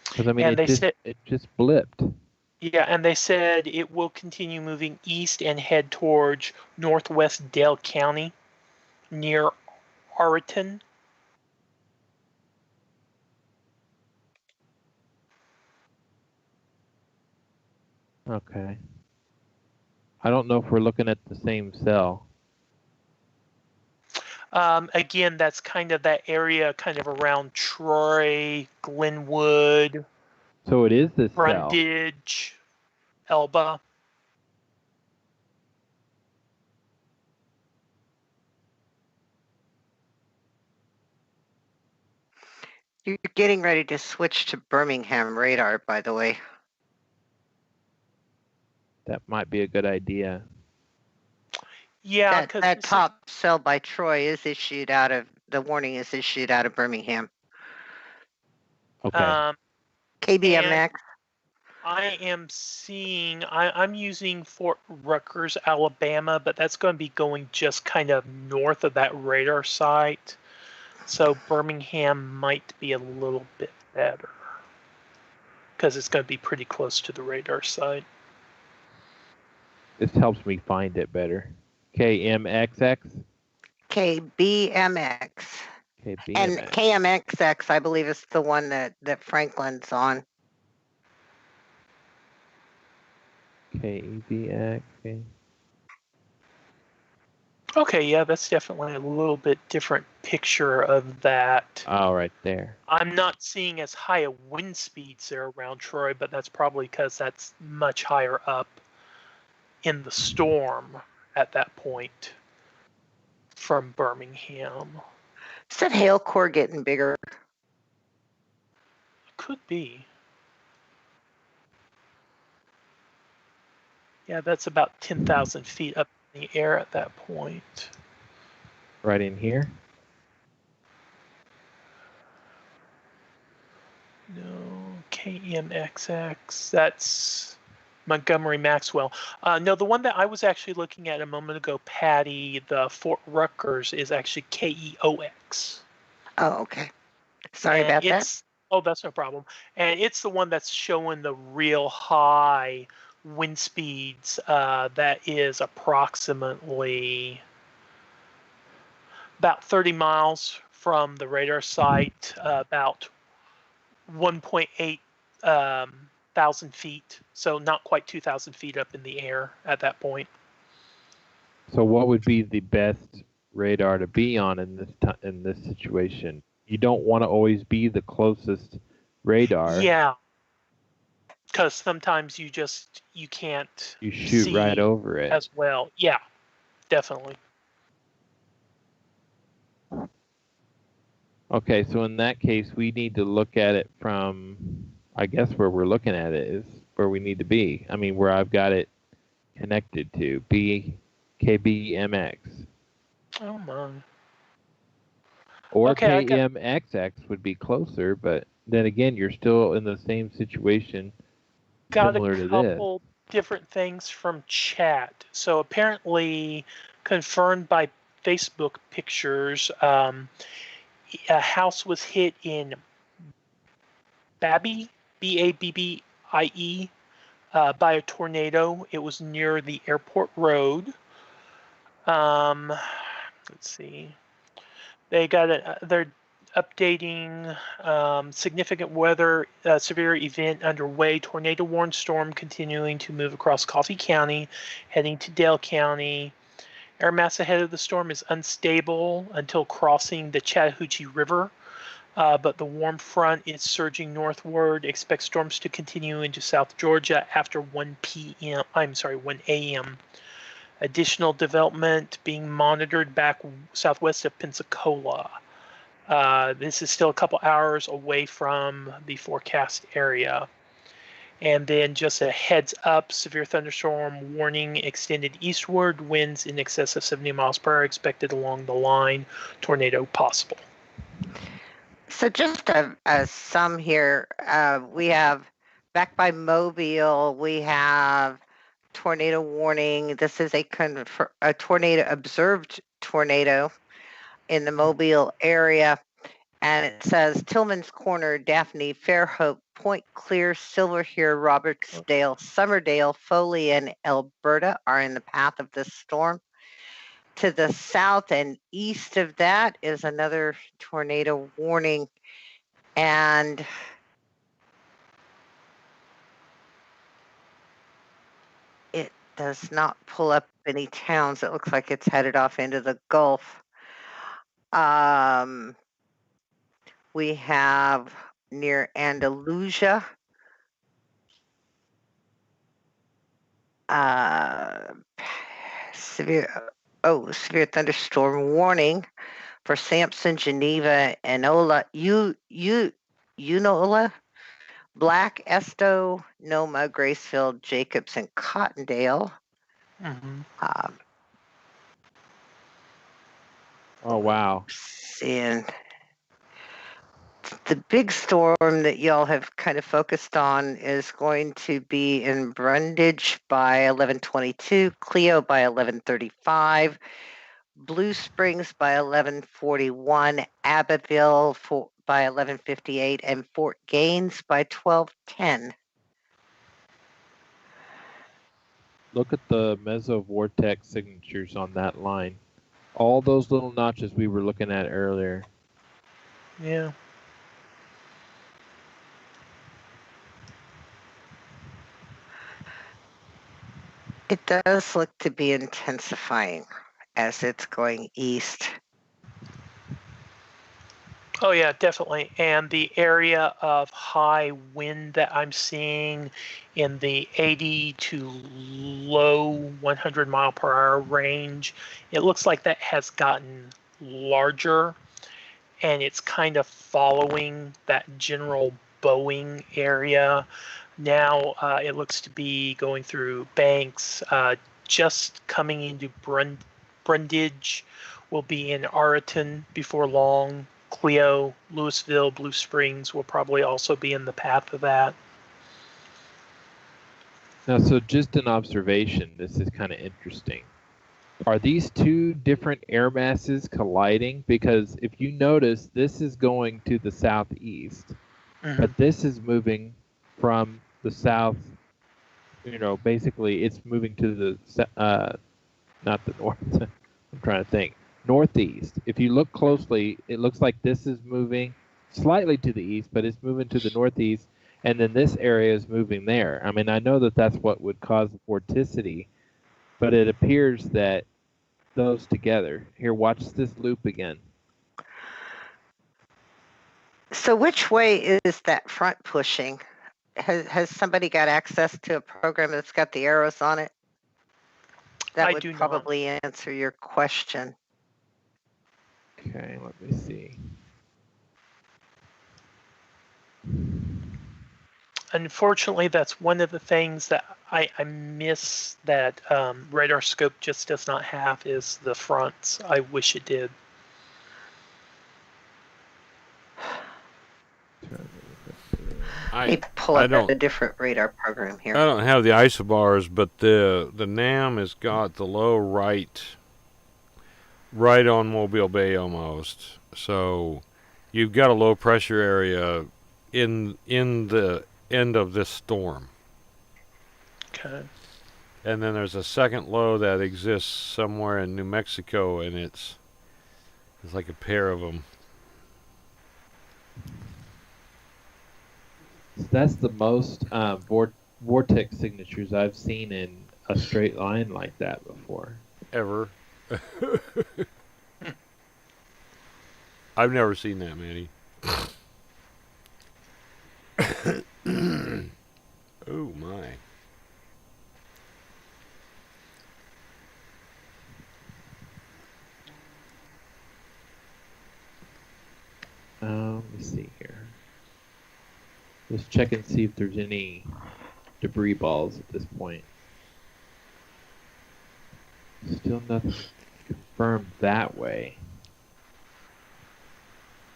Because I mean, And it just blipped. Yeah, and they said it will continue moving east and head towards northwest Dale County near Ariton. Okay. I don't know if we're looking at the same cell. Again, that's kind of that area kind of around Troy, Glenwood, So it is this cell. Brundage, Elba. You're getting ready to switch to Birmingham radar, by the way. That might be a good idea. Yeah, that top cell by Troy is issued out of, the warning is issued out of Birmingham. Okay. KBMX. I am seeing, I'm using Fort Rutgers, Alabama, but that's going to be going just kind of north of that radar site. So Birmingham might be a little bit better because it's going to be pretty close to the radar site. This helps me find it better. KMXX? KBMX. KBMX. And KMXX, I believe, is the one that Franklin's on. KBX. Okay, yeah, that's definitely a little bit different picture of that. Oh, right there. I'm not seeing as high a wind speeds there around Troy, but that's probably because that's much higher up in the storm at that point from Birmingham. Is that hail core getting bigger? Could be. Yeah, that's about 10,000 feet up in the air at that point. Right in here? No, KMXX, that's Montgomery Maxwell. No, the one that I was actually looking at a moment ago, Patty, the Fort Rutgers, is actually KEOX. Oh, okay. Sorry about that. Oh, that's no problem. And it's the one that's showing the real high wind speeds. That is approximately about 30 miles from the radar site, about 1.8 thousand feet. So not quite 2,000 feet up in the air at that point. So what would be the best radar to be on in this situation? You don't want to always be the closest radar. Yeah, because sometimes you can't. You shoot see right over it as well. Yeah, definitely. Okay, so in that case, we need to look at it from, I guess where we're looking at it is where we need to be. I mean, where I've got it connected to, KBMX. Oh my. Or Okay, KMXX would be closer, but then again, you're still in the same situation similar to this. Got a couple different things from chat. So apparently, confirmed by Facebook pictures, a house was hit in Babie, Babbie, by a tornado. It was near the airport road. Let's see. They're updating significant weather, severe event underway. Tornado warned storm continuing to move across Coffee County, heading to Dale County. Air mass ahead of the storm is unstable until crossing the Chattahoochee River. But the warm front is surging northward. Expect storms to continue into South Georgia after 1 a.m. Additional development being monitored back southwest of Pensacola. This is still a couple hours away from the forecast area. And then just a heads up, severe thunderstorm warning extended eastward, winds in excess of 70 miles per hour expected along the line, tornado possible. So just a sum here, we have back by Mobile, we have tornado warning. This is a tornado, observed tornado in the Mobile area. And it says Tillman's Corner, Daphne, Fairhope, Point Clear, Silver Here, Robertsdale, Summerdale, Foley, and Alberta are in the path of this storm. To the south and east of that is another tornado warning, and it does not pull up any towns. It looks like it's headed off into the Gulf. We have near Andalusia, severe thunderstorm warning for Sampson, Geneva, Enola, Unola, Black, Esto, Noma, Gracefield, Jacobs, and Cottondale. Oh, wow. And the big storm that y'all have kind of focused on is going to be in Brundage by 11:22, Clio by 11:35, Blue Springs by 11:41, Abbeville by 11:58, and Fort Gaines by 12:10. Look at the mesovortex signatures on that line. All those little notches we were looking at earlier. Yeah. It does look to be intensifying as it's going east. Oh yeah, definitely. And the area of high wind that I'm seeing in the 80 to low 100 mile per hour range, it looks like that has gotten larger, and it's kind of following that general bowing area. Now it looks to be going through Banks, just coming into Brundage, will be in Arlington before long. Clio, Louisville, Blue Springs will probably also be in the path of that. Now, so just an observation, this is kind of interesting. Are these two different air masses colliding? Because if you notice, this is going to the southeast, but this is moving from the south, basically it's moving to the, not the north, I'm trying to think, northeast. If you look closely, it looks like this is moving slightly to the east, but it's moving to the northeast, and then this area is moving there. I mean, I know that that's what would cause vorticity, but it appears that those together. Here, watch this loop again. So which way is that front pushing? Has somebody got access to a program that's got the arrows on it? That I would do not. probably answer your question. Okay, let me see. Unfortunately, that's one of the things that I miss that radar scope just does not have, is the fronts. I wish it did. Let me pull up a different radar program here. I don't have the isobars, but the NAM has got the low right on Mobile Bay almost. So you've got a low pressure area in the end of this storm. Okay. And then there's a second low that exists somewhere in New Mexico, and it's like a pair of them. That's the most vortex signatures I've seen in a straight line like that before. Ever. I've never seen that many. Oh my. Let me see here. Let's check and see if there's any debris balls at this point. Still nothing confirmed that way.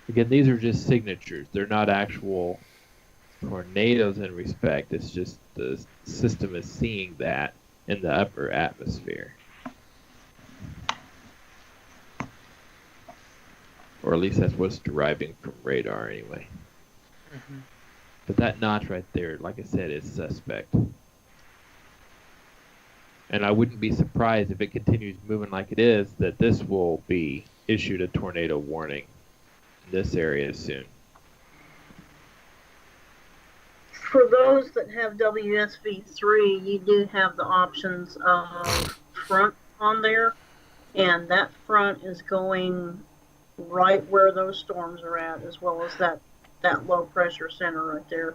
Again, these are just signatures. They're not actual tornadoes in respect. It's just the system is seeing that in the upper atmosphere. Or at least that's what's deriving from radar anyway. Mm-hmm. But that notch right there, like I said, is suspect. And I wouldn't be surprised if it continues moving like it is, that this will be issued a tornado warning in this area soon. For those that have WSV3, you do have the options of front on there, and that front is going right where those storms are at, as well as that low pressure center right there.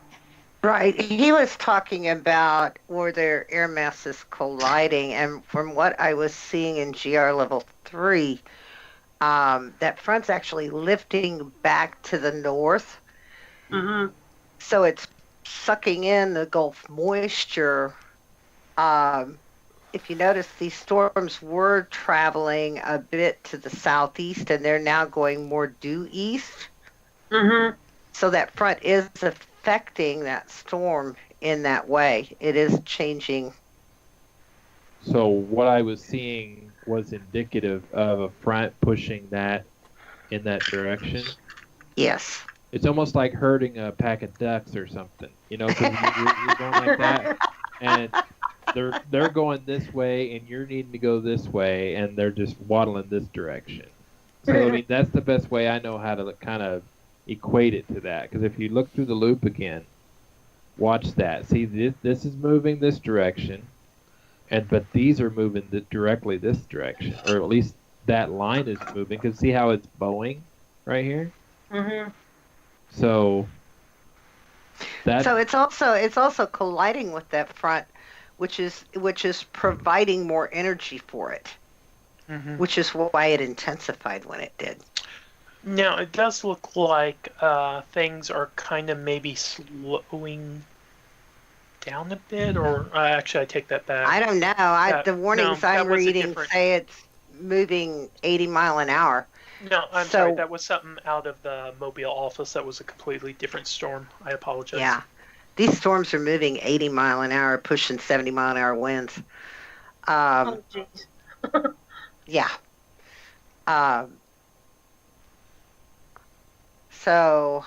Right. He was talking about where their air masses colliding, and from what I was seeing in GR level 3, that front's actually lifting back to the north. Mm-hmm. So it's sucking in the Gulf moisture. If you notice, these storms were traveling a bit to the southeast, and they're now going more due east. Mm-hmm. So that front is affecting that storm in that way. It is changing. So what I was seeing was indicative of a front pushing that in that direction. Yes. It's almost like herding a pack of ducks or something, you know, because you're going like that, and they're going this way, and you're needing to go this way, and they're just waddling this direction. So I mean, that's the best way I know how to kind of equate it to that. Because if you look through the loop again, watch that. See, this is moving this direction, but these are moving directly this direction, or at least that line is moving. Because see how it's bowing right here. Mm-hmm. So it's also colliding with that front, which is providing more energy for it, which is why it intensified when it did. Now, it does look like things are kind of maybe slowing down a bit, or actually, I take that back. I don't know. The warnings I'm reading say it's moving 80 mile an hour. No, I'm sorry. That was something out of the Mobile office. That was a completely different storm. I apologize. Yeah. These storms are moving 80 mile an hour, pushing 70 mile an hour winds. Oh, jeez. Yeah. So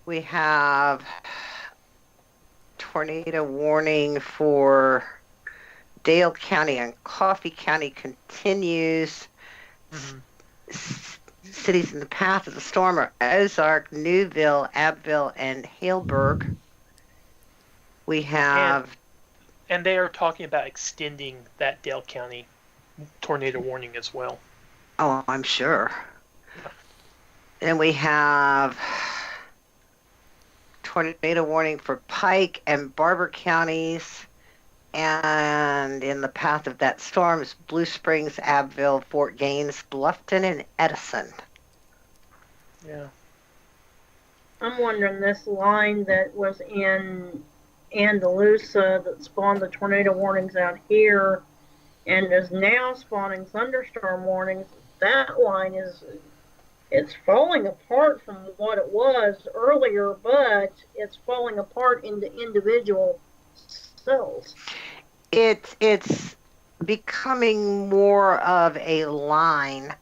we have tornado warning for Dale County and Coffee County continues. Cities in the path of the storm are Ozark, Newville, Abbeville, and Haleburg. We have... And they are talking about extending that Dale County tornado warning as well. Oh, I'm sure. And we have tornado warning for Pike and Barber counties. And in the path of that storm is Blue Springs, Abbeville, Fort Gaines, Bluffton, and Edison. Yeah. I'm wondering, this line that was in Andalusia that spawned the tornado warnings out here and is now spawning thunderstorm warnings, that line it's falling apart from what it was earlier, but it's falling apart into individual cells. It's becoming more of a line,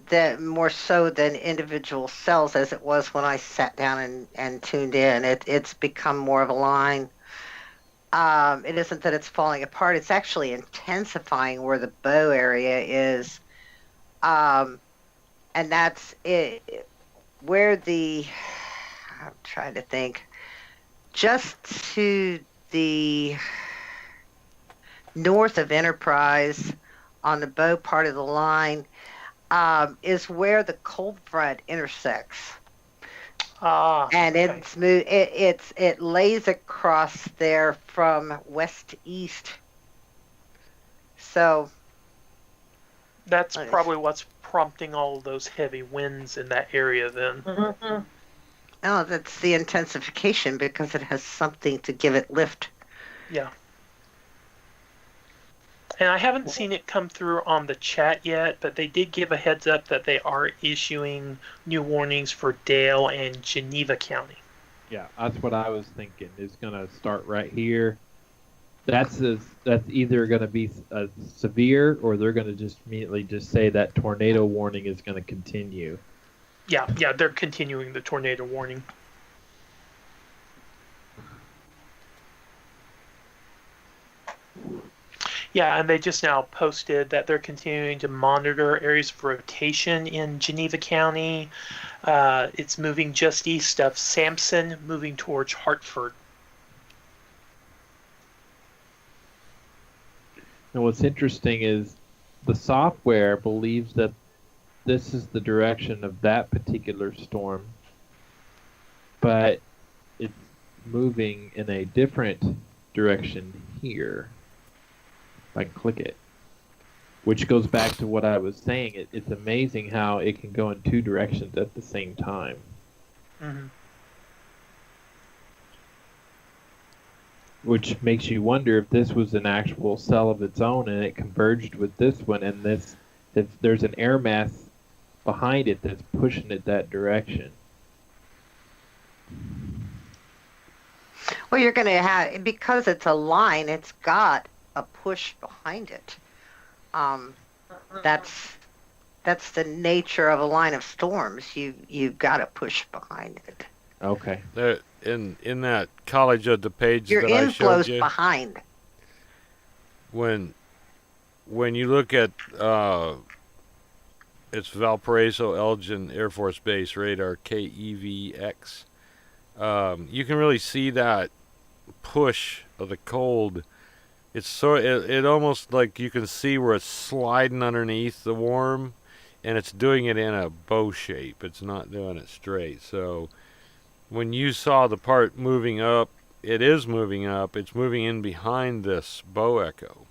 that more so than individual cells, as it was when I sat down and tuned in. It's become more of a line. It isn't that it's falling apart, it's actually intensifying where the bow area is. And that's it, where I'm trying to think, just to the north of Enterprise on the bow part of the line, is where the cold front intersects. And okay. It lays across there from west to east. So that's probably what's prompting all of those heavy winds in that area then. Mm-hmm. Oh, that's the intensification because it has something to give it lift. Yeah. And I haven't seen it come through on the chat yet, but they did give a heads up that they are issuing new warnings for Dale and Geneva County. Yeah, that's what I was thinking. It's going to start right here. That's either going to be severe, or they're going to just immediately just say that tornado warning is going to continue. Yeah, they're continuing the tornado warning. Yeah, and they just now posted that they're continuing to monitor areas of rotation in Geneva County. It's moving just east of Sampson, moving towards Hartford. And what's interesting is the software believes that this is the direction of that particular storm, but it's moving in a different direction here. If I can click it. Which goes back to what I was saying. It's amazing how it can go in two directions at the same time. Mm-hmm. Which makes you wonder if this was an actual cell of its own and it converged with this one, and if there's an air mass behind it that's pushing it that direction. Well, you're going to have, because it's a line, it's got a push behind it. That's the nature of a line of storms. You've got to push behind it. Okay. There, in that College of DuPage Your that I showed inflow's you, behind. when you look at it's Valparaiso Elgin Air Force Base radar KEVX, you can really see that push of the cold. It's it almost like you can see where it's sliding underneath the warm, and it's doing it in a bow shape. It's not doing it straight. So when you saw the part moving up, it is moving up. It's moving in behind this bow echo.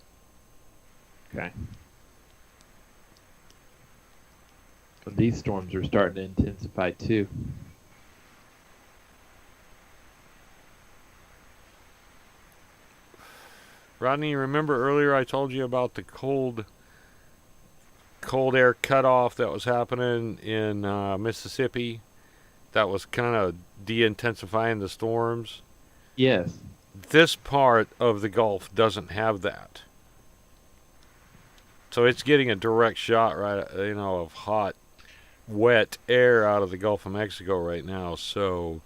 Okay. And these storms are starting to intensify too. Rodney, remember earlier I told you about the cold air cutoff that was happening in Mississippi? That was kind of de-intensifying the storms. Yes. This part of the Gulf doesn't have that. So it's getting a direct shot, right, of hot, wet air out of the Gulf of Mexico right now. So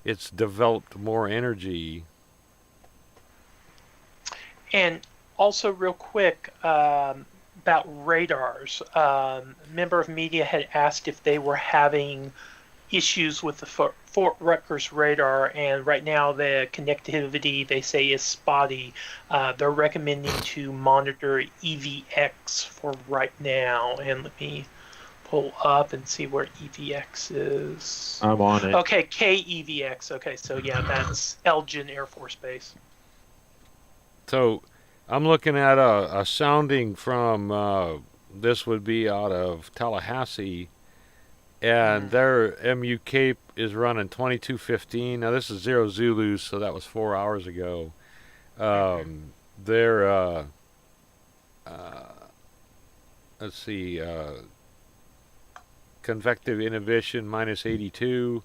it's developed more energy. And also, real quick, about radars. A member of media had asked if they were having issues with the Fort Rutgers radar, and right now the connectivity, they say, is spotty. They're recommending to monitor EVX for right now. And let me pull up and see where EVX is. I'm on it. Okay, KEVX. Okay, so yeah, that's Elgin Air Force Base. So I'm looking at a sounding from, this would be out of Tallahassee, and their MU Cape is running 2215. Now this is 0 Zulu, so that was 4 hours ago. Their, let's see, convective inhibition minus 82,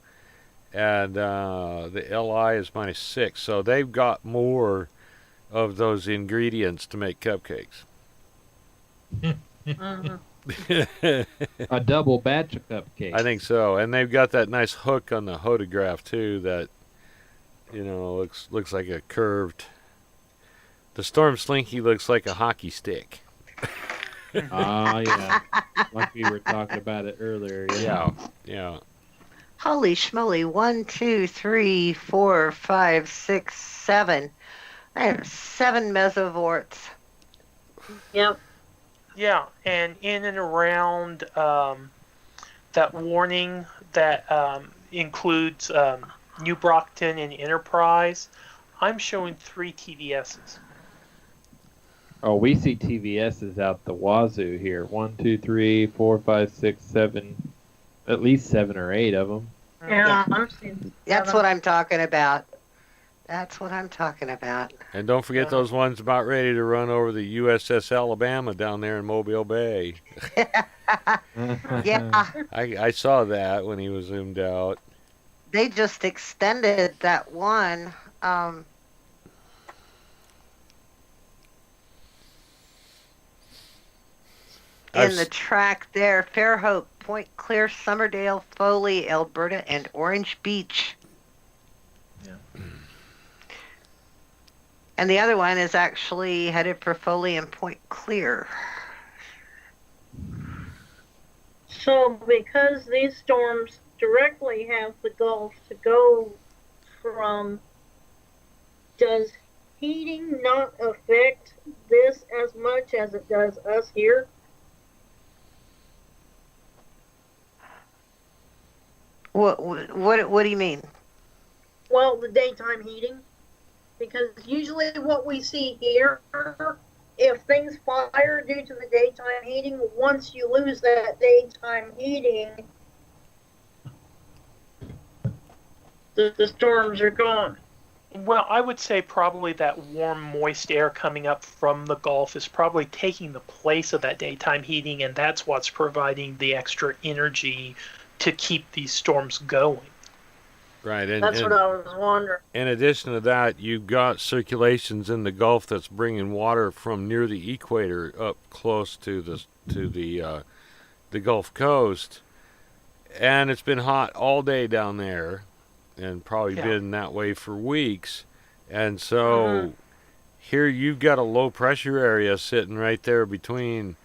and the LI is minus 6. So they've got more of those ingredients to make cupcakes. A double batch of cupcakes. I think so, and they've got that nice hook on the photograph too. That looks like a curved. The Storm Slinky looks like a hockey stick. Yeah, like we were talking about it earlier. Yeah. Holy schmoly! 1, 2, 3, 4, 5, 6, 7. I have 7 mesovorts. Yep. Yeah, and in and around that warning that includes New Brockton and Enterprise, I'm showing 3 TVSs. Oh, we see TVSs out the wazoo here. 1, 2, 3, 4, 5, 6, 7. At least 7 or 8 of them. Yeah, I'm seeing. That's what I'm talking about. That's what I'm talking about. And don't forget those ones about ready to run over the USS Alabama down there in Mobile Bay. Yeah, I saw that when he was zoomed out. they just extended that one. In the track there, Fairhope, Point Clear, Summerdale, Foley, Alberta, and Orange Beach. And the other one is actually headed for Foley and Point Clear. So because these storms directly have the Gulf to go from, does heating not affect this as much as it does us here? What do you mean? Well, the daytime heating. Because usually what we see here, if things fire due to the daytime heating, once you lose that daytime heating, the storms are gone. Well, I would say probably that warm, moist air coming up from the Gulf is probably taking the place of that daytime heating, and that's what's providing the extra energy to keep these storms going. Right, and That's what I was wondering. in addition to that, you've got circulations in the Gulf that's bringing water from near the equator up close to the Gulf Coast, and it's been hot all day down there, and probably been that way for weeks, and so here you've got a low pressure area sitting right there between.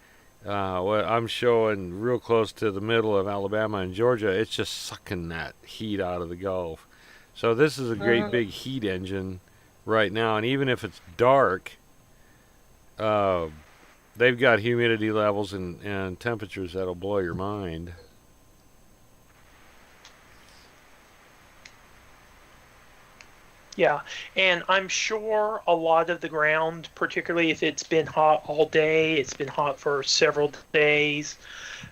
What I'm showing real close to the middle of Alabama and Georgia, it's just sucking that heat out of the Gulf. So this is a great big heat engine right now, and even if it's dark, they've got humidity levels and temperatures that'll blow your mind. Yeah, and I'm sure a lot of the ground, particularly if it's been hot all day, it's been hot for several days,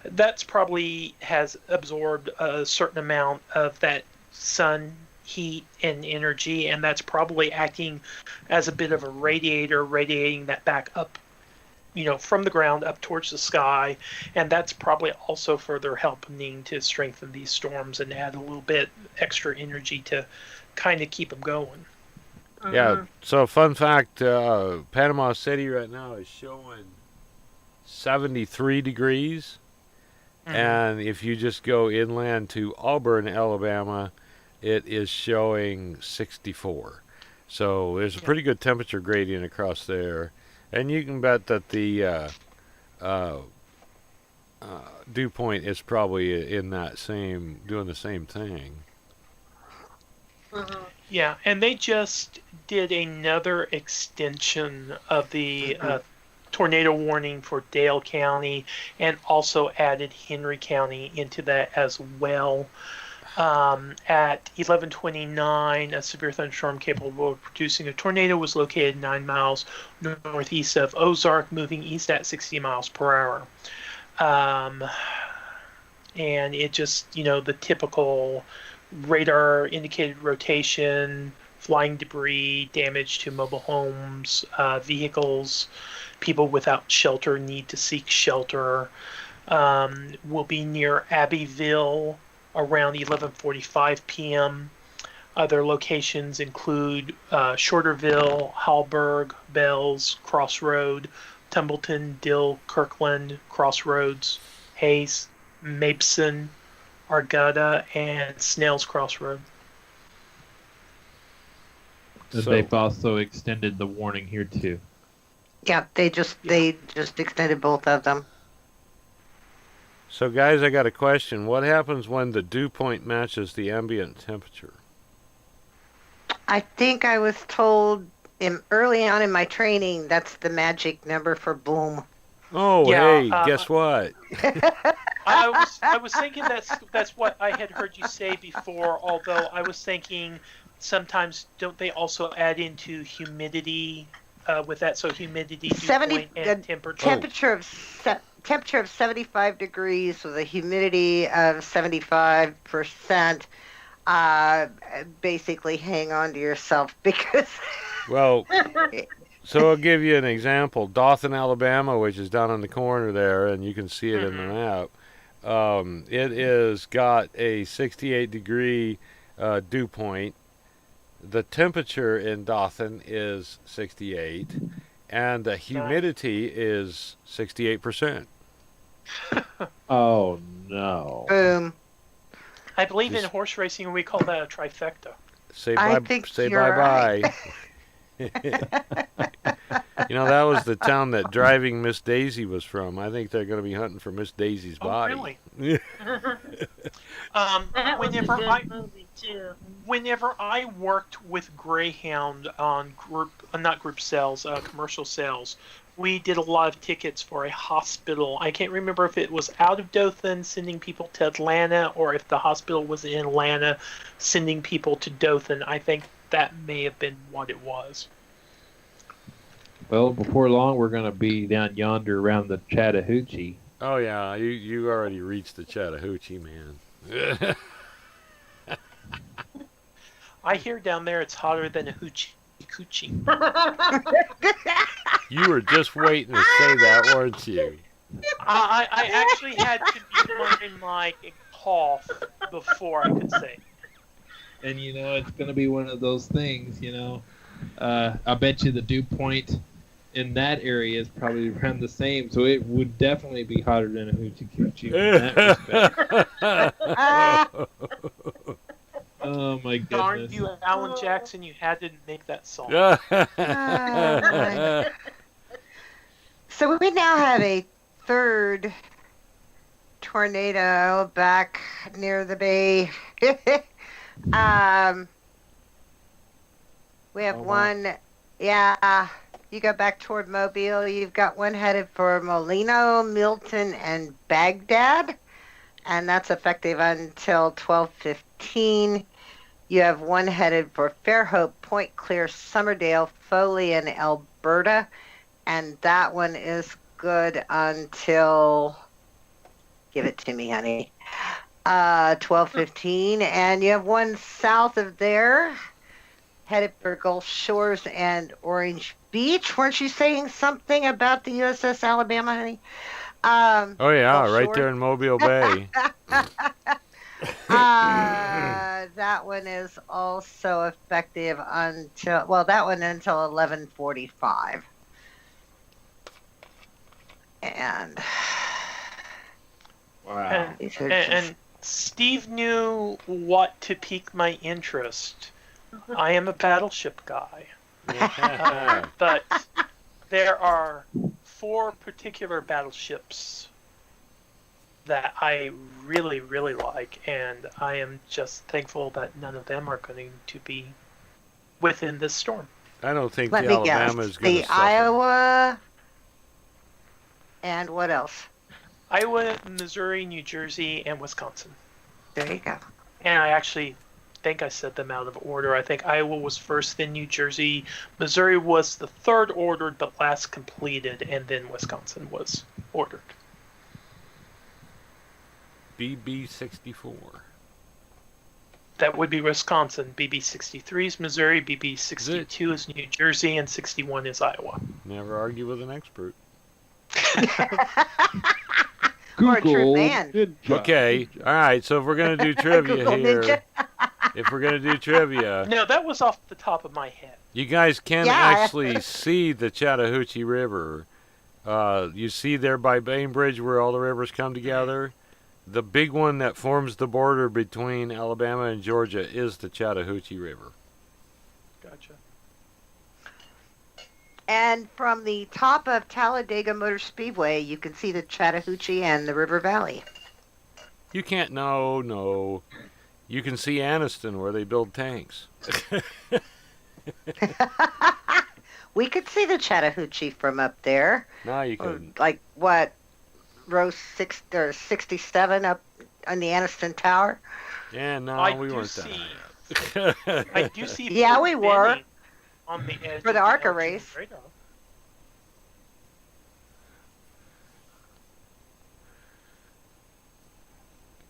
that's probably has absorbed a certain amount of that sun heat and energy, and that's probably acting as a bit of a radiator, radiating that back up, from the ground up towards the sky, and that's probably also further helping to strengthen these storms and add a little bit extra energy to kind of keep them going. Yeah, so fun fact, Panama City right now is showing 73 degrees, and if you just go inland to Auburn, Alabama, it is showing 64. So there's a pretty good temperature gradient across there, and you can bet that the dew point is probably in that doing the same thing. Yeah, and they just did another extension of the tornado warning for Dale County, and also added Henry County into that as well. At 11:29, a severe thunderstorm capable of producing a tornado was located 9 miles northeast of Ozark, moving east at 60 miles per hour. And it just, the typical radar indicated rotation, flying debris, damage to mobile homes, vehicles, people without shelter need to seek shelter. Will be near Abbeville around 11:45 p.m. Other locations include Shorterville, Hallberg, Bells, Crossroad, Tumbleton, Dill, Kirkland, Crossroads, Hayes, Mabeson, Argata, and Snell's Crossroad. So they've also extended the warning here too. Yeah, they just extended both of them. So guys, I got a question. What happens when the dew point matches the ambient temperature? I think I was told early on in my training that's the magic number for boom. Oh, Yeah, hey, guess what? I was thinking that's what I had heard you say before, although I was thinking sometimes don't they also add into humidity with that, so humidity, dew 70 point, and temperature. Temperature of 75 degrees with a humidity of 75%. Basically hang on to yourself because Well, so I'll give you an example. Dothan, Alabama, which is down on the corner there, and you can see it in the map. It is got a 68-degree dew point. The temperature in Dothan is 68, and the humidity is 68%. Oh no! boom. I believe in horse racing we call that a trifecta. Say I bye, think say you're bye right. bye. You know, that was the town that Driving Miss Daisy was from. I think they're going to be hunting for Miss Daisy's Oh, body. really? That was a Whenever good movie too. whenever I worked with Greyhound on not group sales, commercial sales, we did a lot of tickets for a hospital. I can't remember if it was out of Dothan sending people to Atlanta or if the hospital was in Atlanta sending people to Dothan. I think that may have been what it was. Well, before long, we're going to be down yonder around the Chattahoochee. Oh, yeah, you already reached the Chattahoochee, man. I hear down there it's hotter than a hoochie coochie. You were just waiting to say that, weren't you? I actually had to be muttering like a cough before I could say. And, it's going to be one of those things, I bet you the dew point in that area is probably around the same, so it would definitely be hotter than a hoochie coochie in that respect. Oh my Darn goodness. you, Alan Jackson, you had to make that song. my. So we now have a third tornado back near the bay. We have one, yeah, you go back toward Mobile. You've got one headed for Molino, Milton, and Baghdad, and that's effective until 12:15. You have one headed for Fairhope, Point Clear, Summerdale, Foley, and Alberta, and that one is good until, give it to me, honey, 12:15. And you have one south of there, headed for Gulf Shores and Orange Beach. Weren't you saying something about the USS Alabama, honey? Oh, yeah, Gulf right Shores? there in Mobile Bay. That one is also effective until, well, that one until 11:45. And Wow. these are And Steve knew what to pique my interest. I am a battleship guy. But there are 4 particular battleships that I really, really like, and I am just thankful that none of them are going to be within this storm. I don't think let the me Alabama guess. is going to The suffer. Iowa and what else? Iowa, Missouri, New Jersey, and Wisconsin. There you go. And I actually think I said them out of order. I think Iowa was first, then New Jersey. Missouri was the third ordered, but last completed, and then Wisconsin was ordered. BB-64. That would be Wisconsin. BB-63 is Missouri, BB-62 is New Jersey, and 61 is Iowa. Never argue with an expert. Or a true Google. fan. Good job. Okay, all right, so if we're going to do trivia Google here, Ninja. if we're going to do trivia, No, that was off the top of my head. you guys can Yeah. actually see the Chattahoochee River. You see there by Bainbridge where all the rivers come together. The big one that forms the border between Alabama and Georgia is the Chattahoochee River. Gotcha. And from the top of Talladega Motor Speedway, you can see the Chattahoochee and the River Valley. You can't, no. You can see Anniston where they build tanks. We could see the Chattahoochee from up there. No, you Or, couldn't. like, what, row 6 or 67 up on the Aniston Tower? Yeah, no, I we do weren't see- that high I up. do see. Yeah, Fort we were. Benning on the edge For the of ARCA Elgin race. radar.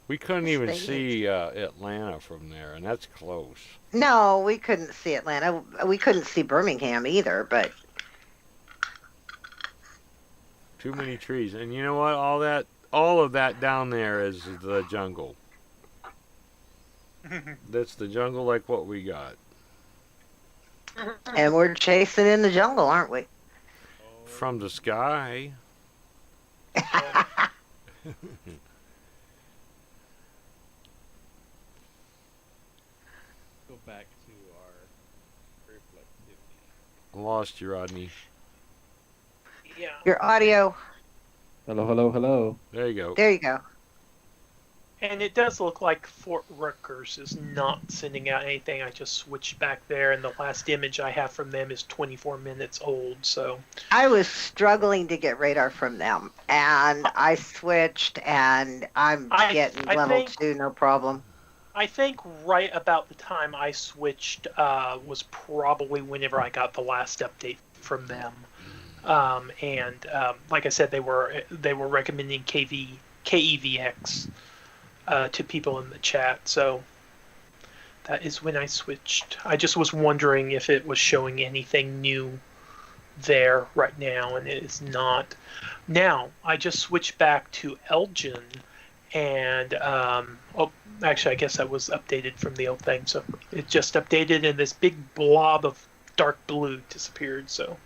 We couldn't even States. see Atlanta from there, and that's close. No, we couldn't see Atlanta. We couldn't see Birmingham either, but Too many trees. And you know what? All of that down there is the jungle. That's the jungle like what we got. and we're chasing in the jungle, aren't we? From the sky. Go back to our reflectivity. lost you, Rodney. Yeah. Your audio. Hello, hello, hello. There you go. There you go. And it does look like Fort Rutgers is not sending out anything. I just switched back there, and the last image I have from them is 24 minutes old. So I was struggling to get radar from them, and I switched, and I'm getting I level think- 2, no problem. I think right about the time I switched was probably whenever I got the last update from them. Like I said, they were recommending KEVX to people in the chat. So that is when I switched. I just was wondering if it was showing anything new there right now, and it is not. Now I just switched back to Elgin, and actually, I guess that was updated from the old thing. So it just updated, and this big blob of dark blue disappeared. So.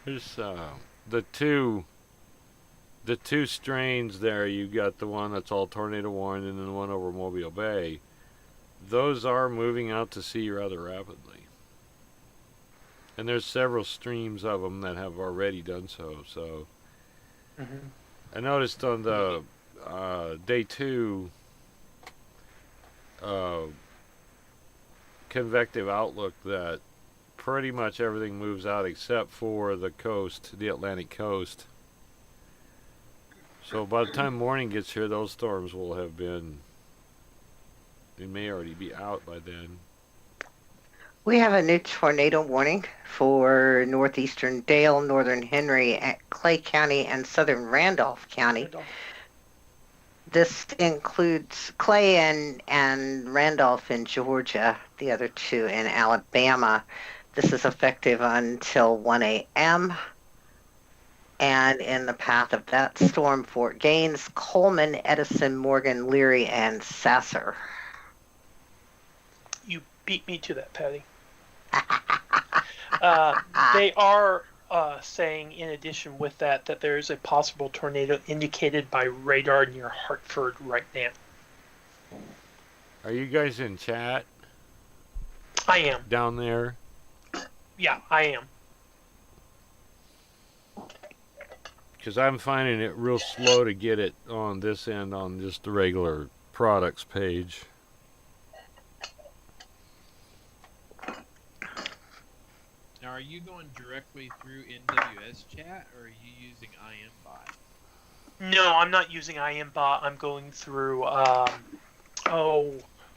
Here's the two strains there. You got the one that's all tornado warned, and then the one over Mobile Bay. Those are moving out to sea rather rapidly, and there's several streams of them that have already done so. So I noticed on the day 2 convective outlook that pretty much everything moves out except for the coast, the Atlantic coast. So by the time morning gets here, those storms will have been, they may already be out by then. We have a new tornado warning for northeastern Dale, northern Henry, Clay County, and southern Randolph County. This includes Clay and Randolph in Georgia, the other two in Alabama. This is effective until 1 a.m. And in the path of that storm, Fort Gaines, Coleman, Edison, Morgan, Leary, and Sasser. You beat me to that, Patty. They are saying, in addition with that there is a possible tornado indicated by radar near Hartford right now. Are you guys in chat I am. down there? Yeah, I am. Because I'm finding it real slow to get it on this end on just the regular products page. Now, are you going directly through NWS chat, or are you using IMBot? No, I'm not using IMBot. I'm going through, I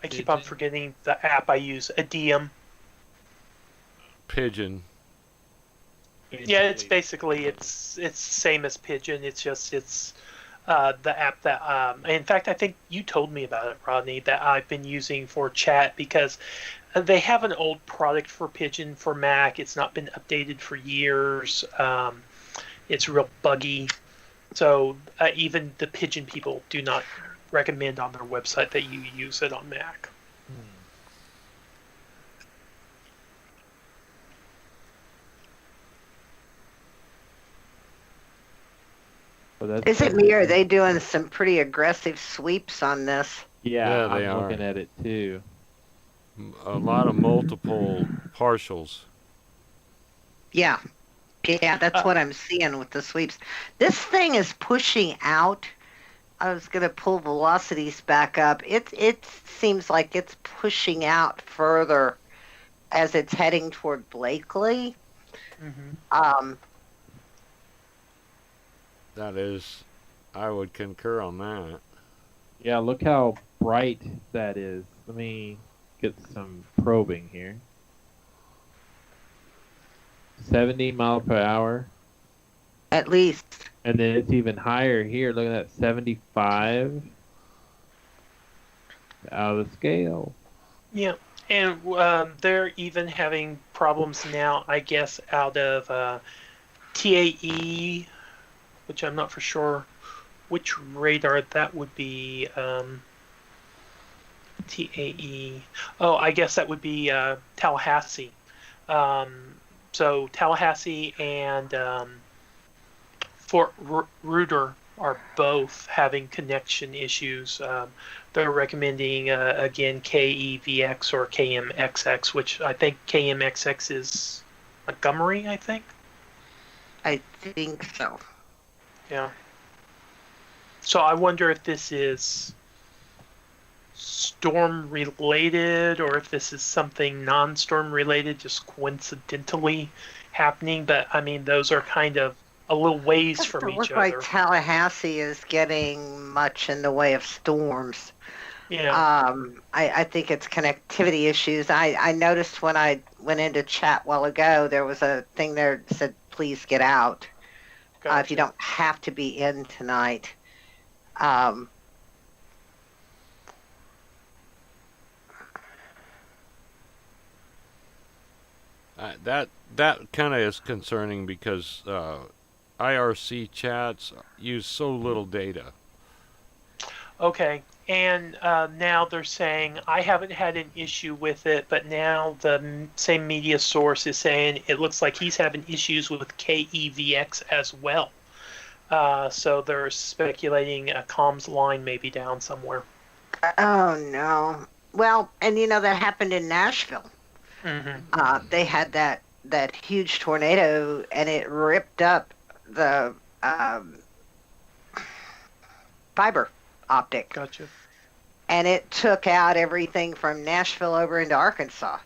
keep on Pigeon? forgetting the app I use, Adium. Pigeon. Yeah, it's basically, it's same as Pigeon. It's just, the app that, in fact, I think you told me about it, Rodney, that I've been using for chat because they have an old product for Pigeon for Mac. It's not been updated for years. It's real buggy. So even the Pigeon people do not recommend on their website that you use it on Mac. Well, Is it me or are they doing some pretty aggressive sweeps on this? Yeah, Yeah, they I'm are. looking at it too. A lot of multiple partials. Yeah. Yeah, that's what I'm seeing with the sweeps. This thing is pushing out. I was going to pull velocities back up. It seems like it's pushing out further as it's heading toward Blakely. That is, I would concur on that. Yeah, look how bright that is. Let me get some probing here. 70 mile per hour. At least. And then it's even higher here. Look at that, 75. Out of the scale. Yeah, and they're even having problems now, I guess, out of TAE, which I'm not for sure which radar that would be. TAE. Oh, I guess that would be Tallahassee. So Tallahassee and Fort Reuter are both having connection issues. They're recommending, again, KEVX or KMXX, which I think KMXX is Montgomery, I think. I think so. Yeah. So I wonder if this is storm related or if this is something non-storm related, just coincidentally happening. But I mean, those are kind of a little ways from Doesn't each look like other. Tallahassee is getting much in the way of storms. Yeah. I think it's connectivity issues. I noticed when I went into chat a while ago, there was a thing there that said, please get out if you don't have to be in tonight. That kind of is concerning because IRC chats use so little data. Okay. And now they're saying, I haven't had an issue with it, but now the same media source is saying it looks like he's having issues with KEVX as well. So they're speculating a comms line may be down somewhere. Oh, no. Well, and that happened in Nashville. Mm-hmm. They had that huge tornado, and it ripped up the fiber optic. Gotcha. And it took out everything from Nashville over into Arkansas.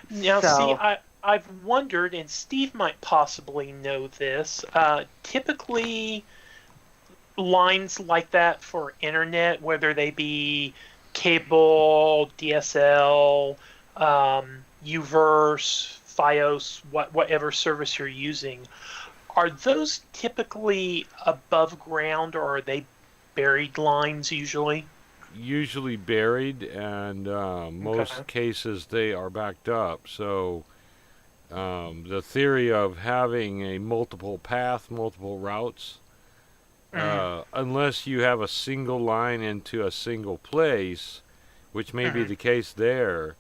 Now, So- see, I've wondered, and Steve might possibly know this, typically lines like that for internet, whether they be cable, DSL, Uverse, Fios, whatever service you're using, are those typically above ground or are they buried lines usually? Usually buried, and most cases they are backed up. So the theory of having a multiple path, multiple routes, unless you have a single line into a single place, which may be the case there,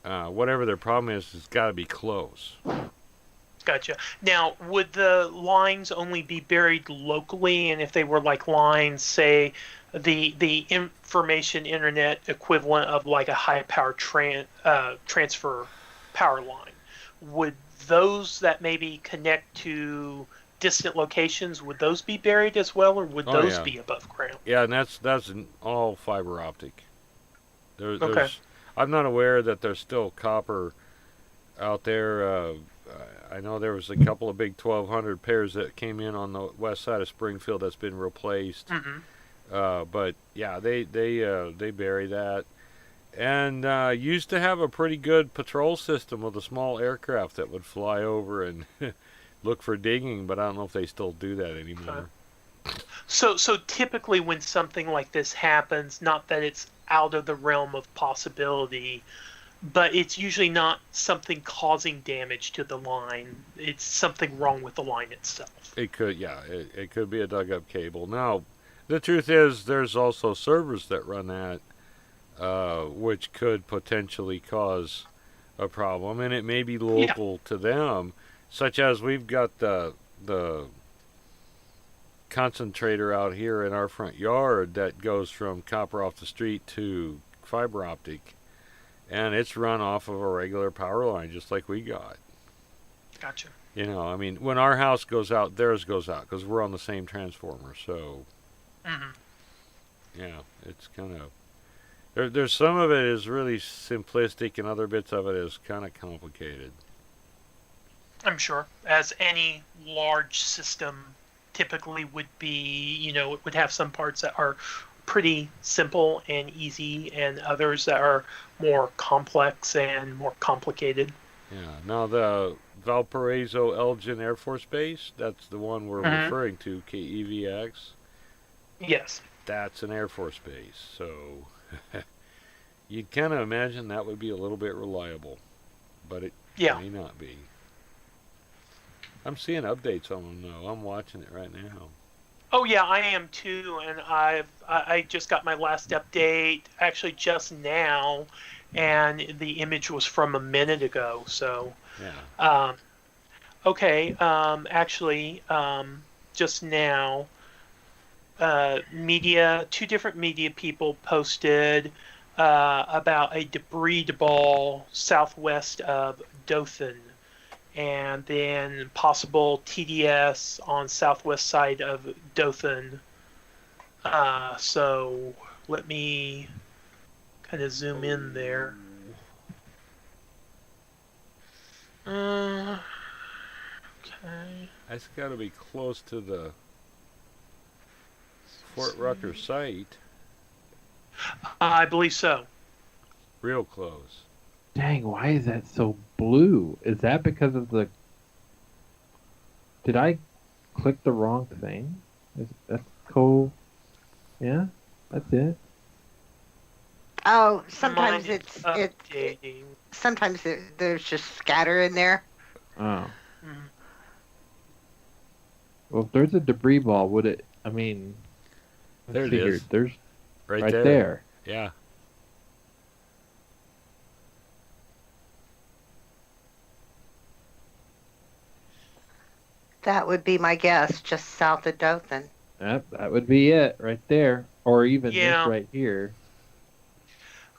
whatever their problem is, it's got to be close. Gotcha. Now, would the lines only be buried locally, and if they were like lines, say, the information internet equivalent of like a high power transfer power line, would those that maybe connect to distant locations, would those be buried as well, or would those be above ground? Yeah, and that's all fiber optic. Okay. There's, I'm not aware that there's still copper out there. I know there was a couple of big 1200 pairs that came in on the west side of Springfield that's been replaced. But yeah, they bury that, and used to have a pretty good patrol system with a small aircraft that would fly over and look for digging. But I don't know if they still do that anymore. So typically when something like this happens, not that it's out of the realm of possibility, but it's usually not something causing damage to the line. It's something wrong with the line itself. It could, yeah, it could be a dug-up cable. Now, the truth is, there's also servers that run that, which could potentially cause a problem, and it may be local to them, such as we've got the concentrator out here in our front yard that goes from copper off the street to fiber optic, and it's run off of a regular power line just like we got. Gotcha. I mean, when our house goes out, theirs goes out because we're on the same transformer. So yeah, it's kind of there's some of it is really simplistic and other bits of it is kind of complicated. I'm sure, as any large system typically would be, it would have some parts that are pretty simple and easy and others that are more complex and more complicated. Yeah. Now the Valparaiso Elgin Air Force Base, that's the one we're referring to, KEVX. Yes. That's an Air Force base, so you'd kind of imagine that would be a little bit reliable, but it may not be. I'm seeing updates on them though. I'm watching it right now. Oh yeah, I am too, and I just got my last update actually just now, and the image was from a minute ago. So actually, just now, two different media people posted about a debris ball southwest of Dothan, and then possible TDS on southwest side of Dothan. So let me kind of zoom in there. Okay. That's got to be close to the Fort Rucker site. I believe so. Real close. Dang, why is that so blue? Is that because of the... Did I click the wrong thing? That's cool. Yeah, that's it. Oh, sometimes Mine is updating. sometimes there's just scatter in there. Oh. Mhm. Well, if there's a debris ball, would it... I mean... let's There it see here. is. There's Right right there. there. Yeah. That would be my guess, just south of Dothan. Yep, that would be it right there. Or even Yeah. this right here.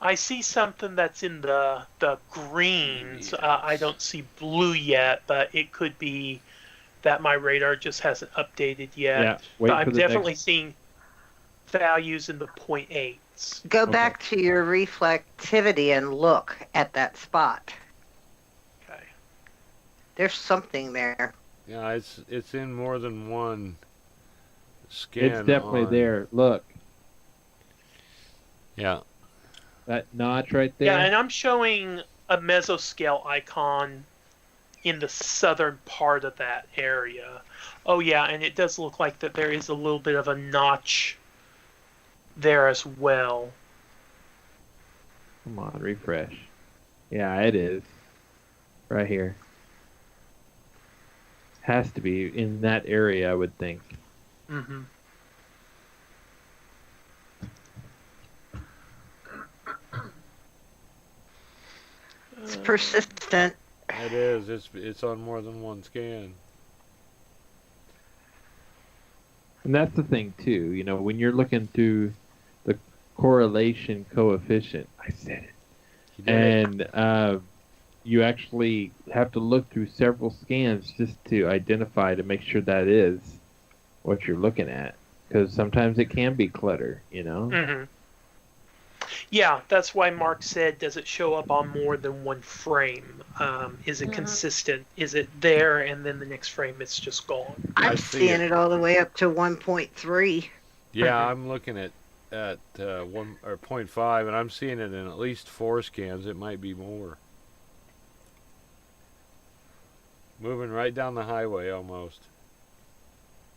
I see something that's in the greens. I don't see blue yet, but it could be that my radar just hasn't updated yet. Yeah, wait But for I'm the definitely next... seeing values in the 0.8s. Go Okay. back to your reflectivity and look at that spot. Okay. There's something there. Yeah, it's in more than one scan. It's definitely on- there. Look, Yeah. that notch right there. Yeah, and I'm showing a mesoscale icon in the southern part of that area. Oh yeah, and it does look like that there is a little bit of a notch there as well. Come on, refresh. Yeah, it is. Right here. Has to be in that area, I would think. Mm-hmm. It's persistent. It is. It's on more than one scan. And that's the thing too, you know, when you're looking through the correlation coefficient, I said it, You did it. and you actually have to look through several scans just to identify to make sure that is what you're looking at, because sometimes it can be clutter, you know. Mm-hmm. Yeah, that's why Mark said, does it show up on more than one frame? Is it consistent? Is it there and then the next frame it's just gone? I I'm see seeing it. it all the way up to 1.3. Yeah, I'm looking at 1 or 0.5, and I'm seeing it in at least 4 scans. It might be more. Moving right down the highway almost.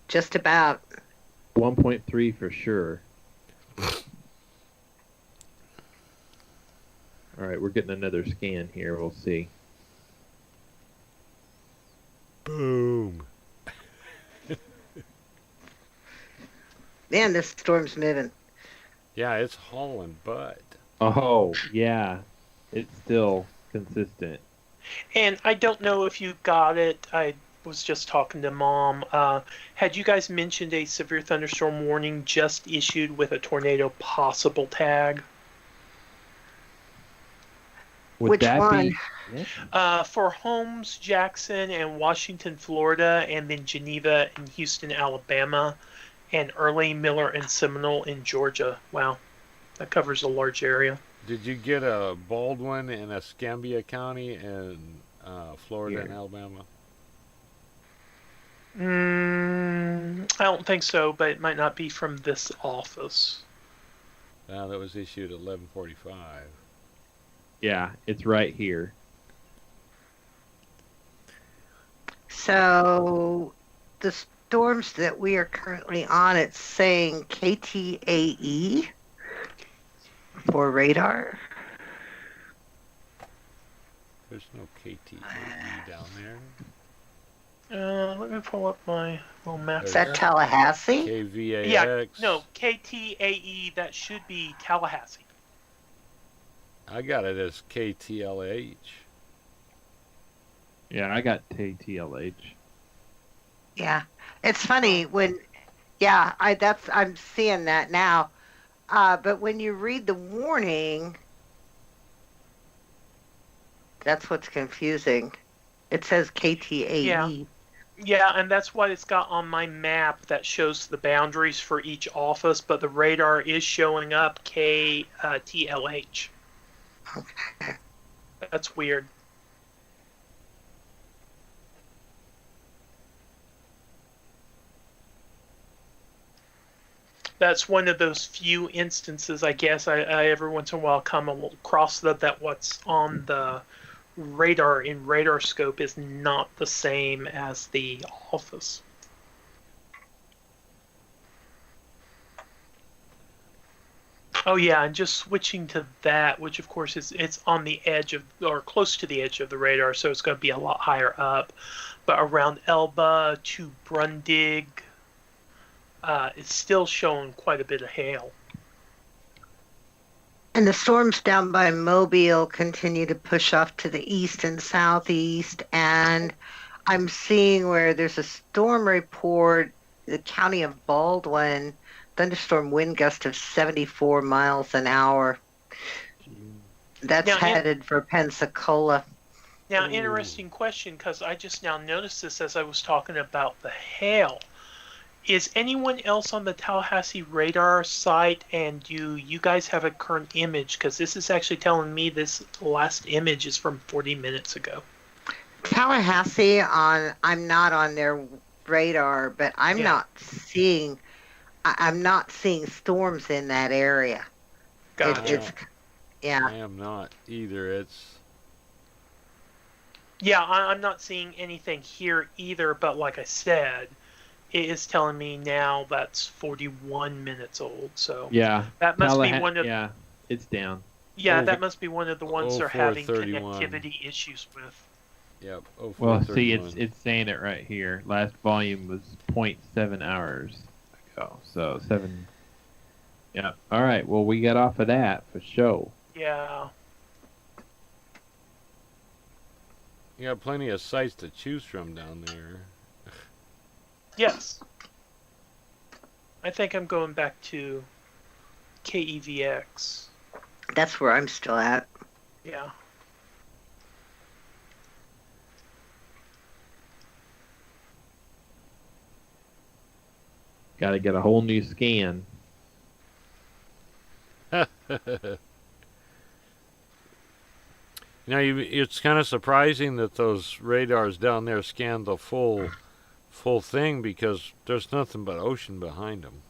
Just about. 1.3 for sure. All right, we're getting another scan here. We'll see. Boom. Man, this storm's moving. Yeah, it's hauling butt. Oh, yeah. It's still consistent. And I don't know if you got it. I was just talking to Mom. Had you guys mentioned a severe thunderstorm warning just issued with a tornado possible tag? Would Which that one? be? Yeah. For Holmes, Jackson, and Washington, Florida, and then Geneva and Houston, Alabama, and Early, Miller, and Seminole in Georgia. Wow, that covers a large area. Did you get a Baldwin in Escambia County in Florida and Here. Alabama? I don't think so, but it might not be from this office. That was issued at 11:45. Yeah, it's right here. So the storms that we are currently on, it's saying KTAE for radar. There's no KTAE down there. Let me pull up my little map. Is that Tallahassee? KVAX. Yeah, no, KTAE, that should be Tallahassee. I got it as KTLH. Yeah, I got TLH. Yeah. It's funny when Yeah, I'm seeing that now. But when you read the warning, that's what's confusing. It says KTAE. Yeah, and that's what it's got on my map that shows the boundaries for each office, but the radar is showing up KTLH. Okay. That's weird. That's one of those few instances, I guess, I every once in a while come across that what's on the radar in radar scope is not the same as the office. Oh yeah, and just switching to that, which of course it's on the edge of or close to the edge of the radar, so it's going to be a lot higher up. But around Elba to Brundig, it's still showing quite a bit of hail. And the storms down by Mobile continue to push off to the east and southeast. And I'm seeing where there's a storm report, the county of Baldwin, thunderstorm wind gust of 74 miles an hour. That's headed for Pensacola. Now, interesting question, because I just now noticed this as I was talking about the hail. Is anyone else on the Tallahassee radar site, and do you guys have a current image? Because this is actually telling me this last image is from 40 minutes ago. Tallahassee, I'm not on their radar, but I'm not seeing storms in that area. Gotcha. I am not either. Yeah, I'm not seeing anything here either, but like I said, it is telling me now that's 41 minutes old. So yeah, that must be one of it's down. Yeah, that must be one of the ones they're having 0431. connectivity issues with. Yep. Well, see, it's saying it right here. Last volume was 0.7 hours ago, so 7. Yeah. All right. Well, we got off of that for show. Yeah. You got plenty of sites to choose from down there. Yes. I think I'm going back to KEVX. That's where I'm still at. Yeah. Got to get a whole new scan. It's kind of surprising that those radars down there scan the full thing, because there's nothing but ocean behind them.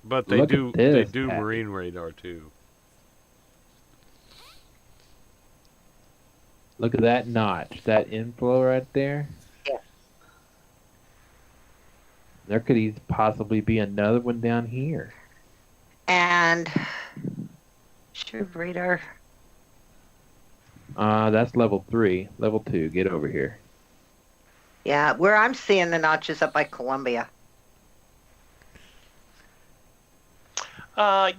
But they do marine radar too. Look at that notch, that inflow right there. Yeah. There could possibly be another one down here. And sure, radar. That's level 3. Level 2, get over here. Yeah, where I'm seeing the notches up by Columbia. I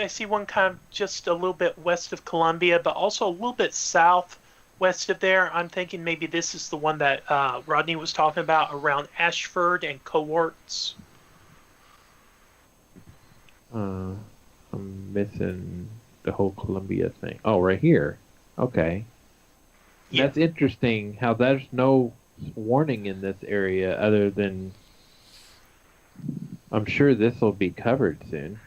see one kind of just a little bit west of Columbia, but also a little bit southwest of there. I'm thinking maybe this is the one that Rodney was talking about around Ashford and Cohorts. I'm missing the whole Columbia thing. Oh, right here. Okay. Yeah. That's interesting how there's no warning in this area other than I'm sure this will be covered soon.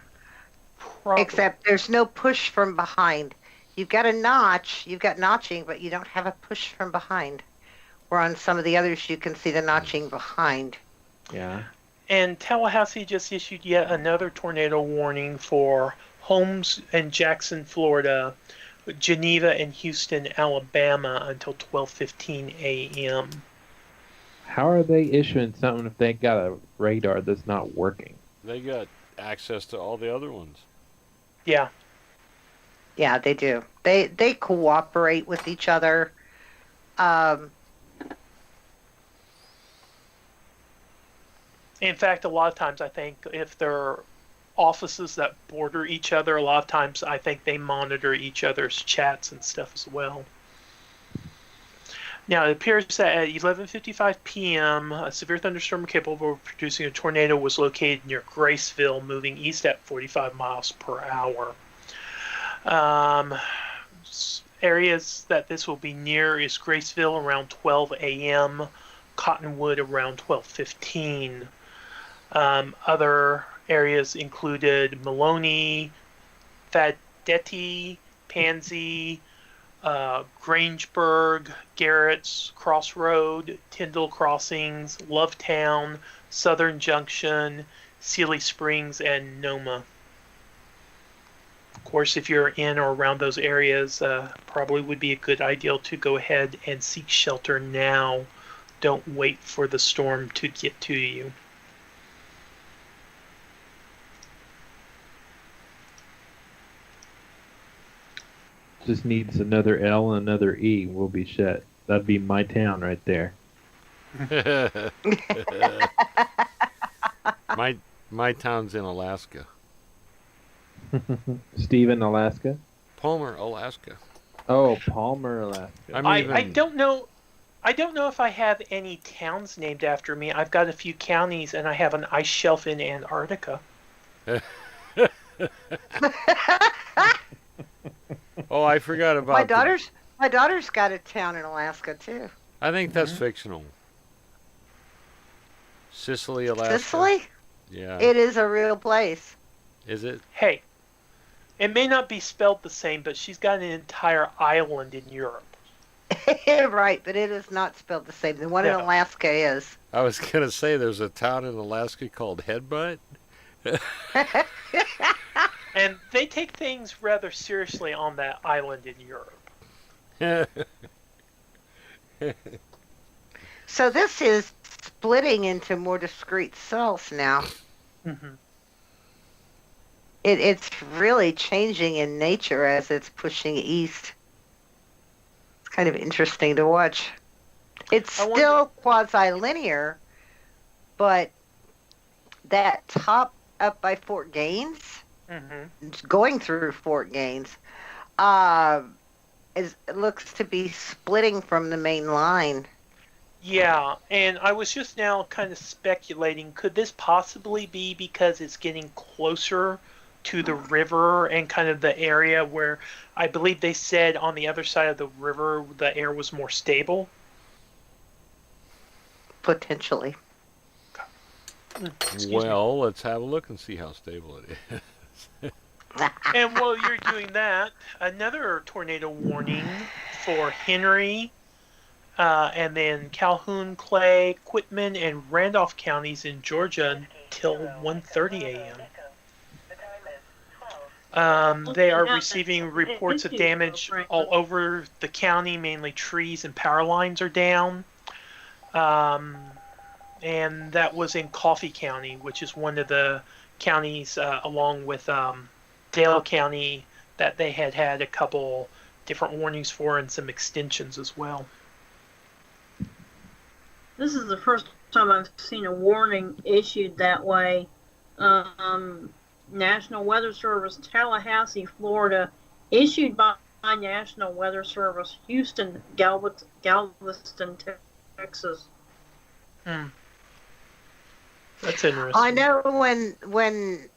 Probably. Except there's no push from behind. You've got a notch, you've got notching, but you don't have a push from behind. Where on some of the others you can see the notching behind. Yeah. And Tallahassee just issued yet another tornado warning for Holmes and Jackson, Florida, Geneva and Houston, Alabama until 12:15 a.m. How are they issuing something if they got a radar that's not working? They got access to all the other ones. Yeah. Yeah, they do. They cooperate with each other. In fact, a lot of times I think if there are offices that border each other, a lot of times I think they monitor each other's chats and stuff as well. Now, it appears that at 11:55 p.m., a severe thunderstorm capable of producing a tornado was located near Graceville, moving east at 45 miles per hour. Areas that this will be near is Graceville around 12 a.m., Cottonwood around 12:15. Other areas included Maloney, Fadetti, Pansy, Grangeburg, Garrett's, Crossroad, Tyndall Crossings, Lovetown, Southern Junction, Sealy Springs, and Noma. Of course, if you're in or around those areas, probably would be a good idea to go ahead and seek shelter now. Don't wait for the storm to get to you. Just needs another L and another E. We'll be shut. That'd be my town right there. My town's in Alaska. Stephen, Alaska. Palmer, Alaska. Oh, Palmer, Alaska. I don't know. I don't know if I have any towns named after me. I've got a few counties, and I have an ice shelf in Antarctica. Oh, I forgot about my daughter's got a town in Alaska too. I think that's fictional. Sicily, Alaska. Sicily? Yeah. It is a real place. Is it? Hey, it may not be spelled the same, but she's got an entire island in Europe. Right, but it is not spelled the same. The one in Alaska is. I was gonna say there's a town in Alaska called Headbutt. And they take things rather seriously on that island in Europe. So this is splitting into more discrete cells now. Mm-hmm. It's really changing in nature as it's pushing east. It's kind of interesting to watch. It's still quasi-linear, but that top up by Fort Gaines, going through Fort Gaines, it looks to be splitting from the main line. Yeah, and I was just now kind of speculating, could this possibly be because it's getting closer to the river and kind of the area where I believe they said on the other side of the river the air was more stable? Potentially. Well, let's have a look and see how stable it is. And while you're doing that, another tornado warning for Henry, and then Calhoun, Clay, Quitman, and Randolph counties in Georgia until 1:30 a.m. They are receiving reports of damage all over the county, mainly trees and power lines are down. And that was in Coffee County, which is one of the counties along with Dale County that they had a couple different warnings for and some extensions as well. This is the first time I've seen a warning issued that way. National Weather Service, Tallahassee, Florida, issued by National Weather Service, Houston, Galveston, Texas. That's interesting. I know when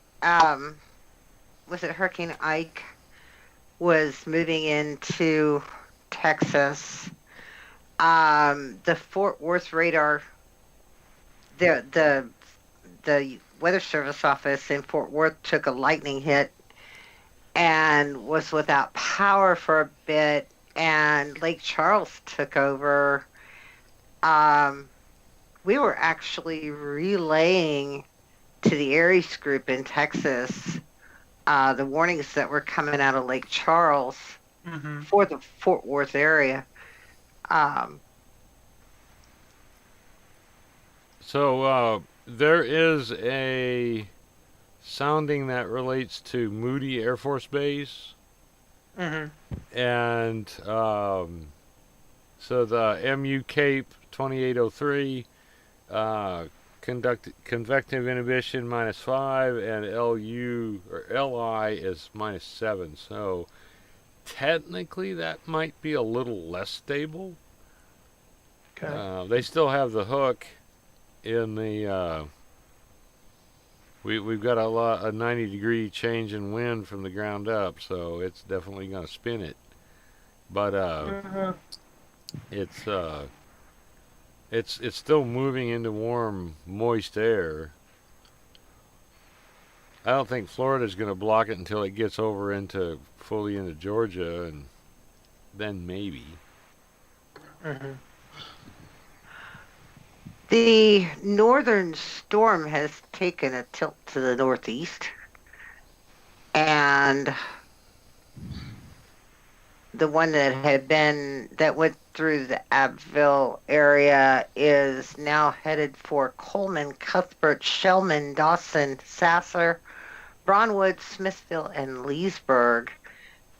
was it Hurricane Ike was moving into Texas, the Fort Worth radar, the Weather Service office in Fort Worth took a lightning hit and was without power for a bit, and Lake Charles took over. We were actually relaying to the Aries group in Texas the warnings that were coming out of Lake Charles for the Fort Worth area. So there is a sounding that relates to Moody Air Force Base. And so the MU Cape 2803, convective inhibition -5, and LU or LI is -7. So technically that might be a little less stable. Okay. They still have the hook in the. We've got a 90-degree change in wind from the ground up, so it's definitely going to spin it. But Hmm. it's it's still moving into warm, moist air. I don't think Florida's going to block it until it gets over into fully into Georgia, and then maybe. Hmm. The northern storm has taken a tilt to the northeast, and the one that went through the Abbeville area is now headed for Coleman, Cuthbert, Shellman, Dawson, Sasser, Brownwood, Smithville, and Leesburg.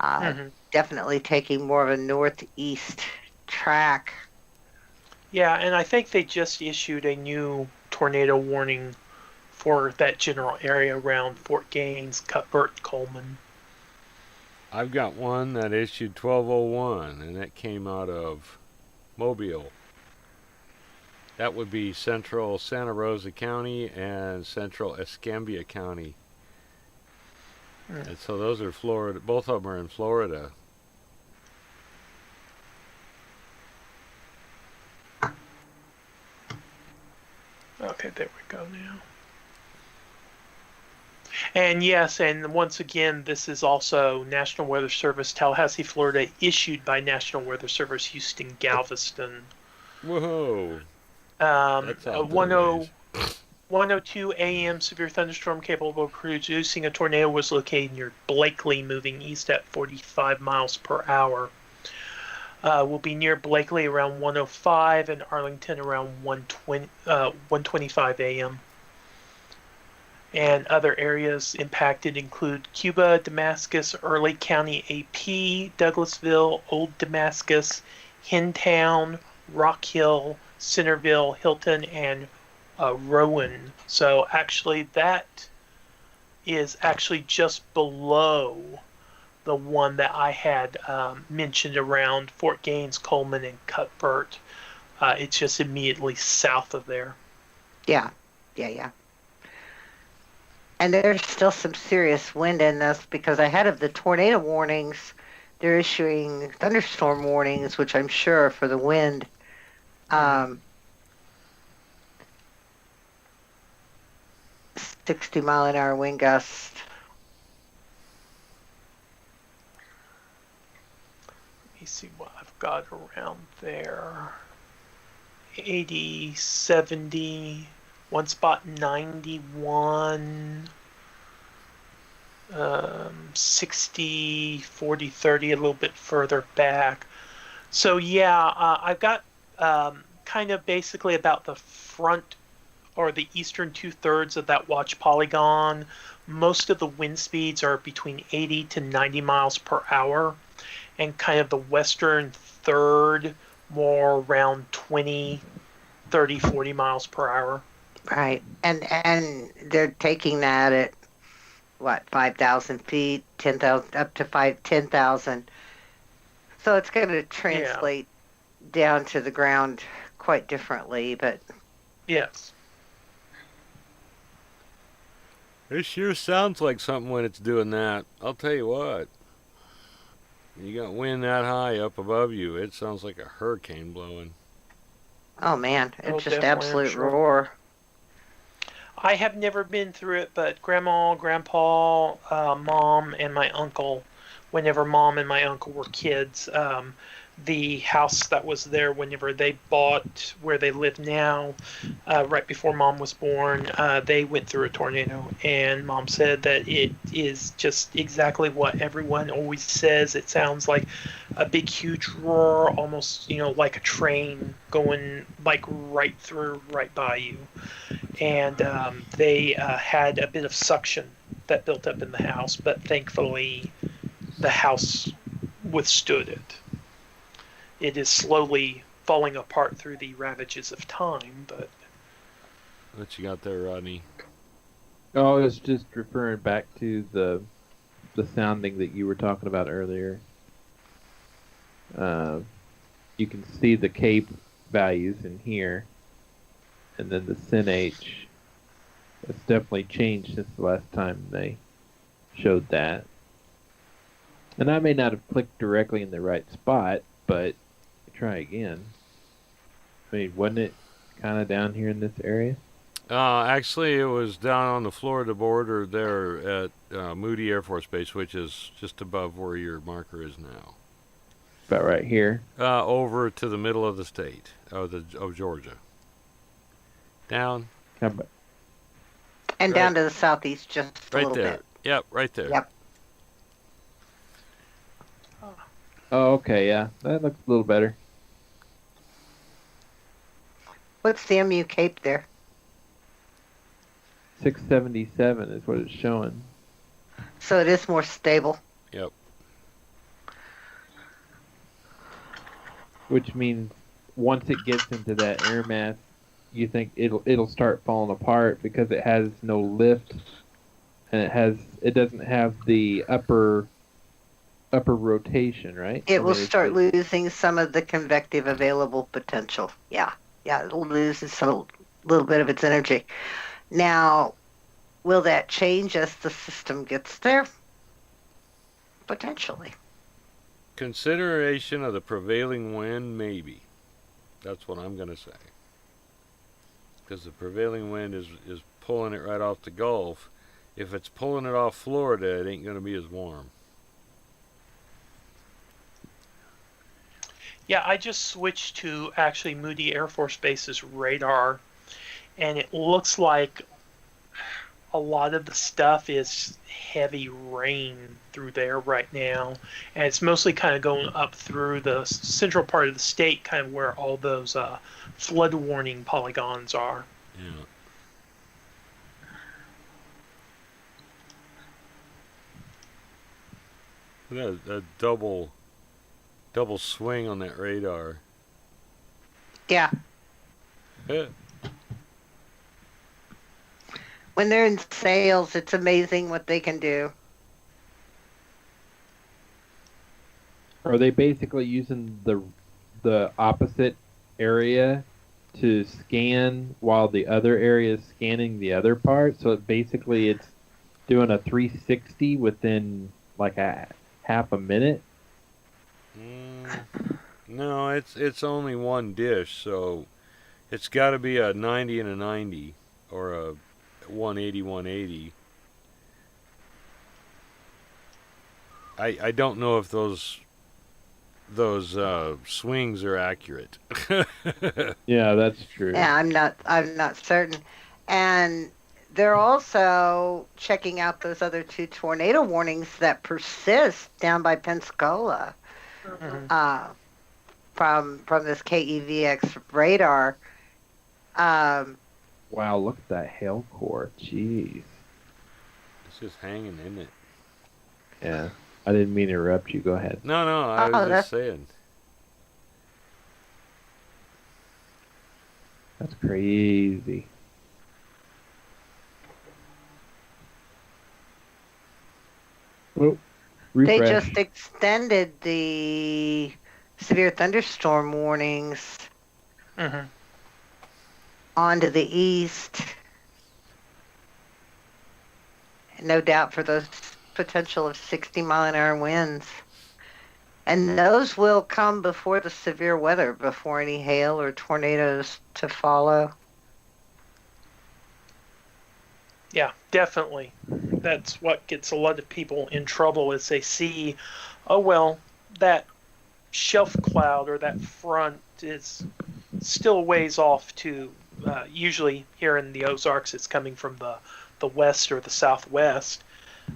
Hmm. Definitely taking more of a northeast track. Yeah, and I think they just issued a new tornado warning for that general area around Fort Gaines, Cuthbert, Coleman. I've got one that issued 1201, and that came out of Mobile. That would be central Santa Rosa County and central Escambia County. Mm. And so those are Florida. Both of them are in Florida. Okay, there we go now. And yes, and once again, this is also National Weather Service, Tallahassee, Florida, issued by National Weather Service, Houston, Galveston. Whoa! That's A out there 10 ways. 102 a.m. severe thunderstorm capable of producing a tornado was located near Blakely, moving east at 45 miles per hour. Will be near Blakely around 105 and Arlington around 125 a.m. And other areas impacted include Cuba, Damascus, Early County AP, Douglasville, Old Damascus, Hintown, Rock Hill, Centerville, Hilton, and Rowan. So actually that is actually just below the one that I had mentioned around Fort Gaines, Coleman, and Cuthbert. It's just immediately south of there. Yeah. And there's still some serious wind in this because ahead of the tornado warnings, they're issuing thunderstorm warnings, which I'm sure are for the wind. 60-mile-an-hour wind gust. Let me see what I've got around there. 80, 70, one spot 91, 60, 40, 30, a little bit further back. So yeah, I've got kind of basically about the front or the eastern 2/3 of that watch polygon. Most of the wind speeds are between 80 to 90 miles per hour, and kind of the western third more around 20, 30, 40 miles per hour. Right. And they're taking that at what, 5,000 feet, 10,000 up to 10,000. So it's going to translate down to the ground quite differently, but Yes. It sure sounds like something when it's doing that. I'll tell you what. You got wind that high up above you, it sounds like a hurricane blowing. oh man, Oh, it's just definitely, I'm absolute sure. roar. I have never been through it, but Grandma, Grandpa, Mom, and my uncle, whenever Mom and my uncle were kids, the house that was there whenever they bought where they live now, right before Mom was born, they went through a tornado, and Mom said that it is just exactly what everyone always says. It sounds like a big, huge roar, almost, like a train going like right through, right by you. And they had a bit of suction that built up in the house, but thankfully the house withstood it. It is slowly falling apart through the ravages of time, but What you got there, Rodney? Oh, I was just referring back to the sounding that you were talking about earlier. You can see the Cape values in here, and then the SynH. It's definitely changed since the last time they showed that. And I may not have clicked directly in the right spot, but try again. I mean, wasn't it kind of down here in this area? Actually, it was down on the Florida border there at Moody Air Force Base, which is just above where your marker is now. About right here. Over to the middle of the state of Georgia. Down. How about, And Right. down to the southeast just a Right little there. bit. Yep, right there. Yep. oh, okay, yeah. That looks a little better. What's the MU Cape there? 677 is what it's showing. So it is more stable. Yep. Which means once it gets into that air mass, you think it'll start falling apart because it has no lift, and it doesn't have the upper rotation, right? It I will mean, start losing some of the convective available potential. Yeah, it'll lose a little bit of its energy. Now, will that change as the system gets there? Potentially. Consideration of the prevailing wind, maybe. That's what I'm going to say. Because the prevailing wind is pulling it right off the Gulf. If it's pulling it off Florida, it ain't going to be as warm. Yeah, I just switched to actually Moody Air Force Base's radar, and it looks like a lot of the stuff is heavy rain through there right now, and it's mostly kind of going up through the central part of the state, kind of where all those flood warning polygons are. Yeah. A double swing on that radar. Yeah. Eh, When they're in sales, it's amazing what they can do. Are they basically using the opposite area to scan while the other area is scanning the other part? So it's doing a 360 within like a half a minute. no, it's only one dish, so it's got to be a 90 and a 90 or a 180 180. I don't know if those swings are accurate. Yeah, that's true. Yeah, I'm not certain. And they're also checking out those other two tornado warnings that persist down by Pensacola from this KEVX radar. Wow, look at that hail core. Jeez. It's just hanging, isn't it? Yeah. I didn't mean to interrupt you. Go ahead. No, I was just saying. That's crazy. Oh, They refresh. just extended the severe thunderstorm warnings Mm-hmm. onto the east. No doubt for those potential of 60-mile-an-hour winds. And those will come before the severe weather, before any hail or tornadoes to follow. Yeah, definitely. That's what gets a lot of people in trouble is they see, oh, well, that shelf cloud or that front is still a ways off to, usually here in the Ozarks, it's coming from the west or the southwest.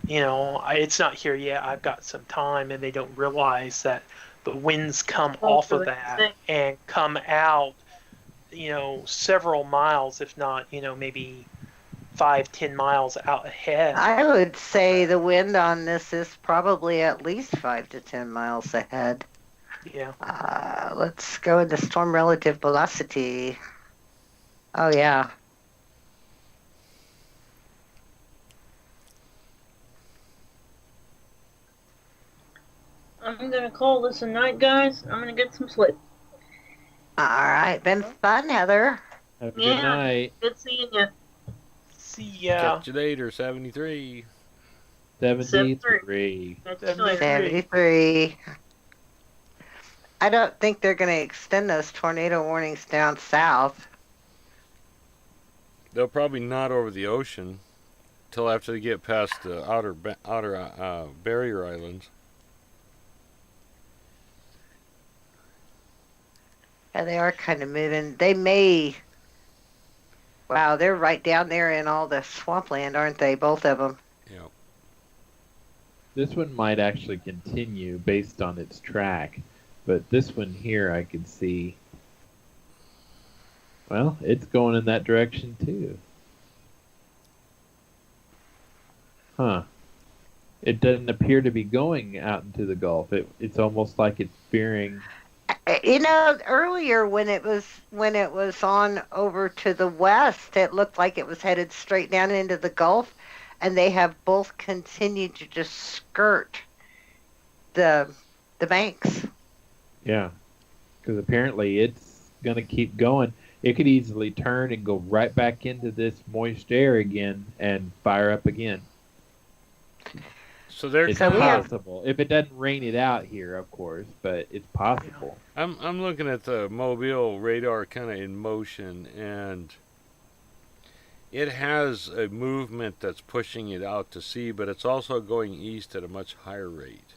You know, it's not here yet. I've got some time, and they don't realize that the winds come off of that and come out, several miles, if not, maybe 5-10 miles out ahead. I would say the wind on this is probably at least 5 to 10 miles ahead. Yeah. Let's go into storm relative velocity. Oh, yeah. I'm gonna call this a night, guys. I'm gonna get some sleep. All right. Been fun, Heather. Have a Yeah. good night. Good seeing you. See ya. Catch you later, 73. 73. Catch you later. 73. I don't think they're going to extend those tornado warnings down south. They'll probably not over the ocean till after they get past the outer barrier islands. Yeah, they are kind of moving. They may. Wow, they're right down there in all the swampland, aren't they? Both of them. Yeah. This one might actually continue based on its track, but this one here I could see. Well, it's going in that direction too. Huh. It doesn't appear to be going out into the Gulf. It's almost like it's veering. Earlier when it was on over to the west, it looked like it was headed straight down into the Gulf, and they have both continued to just skirt the banks. Yeah, because apparently it's going to keep going. It could easily turn and go right back into this moist air again and fire up again. So they're It's kind of. possible. If it doesn't rain it out here, of course, but it's possible. I'm looking at the Mobile radar kind of in motion, and it has a movement that's pushing it out to sea, but it's also going east at a much higher rate.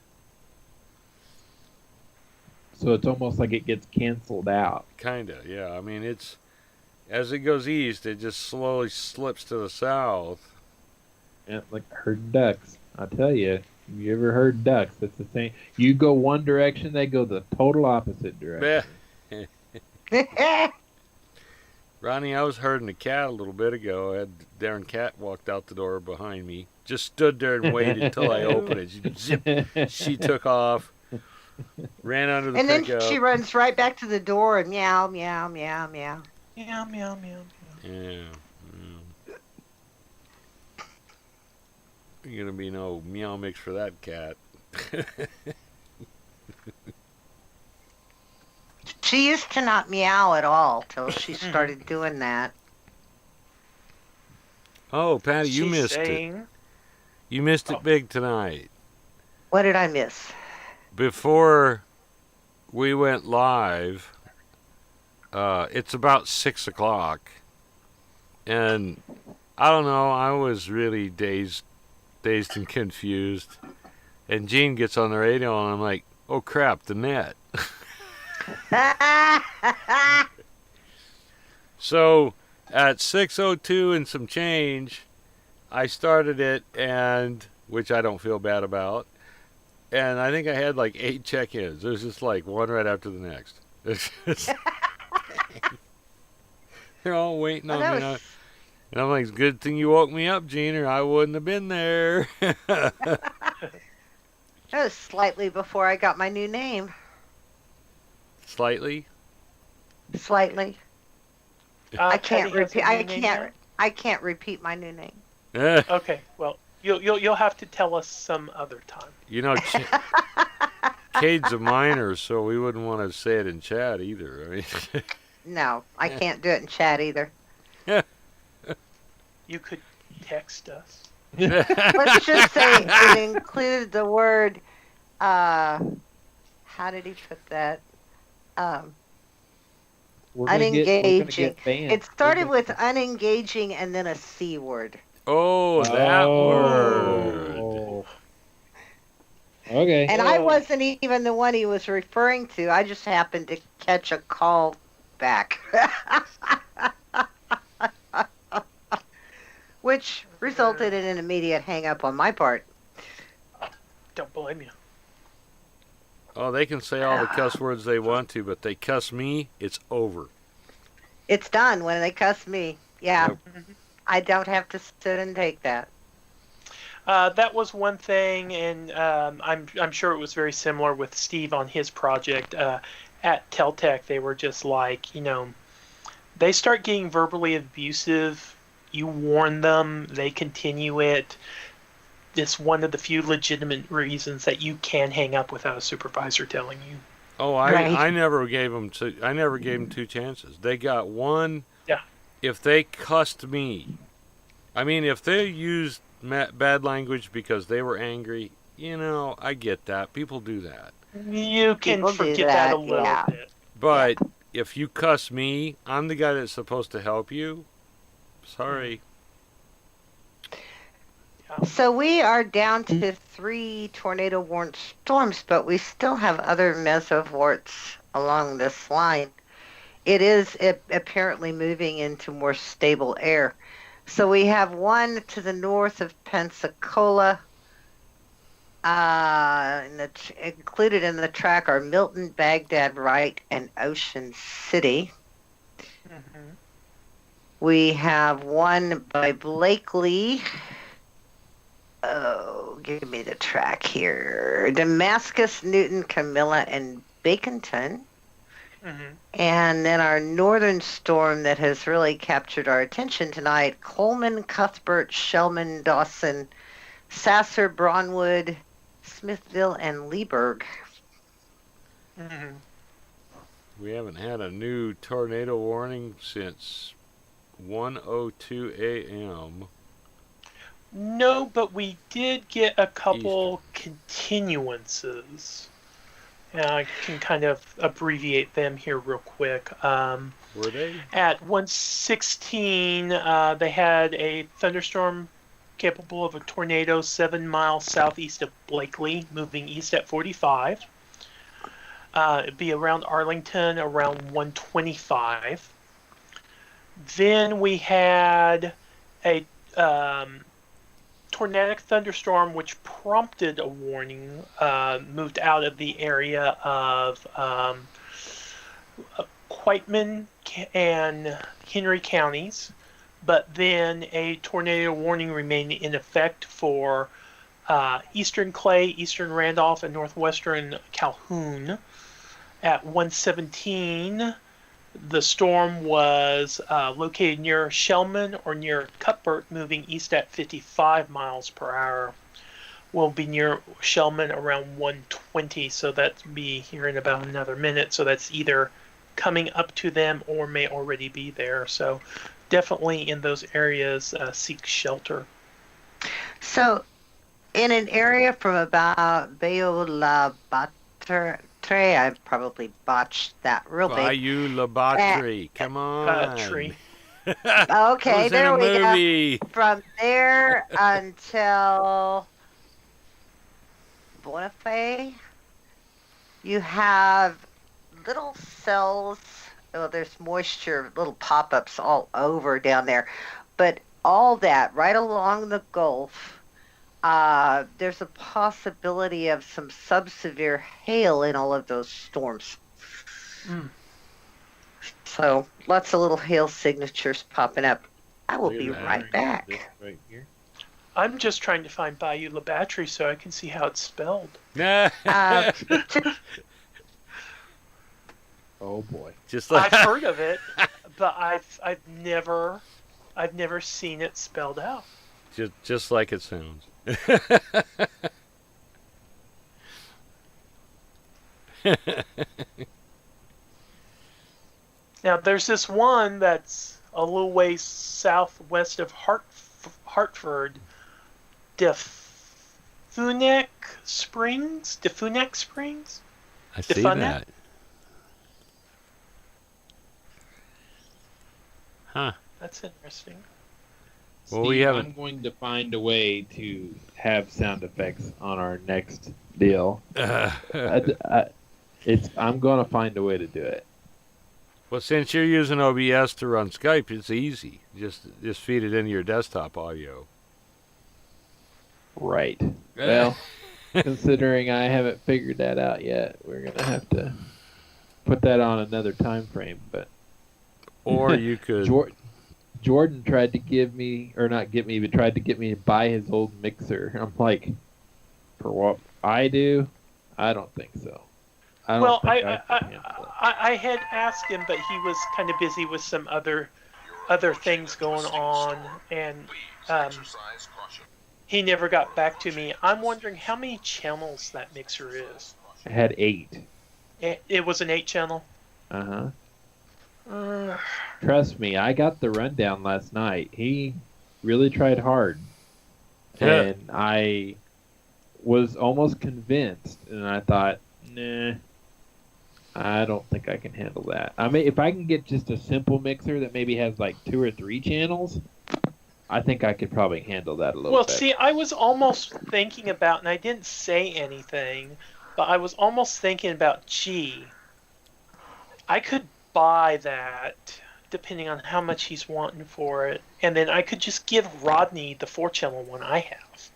So it's almost like it gets canceled out. Kinda, yeah. I mean, it's as it goes east, it just slowly slips to the south. Yeah, like herding ducks. I tell you, you ever heard ducks? That's the same. You go one direction, they go the total opposite direction. Ronnie, I was herding a cat a little bit ago. I had Darren Cat walked out the door behind me. Just stood there and waited until I opened it. Zip, she took off, ran under the And then pickup. she runs right back to the door and meow, meow, meow, meow. Meow, meow, meow. Yeah. You're gonna be no meow mix for that cat. She used to not meow at all till she started doing that. Oh, Patty, you She's missed it. saying, You missed it big tonight. What did I miss? Before we went live, it's about 6 o'clock, and I don't know. I was really dazed and confused. And Gene gets on the radio, and I'm like, "Oh crap, the net." So at 6:02 and some change, I started it, and which I don't feel bad about. And I think I had like 8 check-ins. It was just like one right after the next. They're all waiting on me. And I'm like, it's a good thing you woke me up, Gene, or I wouldn't have been there. That was slightly before I got my new name. Slightly. Slightly. I can't Patty has a repeat. I new name can't. now? I can't repeat my new name. Okay, well, you'll have to tell us some other time. You know, Cade's a minor, so we wouldn't want to say it in chat either. I mean, No, I can't do it in chat either. You could text us. Let's just say it included the word. How did he put that? We're gonna get Unengaging. banned. It started with unengaging and then a C word. oh, that word. Oh. Okay. And I wasn't even the one he was referring to. I just happened to catch a call back. Which resulted in an immediate hang up on my part. Don't blame you. Oh, they can say all the cuss words they want to, but they cuss me, it's over. It's done when they cuss me. Yeah. Yep. I don't have to sit and take that. That was one thing, and I'm sure it was very similar with Steve on his project. At Teltech, they were just like, they start getting verbally abusive. You warn them, they continue it. It's one of the few legitimate reasons that you can hang up without a supervisor telling you. Oh, Right. I never gave them two chances. They got one. Yeah. If they cussed me, I mean, if they used bad language because they were angry, I get that. People do that. You can People do forget that a that, little yeah. bit. But if you cuss me, I'm the guy that's supposed to help you. Sorry. So we are down to 3 tornado warned storms, but we still have other mesovorts along this line. It is apparently moving into more stable air. So we have one to the north of Pensacola. Included in the track are Milton, Baghdad, Wright, and Ocean City. Mm-hmm. We have one by Blakely. Oh, give me the track here. Damascus, Newton, Camilla, and Baconton. Mm-hmm. And then our northern storm that has really captured our attention tonight, Coleman, Cuthbert, Shellman, Dawson, Sasser, Braunwood, Smithville, and Leeburg. Mm-hmm. We haven't had a new tornado warning since 1:02 a.m. No, but we did get a couple continuances. And I can kind of abbreviate them here real quick. Were they? At 1:16, they had a thunderstorm capable of a tornado 7 miles southeast of Blakely, moving east at 45. It'd be around Arlington around 1:25. Then we had a tornadic thunderstorm which prompted a warning, moved out of the area of Quitman and Henry counties, but then a tornado warning remained in effect for eastern Clay, eastern Randolph, and northwestern Calhoun. At 1:17, the storm was located near Shellman or near Cuthbert, moving east at 55 miles per hour. We'll be near Shellman around 1:20, so that'll be here in about another minute. So that's either coming up to them or may already be there. So definitely in those areas, seek shelter. So in an area from about Bayou La Batre, I probably botched that real big. Bayou La Batre. Come on. Tree. Okay, was there in a we movie. go. From there until Bonifay, you have little cells. Oh, there's moisture, little pop-ups all over down there. But all that right along the Gulf, there's a possibility of some subsevere hail in all of those storms. Mm. So lots of little hail signatures popping up. I will Look at be that. right back. This right here. I'm just trying to find Bayou La Batre so I can see how it's spelled. Oh boy. Just like I've heard of it, but I've never seen it spelled out. just like it sounds. Now there's this one that's a little ways southwest of Hartford, Defunek Springs. I see Defunek? that. Huh. That's interesting. Well, Steve, we haven't- I'm going to find a way to have sound effects on our next deal. I'm going to find a way to do it. Well, since you're using OBS to run Skype, it's easy. Just feed it into your desktop audio. Right. Well, considering I haven't figured that out yet, we're going to have to put that on another time frame. But Or you could. Jordan tried to give me, or not get me, but tried to get me to buy his old mixer. I'm like, for what I do, I don't think so. I don't think I can handle it. I had asked him, but he was kind of busy with some other things going on, and he never got back to me. I'm wondering how many channels that mixer is. I had 8. It was an 8-channel. Uh-huh. Uh, Trust me, I got the rundown last night. He really tried hard. Yeah. And I was almost convinced, and I thought, nah, I don't think I can handle that. I mean, if I can get just a simple mixer that maybe has like 2 or 3 channels, I think I could probably handle that a little well, bit. see, I was almost thinking about, and I didn't say anything, but I was almost thinking about, gee, I could buy that, depending on how much he's wanting for it, and then I could just give Rodney the 4-channel one I have.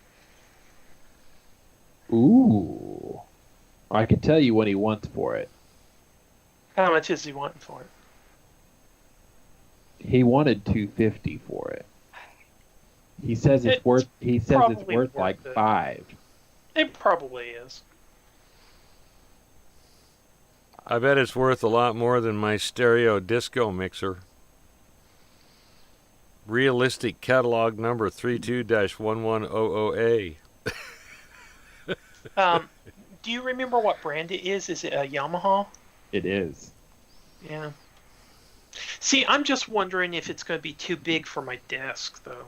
Ooh. I can tell you what he wants for it. How much is he wanting for it? He wanted $250 for it. He says it's worth. He says it's probably worth worth like it. $5. It probably is. I bet it's worth a lot more than my stereo disco mixer. Realistic catalog number 32-1100A. Do you remember what brand it is? Is it a Yamaha? It is. Yeah. See, I'm just wondering if it's going to be too big for my desk, though.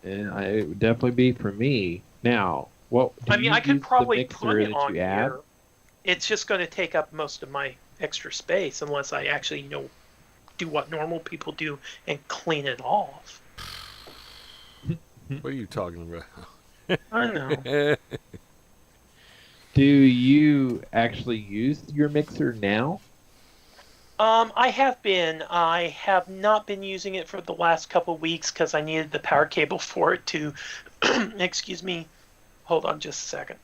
And it would definitely be for me. Now, what? I mean, I could probably put it that on you have? here. It's just going to take up most of my extra space unless I actually do what normal people do and clean it off. What are you talking about? I know. Do you actually use your mixer now? I have been. I have not been using it for the last couple of weeks because I needed the power cable for it to. Excuse me. Hold on just a second.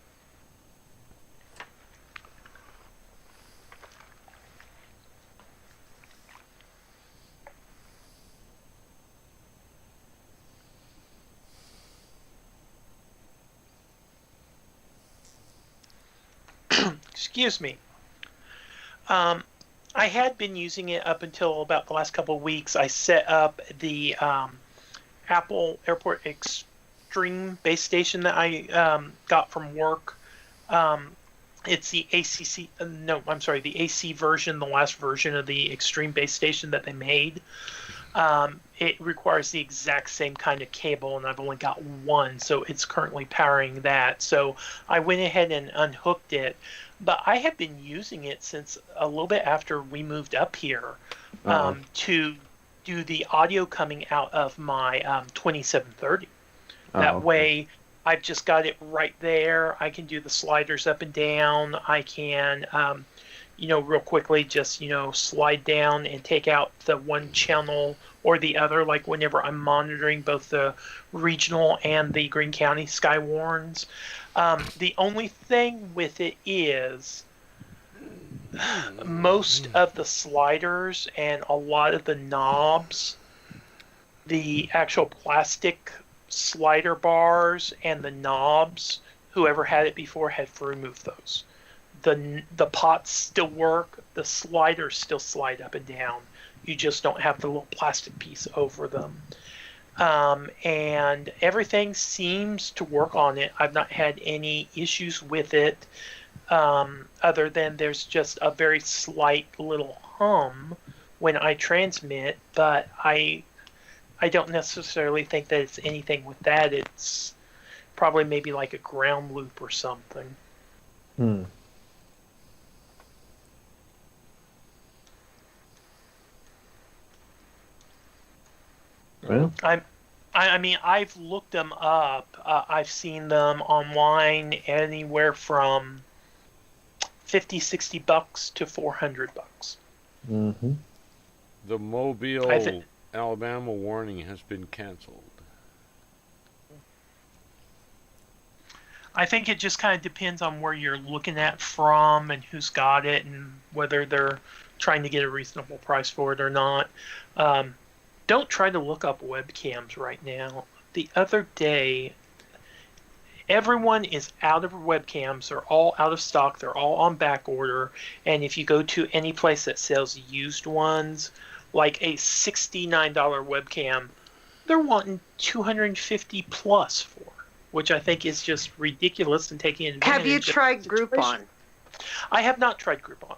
Excuse me. I had been using it up until about the last couple of weeks. I set up the Apple Airport Extreme base station that I got from work. It's the the AC version, the last version of the Extreme base station that they made. It requires the exact same kind of cable, and I've only got one, so it's currently powering that. So I went ahead and unhooked it, but I have been using it since a little bit after we moved up here to do the audio coming out of my 2730. That way, I've just got it right there. I can do the sliders up and down. I can, real quickly just, slide down and take out the one channel or the other, like whenever I'm monitoring both the regional and the Greene County Skywarns. The only thing with it is most of the sliders and a lot of the knobs, the actual plastic slider bars and the knobs, whoever had it before had to remove those. The pots still work, the sliders still slide up and down. You just don't have the little plastic piece over them. And everything seems to work on it. I've not had any issues with it, other than there's just a very slight little hum when I transmit, but I don't necessarily think that it's anything with that. It's probably maybe like a ground loop or something. Well, I mean, I've looked them up. I've seen them online anywhere from $50-$60 to $400. mm-hmm. The Mobile, Alabama warning has been canceled. I think it just kind of depends on where you're looking at from and who's got it and whether they're trying to get a reasonable price for it or not. Don't try to look up webcams right now. The other day, everyone is out of webcams. They're all out of stock. They're all on back order. And if you go to any place that sells used ones, like a $69 webcam, they're wanting $250 plus for, which I think is just ridiculous and taking advantage. Have you of tried the situation. Groupon? I have not tried Groupon.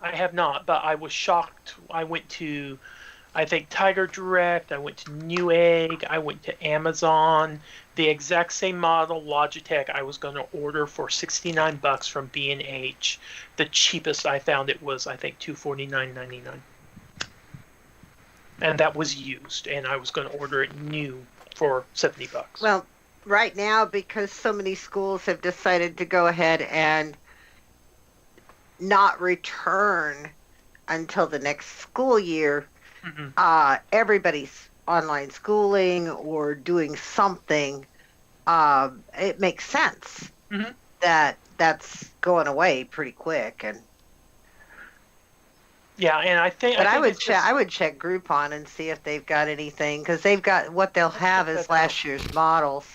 I have not, but I was shocked. I went to, I think, Tiger Direct, I went to Newegg, I went to Amazon. The exact same model, Logitech, I was going to order for $69 from B&H. The cheapest I found it was, I think, $249.99. And that was used, and I was going to order it new for $70. Well, right now, because so many schools have decided to go ahead and not return until the next school year, everybody's online schooling or doing something. It makes sense that that's going away pretty quick. And yeah, and I think. But I would check. I would check Groupon and see if they've got anything, because they've got what they'll have is last year's models.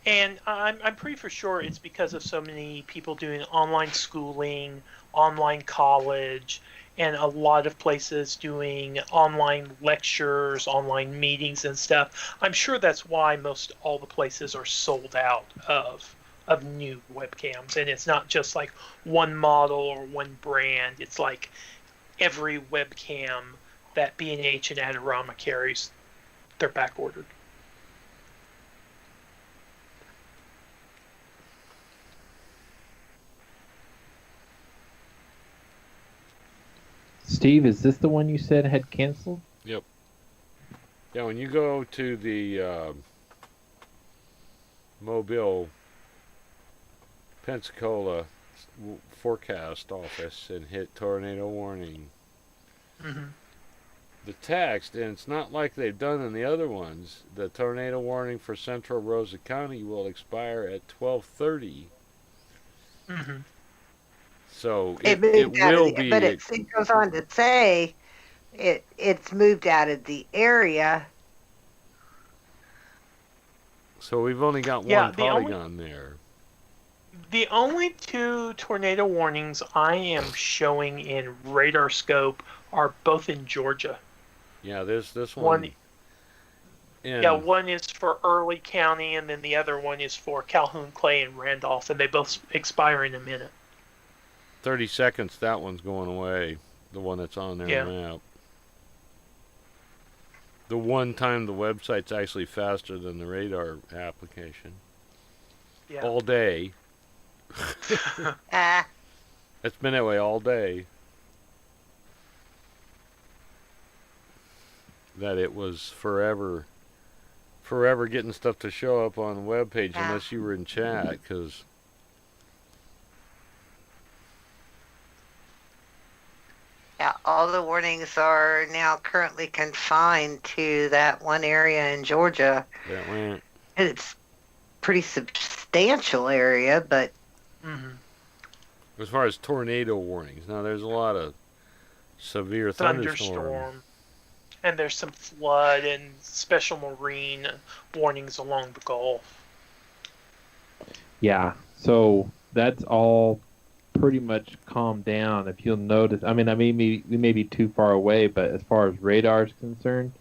And I'm pretty for sure it's because of so many people doing online schooling, online college, and a lot of places doing online lectures, online meetings and stuff. I'm sure that's why most all the places are sold out of new webcams. And it's not just like one model or one brand. It's like every webcam that B&H and Adorama carries, they're back ordered. Steve, is this the one you said had canceled? Yep. Yeah, when you go to the Mobile, Pensacola forecast office and hit tornado warning, the text, and it's not like they've done in the other ones, the tornado warning for Central Rosa County will expire at 12:30. So it will be. But it goes on to say it's moved out of the area. So we've only got one polygon there. The only two tornado warnings I am showing in radar scope are both in Georgia. Yeah, there's this one. One is for Early County, and then the other one is for Calhoun, Clay, and Randolph, and they both expire in a minute. 30 seconds, that one's going away. The one that's on their map. The one time the website's actually faster than the radar application. Yeah. All day. It's been that way all day. That it was forever getting stuff to show up on the web page unless you were in chat, because yeah, all the warnings are now currently confined to that one area in Georgia. that went. And it's pretty substantial area, but As far as tornado warnings, now there's a lot of severe thunderstorm. And there's some flood and special marine warnings along the Gulf. Yeah, so that's all pretty much calmed down. If you'll notice, I mean, we may be too far away, but as far as radar is concerned,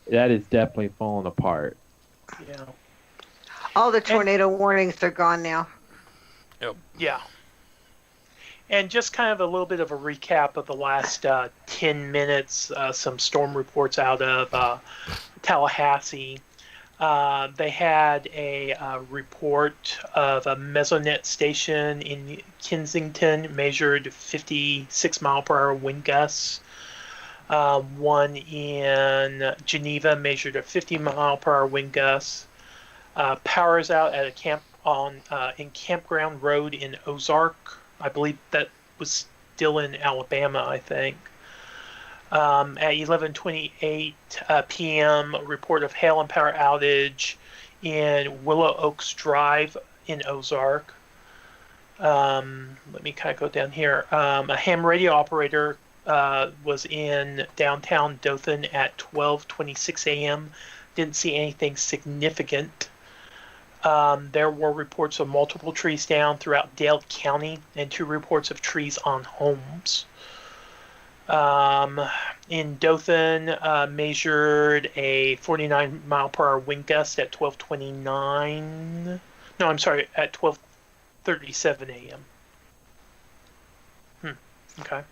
that is definitely falling apart. Yeah. all the tornado warnings are gone now. Yep. Yeah. And just kind of a little bit of a recap of the last 10 minutes, some storm reports out of Tallahassee. They had a report of a Mesonet station in Kensington measured 56 mile per hour wind gusts. One in Geneva measured a 50 mile per hour wind gusts. Power is out at a camp in Campground Road in Ozark. I believe that was still in Alabama, I think. At 11:28 p.m., a report of hail and power outage in Willow Oaks Drive in Ozark. Let me kind of go down here. A ham radio operator was in downtown Dothan at 12:26 a.m. Didn't see anything significant. There were reports of multiple trees down throughout Dale County and 2 reports of trees on homes. In Dothan, measured a 49 mile per hour wind gust at 12:29. No, I'm sorry, at 12:37 a.m. Okay.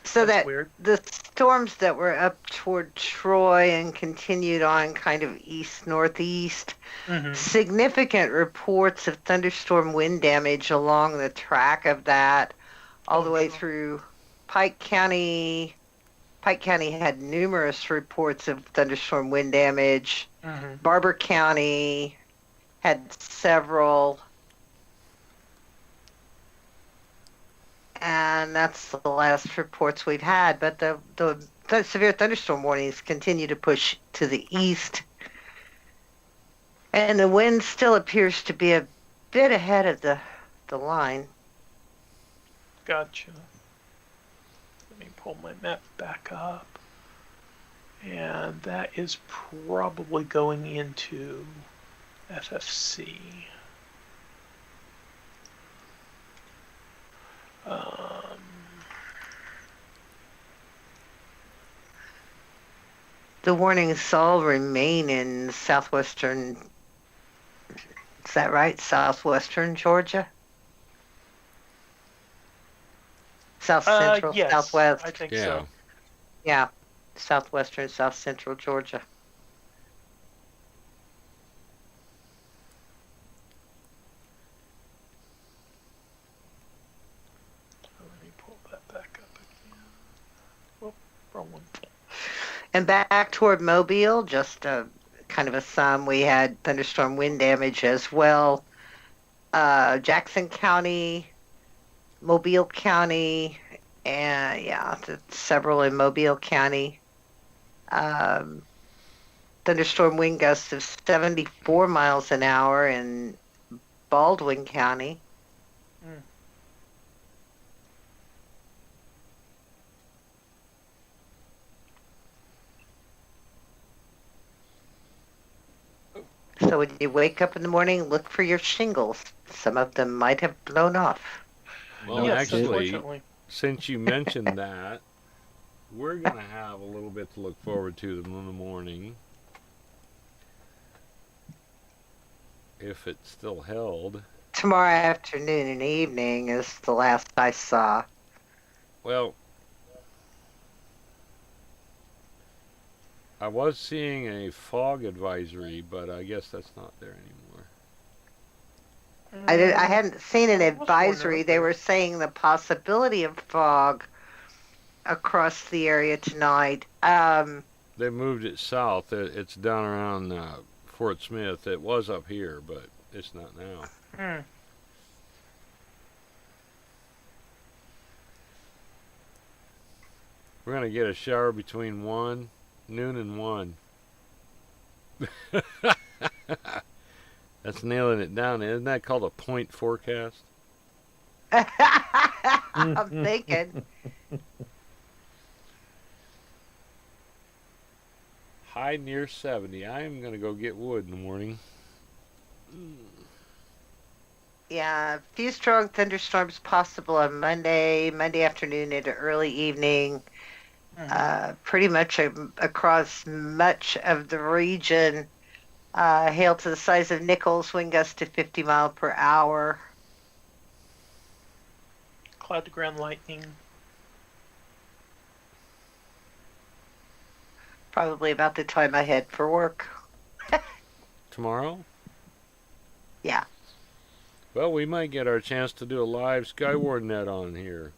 So That's that weird. the storms that were up toward Troy and continued on kind of east-northeast, Mm-hmm. significant reports of thunderstorm wind damage along the track of that, all the way sure. through Pike County. Pike County had numerous reports of thunderstorm wind damage. Mm-hmm. Barber County had several. And that's the last reports we've had. But the severe thunderstorm warnings continue to push to the east. And the wind still appears to be a bit ahead of the line. Gotcha. Let me pull my map back up. And that is probably going into FFC. The warnings all remain in southwestern, is that right? Southwestern Georgia? South Central, yes, Southwest. I think Yeah. so. Yeah, southwestern, South Central Georgia. Let me pull that back up again. Oh, wrong one. And back toward Mobile, just kind of a sum, we had thunderstorm wind damage as well. Jackson County, Mobile County, and several in Mobile County. Thunderstorm wind gusts of 74 miles an hour in Baldwin County. Mm. So when you wake up in the morning, look for your shingles. Some of them might have blown off. Well, Yes, actually, unfortunately. since you mentioned that, we're going to have a little bit to look forward to in the morning. If it's still held. Tomorrow afternoon and evening is the last I saw. Well, I was seeing a fog advisory, but I guess that's not there anymore. I hadn't seen an There was one advisory. out They there. were saying the possibility of fog across the area tonight. They moved it south. It's down around Fort Smith. It was up here, but it's not now. Hmm. We're going to get a shower between noon and 1. That's nailing it down. Isn't that called a point forecast? I'm thinking. High near 70. I am going to go get wood in the morning. Yeah, a few strong thunderstorms possible on Monday afternoon into early evening. Pretty much across much of the region. Hail to the size of nickels, wind gusts to 50 mile per hour. Cloud to ground lightning. Probably about the time I head for work. Tomorrow? Yeah. Well, we might get our chance to do a live Skywarn net on here.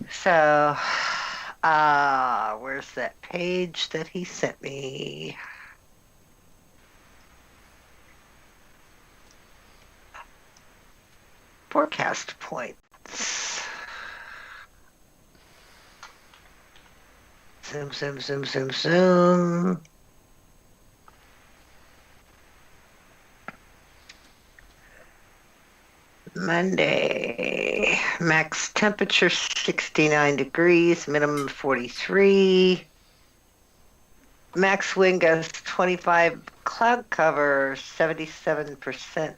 So, where's that page that he sent me? Forecast points. Zoom, zoom, zoom, zoom, zoom. Monday, max temperature 69 degrees, minimum 43. Max wind gust 25, cloud cover 77%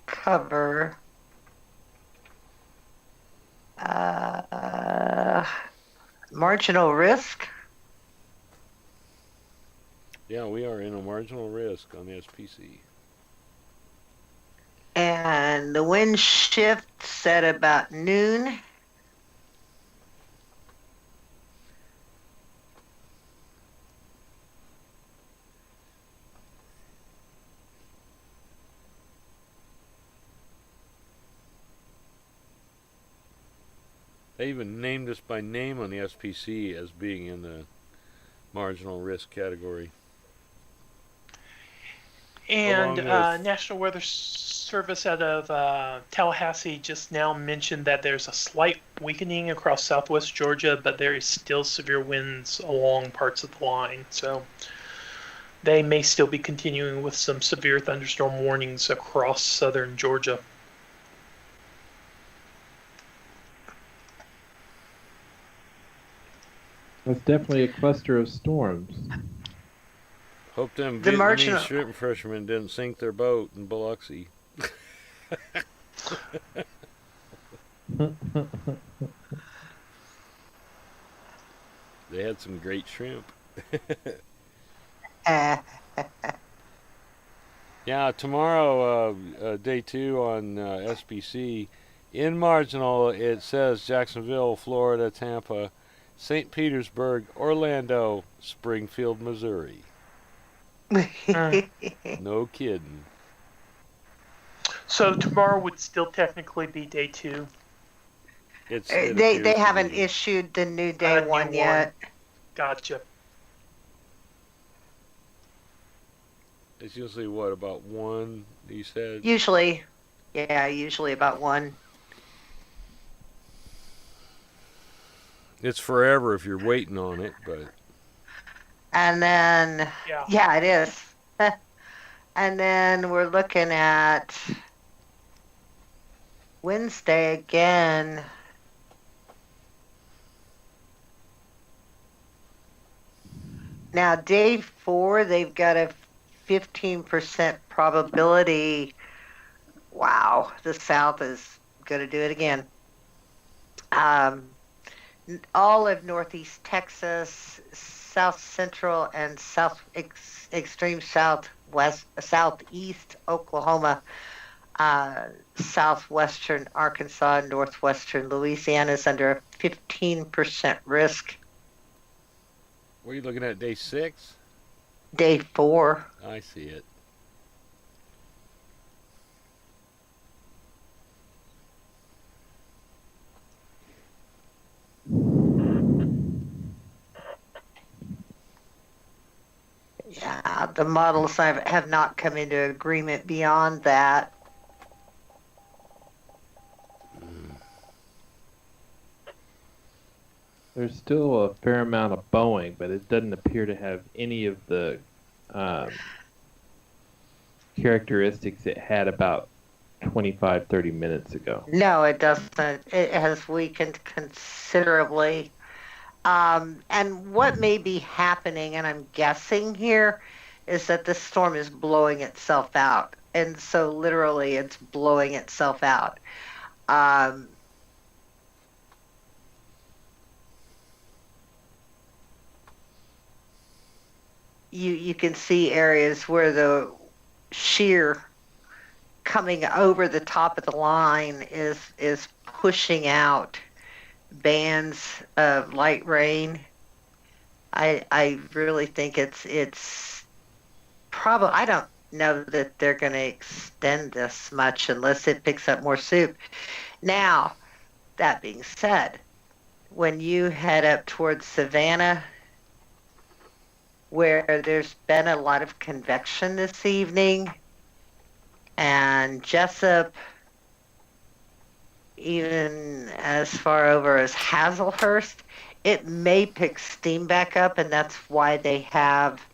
cover. Marginal risk. Yeah, we are in a marginal risk on the SPC. And And the wind shifts at about noon. They even named us by name on the SPC as being in the marginal risk category. And Along with- National Weather Service out of Tallahassee just now mentioned that there's a slight weakening across southwest Georgia, but there is still severe winds along parts of the line. So they may still be continuing with some severe thunderstorm warnings across southern Georgia. That's definitely a cluster of storms. Hope them The Vietnamese marginal- shrimp fishermen didn't sink their boat in Biloxi. They had some great shrimp. Yeah, tomorrow, day 2 on SBC. In marginal, it says Jacksonville, Florida, Tampa, St. Petersburg, Orlando, Springfield, Missouri. No kidding. So tomorrow would still technically be day 2. It They appears to haven't be. issued the new day New one yet. Gotcha. It's usually what, about 1, you said? Usually about 1. It's forever if you're waiting on it, but And then, Yeah. it is. And then we're looking at Wednesday again. Now, day 4, they've got a 15% probability. Wow, the South is going to do it again. All of Northeast Texas, South Central, and extreme Southeast Oklahoma, Southwestern Arkansas, Northwestern Louisiana is under a 15% risk. what are you looking at, day 6? Day 4. I see it. Yeah, the models have not come into agreement beyond that. There's still a fair amount of Boeing, but it doesn't appear to have any of the characteristics it had about 25, 30 minutes ago. No, it doesn't. It has weakened considerably. And what may be happening, and I'm guessing here, is that the storm is blowing itself out. And so literally it's blowing itself out. You can see areas where the shear coming over the top of the line is pushing out bands of light rain. I really think it's probably, I don't know that they're going to extend this much unless it picks up more soup. Now, that being said, when you head up towards Savannah, where there's been a lot of convection this evening, and Jessup, even as far over as Hazelhurst, it may pick steam back up, and that's why they have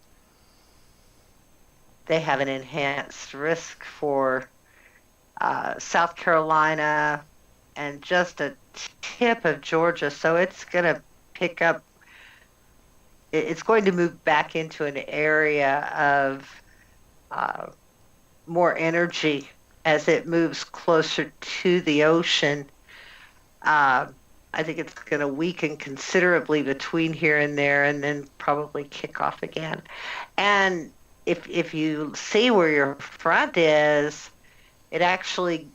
an enhanced risk for South Carolina and just a tip of Georgia. So it's going to pick up. It's going to move back into an area of more energy as it moves closer to the ocean. I think it's going to weaken considerably between here and there, and then probably kick off again. And if you see where your front is, it actually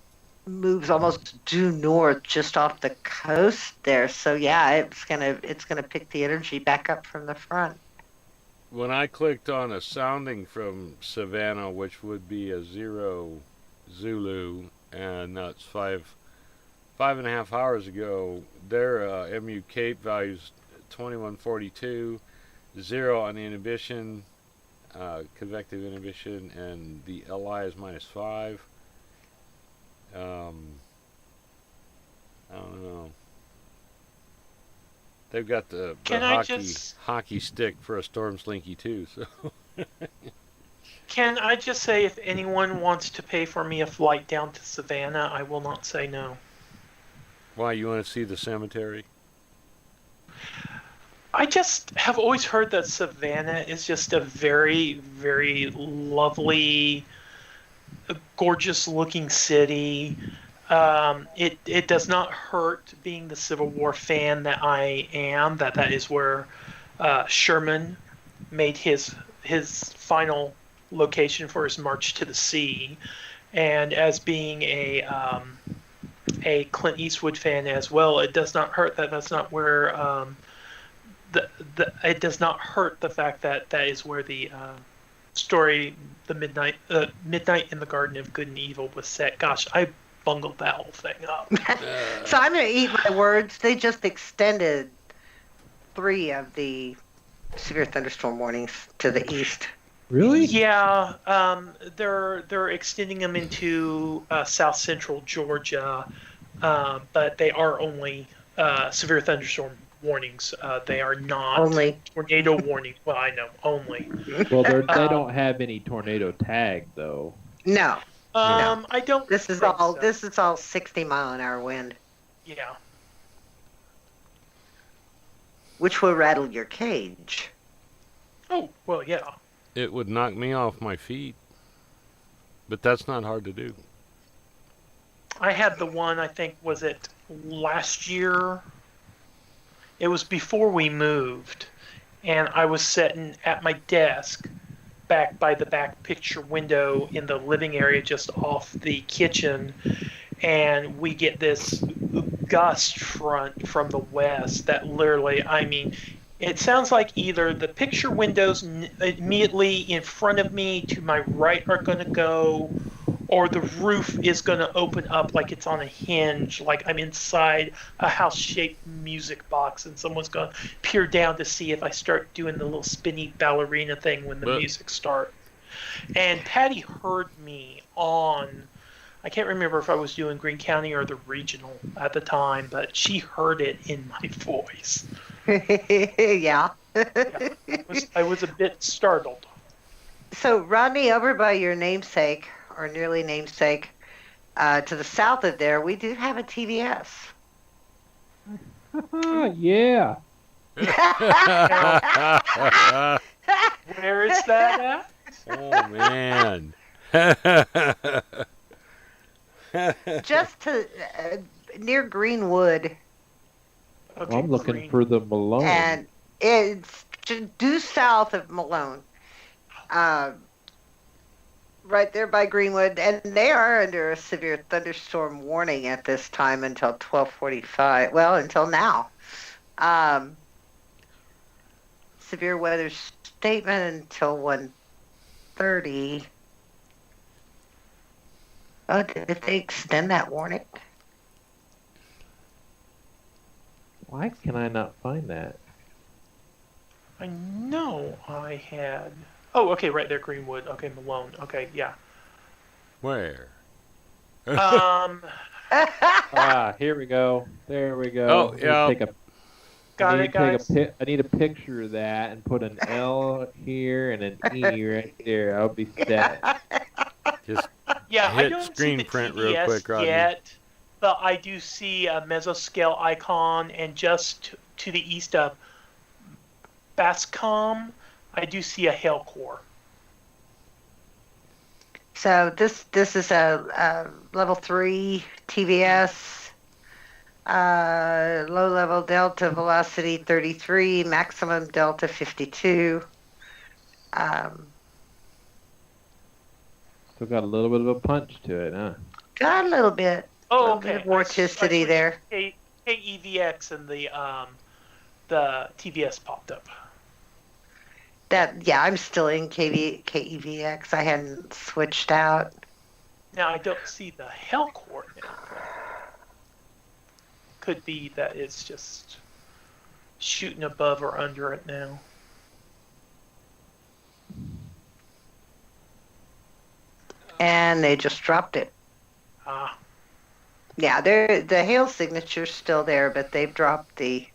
moves almost due north just off the coast there. So yeah, it's gonna pick the energy back up from the front. When I clicked on a sounding from Savannah, which would be a 0 Zulu, and that's 5.5 hours ago, their MU Cape values 2142, 0 on the inhibition, convective inhibition, and the LI is -5. I don't know. They've got the hockey stick for a storm slinky too. So Can I just say, if anyone wants to pay for me a flight down to Savannah, I will not say no. why, you want to see the cemetery? I just have always heard that Savannah is just a very, very lovely, gorgeous looking city. It does not hurt being the Civil War fan that I am. That is where Sherman made his final location for his march to the sea, and as being a Clint Eastwood fan as well, it does not hurt that that's not where it does not hurt the fact that that is where the story, the Midnight in the Garden of Good and Evil, was set. Gosh, I bungled that whole thing up. So I'm going to eat my words. They just extended 3 of the severe thunderstorm warnings to the east. Really? Yeah, they're extending them into south central Georgia, but they are only severe thunderstorm warnings. They are not Only. tornado warnings. Well, I know, only. Well, they don't have any tornado tag though. No. I don't. This is think all so. this is all 60-mile-an-hour wind, Yeah. which will rattle your cage. Oh well, yeah. It would knock me off my feet, but that's not hard to do. I had the one. I think was it last year. It was before we moved, and I was sitting at my desk back by the back picture window in the living area just off the kitchen, and we get this gust front from the west that literally, I mean, it sounds like either the picture windows immediately in front of me to my right are going to go, or the roof is going to open up like it's on a hinge, like I'm inside a house-shaped music box, and someone's going to peer down to see if I start doing the little spinny ballerina thing when the music starts. And Patty heard me on, I can't remember if I was doing Greene County or the regional at the time, but she heard it in my voice. Yeah. I was a bit startled. So, Rodney, over by your namesake, or nearly namesake, to the south of there, we do have a TVS. Yeah. Where is that at? Oh man. Just to near Greenwood, Okay, I'm looking Green. for the Malone. and it's due south of Malone. Right there by Greenwood, and they are under a severe thunderstorm warning at this time until 12:45. Well, until now. Severe weather statement until 1:30. Oh, did they extend that warning? Why can I not find that? I know I had. Oh, okay, right there, Greenwood. Okay, Malone. Okay, yeah. Where? Here we go. There we go. Oh, yeah. Got it, guys. I need a picture of that and put an L here and an E right there. I'll be set. Just Yeah, I hit don't screen see the print TDS real quick, Rodney. yet, but I do see a mesoscale icon, and just to the east of Bascom, I do see a hail core. So this is a level 3 TVS, low level delta velocity 33, maximum delta 52. Still got a little bit of a punch to it, huh? Got a little bit. Oh, Little okay. bit of vorticity there. KEVX and the TVS popped up. I'm still in KEVX. I hadn't switched out. Now I don't see the hell coordinate. Could be that it's just shooting above or under it now. And they just dropped it. Ah. Yeah, the hail signature's still there, but they've dropped the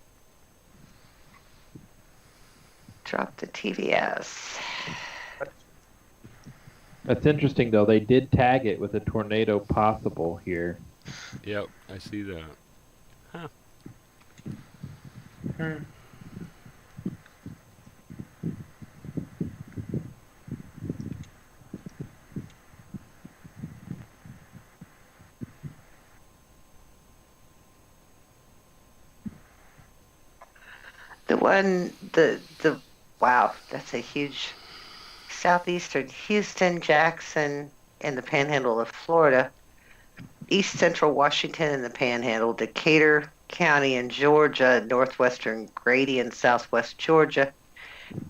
TVS. That's interesting, though. They did tag it with a tornado possible here. Yep, I see that. Huh. Wow, that's a huge southeastern Houston, Jackson, and the Panhandle of Florida, east central Washington and the Panhandle, Decatur County in Georgia, northwestern Grady in southwest Georgia,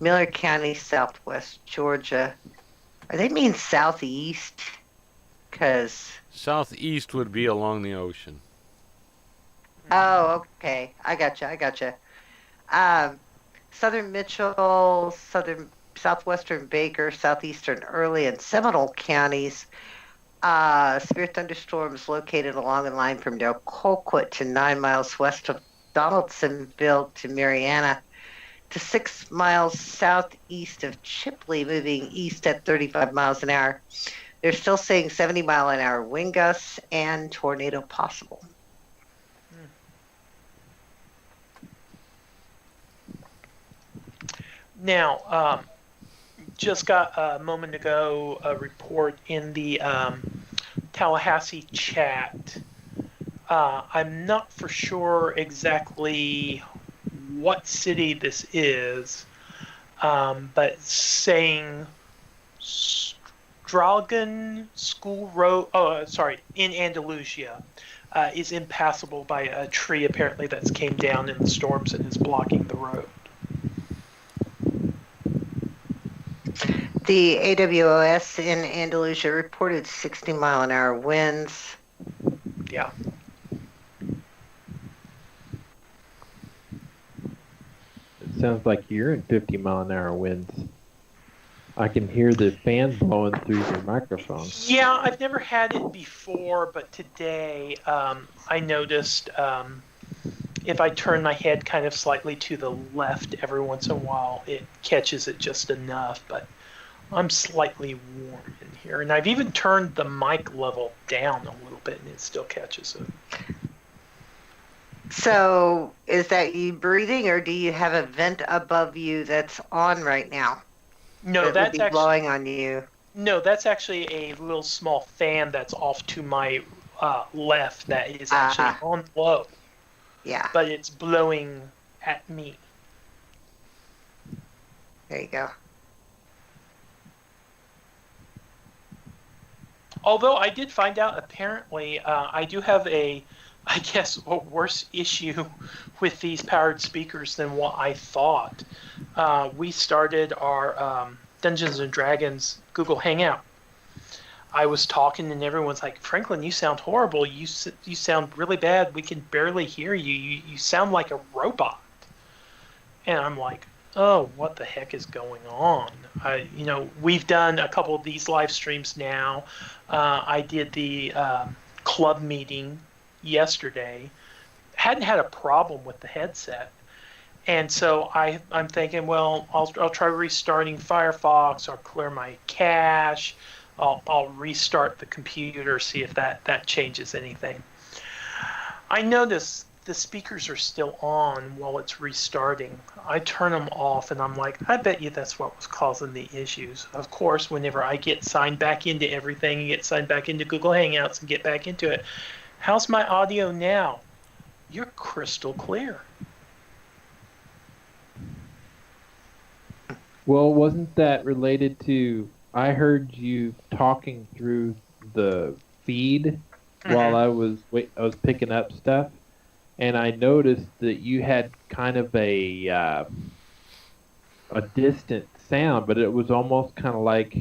Miller County, southwest Georgia. Are they mean southeast? Because Southeast would be along the ocean. oh, okay, I gotcha. Southern Mitchell, southwestern Baker, southeastern Early, and Seminole counties. Severe thunderstorms located along the line from Del Colquitt to 9 miles west of Donaldsonville to Marianna to 6 miles southeast of Chipley, moving east at 35 miles an hour. They're still saying 70-mile-an-hour wind gusts and tornado possible. Now, just got a moment ago a report in the Tallahassee chat. I'm not for sure exactly what city this is, but it's saying Stragan School Road, in Andalusia, is impassable by a tree apparently that's came down in the storms and is blocking the road. The AWOS in Andalusia reported 60-mile-an-hour winds. Yeah. It sounds like you're in 50-mile-an-hour winds. I can hear the fan blowing through your microphone. Yeah, I've never had it before, but today I noticed if I turn my head kind of slightly to the left every once in a while, it catches it just enough, but I'm slightly warm in here. And I've even turned the mic level down a little bit, and it still catches it. So, is that you breathing, or do you have a vent above you that's on right now? No, that that's would be actually blowing on you. No, that's actually a little small fan that's off to my left that is actually on low. Yeah. But it's blowing at me. There you go. Although I did find out, apparently, I do have a worse issue with these powered speakers than what I thought. We started our Dungeons and Dragons Google Hangout. I was talking and everyone's like, Franklin, you sound horrible. You sound really bad. We can barely hear you. You sound like a robot. And I'm like, oh, what the heck is going on? We've done a couple of these live streams now. I did the club meeting yesterday. Hadn't had a problem with the headset. And so I'm thinking, well, I'll try restarting Firefox. I'll clear my cache. I'll restart the computer, see if that changes anything. I notice the speakers are still on while it's restarting. I turn them off and I'm like, I bet you that's what was causing the issues. Of course, whenever I get signed back into everything and get signed back into Google Hangouts and get back into it, how's my audio now? You're crystal clear. Well, wasn't that related to I heard you talking through the feed while I was picking up stuff, and I noticed that you had kind of a distant sound, but it was almost kind of like,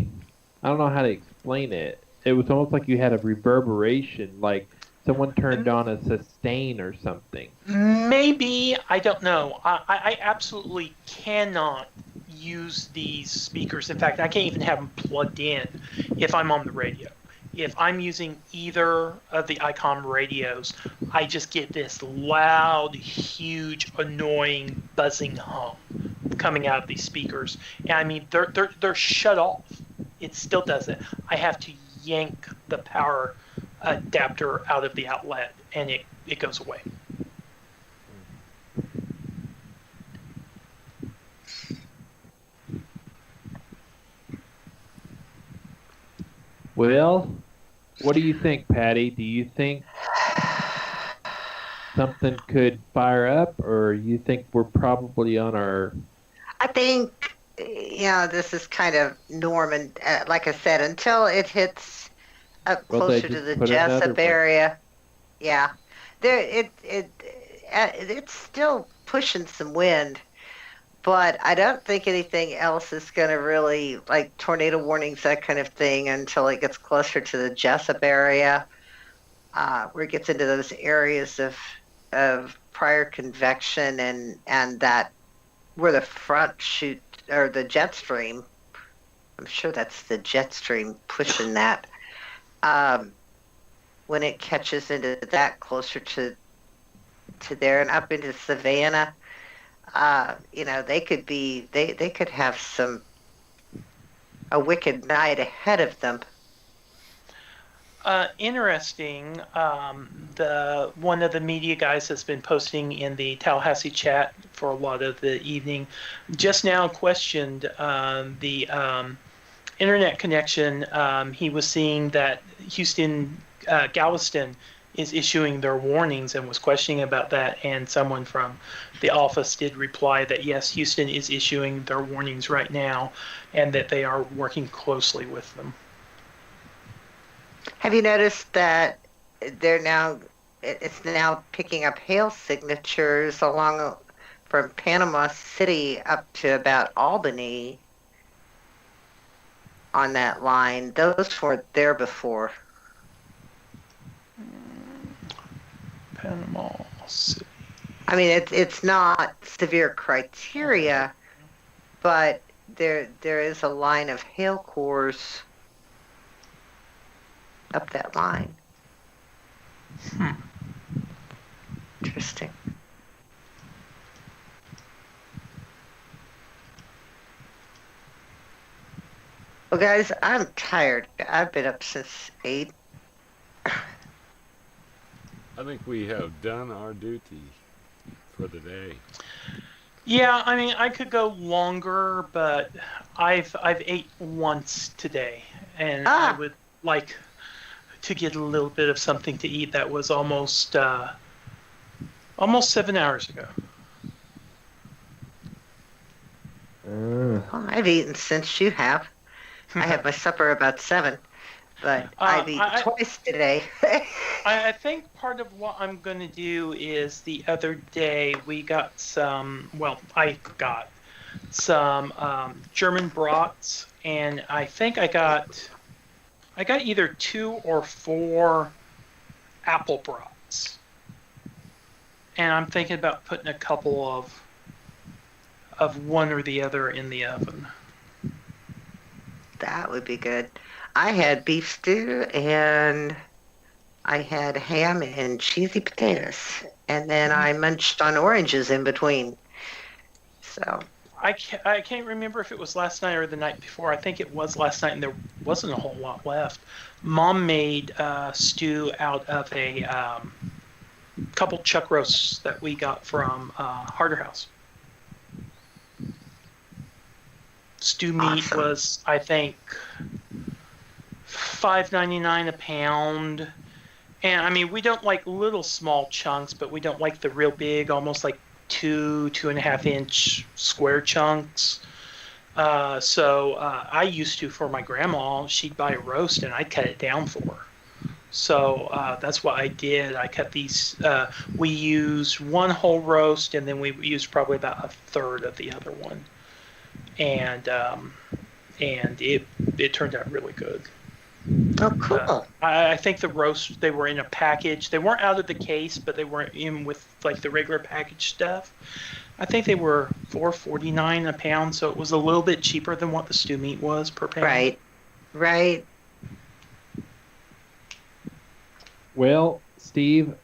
I don't know how to explain it. It was almost like you had a reverberation, like someone turned on a sustain or something. Maybe, I don't know. I absolutely cannot use these speakers. In fact, I can't even have them plugged in if I'm on the radio. If I'm using either of the ICOM radios, I just get this loud, huge, annoying, buzzing hum coming out of these speakers. And I mean, they're shut off. It still does it. I have to yank the power adapter out of the outlet, and it goes away. Well, what do you think, Patty? Do you think something could fire up, or you think we're probably on our... I think, this is kind of Norman, like I said, until it hits up closer to the Jessup area. Yeah. It's still pushing some wind, but I don't think anything else is going to really, like tornado warnings, that kind of thing, until it gets closer to the Jessup area, where it gets into those areas of prior convection and that where the front shoot, or the jet stream, I'm sure that's the jet stream pushing that. When it catches into that closer to there and up into Savannah, they could have a wicked night ahead of them. Interesting. One of the media guys has been posting in the Tallahassee chat for a lot of the evening. Just now questioned the internet connection. He was seeing that Houston, Galveston is issuing their warnings and was questioning about that. And someone from the office did reply that yes, Houston is issuing their warnings right now, and that they are working closely with them. Have you noticed that it's now picking up hail signatures along from Panama City up to about Albany on that line? Those weren't there before. Panama City. I mean, it's not severe criteria, but there is a line of hail cores up that line. Interesting. Well, guys, I'm tired. I've been up since 8. I think we have done our duty for the day. Yeah, I mean, I could go longer, but I've ate once today, and I would like to get a little bit of something to eat. That was almost 7 hours ago. Well, I've eaten since you have. I had my supper about 7, but I've eaten twice today. I think part of what I'm going to do is the other day we got I got some German brats, and I think I got either 2 or 4 apple brats. And I'm thinking about putting a couple of one or the other in the oven. That would be good. I had beef stew, and I had ham and cheesy potatoes, and then I munched on oranges in between. So I can't remember if it was last night or the night before. I think it was last night, and there wasn't a whole lot left. Mom made stew out of a couple chuck roasts that we got from Harder House. Stew meat was, I think, $5.99 a pound. And I mean, we don't like little small chunks, but we don't like the real big, almost like 2.5 inch square chunks. So I used to, for my grandma, she'd buy a roast and I'd cut it down for her. So that's what I did. I cut these. We used one whole roast, and then we used probably about a third of the other one, and it turned out really good. Oh, cool. I think the roast, they were in a package. They weren't out of the case, but they weren't in with like the regular package stuff. I think they were $4.49 a pound, so it was a little bit cheaper than what the stew meat was per pound. Right. Right. Well, Steve,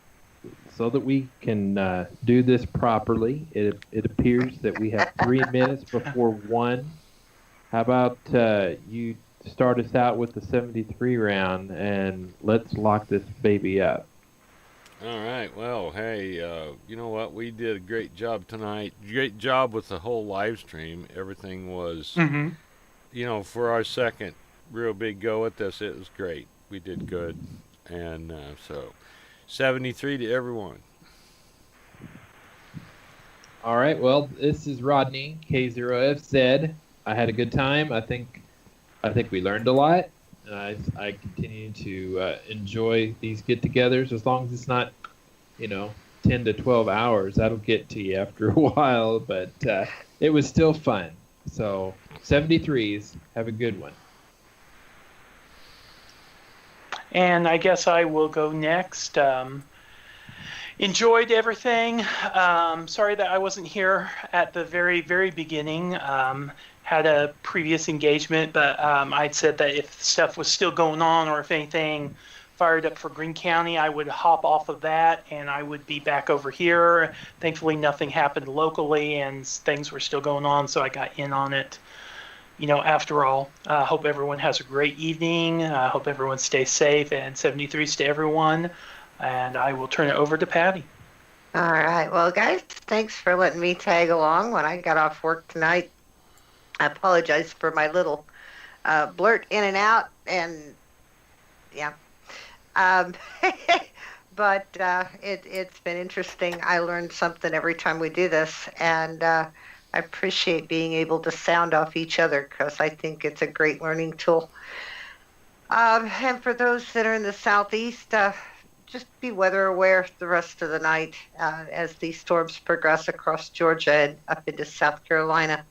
so that we can do this properly, it appears that we have 3 minutes before 1. How about you start us out with the 73 round, and let's lock this baby up. All right. Well, hey, you know what? We did a great job tonight. Great job with the whole live stream. Everything was, for our second real big go at this, it was great. We did good. And so, 73 to everyone. All right. Well, this is Rodney, K0FZ. I had a good time. I think we learned a lot. I continue to enjoy these get-togethers as long as it's not, 10 to 12 hours. That'll get to you after a while, but it was still fun. So 73s, have a good one. And I guess I will go next. Enjoyed everything. Sorry that I wasn't here at the very, very beginning. Had a previous engagement, but I'd said that if stuff was still going on or if anything fired up for Greene County, I would hop off of that and I would be back over here. Thankfully, nothing happened locally and things were still going on, so I got in on it. After all, hope everyone has a great evening. Hope everyone stays safe, and 73s to everyone. And I will turn it over to Patty. All right. Well, guys, thanks for letting me tag along when I got off work tonight. I apologize for my little blurt in and out, and yeah. But it's been interesting. I learned something every time we do this, and I appreciate being able to sound off each other because I think it's a great learning tool. And for those that are in the southeast, just be weather aware the rest of the night as these storms progress across Georgia and up into South Carolina.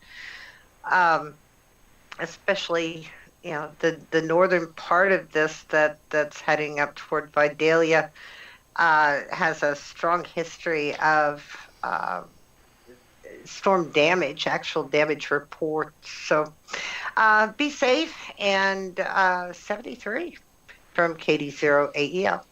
Especially, the northern part of this that's heading up toward Vidalia has a strong history of storm damage, actual damage reports. So be safe, and 73 from KD0AEL.